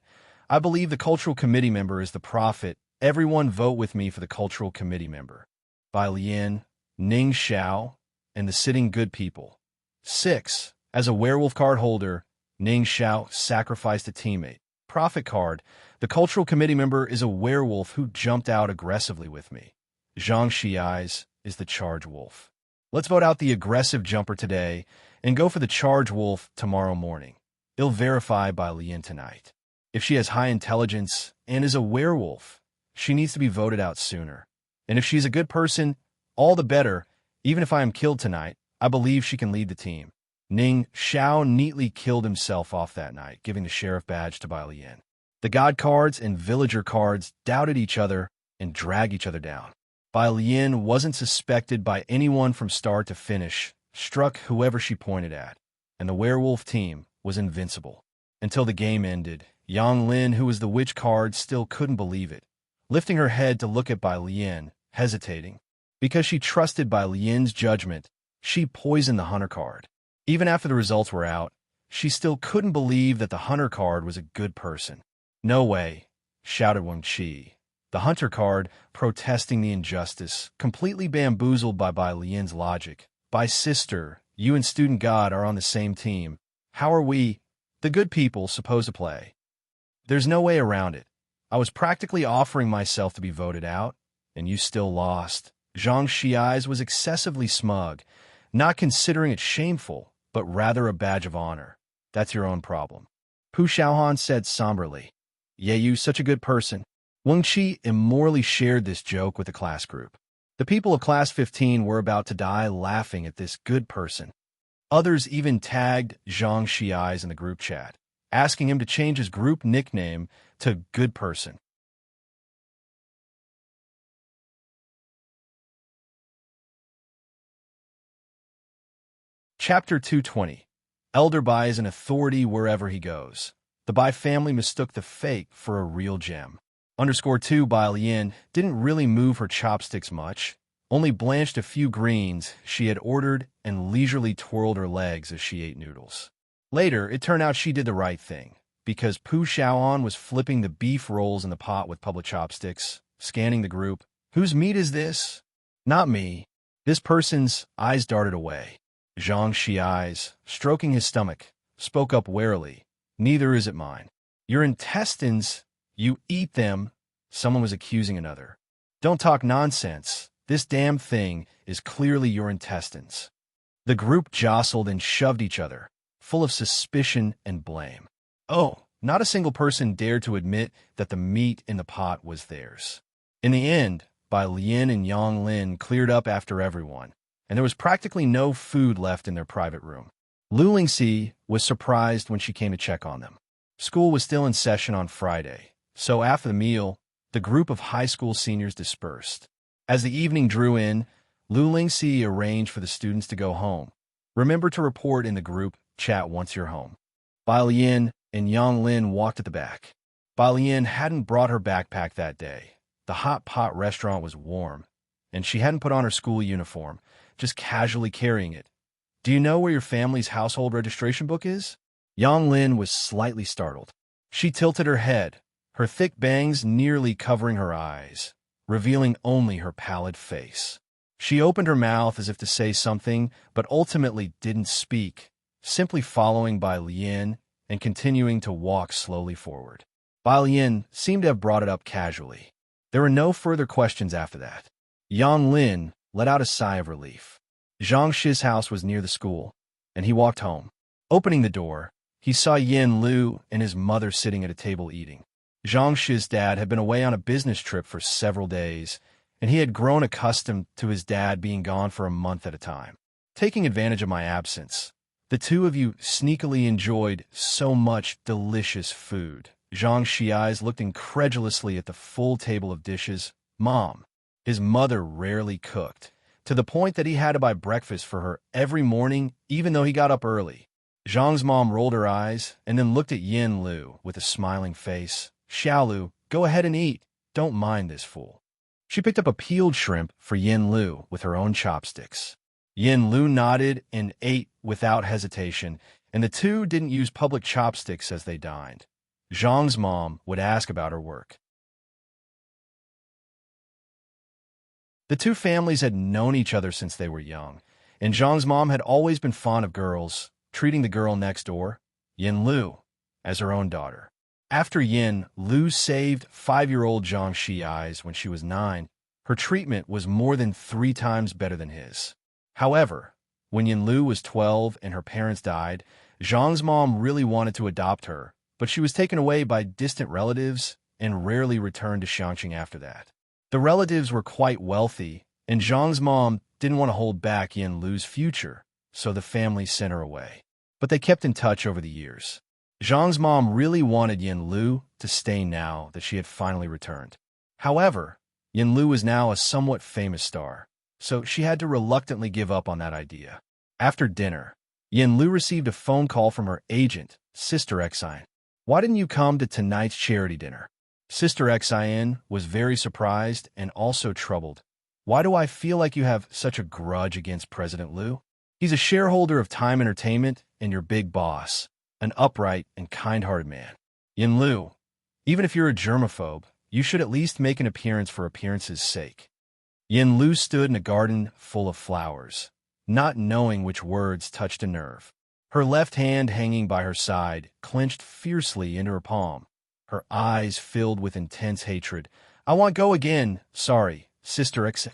I believe the cultural committee member is the prophet. Everyone vote with me for the cultural committee member. Bai Lian, Ning Xiao, and the sitting good people. 6. As a werewolf card holder, Ning Xiao sacrificed a teammate. Prophet card. The cultural committee member is a werewolf who jumped out aggressively with me. Zhang Xiais is the charge wolf. Let's vote out the aggressive jumper today and go for the charge wolf tomorrow morning. It'll verify Bai Lian tonight. If she has high intelligence and is a werewolf, she needs to be voted out sooner. And if she's a good person, all the better. Even if I am killed tonight, I believe she can lead the team. Ning Xiao neatly killed himself off that night, giving the sheriff badge to Bai Lian. The god cards and villager cards doubted each other and dragged each other down. Bai Lian wasn't suspected by anyone from start to finish, struck whoever she pointed at, and the werewolf team was invincible. Until the game ended, Yang Lin, who was the witch card, still couldn't believe it. Lifting her head to look at Bai Lian, hesitating. Because she trusted Bai Lian's judgment, she poisoned the hunter card. Even after the results were out, she still couldn't believe that the hunter card was a good person. No way, shouted Wang Qi. The hunter card, protesting the injustice, completely bamboozled by Bai Lian's logic. Bai sister, you and student god are on the same team. How are we, the good people, supposed to play? There's no way around it. I was practically offering myself to be voted out, and you still lost. Zhang Xiais was excessively smug, not considering it shameful, but rather a badge of honor. That's your own problem. Pu Xiaohan said somberly. Yeah, you such a good person. Wang Qi immorally shared this joke with the class group. The people of Class 15 were about to die laughing at this good person. Others even tagged Zhang Xiais in the group chat, asking him to change his group nickname to Good Person. Chapter 220. Elder Bai is an authority wherever he goes. The Bai family mistook the fake for a real gem. _2 Bai Lian didn't really move her chopsticks much, only blanched a few greens she had ordered and leisurely twirled her legs as she ate noodles. Later, it turned out she did the right thing, because Pu Xiaohan was flipping the beef rolls in the pot with public chopsticks, scanning the group. Whose meat is this? Not me. This person's eyes darted away. Zhang Xiais, stroking his stomach, spoke up warily. Neither is it mine. Your intestines, you eat them, someone was accusing another. Don't talk nonsense. This damn thing is clearly your intestines. The group jostled and shoved each other, full of suspicion and blame. Oh, not a single person dared to admit that the meat in the pot was theirs. In the end, Bai Lian and Yang Lin cleared up after everyone. and there was practically no food left in their private room. Lu Lingxi was surprised when she came to check on them. School was still in session on Friday, so after the meal, the group of high school seniors dispersed. As the evening drew in, Lu Lingxi arranged for the students to go home. Remember to report in the group chat once you're home. Bai Lian and Yang Lin walked at the back. Bai Lian hadn't brought her backpack that day. The hot pot restaurant was warm, and she hadn't put on her school uniform, just casually carrying it. Do you know where your family's household registration book is? Yang Lin was slightly startled. She tilted her head, her thick bangs nearly covering her eyes, revealing only her pallid face. She opened her mouth as if to say something, but ultimately didn't speak, simply following Bai Lian and continuing to walk slowly forward. Bai Lian seemed to have brought it up casually. There were no further questions after that. Yang Lin let out a sigh of relief. Zhang Shi's house was near the school, and he walked home. Opening the door, he saw Yin Lu and his mother sitting at a table eating. Zhang Shi's dad had been away on a business trip for several days, and he had grown accustomed to his dad being gone for a month at a time. Taking advantage of my absence, the two of you sneakily enjoyed so much delicious food. Zhang Shi's eyes looked incredulously at the full table of dishes. Mom, his mother rarely cooked, to the point that he had to buy breakfast for her every morning, even though he got up early. Zhang's mom rolled her eyes and then looked at Yin Lu with a smiling face. Xiaolu, go ahead and eat. Don't mind this fool. She picked up a peeled shrimp for Yin Lu with her own chopsticks. Yin Lu nodded and ate without hesitation, and the two didn't use public chopsticks as they dined. Zhang's mom would ask about her work. The two families had known each other since they were young, and Zhang's mom had always been fond of girls, treating the girl next door, Yin Lu, as her own daughter. After Yin Lu saved 5-year-old Zhang Shi's eyes when she was 9, her treatment was more than 3 times better than his. However, when Yin Lu was 12 and her parents died, Zhang's mom really wanted to adopt her, but she was taken away by distant relatives and rarely returned to Xiangqing after that. The relatives were quite wealthy, and Zhang's mom didn't want to hold back Yin Lu's future, so the family sent her away. But they kept in touch over the years. Zhang's mom really wanted Yin Lu to stay now that she had finally returned. However, Yin Lu was now a somewhat famous star, so she had to reluctantly give up on that idea. After dinner, Yin Lu received a phone call from her agent, Sister Xin. Why didn't you come to tonight's charity dinner? Sister Xin was very surprised and also troubled. Why do I feel like you have such a grudge against President Lu? He's a shareholder of Time Entertainment and your big boss, an upright and kind-hearted man. Yin Lu, even if you're a germaphobe, you should at least make an appearance for appearance's sake. Yin Lu stood in a garden full of flowers, not knowing which words touched a nerve. Her left hand hanging by her side clenched fiercely into her palm, her eyes filled with intense hatred. I won't go again. Sorry, Sister X.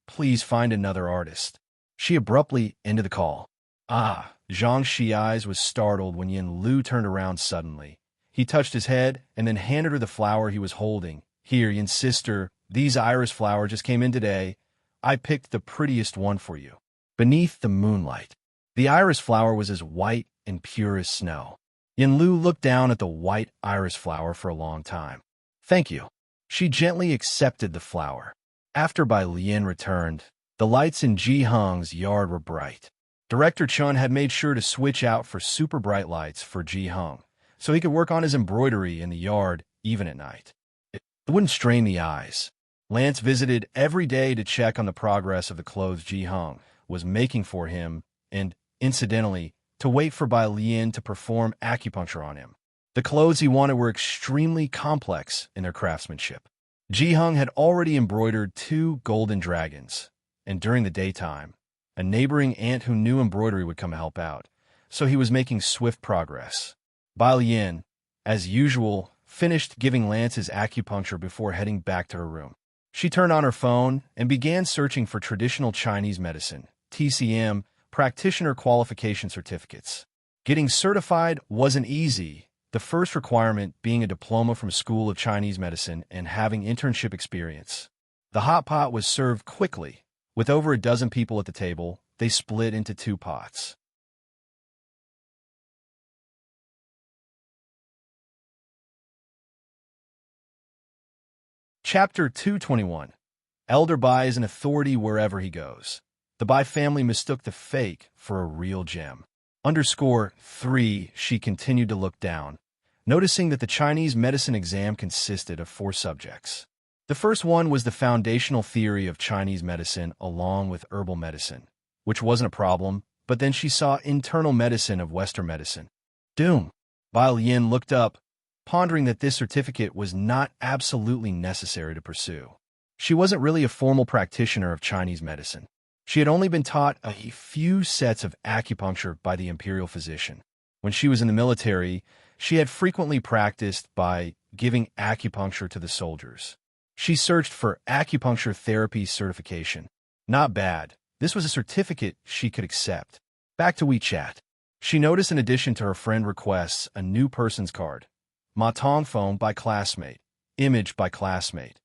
Please find another artist. She abruptly ended the call. Zhang Shi's was startled when Yin Lu turned around suddenly. He touched his head and then handed her the flower he was holding. Here, Yin sister, these iris flowers just came in today. I picked the prettiest one for you. Beneath the moonlight, the iris flower was as white and pure as snow. Yin Lu looked down at the white iris flower for a long time. Thank you. She gently accepted the flower. After Bai Lian returned, the lights in Ji Heng's yard were bright. Director Chun had made sure to switch out for super bright lights for Ji Heng, so he could work on his embroidery in the yard even at night. It wouldn't strain the eyes. Lance visited every day to check on the progress of the clothes Ji Heng was making for him and, incidentally, to wait for Bai Lian to perform acupuncture on him. The clothes he wanted were extremely complex in their craftsmanship. Ji Heng had already embroidered 2 golden dragons, and during the daytime, a neighboring aunt who knew embroidery would come help out, so he was making swift progress. Bai Lian, as usual, finished giving Lance his acupuncture before heading back to her room. She turned on her phone and began searching for traditional Chinese medicine, TCM, practitioner qualification certificates. Getting certified wasn't easy, the first requirement being a diploma from School of Chinese Medicine and having internship experience. The hot pot was served quickly, With over a dozen people at the table, they split into two pots. Chapter 221. Elder Bai is an authority wherever he goes. The Bai family mistook the fake for a real gem. Underscore 3, she continued to look down, noticing that the Chinese medicine exam consisted of 4 subjects. The first one was the foundational theory of Chinese medicine along with herbal medicine, which wasn't a problem, but then she saw internal medicine of Western medicine. Doom. Bai Lian looked up, pondering that this certificate was not absolutely necessary to pursue. She wasn't really a formal practitioner of Chinese medicine. She had only been taught a few sets of acupuncture by the imperial physician. When she was in the military, she had frequently practiced by giving acupuncture to the soldiers. She searched for acupuncture therapy certification. Not bad. This was a certificate she could accept. Back to WeChat. She noticed in addition to her friend requests a new person's card. Ma Tong phone by classmate. Image by classmate.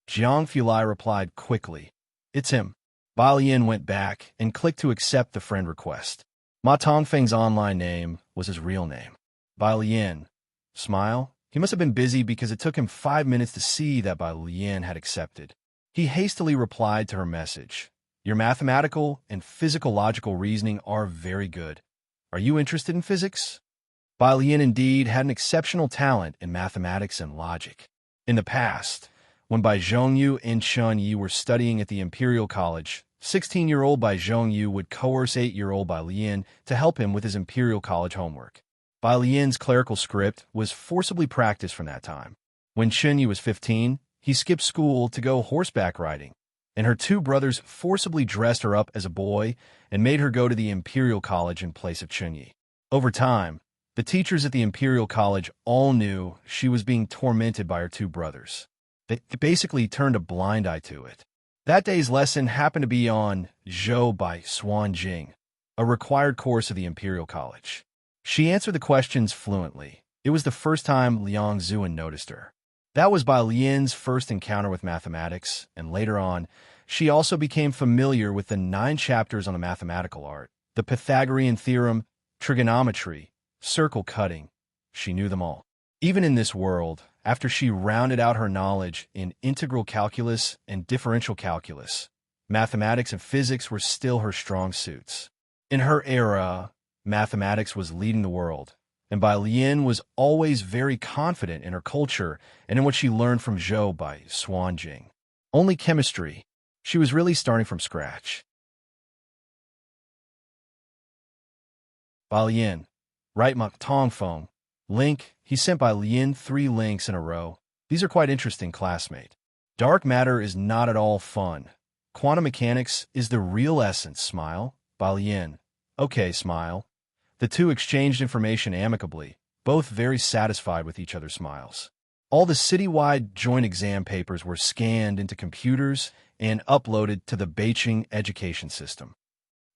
Jiang Fulai replied quickly. It's him. Bai Lian went back and clicked to accept the friend request. Ma Tongfeng's online name was his real name. Bai Lian. Smile? He must have been busy because it took him 5 minutes to see that Bai Lian had accepted. He hastily replied to her message. Your mathematical and physical-logical reasoning are very good. Are you interested in physics? Bai Lian indeed had an exceptional talent in mathematics and logic. In the past, when Bai Zhongyu and Chun Yi were studying at the Imperial College, 16-year-old Bai Zhongyu would coerce 8-year-old Bai Lian to help him with his Imperial College homework. Bai Lian's clerical script was forcibly practiced from that time. When Chun Yi was 15, he skipped school to go horseback riding, and her 2 brothers forcibly dressed her up as a boy and made her go to the Imperial College in place of Chun Yi. Over time, the teachers at the Imperial College all knew she was being tormented by her 2 brothers. They basically turned a blind eye to it. That day's lesson happened to be on Zhou by Swan Jing, a required course of the Imperial College. She answered the questions fluently. It was the first time Liang Zuan noticed her. That was Bai Lian's first encounter with mathematics, and later on, she also became familiar with the 9 chapters on the mathematical art, the Pythagorean theorem, trigonometry, circle cutting. She knew them all. Even in this world, after she rounded out her knowledge in integral calculus and differential calculus, mathematics and physics were still her strong suits. In her era, mathematics was leading the world, and Bai Lian was always very confident in her culture and in what she learned from Zhou by Swan Jing. Only chemistry. She was really starting from scratch. Bai Lian. Write Ma Tong phone. Link. He sent Bai Lian 3 links in a row. These are quite interesting, classmate. Dark matter is not at all fun. Quantum mechanics is the real essence, smile. Bai Lian. Okay, smile. The 2 exchanged information amicably, both very satisfied with each other's smiles. All the citywide joint exam papers were scanned into computers and uploaded to the Beijing education system.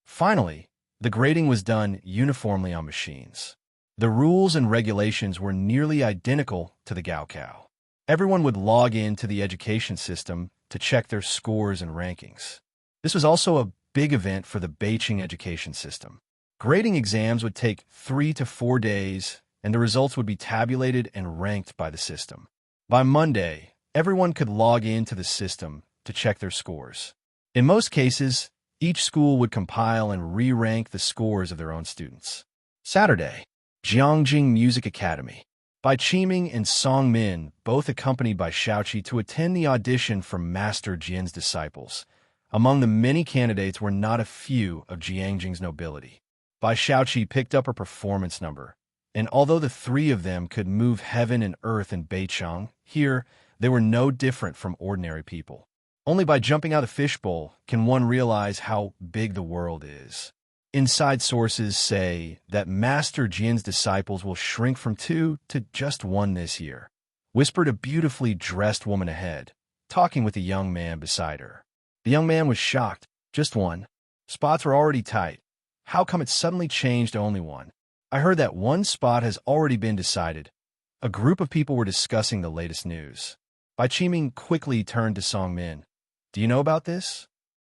Finally, the grading was done uniformly on machines. The rules and regulations were nearly identical to the Gaokao. Everyone would log in to the education system to check their scores and rankings. This was also a big event for the Beijing education system. Grading exams would take 3 to 4 days, and the results would be tabulated and ranked by the system. By Monday, everyone could log into the system to check their scores. In most cases, each school would compile and re-rank the scores of their own students. Saturday, Jiangjing Music Academy. Bai Qiming and Song Min, both accompanied by Xiaoqi to attend the audition for Master Jian's disciples. Among the many candidates were not a few of Jiangjing's nobility. Bai Xiaoqi picked up her performance number, and although the 3 of them could move heaven and earth in Beicheng, here they were no different from ordinary people. Only by jumping out of the fishbowl can one realize how big the world is. Inside sources say that Master Jin's disciples will shrink from 2 to just 1 this year, whispered a beautifully dressed woman ahead, talking with a young man beside her. The young man was shocked. Just 1. Spots were already tight. How come it suddenly changed to only 1? I heard that 1 spot has already been decided. A group of people were discussing the latest news. Bai Qiming quickly turned to Song Min. Do you know about this?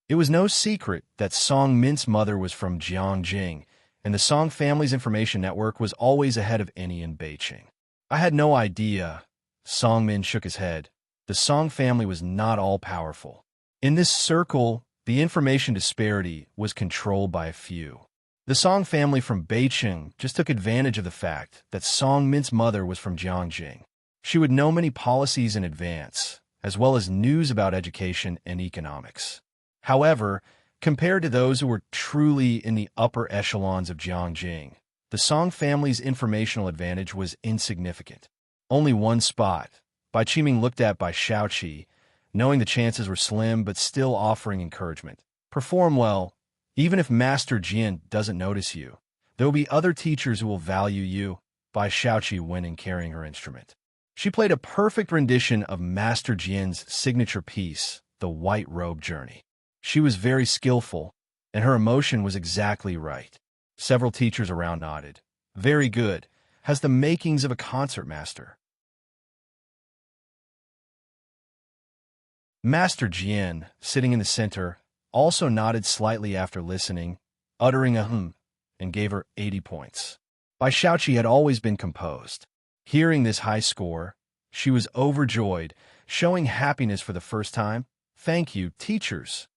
It was no secret that Song Min's mother was from Jiangjing, and the Song family's information network was always ahead of any in Beijing. I had no idea. Song Min shook his head. The Song family was not all-powerful. In this circle, the information disparity was controlled by a few. The Song family from Beijing just took advantage of the fact that Song Min's mother was from Jiangjing. She would know many policies in advance, as well as news about education and economics. However, compared to those who were truly in the upper echelons of Jiangjing, the Song family's informational advantage was insignificant. Only one spot, Bai Qiming looked at by Shaoqi, knowing the chances were slim but still offering encouragement. Perform well. Even if Master Jian doesn't notice you, there will be other teachers who will value you. Bai Shaoqi went in carrying her instrument. She played a perfect rendition of Master Jian's signature piece, The White Robe Journey. She was very skillful, and her emotion was exactly right. Several teachers around nodded. Very good. Has the makings of a concert master. Master Jian, sitting in the center, also nodded slightly after listening, uttering a and gave her 80 points. Bai Shaoqi had always been composed. Hearing this high score, she was overjoyed, showing happiness for the first time. Thank you, teachers.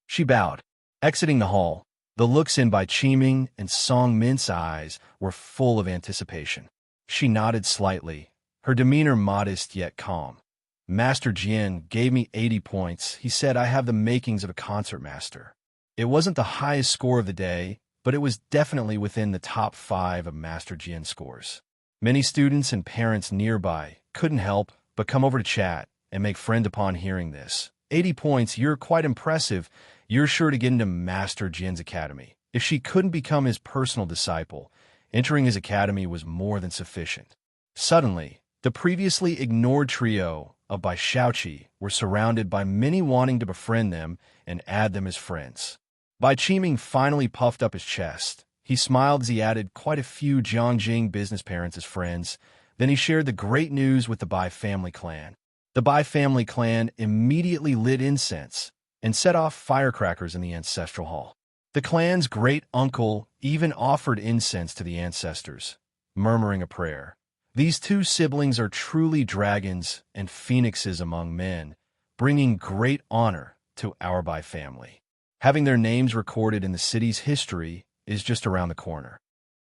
She bowed. Exiting the hall, the looks in Bai Qiming and Song Min's eyes were full of anticipation. She nodded slightly, her demeanor modest yet calm. Master Jian gave me 80 points. He said I have the makings of a concert master. It wasn't the highest score of the day, but it was definitely within the top 5 of Master Jian's scores. Many students and parents nearby couldn't help but come over to chat and make friend upon hearing this. 80 points, you're quite impressive. You're sure to get into Master Jian's academy. If she couldn't become his personal disciple, entering his academy was more than sufficient. Suddenly, the previously ignored trio of Bai Shaoqi were surrounded by many wanting to befriend them and add them as friends. Bai Qiming finally puffed up his chest. He smiled as he added quite a few Jiangjing business parents as friends. Then he shared the great news with the Bai family clan. The Bai family clan immediately lit incense and set off firecrackers in the ancestral hall. The clan's great uncle even offered incense to the ancestors, murmuring a prayer. These two siblings are truly dragons and phoenixes among men, bringing great honor to our Bai family. Having their names recorded in the city's history is just around the corner.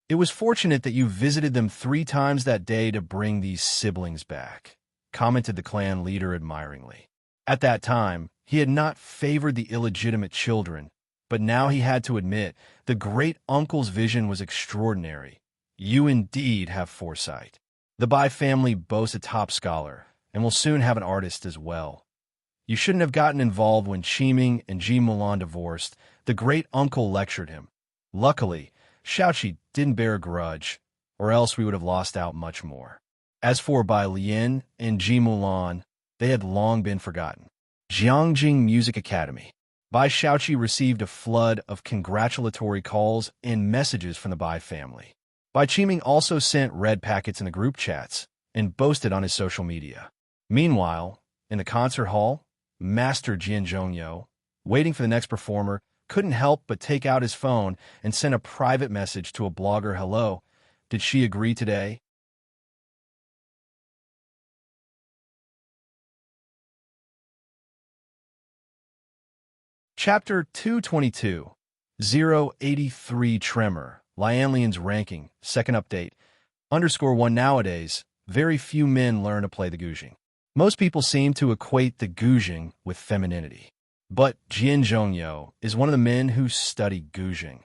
It was fortunate that you visited them 3 times that day to bring these siblings back, commented the clan leader admiringly. At that time, he had not favored the illegitimate children, but now he had to admit the great uncle's vision was extraordinary. You indeed have foresight. The Bai family boasts a top scholar, and will soon have an artist as well. You shouldn't have gotten involved when Qiming and Ji Mulan divorced. The great uncle lectured him. Luckily, Shaoqi didn't bear a grudge, or else we would have lost out much more. As for Bai Lian and Ji Mulan, they had long been forgotten. Jiangjing Music Academy. Bai Shaoqi received a flood of congratulatory calls and messages from the Bai family. Bai Qiming also sent red packets in the group chats and boasted on his social media. Meanwhile, in the concert hall, Master Jian Zhongyo, waiting for the next performer, couldn't help but take out his phone and send a private message to a blogger. Hello, did she agree today? Chapter 222, 083 Tremor, Lianlian's ranking, second update, _1 Nowadays, very few men learn to play the guzheng. Most people seem to equate the guzheng with femininity. But Jian Zhongyo is one of the men who study guzheng,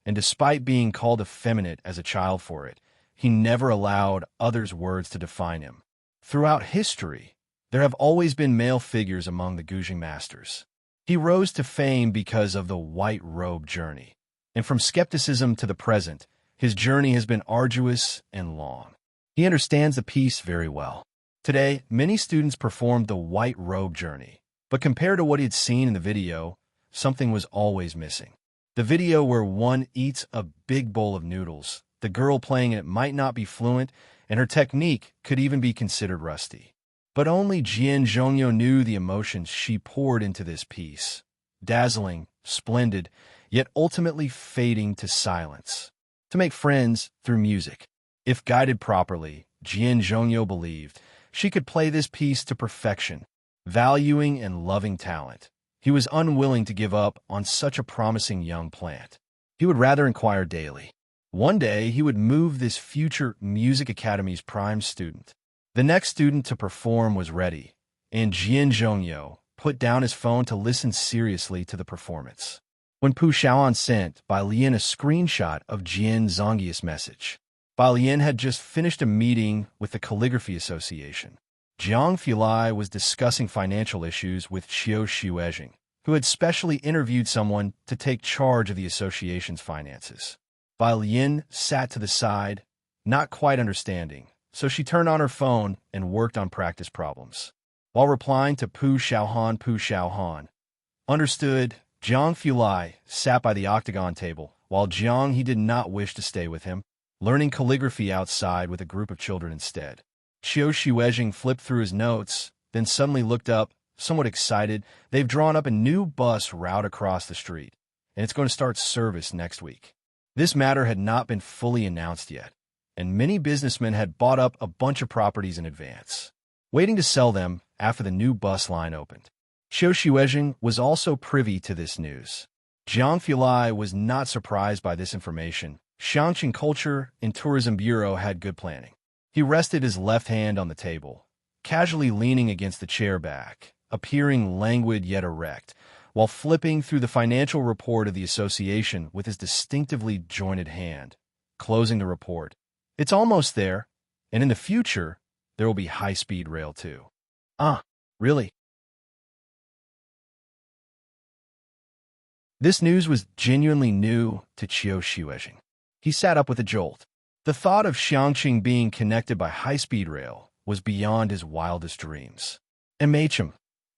and despite being called effeminate as a child for it, he never allowed others' words to define him. Throughout history, there have always been male figures among the guzheng masters. He rose to fame because of the white robe journey, and from skepticism to the present, his journey has been arduous and long. He understands the piece very well. Today, many students performed the white robe journey, but compared to what he had seen in the video, something was always missing. The video where one eats a big bowl of noodles, the girl playing it might not be fluent, and her technique could even be considered rusty. But only Jian Zhongyo knew the emotions she poured into this piece. dazzling, splendid, yet ultimately fading to silence. To make friends through music. If guided properly, Jian Zhongyo believed she could play this piece to perfection, valuing and loving talent. He was unwilling to give up on such a promising young plant. He would rather inquire daily. One day, he would move this future music academy's prime student. The next student to perform was ready, and Jian Zhongyo put down his phone to listen seriously to the performance. When Pu Xiaoan sent Bai Lian a screenshot of Jian Zongyi's message, Bai Lian had just finished a meeting with the Calligraphy Association. Jiang Fulai was discussing financial issues with Qiu Xuezhing, who had specially interviewed someone to take charge of the association's finances. Bai Lian sat to the side, not quite understanding, so she turned on her phone and worked on practice problems. While replying to Pu Xiaohan, understood. Jiang Fulai sat by the octagon table, while Jiang he did not wish to stay with him, learning calligraphy outside with a group of children instead. Qiu Xuezhing flipped through his notes, then suddenly looked up, somewhat excited. They've drawn up a new bus route across the street, and it's going to start service next week. This matter had not been fully announced yet, and many businessmen had bought up a bunch of properties in advance, waiting to sell them after the new bus line opened. Qiu Xuezhing was also privy to this news. Jiang Fulai was not surprised by this information. Shangqing Culture and Tourism Bureau had good planning. He rested his left hand on the table, casually leaning against the chair back, appearing languid yet erect, while flipping through the financial report of the association with his distinctively jointed hand, closing the report. It's almost there, and in the future, there will be high-speed rail too. Ah, really? This news was genuinely new to Qiu Xuezhing. He sat up with a jolt. The thought of Shangqing being connected by high-speed rail was beyond his wildest dreams. MHM.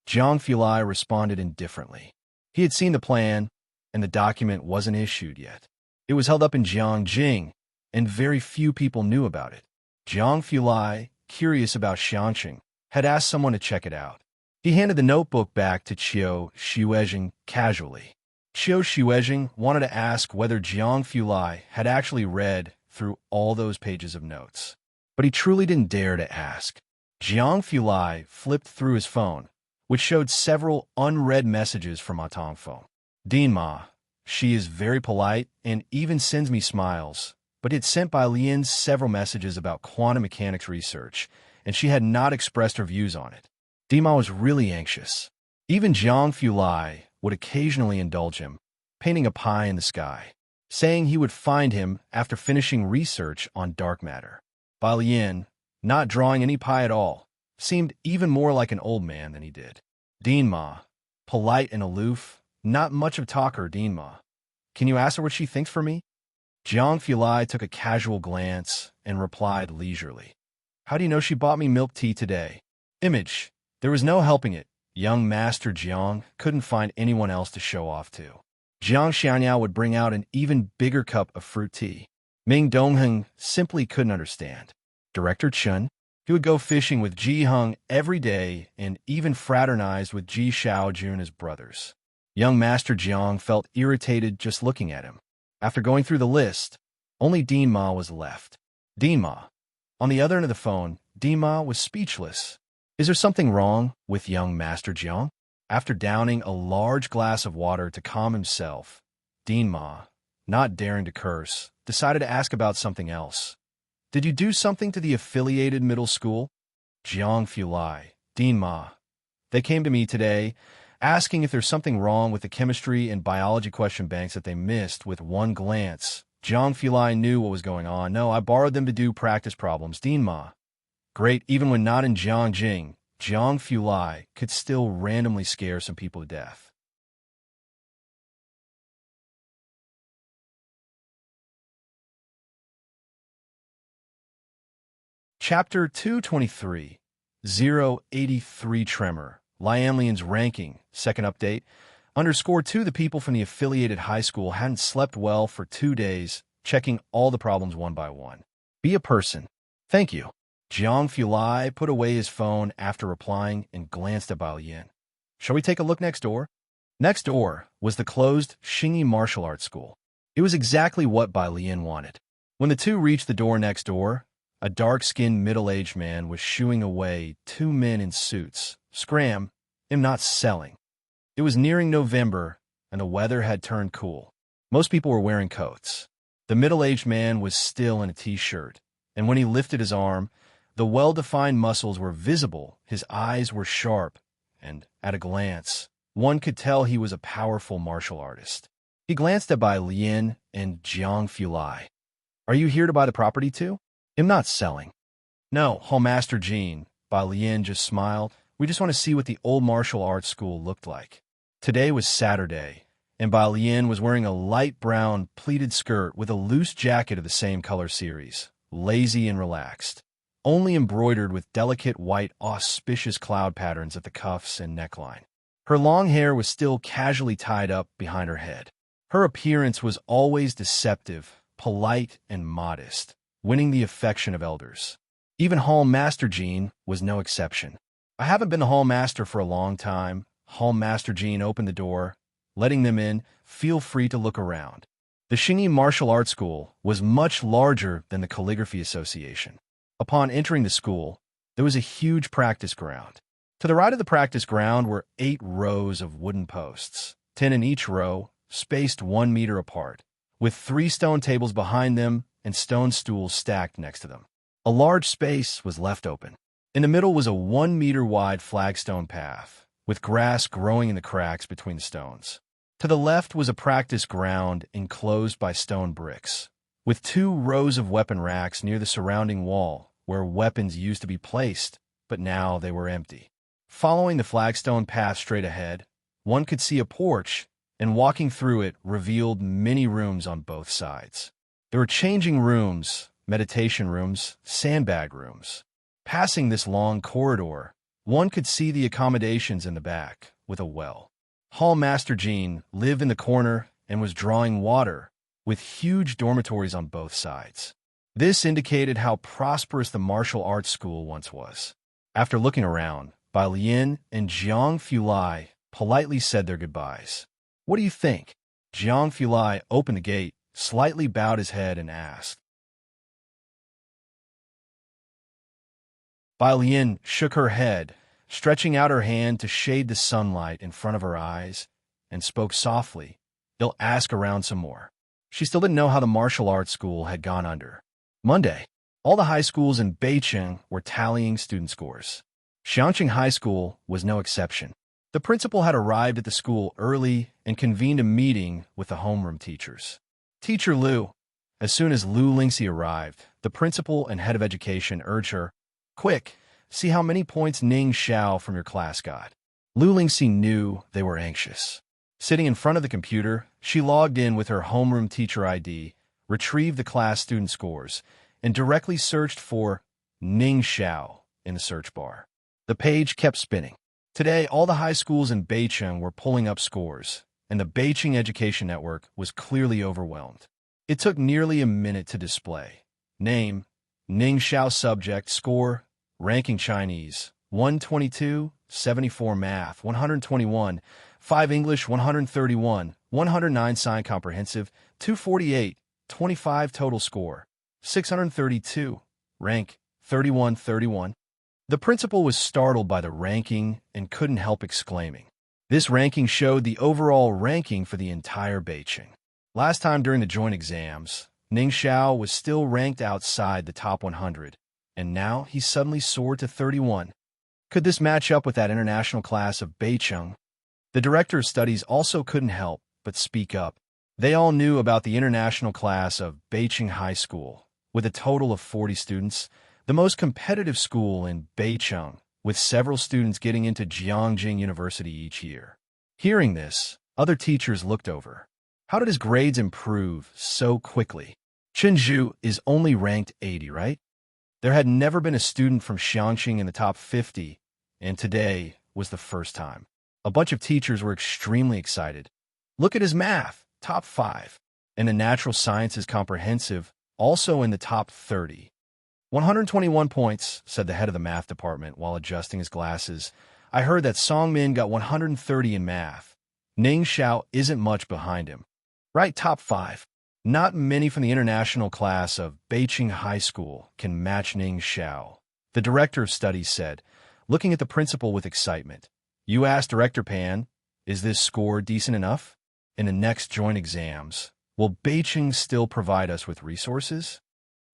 Jiang Fulai responded indifferently. He had seen the plan, and the document wasn't issued yet. It was held up in Jiangjing, and very few people knew about it. Jiang Fulai, curious about Shangqing, had asked someone to check it out. He handed the notebook back to Qiu Xuezhing casually. Qiu Xuezhing wanted to ask whether Jiang Fulai had actually read through all those pages of notes, but he truly didn't dare to ask. Jiang Fulai flipped through his phone, which showed several unread messages from Atongfeng. Dean Ma, she is very polite and even sends me smiles, but it sent Bai Lian several messages about quantum mechanics research, and she had not expressed her views on it. Dean Ma was really anxious. Even Jiang Fulai would occasionally indulge him, painting a pie in the sky, saying he would find him after finishing research on dark matter. Bai Lian, not drawing any pie at all, seemed even more like an old man than he did. Dean Ma, polite and aloof, not much of talker. Dean Ma, can you ask her what she thinks for me? Jiang Fulai took a casual glance and replied leisurely. How do you know she bought me milk tea today? Image. There was no helping it. Young Master Jiang couldn't find anyone else to show off to. Jiang Xianyao would bring out an even bigger cup of fruit tea. Ming Dongheng simply couldn't understand. Director Chen, he would go fishing with Ji Heng every day and even fraternized with Ji Shaojun and his brothers. Young Master Jiang felt irritated just looking at him. After going through the list, only Dean Ma was left. Dean Ma. On the other end of the phone, Dean Ma was speechless. Is there something wrong with young Master Jiang? After downing a large glass of water to calm himself, Dean Ma, not daring to curse, decided to ask about something else. Did you do something to the affiliated middle school? Jiang Fulai, Dean Ma. They came to me today, asking if there's something wrong with the chemistry and biology question banks that they missed with one glance. Jiang Fulai knew what was going on. No, I borrowed them to do practice problems. Dean Ma. Great, even when not in Jiangjing, Jiang Fulai could still randomly scare some people to death. Chapter 223, 083 Tremor, Lianlian's ranking, second update. _2 The people from the affiliated high school hadn't slept well for 2 days, checking all the problems one by one. Be a person. Thank you. Jiang Fulai put away his phone after replying and glanced at Bai Lian. Shall we take a look next door? Next door was the closed Xingyi Martial Arts School. It was exactly what Bai Lian wanted. When the two reached the door next door, a dark-skinned middle-aged man was shooing away two men in suits. Scram, I'm not selling. It was nearing November, and the weather had turned cool. Most people were wearing coats. The middle-aged man was still in a t-shirt, and when he lifted his arm, the well-defined muscles were visible, his eyes were sharp, and, at a glance, one could tell he was a powerful martial artist. He glanced at Bai Lian and Jiang Fulai. Are you here to buy the property too? I'm not selling. No, Hallmaster Jean, Bai Lian just smiled. We just want to see what the old martial arts school looked like. Today was Saturday, and Bai Lian was wearing a light brown pleated skirt with a loose jacket of the same color series, lazy and relaxed, only embroidered with delicate white auspicious cloud patterns at the cuffs and neckline. Her long hair was still casually tied up behind her head. Her appearance was always deceptive, polite, and modest, winning the affection of elders. Even Hallmaster Jean was no exception. I haven't been the Hallmaster for a long time. Hallmaster Jean opened the door, letting them in. Feel free to look around. The Xingyi Martial Arts School was much larger than the Calligraphy Association. Upon entering the school, there was a huge practice ground. To the right of the practice ground were 8 rows of wooden posts, 10 in each row, spaced 1 meter apart, with 3 stone tables behind them and stone stools stacked next to them. A large space was left open. In the middle was a 1 meter wide flagstone path, with grass growing in the cracks between the stones. To the left was a practice ground enclosed by stone bricks, with 2 rows of weapon racks near the surrounding wall, where weapons used to be placed, but now they were empty. Following the flagstone path straight ahead, one could see a porch, and walking through it revealed many rooms on both sides. There were changing rooms, meditation rooms, sandbag rooms. Passing this long corridor, one could see the accommodations in the back, with a well. Hallmaster Jean lived in the corner and was drawing water, with huge dormitories on both sides. This indicated how prosperous the martial arts school once was. After looking around, Bai Lian and Jiang Fulai politely said their goodbyes. What do you think? Jiang Fulai opened the gate, slightly bowed his head, and asked. Bai Lian shook her head, stretching out her hand to shade the sunlight in front of her eyes, and spoke softly. They'll ask around some more. She still didn't know how the martial arts school had gone under. Monday, all the high schools in Beijing were tallying student scores. Xiangqing High School was no exception. The principal had arrived at the school early and convened a meeting with the homeroom teachers. Teacher Lu. As soon as Lu Lingxi arrived, the principal and head of education urged her, Quick, see how many points Ning Xiao from your class got. Lu Lingxi knew they were anxious. Sitting in front of the computer, she logged in with her homeroom teacher ID, retrieved the class student scores, and directly searched for Ning Xiao in the search bar. The page kept spinning. Today, all the high schools in Beijing were pulling up scores, and the Beijing Education Network was clearly overwhelmed. It took nearly a minute to display. Name, Ning Xiao subject, score, ranking Chinese, 122, 74 math, 121, 5 English, 131, 109 sign comprehensive, 248, 25 total score, 632, rank, 3131. The principal was startled by the ranking and couldn't help exclaiming. This ranking showed the overall ranking for the entire Beijing. Last time during the joint exams, Ning Xiao was still ranked outside the top 100, and now he suddenly soared to 31. Could this match up with that international class of Beijing? The director of studies also couldn't help but speak up. They all knew about the international class of Beijing High School, with a total of 40 students, the most competitive school in Beijing, with several students getting into Jiangjing University each year. Hearing this, other teachers looked over. How did his grades improve so quickly? Chenju is only ranked 80, right? There had never been a student from Xiangqing in the top 50, and today was the first time. A bunch of teachers were extremely excited. Look at his math, top 5, and the natural sciences comprehensive, also in the top 30. 121 points, said the head of the math department while adjusting his glasses. I heard that Song Min got 130 in math, Ning Xiao isn't much behind him. Right, top 5. Not many from the international class of Beijing High School can match Ning Xiao, the director of studies said, looking at the principal with excitement. You asked Director Pan, is this score decent enough? In the next joint exams, will Beijing still provide us with resources?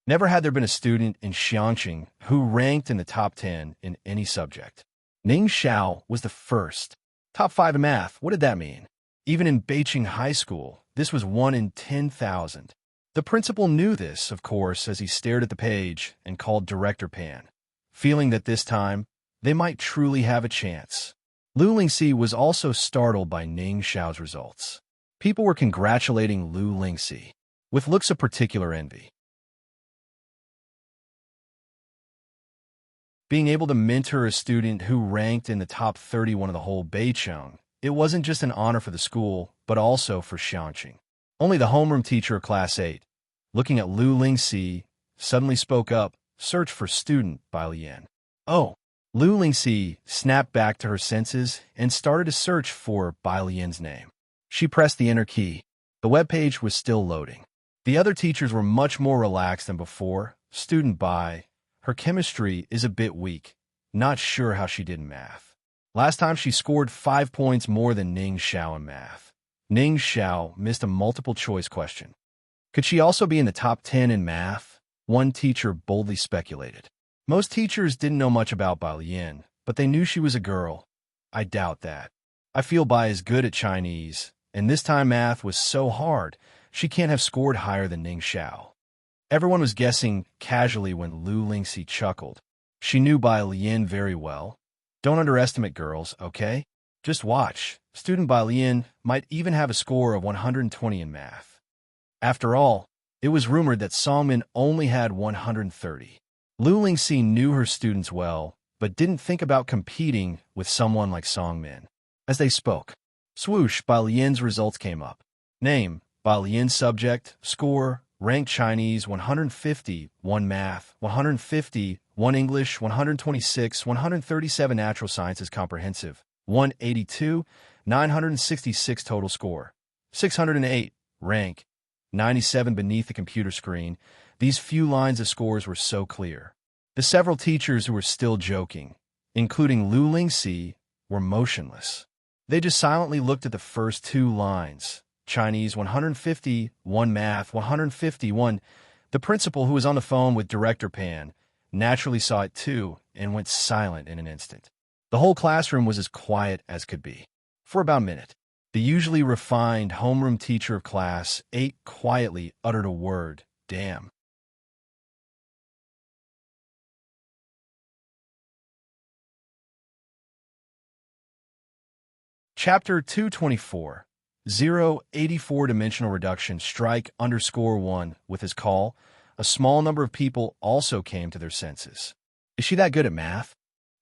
Never had there been a student in Xiangqing who ranked in the top 10 in any subject. Ning Xiao was the first. Top 5 in math, what did that mean? Even in Beijing High School, this was 1 in 10,000. The principal knew this, of course, as he stared at the page and called Director Pan, feeling that this time they might truly have a chance. Lu Lingxi was also startled by Ning Xiao's results. People were congratulating Lu Lingxi with looks of particular envy. Being able to mentor a student who ranked in the top 31 of the whole Beicheng, it wasn't just an honor for the school, but also for Xiangqing. Only the homeroom teacher of Class 8, looking at Lu Lingxi, suddenly spoke up, search for student Bai Lian. Oh, Lu Lingxi snapped back to her senses and started a search for Bai Lian's name. She pressed the enter key. The webpage was still loading. The other teachers were much more relaxed than before. Student Bai, her chemistry is a bit weak. Not sure how she did in math. Last time she scored 5 points more than Ning Xiao in math. Ning Xiao missed a multiple-choice question. Could she also be in the top 10 in math? One teacher boldly speculated. Most teachers didn't know much about Bai Lian, but they knew she was a girl. I doubt that. I feel Bai is good at Chinese, and this time math was so hard, she can't have scored higher than Ning Xiao. Everyone was guessing casually when Lu Lingxi chuckled. She knew Bai Lian very well. Don't underestimate girls, okay? Just watch. Student Bai Lian might even have a score of 120 in math. After all, it was rumored that Songmin only had 130. Lu Lingxi knew her students well, but didn't think about competing with someone like Songmin. As they spoke, swoosh, Bai Lian's results came up. Name, Bai Lian subject, score, ranked Chinese 150, 1 math, 150, 1 English, 126, 137 natural sciences comprehensive, 182, 966 total score, 608, rank, 97 beneath the computer screen. These few lines of scores were so clear. The several teachers who were still joking, including Lu Lingxi, were motionless. They just silently looked at the first 2 lines. Chinese 150, 1 math, 151. The principal, who was on the phone with Director Pan, naturally saw it too and went silent in an instant. The whole classroom was as quiet as could be. For about a minute, the usually refined homeroom teacher of Class 8 quietly uttered a word, damn. Chapter 224. 084 dimensional reduction strike_1 with his call, a small number of people also came to their senses. Is she that good at math?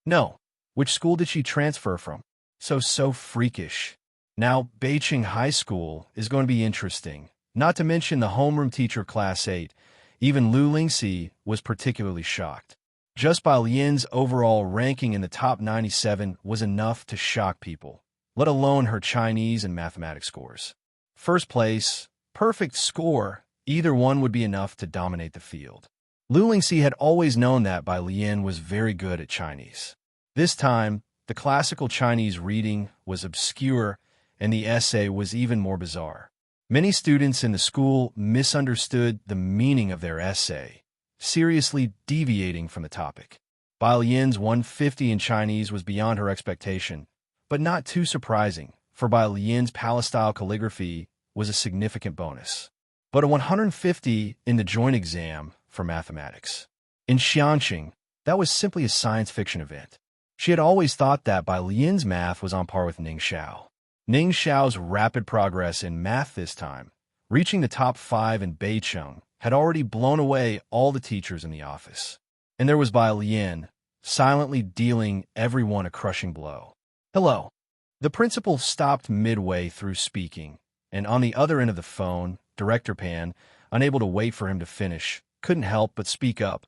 No. Which school did she transfer from? So freakish. Now, Beijing High School is going to be interesting, not to mention the homeroom teacher of Class 8. Even Lu Lingxi was particularly shocked. Just Bai Lian's overall ranking in the top 97 was enough to shock people, let alone her Chinese and mathematics scores. First place, perfect score, either one would be enough to dominate the field. Lu Lingxi had always known that Bai Lian was very good at Chinese. This time, the classical Chinese reading was obscure and the essay was even more bizarre. Many students in the school misunderstood the meaning of their essay, seriously deviating from the topic. Bai Lian's 150 in Chinese was beyond her expectation, but not too surprising, for Bai Lian's palace-style calligraphy was a significant bonus. But a 150 in the joint exam for mathematics. In Xiangqing, that was simply a science fiction event. She had always thought that Bai Lian's math was on par with Ning Xiao. Ning Xiao's rapid progress in math this time, reaching the top 5 in Beicheng, had already blown away all the teachers in the office. And there was Bai Lian, silently dealing everyone a crushing blow. Hello. The principal stopped midway through speaking, and on the other end of the phone, Director Pan, unable to wait for him to finish, couldn't help but speak up.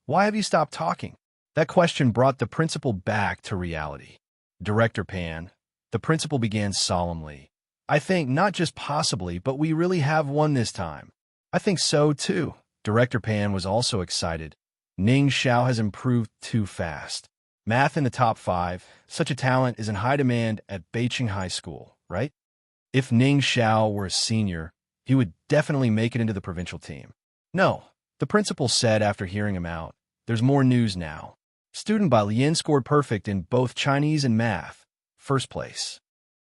Why have you stopped talking? That question brought the principal back to reality. Director Pan, The principal began solemnly. I think not just possibly, but we really have won this time. I think so, too. Director Pan was also excited. Ning Xiao has improved too fast. Math in the top 5, such a talent is in high demand at Beijing High School, right? If Ning Xiao were a senior, he would definitely make it into the provincial team. No, the principal said after hearing him out. There's more news now. Student Bai Lian scored perfect in both Chinese and math, first place.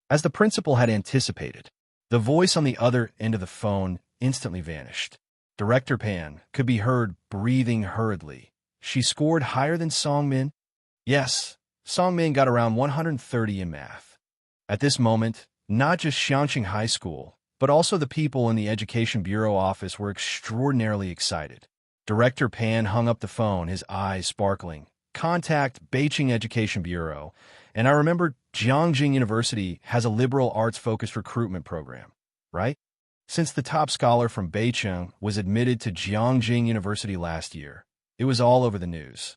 As the principal had anticipated, the voice on the other end of the phone instantly vanished. Director Pan could be heard breathing hurriedly. She scored higher than Song Min? Yes, Song Min got around 130 in math. At this moment, not just Xiangqing High School, but also the people in the Education Bureau office were extraordinarily excited. Director Pan hung up the phone, his eyes sparkling. Contact Beijing Education Bureau, and I remember Jiangjing University has a liberal arts-focused recruitment program, right? Since the top scholar from Beijing was admitted to Jiangjing University last year, it was all over the news.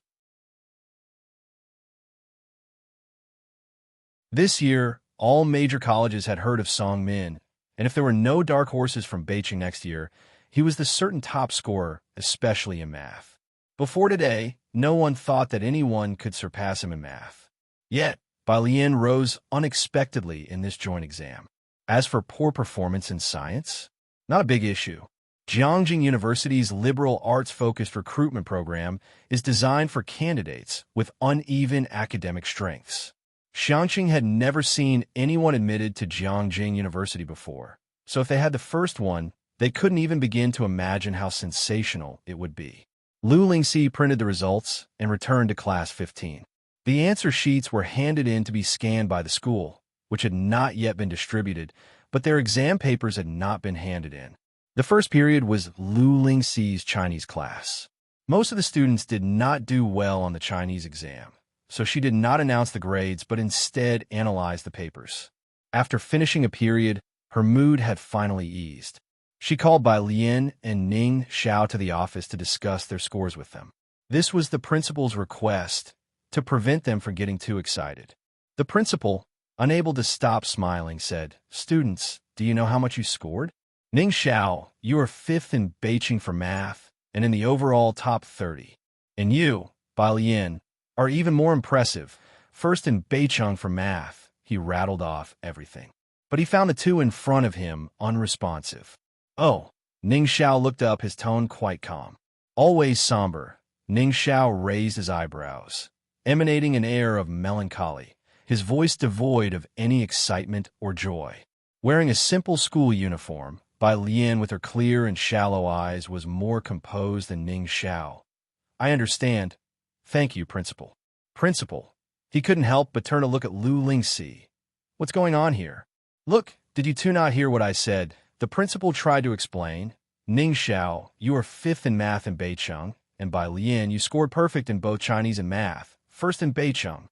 This year, all major colleges had heard of Song Min, and if there were no dark horses from Beijing next year, he was the certain top scorer, especially in math. Before today, no one thought that anyone could surpass him in math. Yet, Bai Lian rose unexpectedly in this joint exam. As for poor performance in science, not a big issue. Jiangjing University's liberal arts-focused recruitment program is designed for candidates with uneven academic strengths. Xiangqing had never seen anyone admitted to Jiangjing University before, so if they had the first one, they couldn't even begin to imagine how sensational it would be. Lu Lingxi printed the results and returned to class 15. The answer sheets were handed in to be scanned by the school, which had not yet been distributed, but their exam papers had not been handed in. The first period was Lu Lingxi's Chinese class. Most of the students did not do well on the Chinese exam, so she did not announce the grades but instead analyzed the papers. After finishing a period, her mood had finally eased. She called Bai Lian and Ning Xiao to the office to discuss their scores with them. This was the principal's request to prevent them from getting too excited. The principal, unable to stop smiling, said, "Students, do you know how much you scored? Ning Xiao, you are 5th in Beijing for math and in the overall top 30. And you, Bai Lian, are even more impressive, 1st in Beijing for math." He rattled off everything. But he found the two in front of him unresponsive. Oh, Ning Xiao looked up, his tone quite calm. Always somber, Ning Xiao raised his eyebrows, emanating an air of melancholy, his voice devoid of any excitement or joy. Wearing a simple school uniform, Bai Lian with her clear and shallow eyes was more composed than Ning Xiao. "I understand. Thank you, Principal." Principal. He couldn't help but turn to look at Lu Lingxi. "What's going on here?" "Look, did you two not hear what I said?" The principal tried to explain. "Ning Xiao, you are 5th in math in Beijing, and Bai Lian, you scored perfect in both Chinese and math, 1st in Beijing."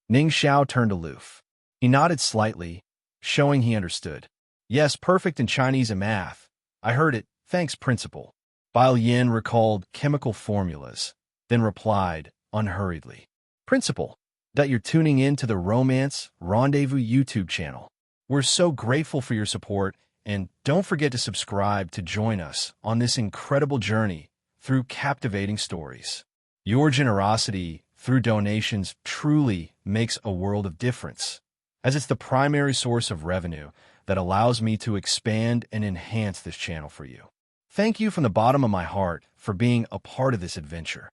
Ning Xiao turned aloof. He nodded slightly, showing he understood. "Yes, perfect in Chinese and math. I heard it. Thanks, Principal." Bai Lian recalled chemical formulas, then replied unhurriedly, "Principal, that you're tuning in to the Romance Rendezvous YouTube channel. We're so grateful for your support, and don't forget to subscribe to join us on this incredible journey through captivating stories. Your generosity through donations truly makes a world of difference, as it's the primary source of revenue that allows me to expand and enhance this channel for you. Thank you from the bottom of my heart for being a part of this adventure.